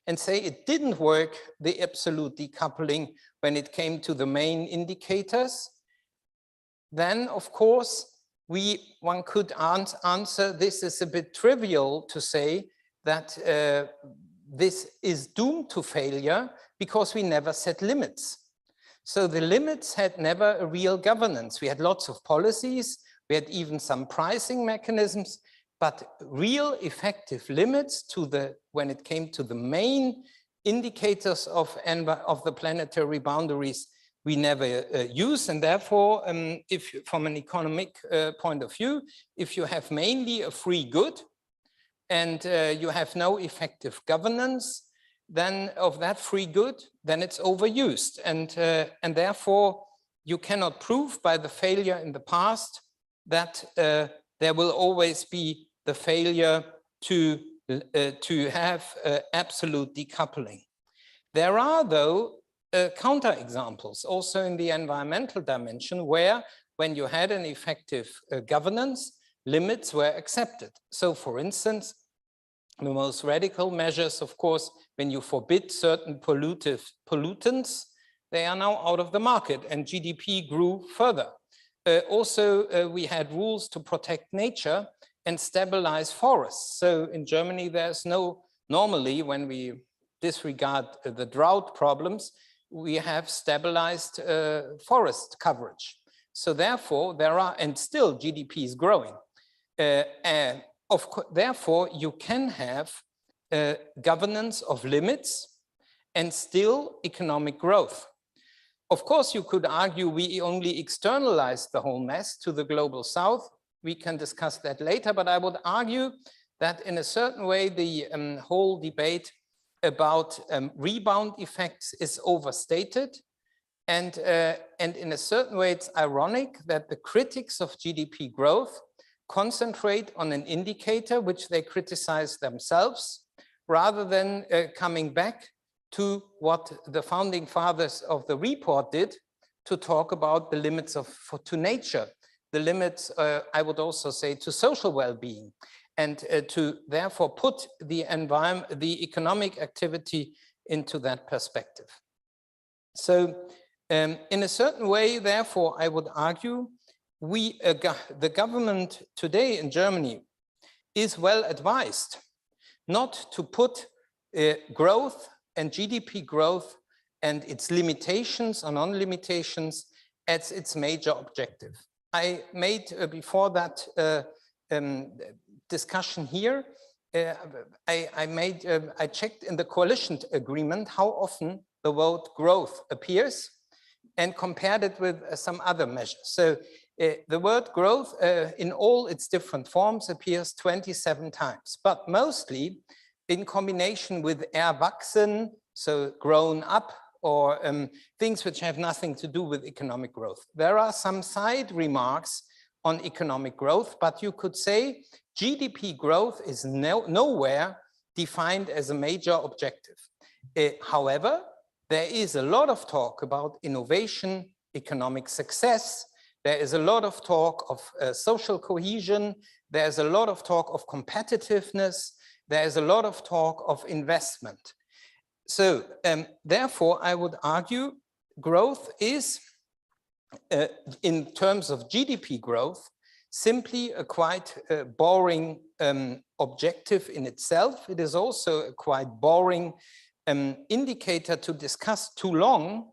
and say it didn't work, the absolute decoupling, when it came to the main indicators, then of course one could answer this is a bit trivial to say that this is doomed to failure because we never set limits. So the limits had never a real governance. We had lots of policies, we had even some pricing mechanisms, but real effective limits to when it came to the main indicators of the planetary boundaries, we never use. And therefore, if from an economic point of view, if you have mainly a free good and you have no effective governance then of that free good, then it's overused. And therefore, you cannot prove by the failure in the past that there will always be the failure to have absolute decoupling. There are, though, counterexamples also in the environmental dimension where, when you had an effective governance, limits were accepted. So, for instance, the most radical measures, of course, when you forbid certain pollutants, they are now out of the market and GDP grew further. Also, we had rules to protect nature and stabilize forests. So in Germany, there's normally when we disregard the drought problems, we have stabilized forest coverage. So therefore, there are, and still GDP is growing. Therefore, you can have governance of limits and still economic growth. Of course, you could argue we only externalize the whole mess to the global south. We can discuss that later, but I would argue that in a certain way, the whole debate about rebound effects is overstated. And in a certain way, it's ironic that the critics of GDP growth concentrate on an indicator which they criticize themselves, rather than coming back to what the founding fathers of the report did, to talk about the limits to nature, the limits, I would also say, to social well-being, and to therefore put the environment, the economic activity into that perspective. So in a certain way, therefore, I would argue the government today in Germany is well advised not to put growth and GDP growth and its limitations or non-limitations as its major objective. I made before that discussion here, I checked in the coalition agreement how often the word growth appears and compared it with some other measures. So the word growth in all its different forms appears 27 times, but mostly in combination with erwachsen, so grown up, or things which have nothing to do with economic growth. There are some side remarks on economic growth, but you could say GDP growth is nowhere defined as a major objective. However, there is a lot of talk about innovation, economic success. There is a lot of talk of social cohesion. There's a lot of talk of competitiveness. There's a lot of talk of investment. So therefore, I would argue growth is, in terms of GDP growth, simply a quite boring objective in itself. It is also a quite boring indicator to discuss too long.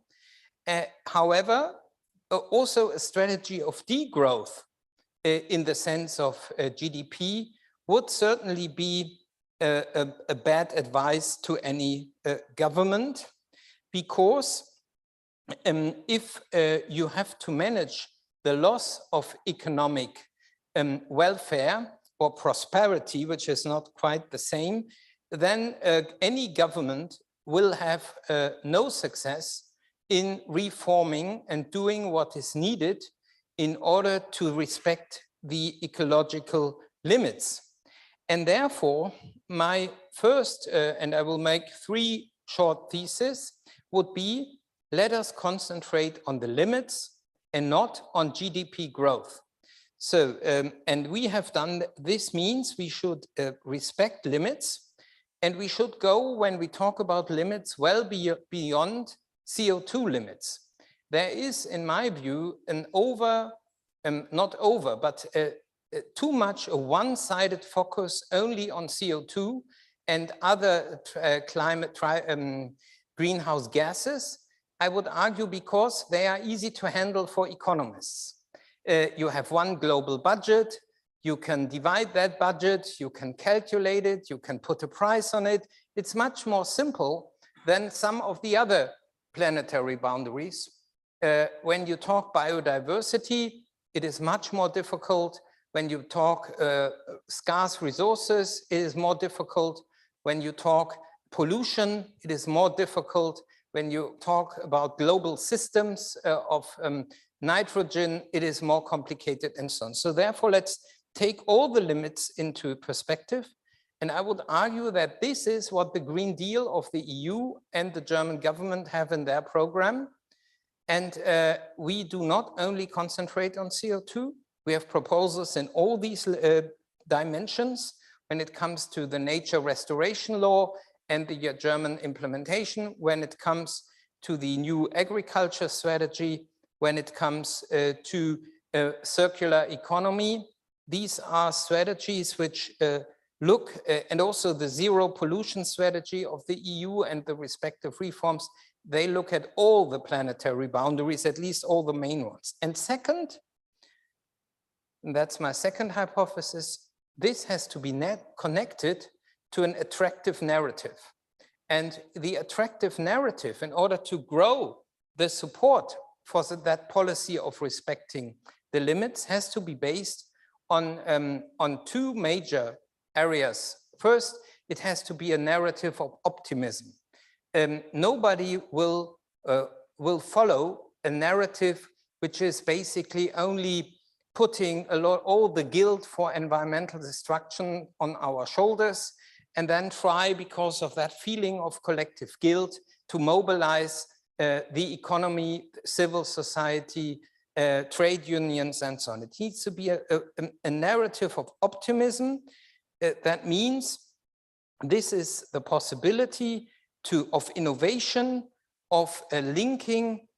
However, also a strategy of degrowth in the sense of GDP would certainly be a bad advice to any government, because if you have to manage the loss of economic welfare or prosperity, which is not quite the same, then any government will have no success in reforming and doing what is needed in order to respect the ecological limits. And therefore, my first, and I will make 3 short theses, would be, let us concentrate on the limits and not on GDP growth. So, and we have done, this means we should respect limits, and we should go, when we talk about limits, well beyond CO2 limits. There is, in my view, an too much a one-sided focus only on CO2 and other greenhouse gases. I would argue because they are easy to handle for economists. You have one global budget, you can divide that budget, you can calculate it, you can put a price on it. It's much more simple than some of the other planetary boundaries. When you talk biodiversity, it is much more difficult. When you talk scarce resources, it is more difficult. When you talk pollution, it is more difficult. When you talk about global systems of nitrogen, it is more complicated, and so on. So therefore, let's take all the limits into perspective. And I would argue that this is what the Green Deal of the EU and the German government have in their program. And we do not only concentrate on CO2, we have proposals in all these dimensions when it comes to the nature restoration law and the German implementation, when it comes to the new agriculture strategy, when it comes to circular economy. These are strategies which look, and also the zero pollution strategy of the EU and the respective reforms. they look at all the planetary boundaries, at least all the main ones. And second, and that's my second hypothesis, this has to be connected to an attractive narrative. And the attractive narrative, in order to grow the support for that policy of respecting the limits, has to be based on two major areas. First, it has to be a narrative of optimism. Nobody will follow a narrative which is basically only putting all the guilt for environmental destruction on our shoulders, and then try, because of that feeling of collective guilt, to mobilize the economy, civil society, trade unions, and so on. It needs to be a narrative of optimism. That means this is the possibility of innovation, of linking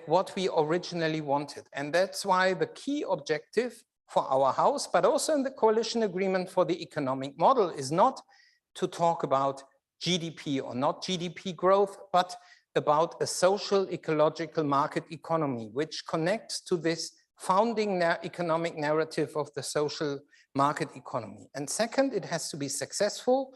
what we originally wanted. And that's why the key objective for our house, but also in the coalition agreement for the economic model, is not to talk about GDP or not GDP growth, but about a social ecological market economy, which connects to this founding economic narrative of the social market economy. And second, it has to be successful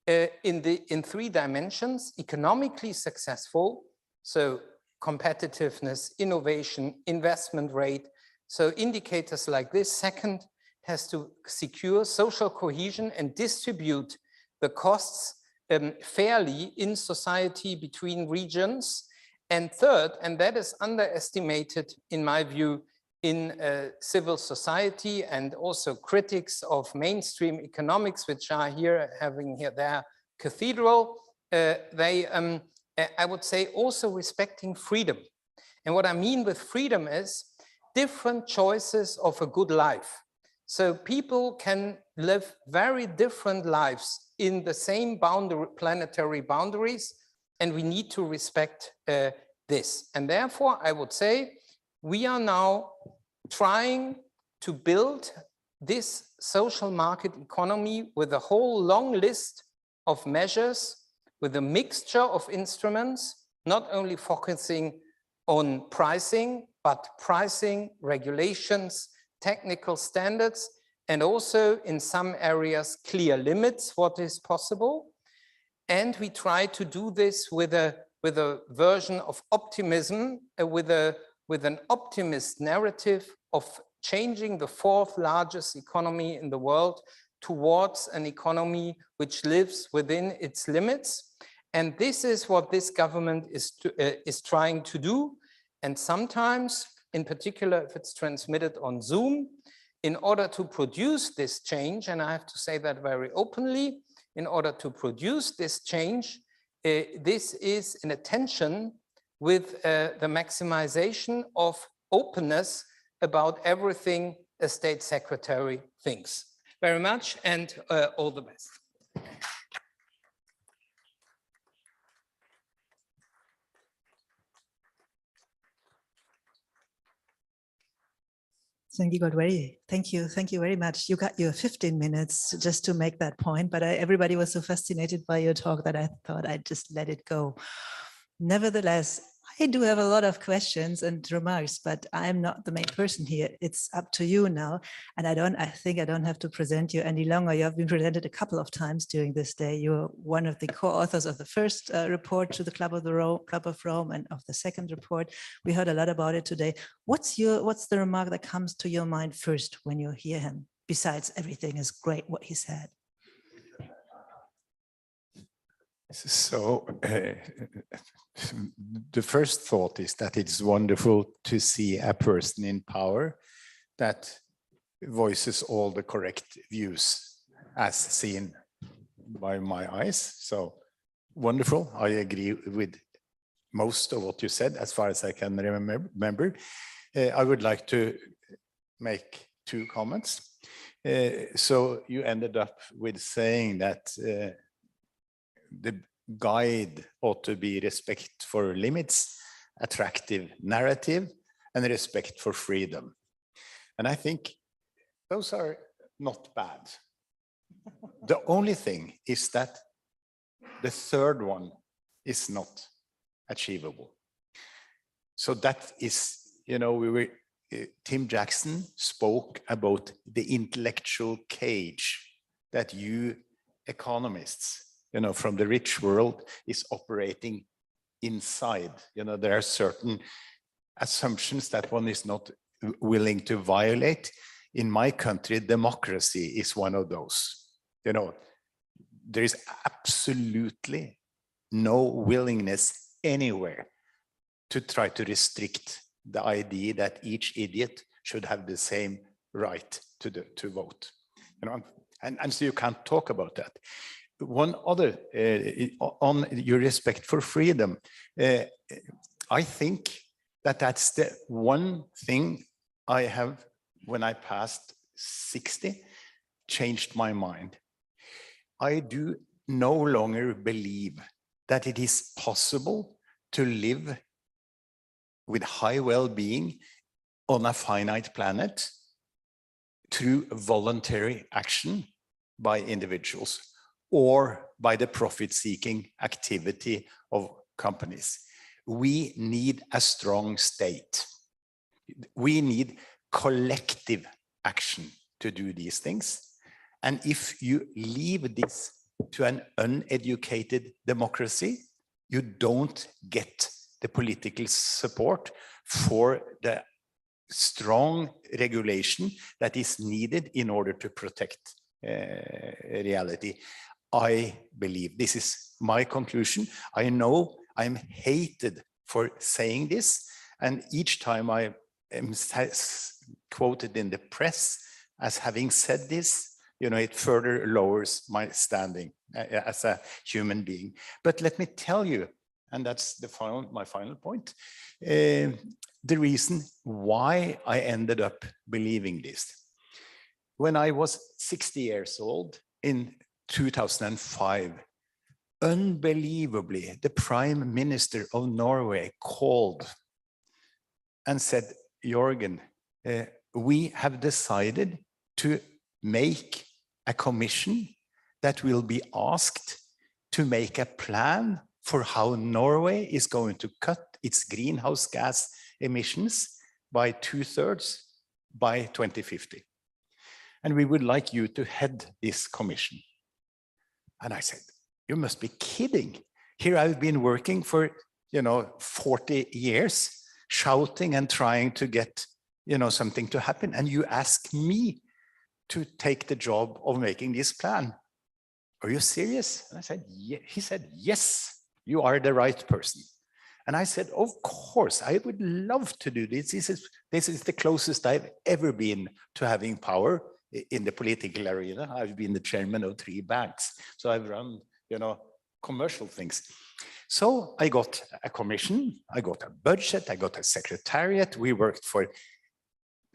in three dimensions: economically successful, so competitiveness, innovation, investment rate. So indicators like this. Second, has to secure social cohesion and distribute the costs fairly in society between regions. And third, and that is underestimated in my view in civil society and also critics of mainstream economics, which are here having here their cathedral, I would say also respecting freedom. And what I mean with freedom is different choices of a good life. So people can live very different lives in the same planetary boundaries, and we need to respect this. And therefore, I would say we are now trying to build this social market economy with a whole long list of measures, with a mixture of instruments, not only focusing on pricing, but pricing, regulations, technical standards, and also in some areas clear limits what is possible. And we try to do this with a version of optimism, with an optimist narrative of changing the fourth largest economy in the world towards an economy which lives within its limits. And this is what this government is trying to do. And sometimes, in particular, if it's transmitted on Zoom, in order to produce this change, and I have to say that very openly, in order to produce this change, this is in a tension with the maximization of openness about everything a state secretary thinks. Very much, and all the best. Thank you, Giegold. Thank you very much. You got your 15 minutes just to make that point, but everybody was so fascinated by your talk that I thought I'd just let it go. Nevertheless, I do have a lot of questions and remarks, but I'm not the main person here. It's up to you now. And I think I don't have to present you any longer. You have been presented a couple of times during this day. You're one of the co-authors of the first report to the Club of Rome and of the second report. We heard a lot about it today. What's the remark that comes to your mind first when you hear him, besides everything is great what he said? So the first thought is that it's wonderful to see a person in power that voices all the correct views as seen by my eyes. So wonderful. I agree with most of what you said as far as I can remember. I would like to make two comments. So you ended up with saying that the guide ought to be respect for limits, attractive narrative, and respect for freedom. And I think those are not bad. The only thing is that the third one is not achievable. So that is, you know, Tim Jackson spoke about the intellectual cage that you economists, you know, from the rich world is operating inside. You know, there are certain assumptions that one is not willing to violate. In my country, democracy is one of those. You know, there is absolutely no willingness anywhere to try to restrict the idea that each idiot should have the same right to vote. You know, and so you can't talk about that. One other, on your respect for freedom, I think that that's the one thing I have, when I passed 60, changed my mind. I do no longer believe that it is possible to live with high well-being on a finite planet through voluntary action by individuals or by the profit-seeking activity of companies. We need a strong state. We need collective action to do these things. And if you leave this to an uneducated democracy, you don't get the political support for the strong regulation that is needed in order to protect reality. I believe, this is my conclusion. I know I'm hated for saying this, and each time I am quoted in the press as having said this, you know, it further lowers my standing as a human being. But let me tell you, and that's my final point, the reason why I ended up believing this. When I was 60 years old in 2005, unbelievably, the Prime Minister of Norway called and said, Jørgen, we have decided to make a commission that will be asked to make a plan for how Norway is going to cut its greenhouse gas emissions by 2/3 by 2050. And we would like you to head this commission. And I said, you must be kidding. Here I've been working for, 40 years, shouting and trying to get, something to happen. And you ask me to take the job of making this plan. Are you serious? And I said, yeah. He said, yes, you are the right person. And I said, of course, I would love to do this. This is the closest I've ever been to having power in the political arena. I've been the chairman of 3 banks. So I've run, commercial things. So I got a commission, I got a budget, I got a secretariat. We worked for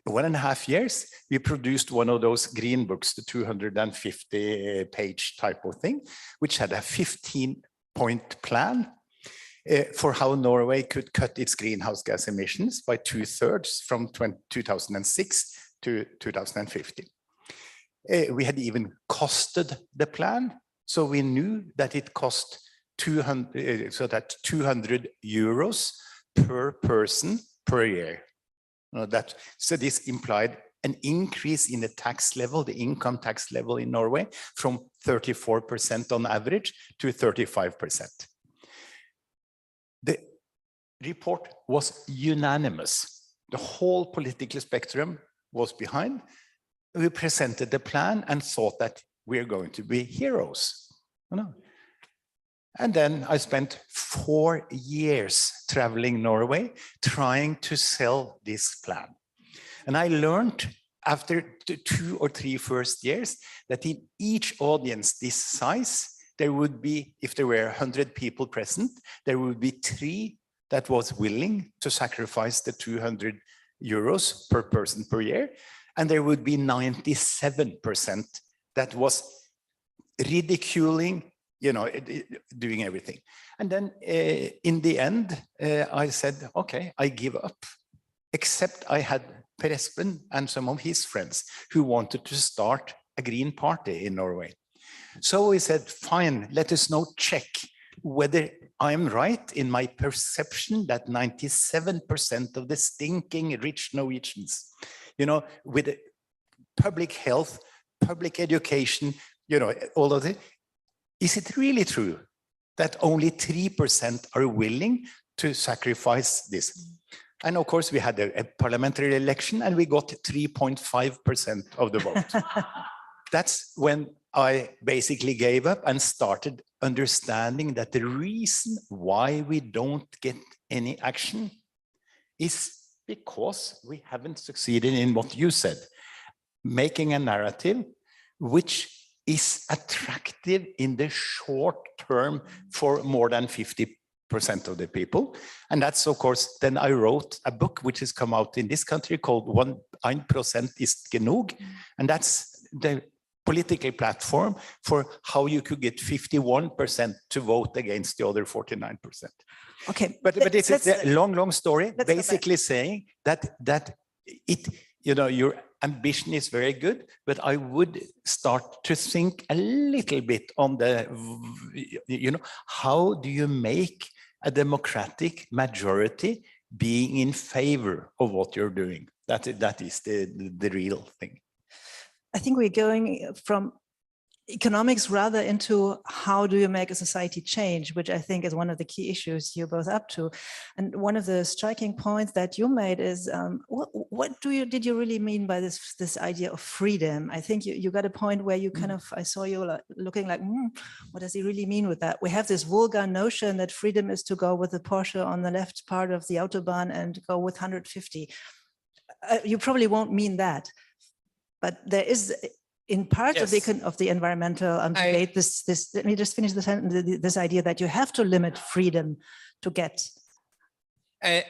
1.5 years. We produced one of those green books, the 250-page type of thing, which had a 15-point plan for how Norway could cut its greenhouse gas emissions by 2/3 from 2006 to 2050. We had even costed the plan, so we knew that it cost 200 euros per person per year. So this implied an increase in the tax level, the income tax level in Norway, from 34% on average to 35%. The report was unanimous. The whole political spectrum was behind. We presented the plan and thought that we're going to be heroes. And then I spent 4 years traveling Norway, trying to sell this plan. And I learned after the 2 or 3 first years that in each audience this size, there would be, if there were 100 people present, there would be 3 that was willing to sacrifice the 200 euros per person per year. And there would be 97% that was ridiculing, doing everything. And then in the end, I said, okay, I give up. Except I had Per Espen and some of his friends who wanted to start a Green Party in Norway. So we said, fine, let us now check whether I'm right in my perception that 97% of the stinking rich Norwegians, you know, with public health, public education, you know, all of it, is it really true that only 3% are willing to sacrifice this? And of course, we had a parliamentary election and we got 3.5% of the vote. That's when I basically gave up and started understanding that the reason why we don't get any action is because we haven't succeeded in what you said, making a narrative which is attractive in the short term for more than 50% of the people. And that's, of course, then I wrote a book which has come out in this country called 1% ist genug. And that's the political platform for how you could get 51% to vote against the other 49%. Okay, but it's a long story, basically saying that it, you know, your ambition is very good, but I would start to think a little bit on the, you know, how do you make a democratic majority being in favor of what you're doing? That is the real thing. I think we're going from economics rather into how do you make a society change, which I think is one of the key issues you're both up to. And one of the striking points that you made is, what did you really mean by this idea of freedom? I think you got a point where you kind of, I saw you looking like, what does he really mean with that? We have this vulgar notion that freedom is to go with the Porsche on the left part of the Autobahn and go with 150. You probably won't mean that, but there is, in part of the environmental debate, let me just finish this idea that you have to limit freedom to get. I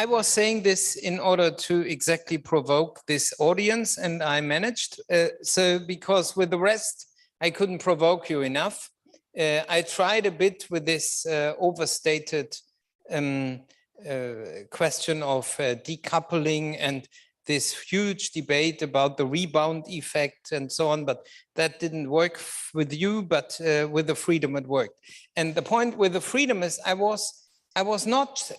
was saying this in order to exactly provoke this audience, and I managed. So because with the rest, I couldn't provoke you enough. I tried a bit with this overstated question of decoupling and this huge debate about the rebound effect and so on, but that didn't work with you, but with the freedom it worked. And the point with the freedom is I was not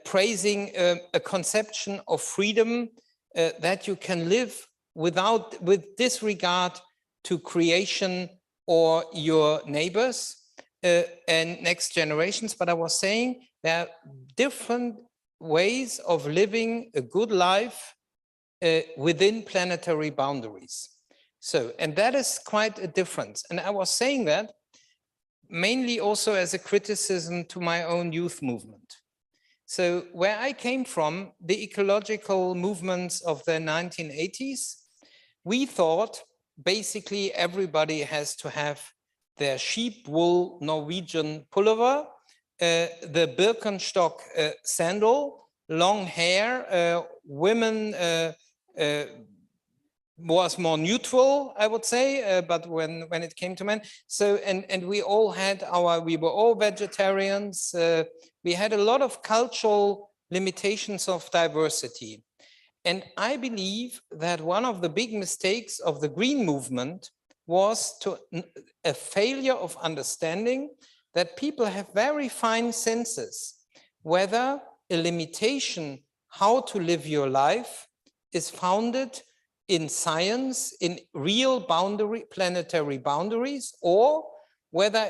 praising a conception of freedom that you can live with disregard to creation or your neighbors and next generations, but I was saying there are different ways of living a good life within planetary boundaries. So, and that is quite a difference. And I was saying that mainly also as a criticism to my own youth movement. So where I came from, the ecological movements of the 1980s, we thought basically everybody has to have their sheep wool Norwegian pullover, the Birkenstock sandal, long hair, women was more neutral, I would say, but when it came to men. So, and we all had we were all vegetarians. We had a lot of cultural limitations of diversity. And I believe that one of the big mistakes of the Green movement was a failure of understanding that people have very fine senses, whether a limitation how to live your life is founded in science, in real planetary boundaries, or whether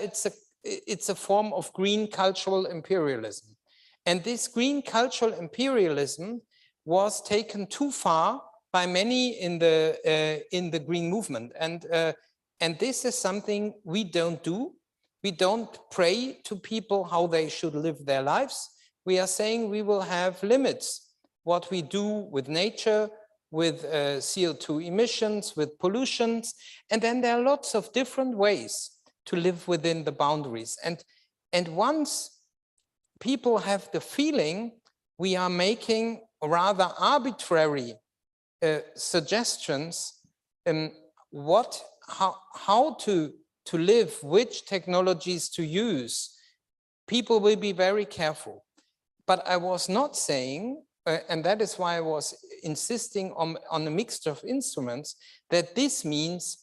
it's a form of green cultural imperialism. And this green cultural imperialism was taken too far by many in the green movement. And this is something we don't do. We don't pray to people how they should live their lives. We are saying we will have limits, what we do with nature, with CO2 emissions, with pollutions. And then there are lots of different ways to live within the boundaries. And once people have the feeling we are making rather arbitrary suggestions, how to live, which technologies to use, people will be very careful. But I was not saying, and that is why I was insisting on a mixture of instruments, that this means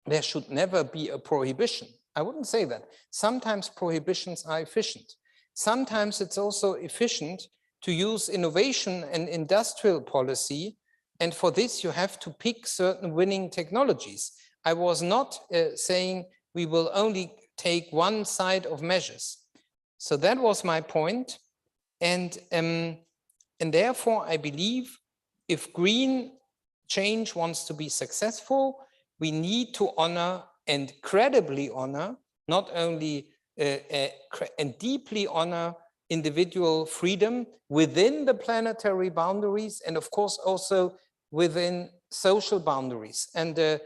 there should never be a prohibition. I wouldn't say that. Sometimes prohibitions are efficient. Sometimes it's also efficient to use innovation and industrial policy. And for this, you have to pick certain winning technologies. I was not saying we will only take one side of measures. So that was my point. And therefore, I believe if green change wants to be successful, we need to honor and credibly honor, not only and deeply honor individual freedom within the planetary boundaries, and of course also within social boundaries. And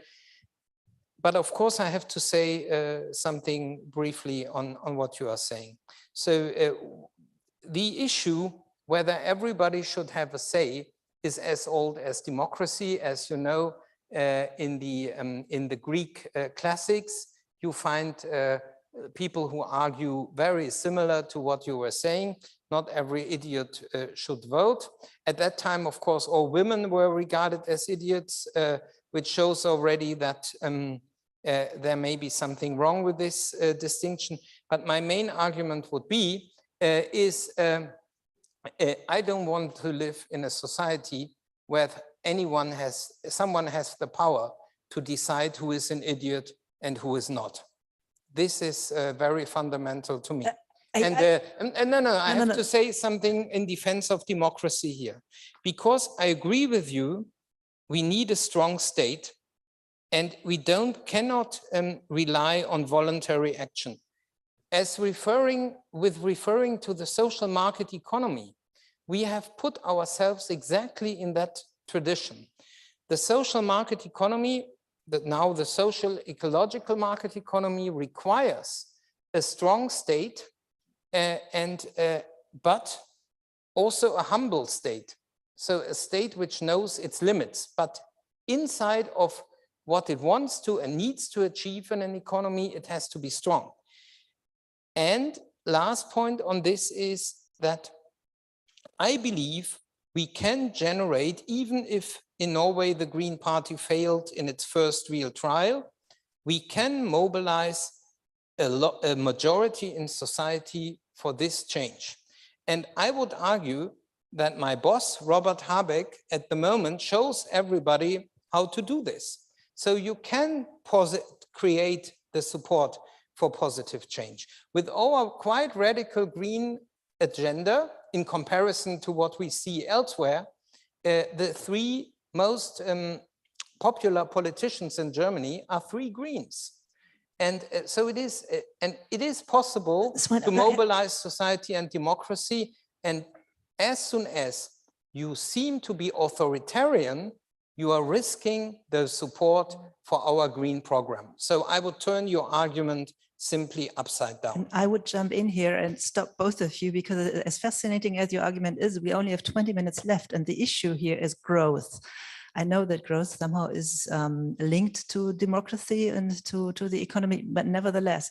but of course I have to say something briefly on what you are saying. So the issue whether everybody should have a say is as old as democracy. As you know, in the Greek classics, you find people who argue very similar to what you were saying. Not every idiot should vote. At that time, of course, all women were regarded as idiots, which shows already that there may be something wrong with this distinction. But my main argument would be I don't want to live in a society where someone has the power to decide who is an idiot and who is not. This is very fundamental to me. I have to say something in defense of democracy here, because I agree with you. We need a strong state, and we cannot rely on voluntary action. As referring to the social market economy, we have put ourselves exactly in that tradition. The social market economy, now the social ecological market economy, requires a strong state, but also a humble state. So a state which knows its limits, but inside of what it wants to and needs to achieve in an economy, it has to be strong. And last point on this is that I believe we can generate, even if in Norway the Green Party failed in its first real trial, we can mobilize a majority in society for this change. And I would argue that my boss, Robert Habeck, at the moment shows everybody how to do this. So you can create the support for positive change. With our quite radical green agenda, in comparison to what we see elsewhere, the three most popular politicians in Germany are three Greens. And so it is possible to mobilize society and democracy. And as soon as you seem to be authoritarian, you are risking the support for our green program. So I would turn your argument simply upside down. And I would jump in here and stop both of you, because as fascinating as your argument is, we only have 20 minutes left, and the issue here is growth. I know that growth somehow is linked to democracy and to the economy, but nevertheless,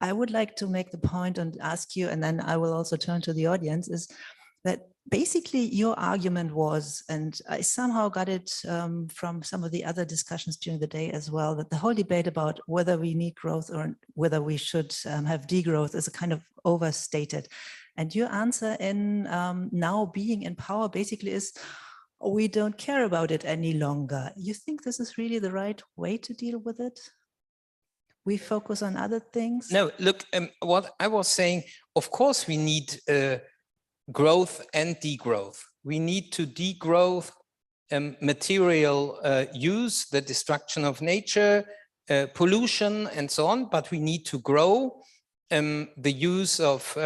I would like to make the point and ask you, and then I will also turn to the audience, is that basically your argument was, and I somehow got it from some of the other discussions during the day as well, that the whole debate about whether we need growth or whether we should have degrowth is a kind of overstated. And your answer in now being in power basically is, we don't care about it any longer. You think this is really the right way to deal with it? We focus on other things? No, look, what I was saying, of course we need growth and degrowth. We need to degrowth material use, the destruction of nature, pollution, and so on. But we need to grow the use of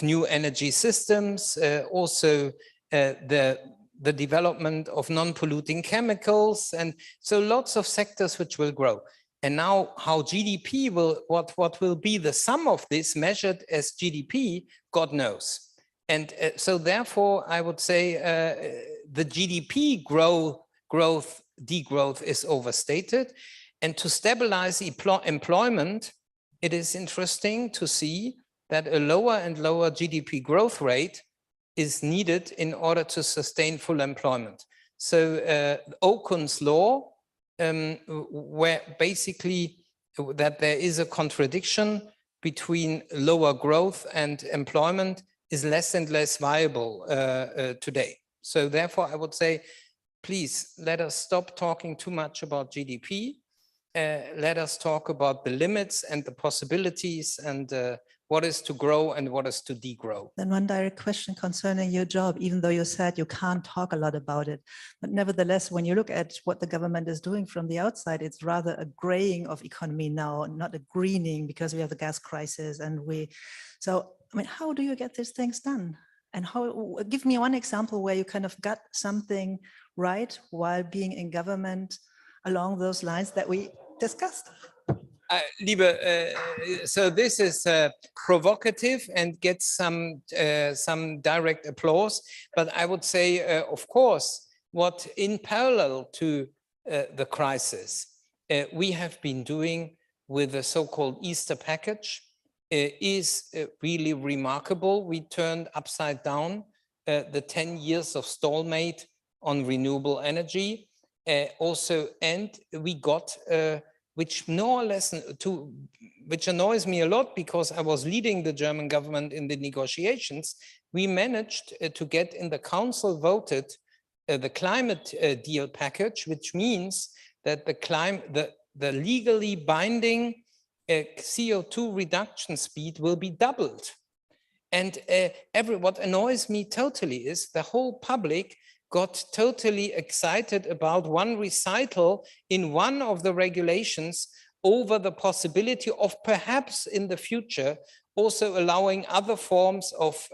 new energy systems, also the development of non-polluting chemicals, and so lots of sectors which will grow. And now how GDP will, what will be the sum of this measured as GDP, God knows. And so therefore, I would say the GDP growth, degrowth is overstated. And to stabilize employment, it is interesting to see that a lower and lower GDP growth rate is needed in order to sustain full employment. So Okun's law, where basically that there is a contradiction between lower growth and employment is less and less viable today. So therefore, I would say, please let us stop talking too much about GDP. Let us talk about the limits and the possibilities and what is to grow and what is to degrow. Then one direct question concerning your job, even though you said you can't talk a lot about it, but nevertheless, when you look at what the government is doing from the outside, it's rather a graying of economy now, not a greening, because we have the gas crisis so, I mean, how do you get these things done? And how, give me one example where you kind of got something right while being in government along those lines that we discussed. So this is provocative and gets some direct applause, but I would say, of course, what in parallel to the crisis we have been doing with the so-called Easter package is really remarkable. We turned upside down the 10 years of stalemate on renewable energy, and we got which more or less which annoys me a lot because I was leading the German government in the negotiations. We managed to get in the council voted the climate deal package, which means that the legally binding CO2 reduction speed will be doubled. And what annoys me totally is the whole public got totally excited about one recital in one of the regulations over the possibility of perhaps in the future also allowing other forms of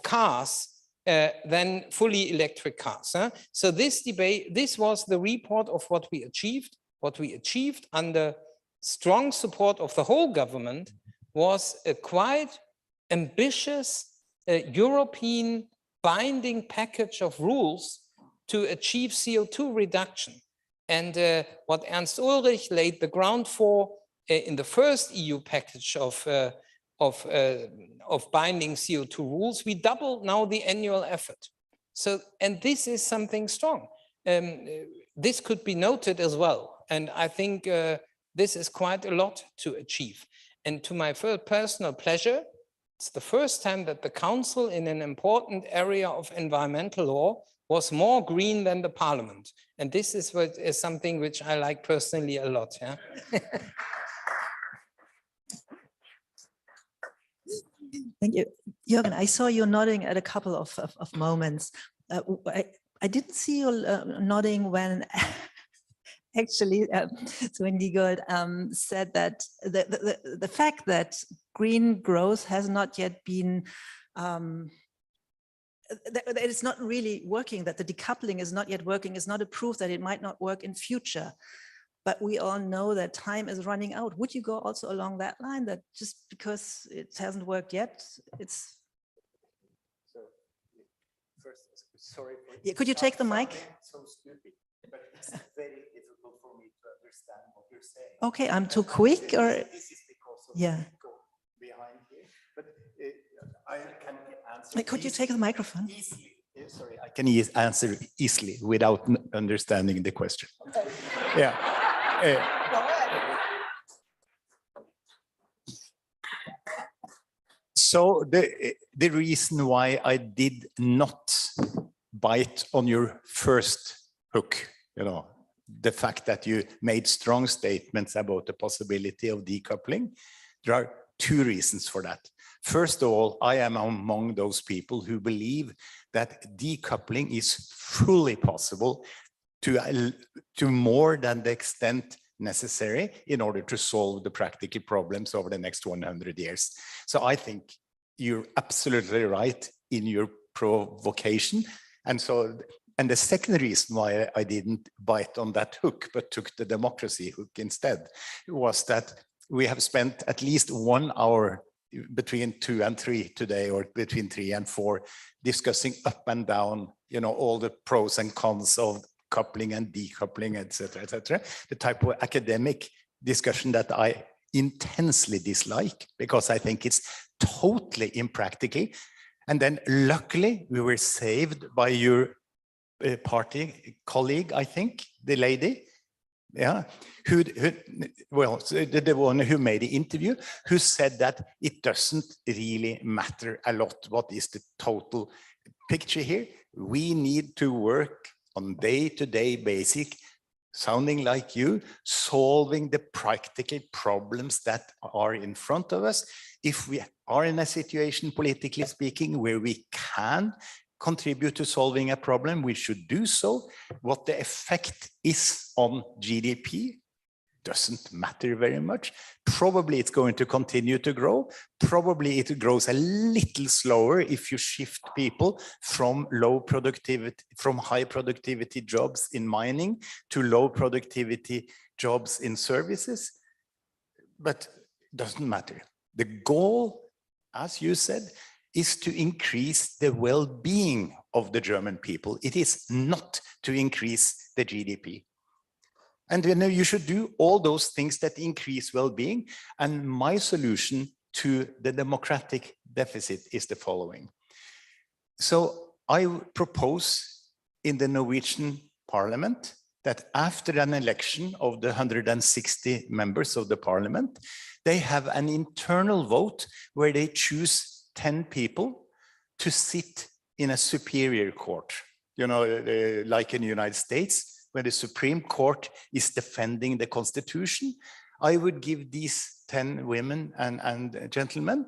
cars than fully electric cars. So this debate, this was the report of what we achieved. What we achieved under strong support of the whole government was a quite ambitious European binding package of rules to achieve CO2 reduction. And what Ernst Ulrich laid the ground for in the first EU package of binding CO2 rules, we double now the annual effort. So, and this is something strong. This could be noted as well. And I think this is quite a lot to achieve. And to my personal pleasure, it's the first time that the council in an important area of environmental law was more green than the parliament. And this is something which I like personally a lot. Yeah? Thank you. Jørgen, I saw you nodding at a couple of moments. I didn't see you nodding when actually Sven Giegold said that the fact that green growth has not yet been, that it's not really working, that the decoupling is not yet working, is not a proof that it might not work in future. But we all know that time is running out. Would you go also along that line, that just because it hasn't worked yet, it's... So, first, sorry. Yeah, could you take the mic? So stupid, but it's very difficult for me to understand what you're saying. Okay, I'm too quick, or... This is because of yeah. Behind here, but I can answer. Could you take the microphone? Easily. Sorry, I can answer easily without understanding the question. Yeah. So the reason why I did not bite on your first hook, you know, the fact that you made strong statements about the possibility of decoupling, there are two reasons for that. First of all, I am among those people who believe that decoupling is fully possible to more than the extent necessary in order to solve the practical problems over the next 100 years. So I think you're absolutely right in your provocation. And the second reason why I didn't bite on that hook, but took the democracy hook instead, was that we have spent at least 1 hour between 2 and 3 today, or between 3 and 4, discussing up and down, you know, all the pros and cons of coupling and decoupling, etc., the type of academic discussion that I intensely dislike, because I think it's totally impractical. And then luckily we were saved by your party colleague, I think, the lady, yeah, well, so the one who made the interview, who said that it doesn't really matter a lot what is the total picture here. We need to work on day-to-day basic, sounding like you, solving the practical problems that are in front of us. If we are in a situation, politically speaking, where we can contribute to solving a problem, we should do so. What the effect is on GDP doesn't matter very much. Probably it's going to continue to grow. Probably it grows a little slower if you shift people from low productivity, from high productivity jobs in mining to low productivity jobs in services. But it doesn't matter. The goal, as you said, is to increase the well-being of the German people. It is not to increase the GDP. And you know, you should do all those things that increase well-being. And my solution to the democratic deficit is the following. So I propose in the Norwegian parliament that after an election of the 160 members of the parliament, they have an internal vote where they choose 10 people to sit in a superior court. You know, like in the United States, where the Supreme Court is defending the Constitution. I would give these 10 women and gentlemen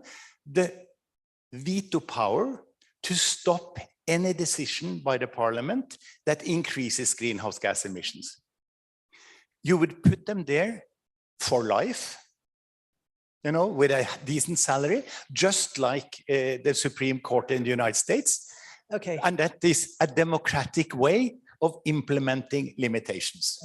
the veto power to stop any decision by the parliament that increases greenhouse gas emissions. You would put them there for life, you know, with a decent salary, just like the Supreme Court in the United States. Okay. And that is a democratic way of implementing limitations.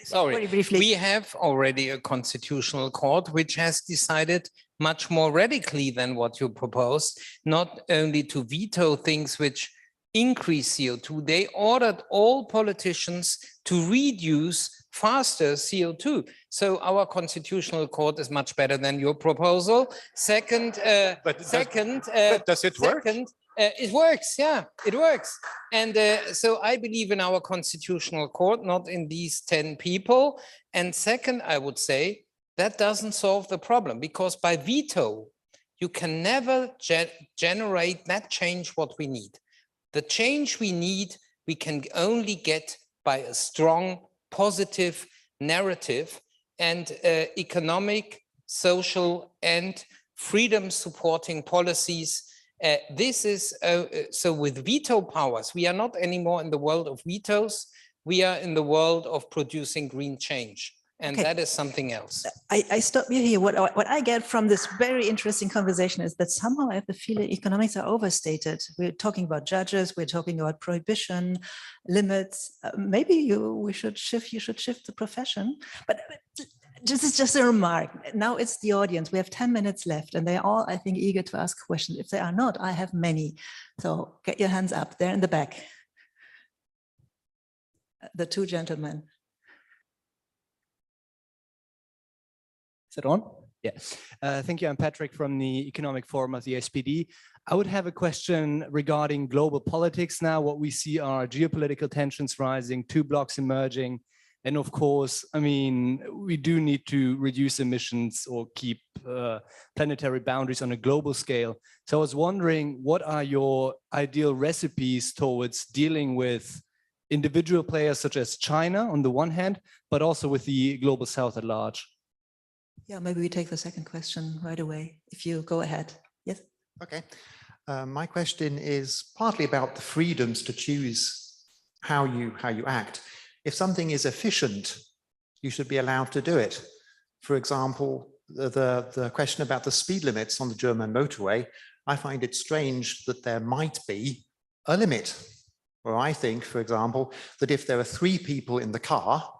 Sorry, we have already a constitutional court which has decided much more radically than what you proposed, not only to veto things which increase CO2, they ordered all politicians to reduce faster CO2. So our constitutional court is much better than your proposal. Second, does it work? It works, yeah, it works. And so I believe in our constitutional court, not in these 10 people. And second, I would say that doesn't solve the problem, because by veto, you can never generate that change what we need. The change we need, we can only get by a strong, positive narrative and economic, social, and freedom supporting policies. This is so with veto powers, we are not anymore in the world of vetoes. We are in the world of producing green change. And that is something else. I stop you here. What I get from this very interesting conversation is that somehow I have the feeling economics are overstated. We're talking about judges, we're talking about prohibition, limits. Maybe you should shift the profession. But this is just a remark. Now it's the audience. We have 10 minutes left and they're all, I think, eager to ask questions. If they are not, I have many. So get your hands up there in the back. The two gentlemen. Is it on? Yeah. Thank you. I'm Patrick from the Economic Forum of the SPD. I would have a question regarding global politics now. What we see are geopolitical tensions rising, two blocs emerging. And of course, I mean, we do need to reduce emissions or keep planetary boundaries on a global scale. So I was wondering, what are your ideal recipes towards dealing with individual players such as China on the one hand, but also with the global South at large? Yeah, maybe we take the second question right away. If you go ahead. Yes. Okay. My question is partly about the freedoms to choose how you act. If something is efficient, you should be allowed to do it. For example, the question about the speed limits on the German motorway, I find it strange that there might be a limit. Or I think, for example, that if there are 3 people in the car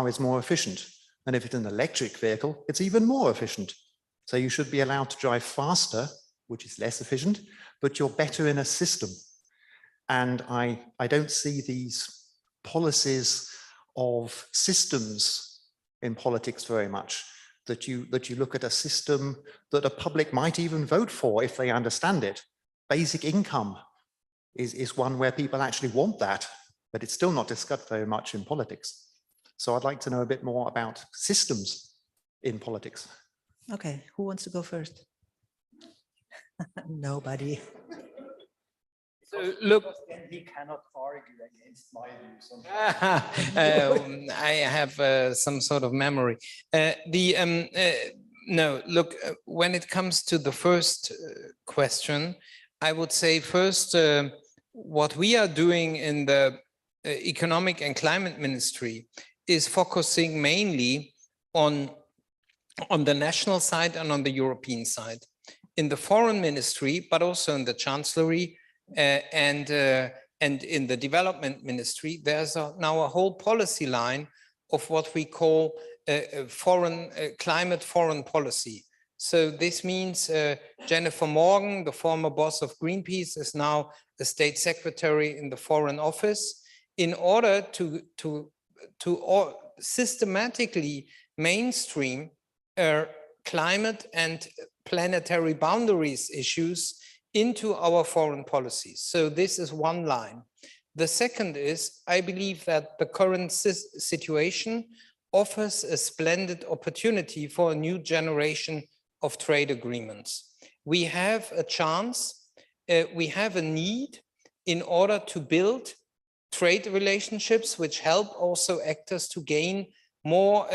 is more efficient. And if it's an electric vehicle, it's even more efficient. So you should be allowed to drive faster, which is less efficient, but you're better in a system. And I don't see these policies of systems in politics very much, that you look at a system that a public might even vote for if they understand it. Basic income is one where people actually want that, but it's still not discussed very much in politics. So I'd like to know a bit more about systems in politics. Okay, who wants to go first? Nobody. So look, he cannot argue against my views on I have some sort of memory. No, look, when it comes to the first question, I would say first, what we are doing in the Economic and Climate Ministry is focusing mainly on the national side and on the European side. In the Foreign Ministry, but also in the Chancellery and in the Development Ministry, there's now a whole policy line of what we call climate foreign policy. So this means Jennifer Morgan, the former boss of Greenpeace, is now the state secretary in the Foreign Office in order to systematically mainstream climate and planetary boundaries issues into our foreign policies. So this is one line. The second is, I believe that the current situation offers a splendid opportunity for a new generation of trade agreements. We have a chance, we have a need in order to build trade relationships which help also actors to gain more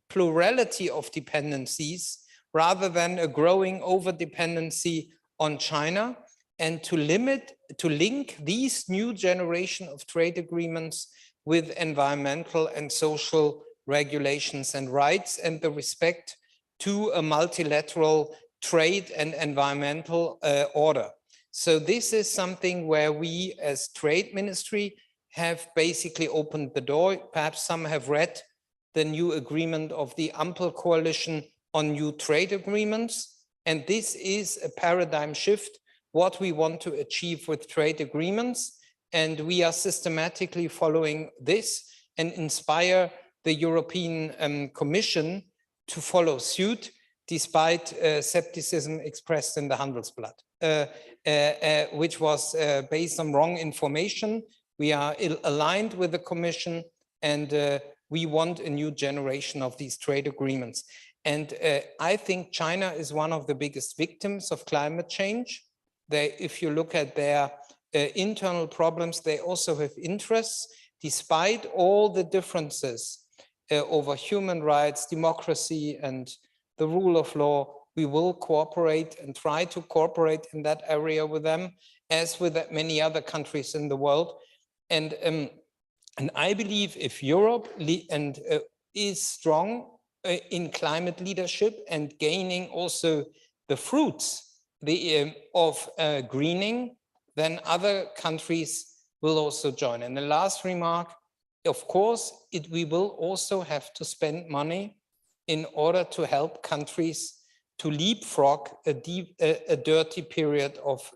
plurality of dependencies rather than a growing over-dependency on China, and to link these new generation of trade agreements with environmental and social regulations and rights and the respect to a multilateral trade and environmental order. So this is something where we as Trade Ministry have basically opened the door. Perhaps some have read the new agreement of the Ampel Coalition on new trade agreements. And this is a paradigm shift, what we want to achieve with trade agreements. And we are systematically following this and inspire the European Commission to follow suit, despite skepticism expressed in the Handelsblatt, which was based on wrong information. We are aligned with the Commission, and we want a new generation of these trade agreements. And I think China is one of the biggest victims of climate change. If you look at their internal problems, they also have interests, despite all the differences over human rights, democracy, and the rule of law. We will cooperate and try to cooperate in that area with them, as with many other countries in the world. And I believe if Europe is strong in climate leadership and gaining also the fruits of greening, then other countries will also join. And the last remark, of course, we will also have to spend money in order to help countries to leapfrog a dirty period of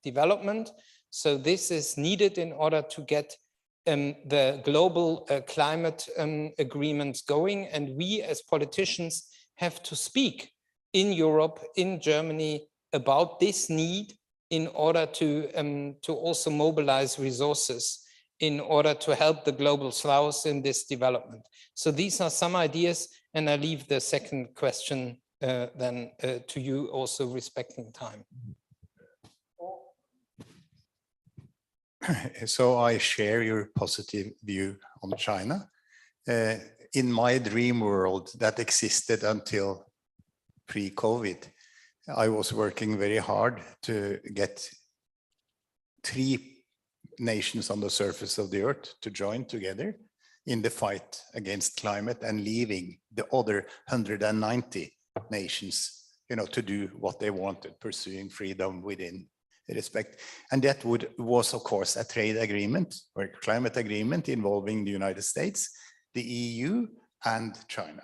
development. So this is needed in order to get the global climate agreements going. And we as politicians have to speak in Europe, in Germany, about this need in order to also mobilize resources in order to help the global south in this development. So these are some ideas, and I leave the second question then to you, also respecting time. So I share your positive view on China. In my dream world that existed until pre-COVID, I was working very hard to get 3 nations on the surface of the earth to join together in the fight against climate, and leaving the other 190 nations, to do what they wanted, pursuing freedom within respect. And that was of course a trade agreement or a climate agreement involving the United States, the EU, and China.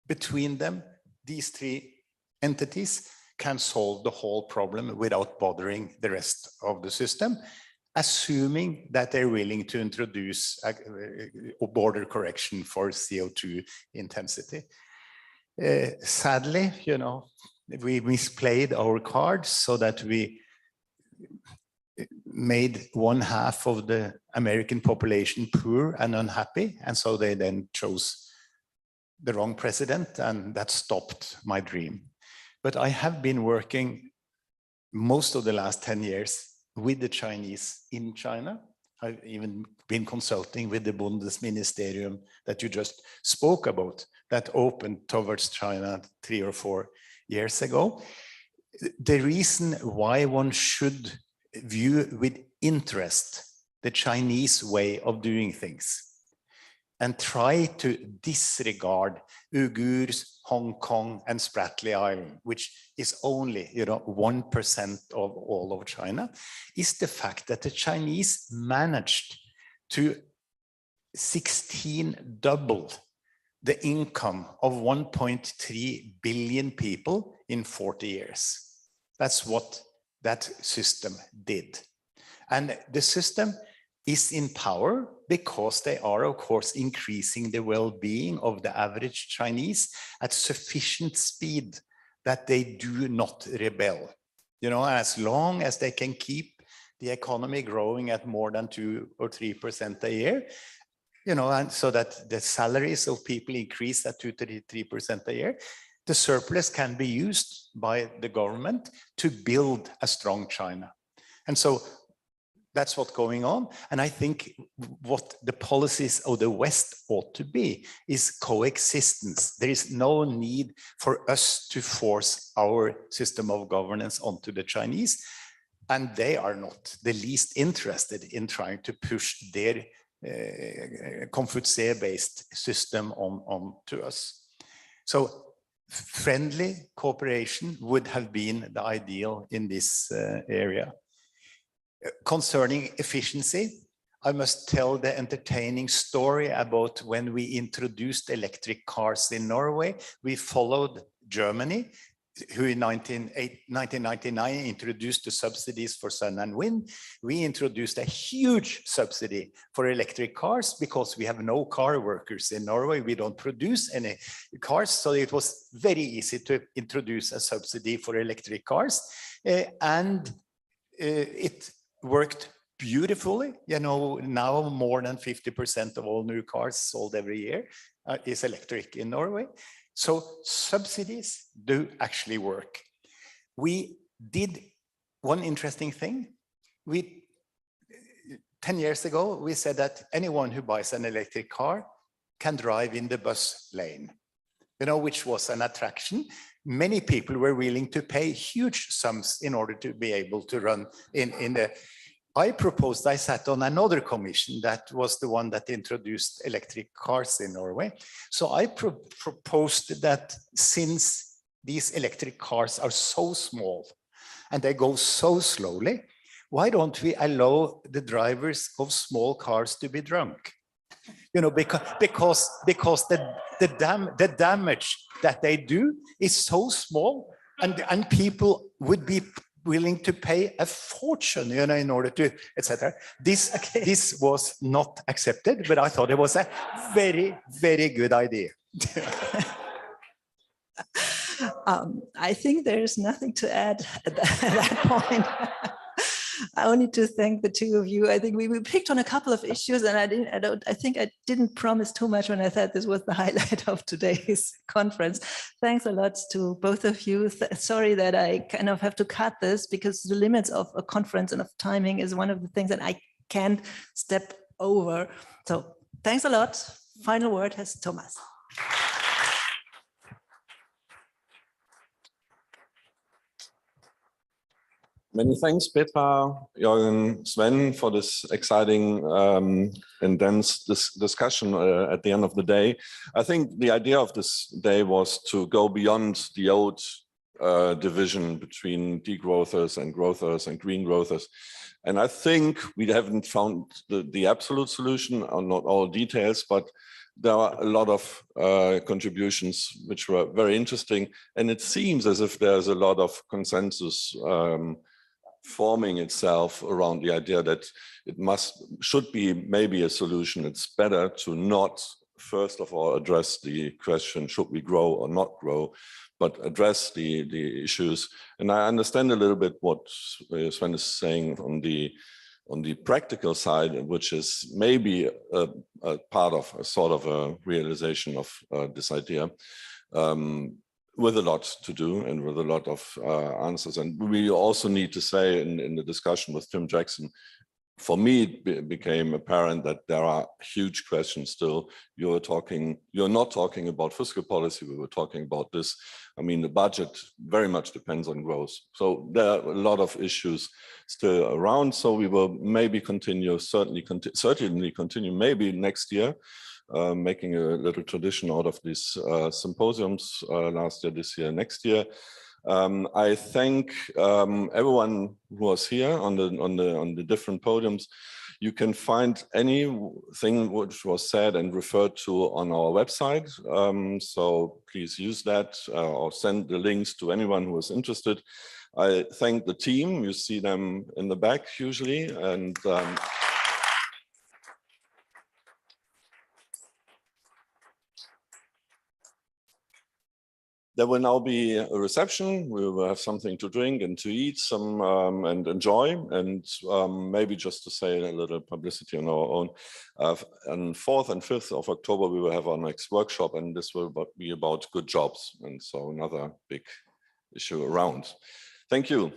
Between them, these 3 entities can solve the whole problem without bothering the rest of the system, assuming that they're willing to introduce a border correction for CO2 intensity. Sadly, we misplayed our cards so that we made 1/2 of the American population poor and unhappy. And so they then chose the wrong president, and that stopped my dream. But I have been working most of the last 10 years with the Chinese in China. I've even been consulting with the Bundesministerium that you just spoke about, that opened towards China 3 or 4 years ago. The reason why one should view with interest the Chinese way of doing things and try to disregard Uyghurs, Hong Kong, and Spratly Island, which is only 1% of all of China, is the fact that the Chinese managed to 16 double the income of 1.3 billion people in 40 years. That's what that system did. And the system is in power because they are, of course, increasing the well-being of the average Chinese at sufficient speed that they do not rebel. As long as they can keep the economy growing at more than 2 or 3% a year, and so that the salaries of people increase at 2 to 3% a year, the surplus can be used by the government to build a strong China. And so that's what's going on. And I think what the policies of the West ought to be is coexistence. There is no need for us to force our system of governance onto the Chinese. And they are not the least interested in trying to push their Confucius-based system on to us. So friendly cooperation would have been the ideal in this area. Concerning efficiency, I must tell the entertaining story about when we introduced electric cars in Norway. We followed Germany, who in 1999 introduced the subsidies for sun and wind. We introduced a huge subsidy for electric cars because we have no car workers in Norway. We don't produce any cars, so it was very easy to introduce a subsidy for electric cars. And it worked beautifully. Now more than 50% of all new cars sold every year is electric in Norway. So subsidies do actually work. We did one interesting thing. 10 years ago, we said that anyone who buys an electric car can drive in the bus lane, which was an attraction. Many people were willing to pay huge sums in order to be able to run in the... I sat on another commission that was the one that introduced electric cars in Norway. So I proposed that since these electric cars are so small and they go so slowly, why don't we allow the drivers of small cars to be drunk? Because the damage that they do is so small, and people would be willing to pay a fortune, in order to, etc. This was not accepted, but I thought it was a very, very good idea. I think there's nothing to add at that point. I only to thank the two of you. I think we picked on a couple of issues, and I think I didn't promise too much when I said this was the highlight of today's conference. Thanks a lot to both of you. Sorry that I kind of have to cut this because the limits of a conference and of timing is one of the things that I can't step over. So thanks a lot. Final word has Thomas. Many thanks, Petra, Jørgen, Sven, for this exciting and dense discussion at the end of the day. I think the idea of this day was to go beyond the old division between degrowthers and growthers and green growthers. And I think we haven't found the absolute solution on not all details, but there are a lot of contributions which were very interesting. And it seems as if there's a lot of consensus forming itself around the idea that it should be maybe a solution. It's better to not first of all address the question, should we grow or not grow, but address the issues. And I understand a little bit what Sven is saying on the practical side, which is maybe a part of a sort of a realization of this idea, with a lot to do and with a lot of answers. And we also need to say in the discussion with Tim Jackson, for me, it became apparent that there are huge questions still. You're not talking about fiscal policy, we were talking about this. I mean, the budget very much depends on growth. So there are a lot of issues still around. So we will maybe certainly continue maybe next year, making a little tradition out of these symposiums last year, this year, next year. I thank everyone who was here on the different podiums. You can find anything which was said and referred to on our website. So please use that or send the links to anyone who is interested. I thank the team. You see them in the back usually. And there will now be a reception. We will have something to drink and to eat and enjoy. And maybe just to say a little publicity on our own. On 4th and 5th of October, we will have our next workshop, and this will be about good jobs. And so another big issue around. Thank you.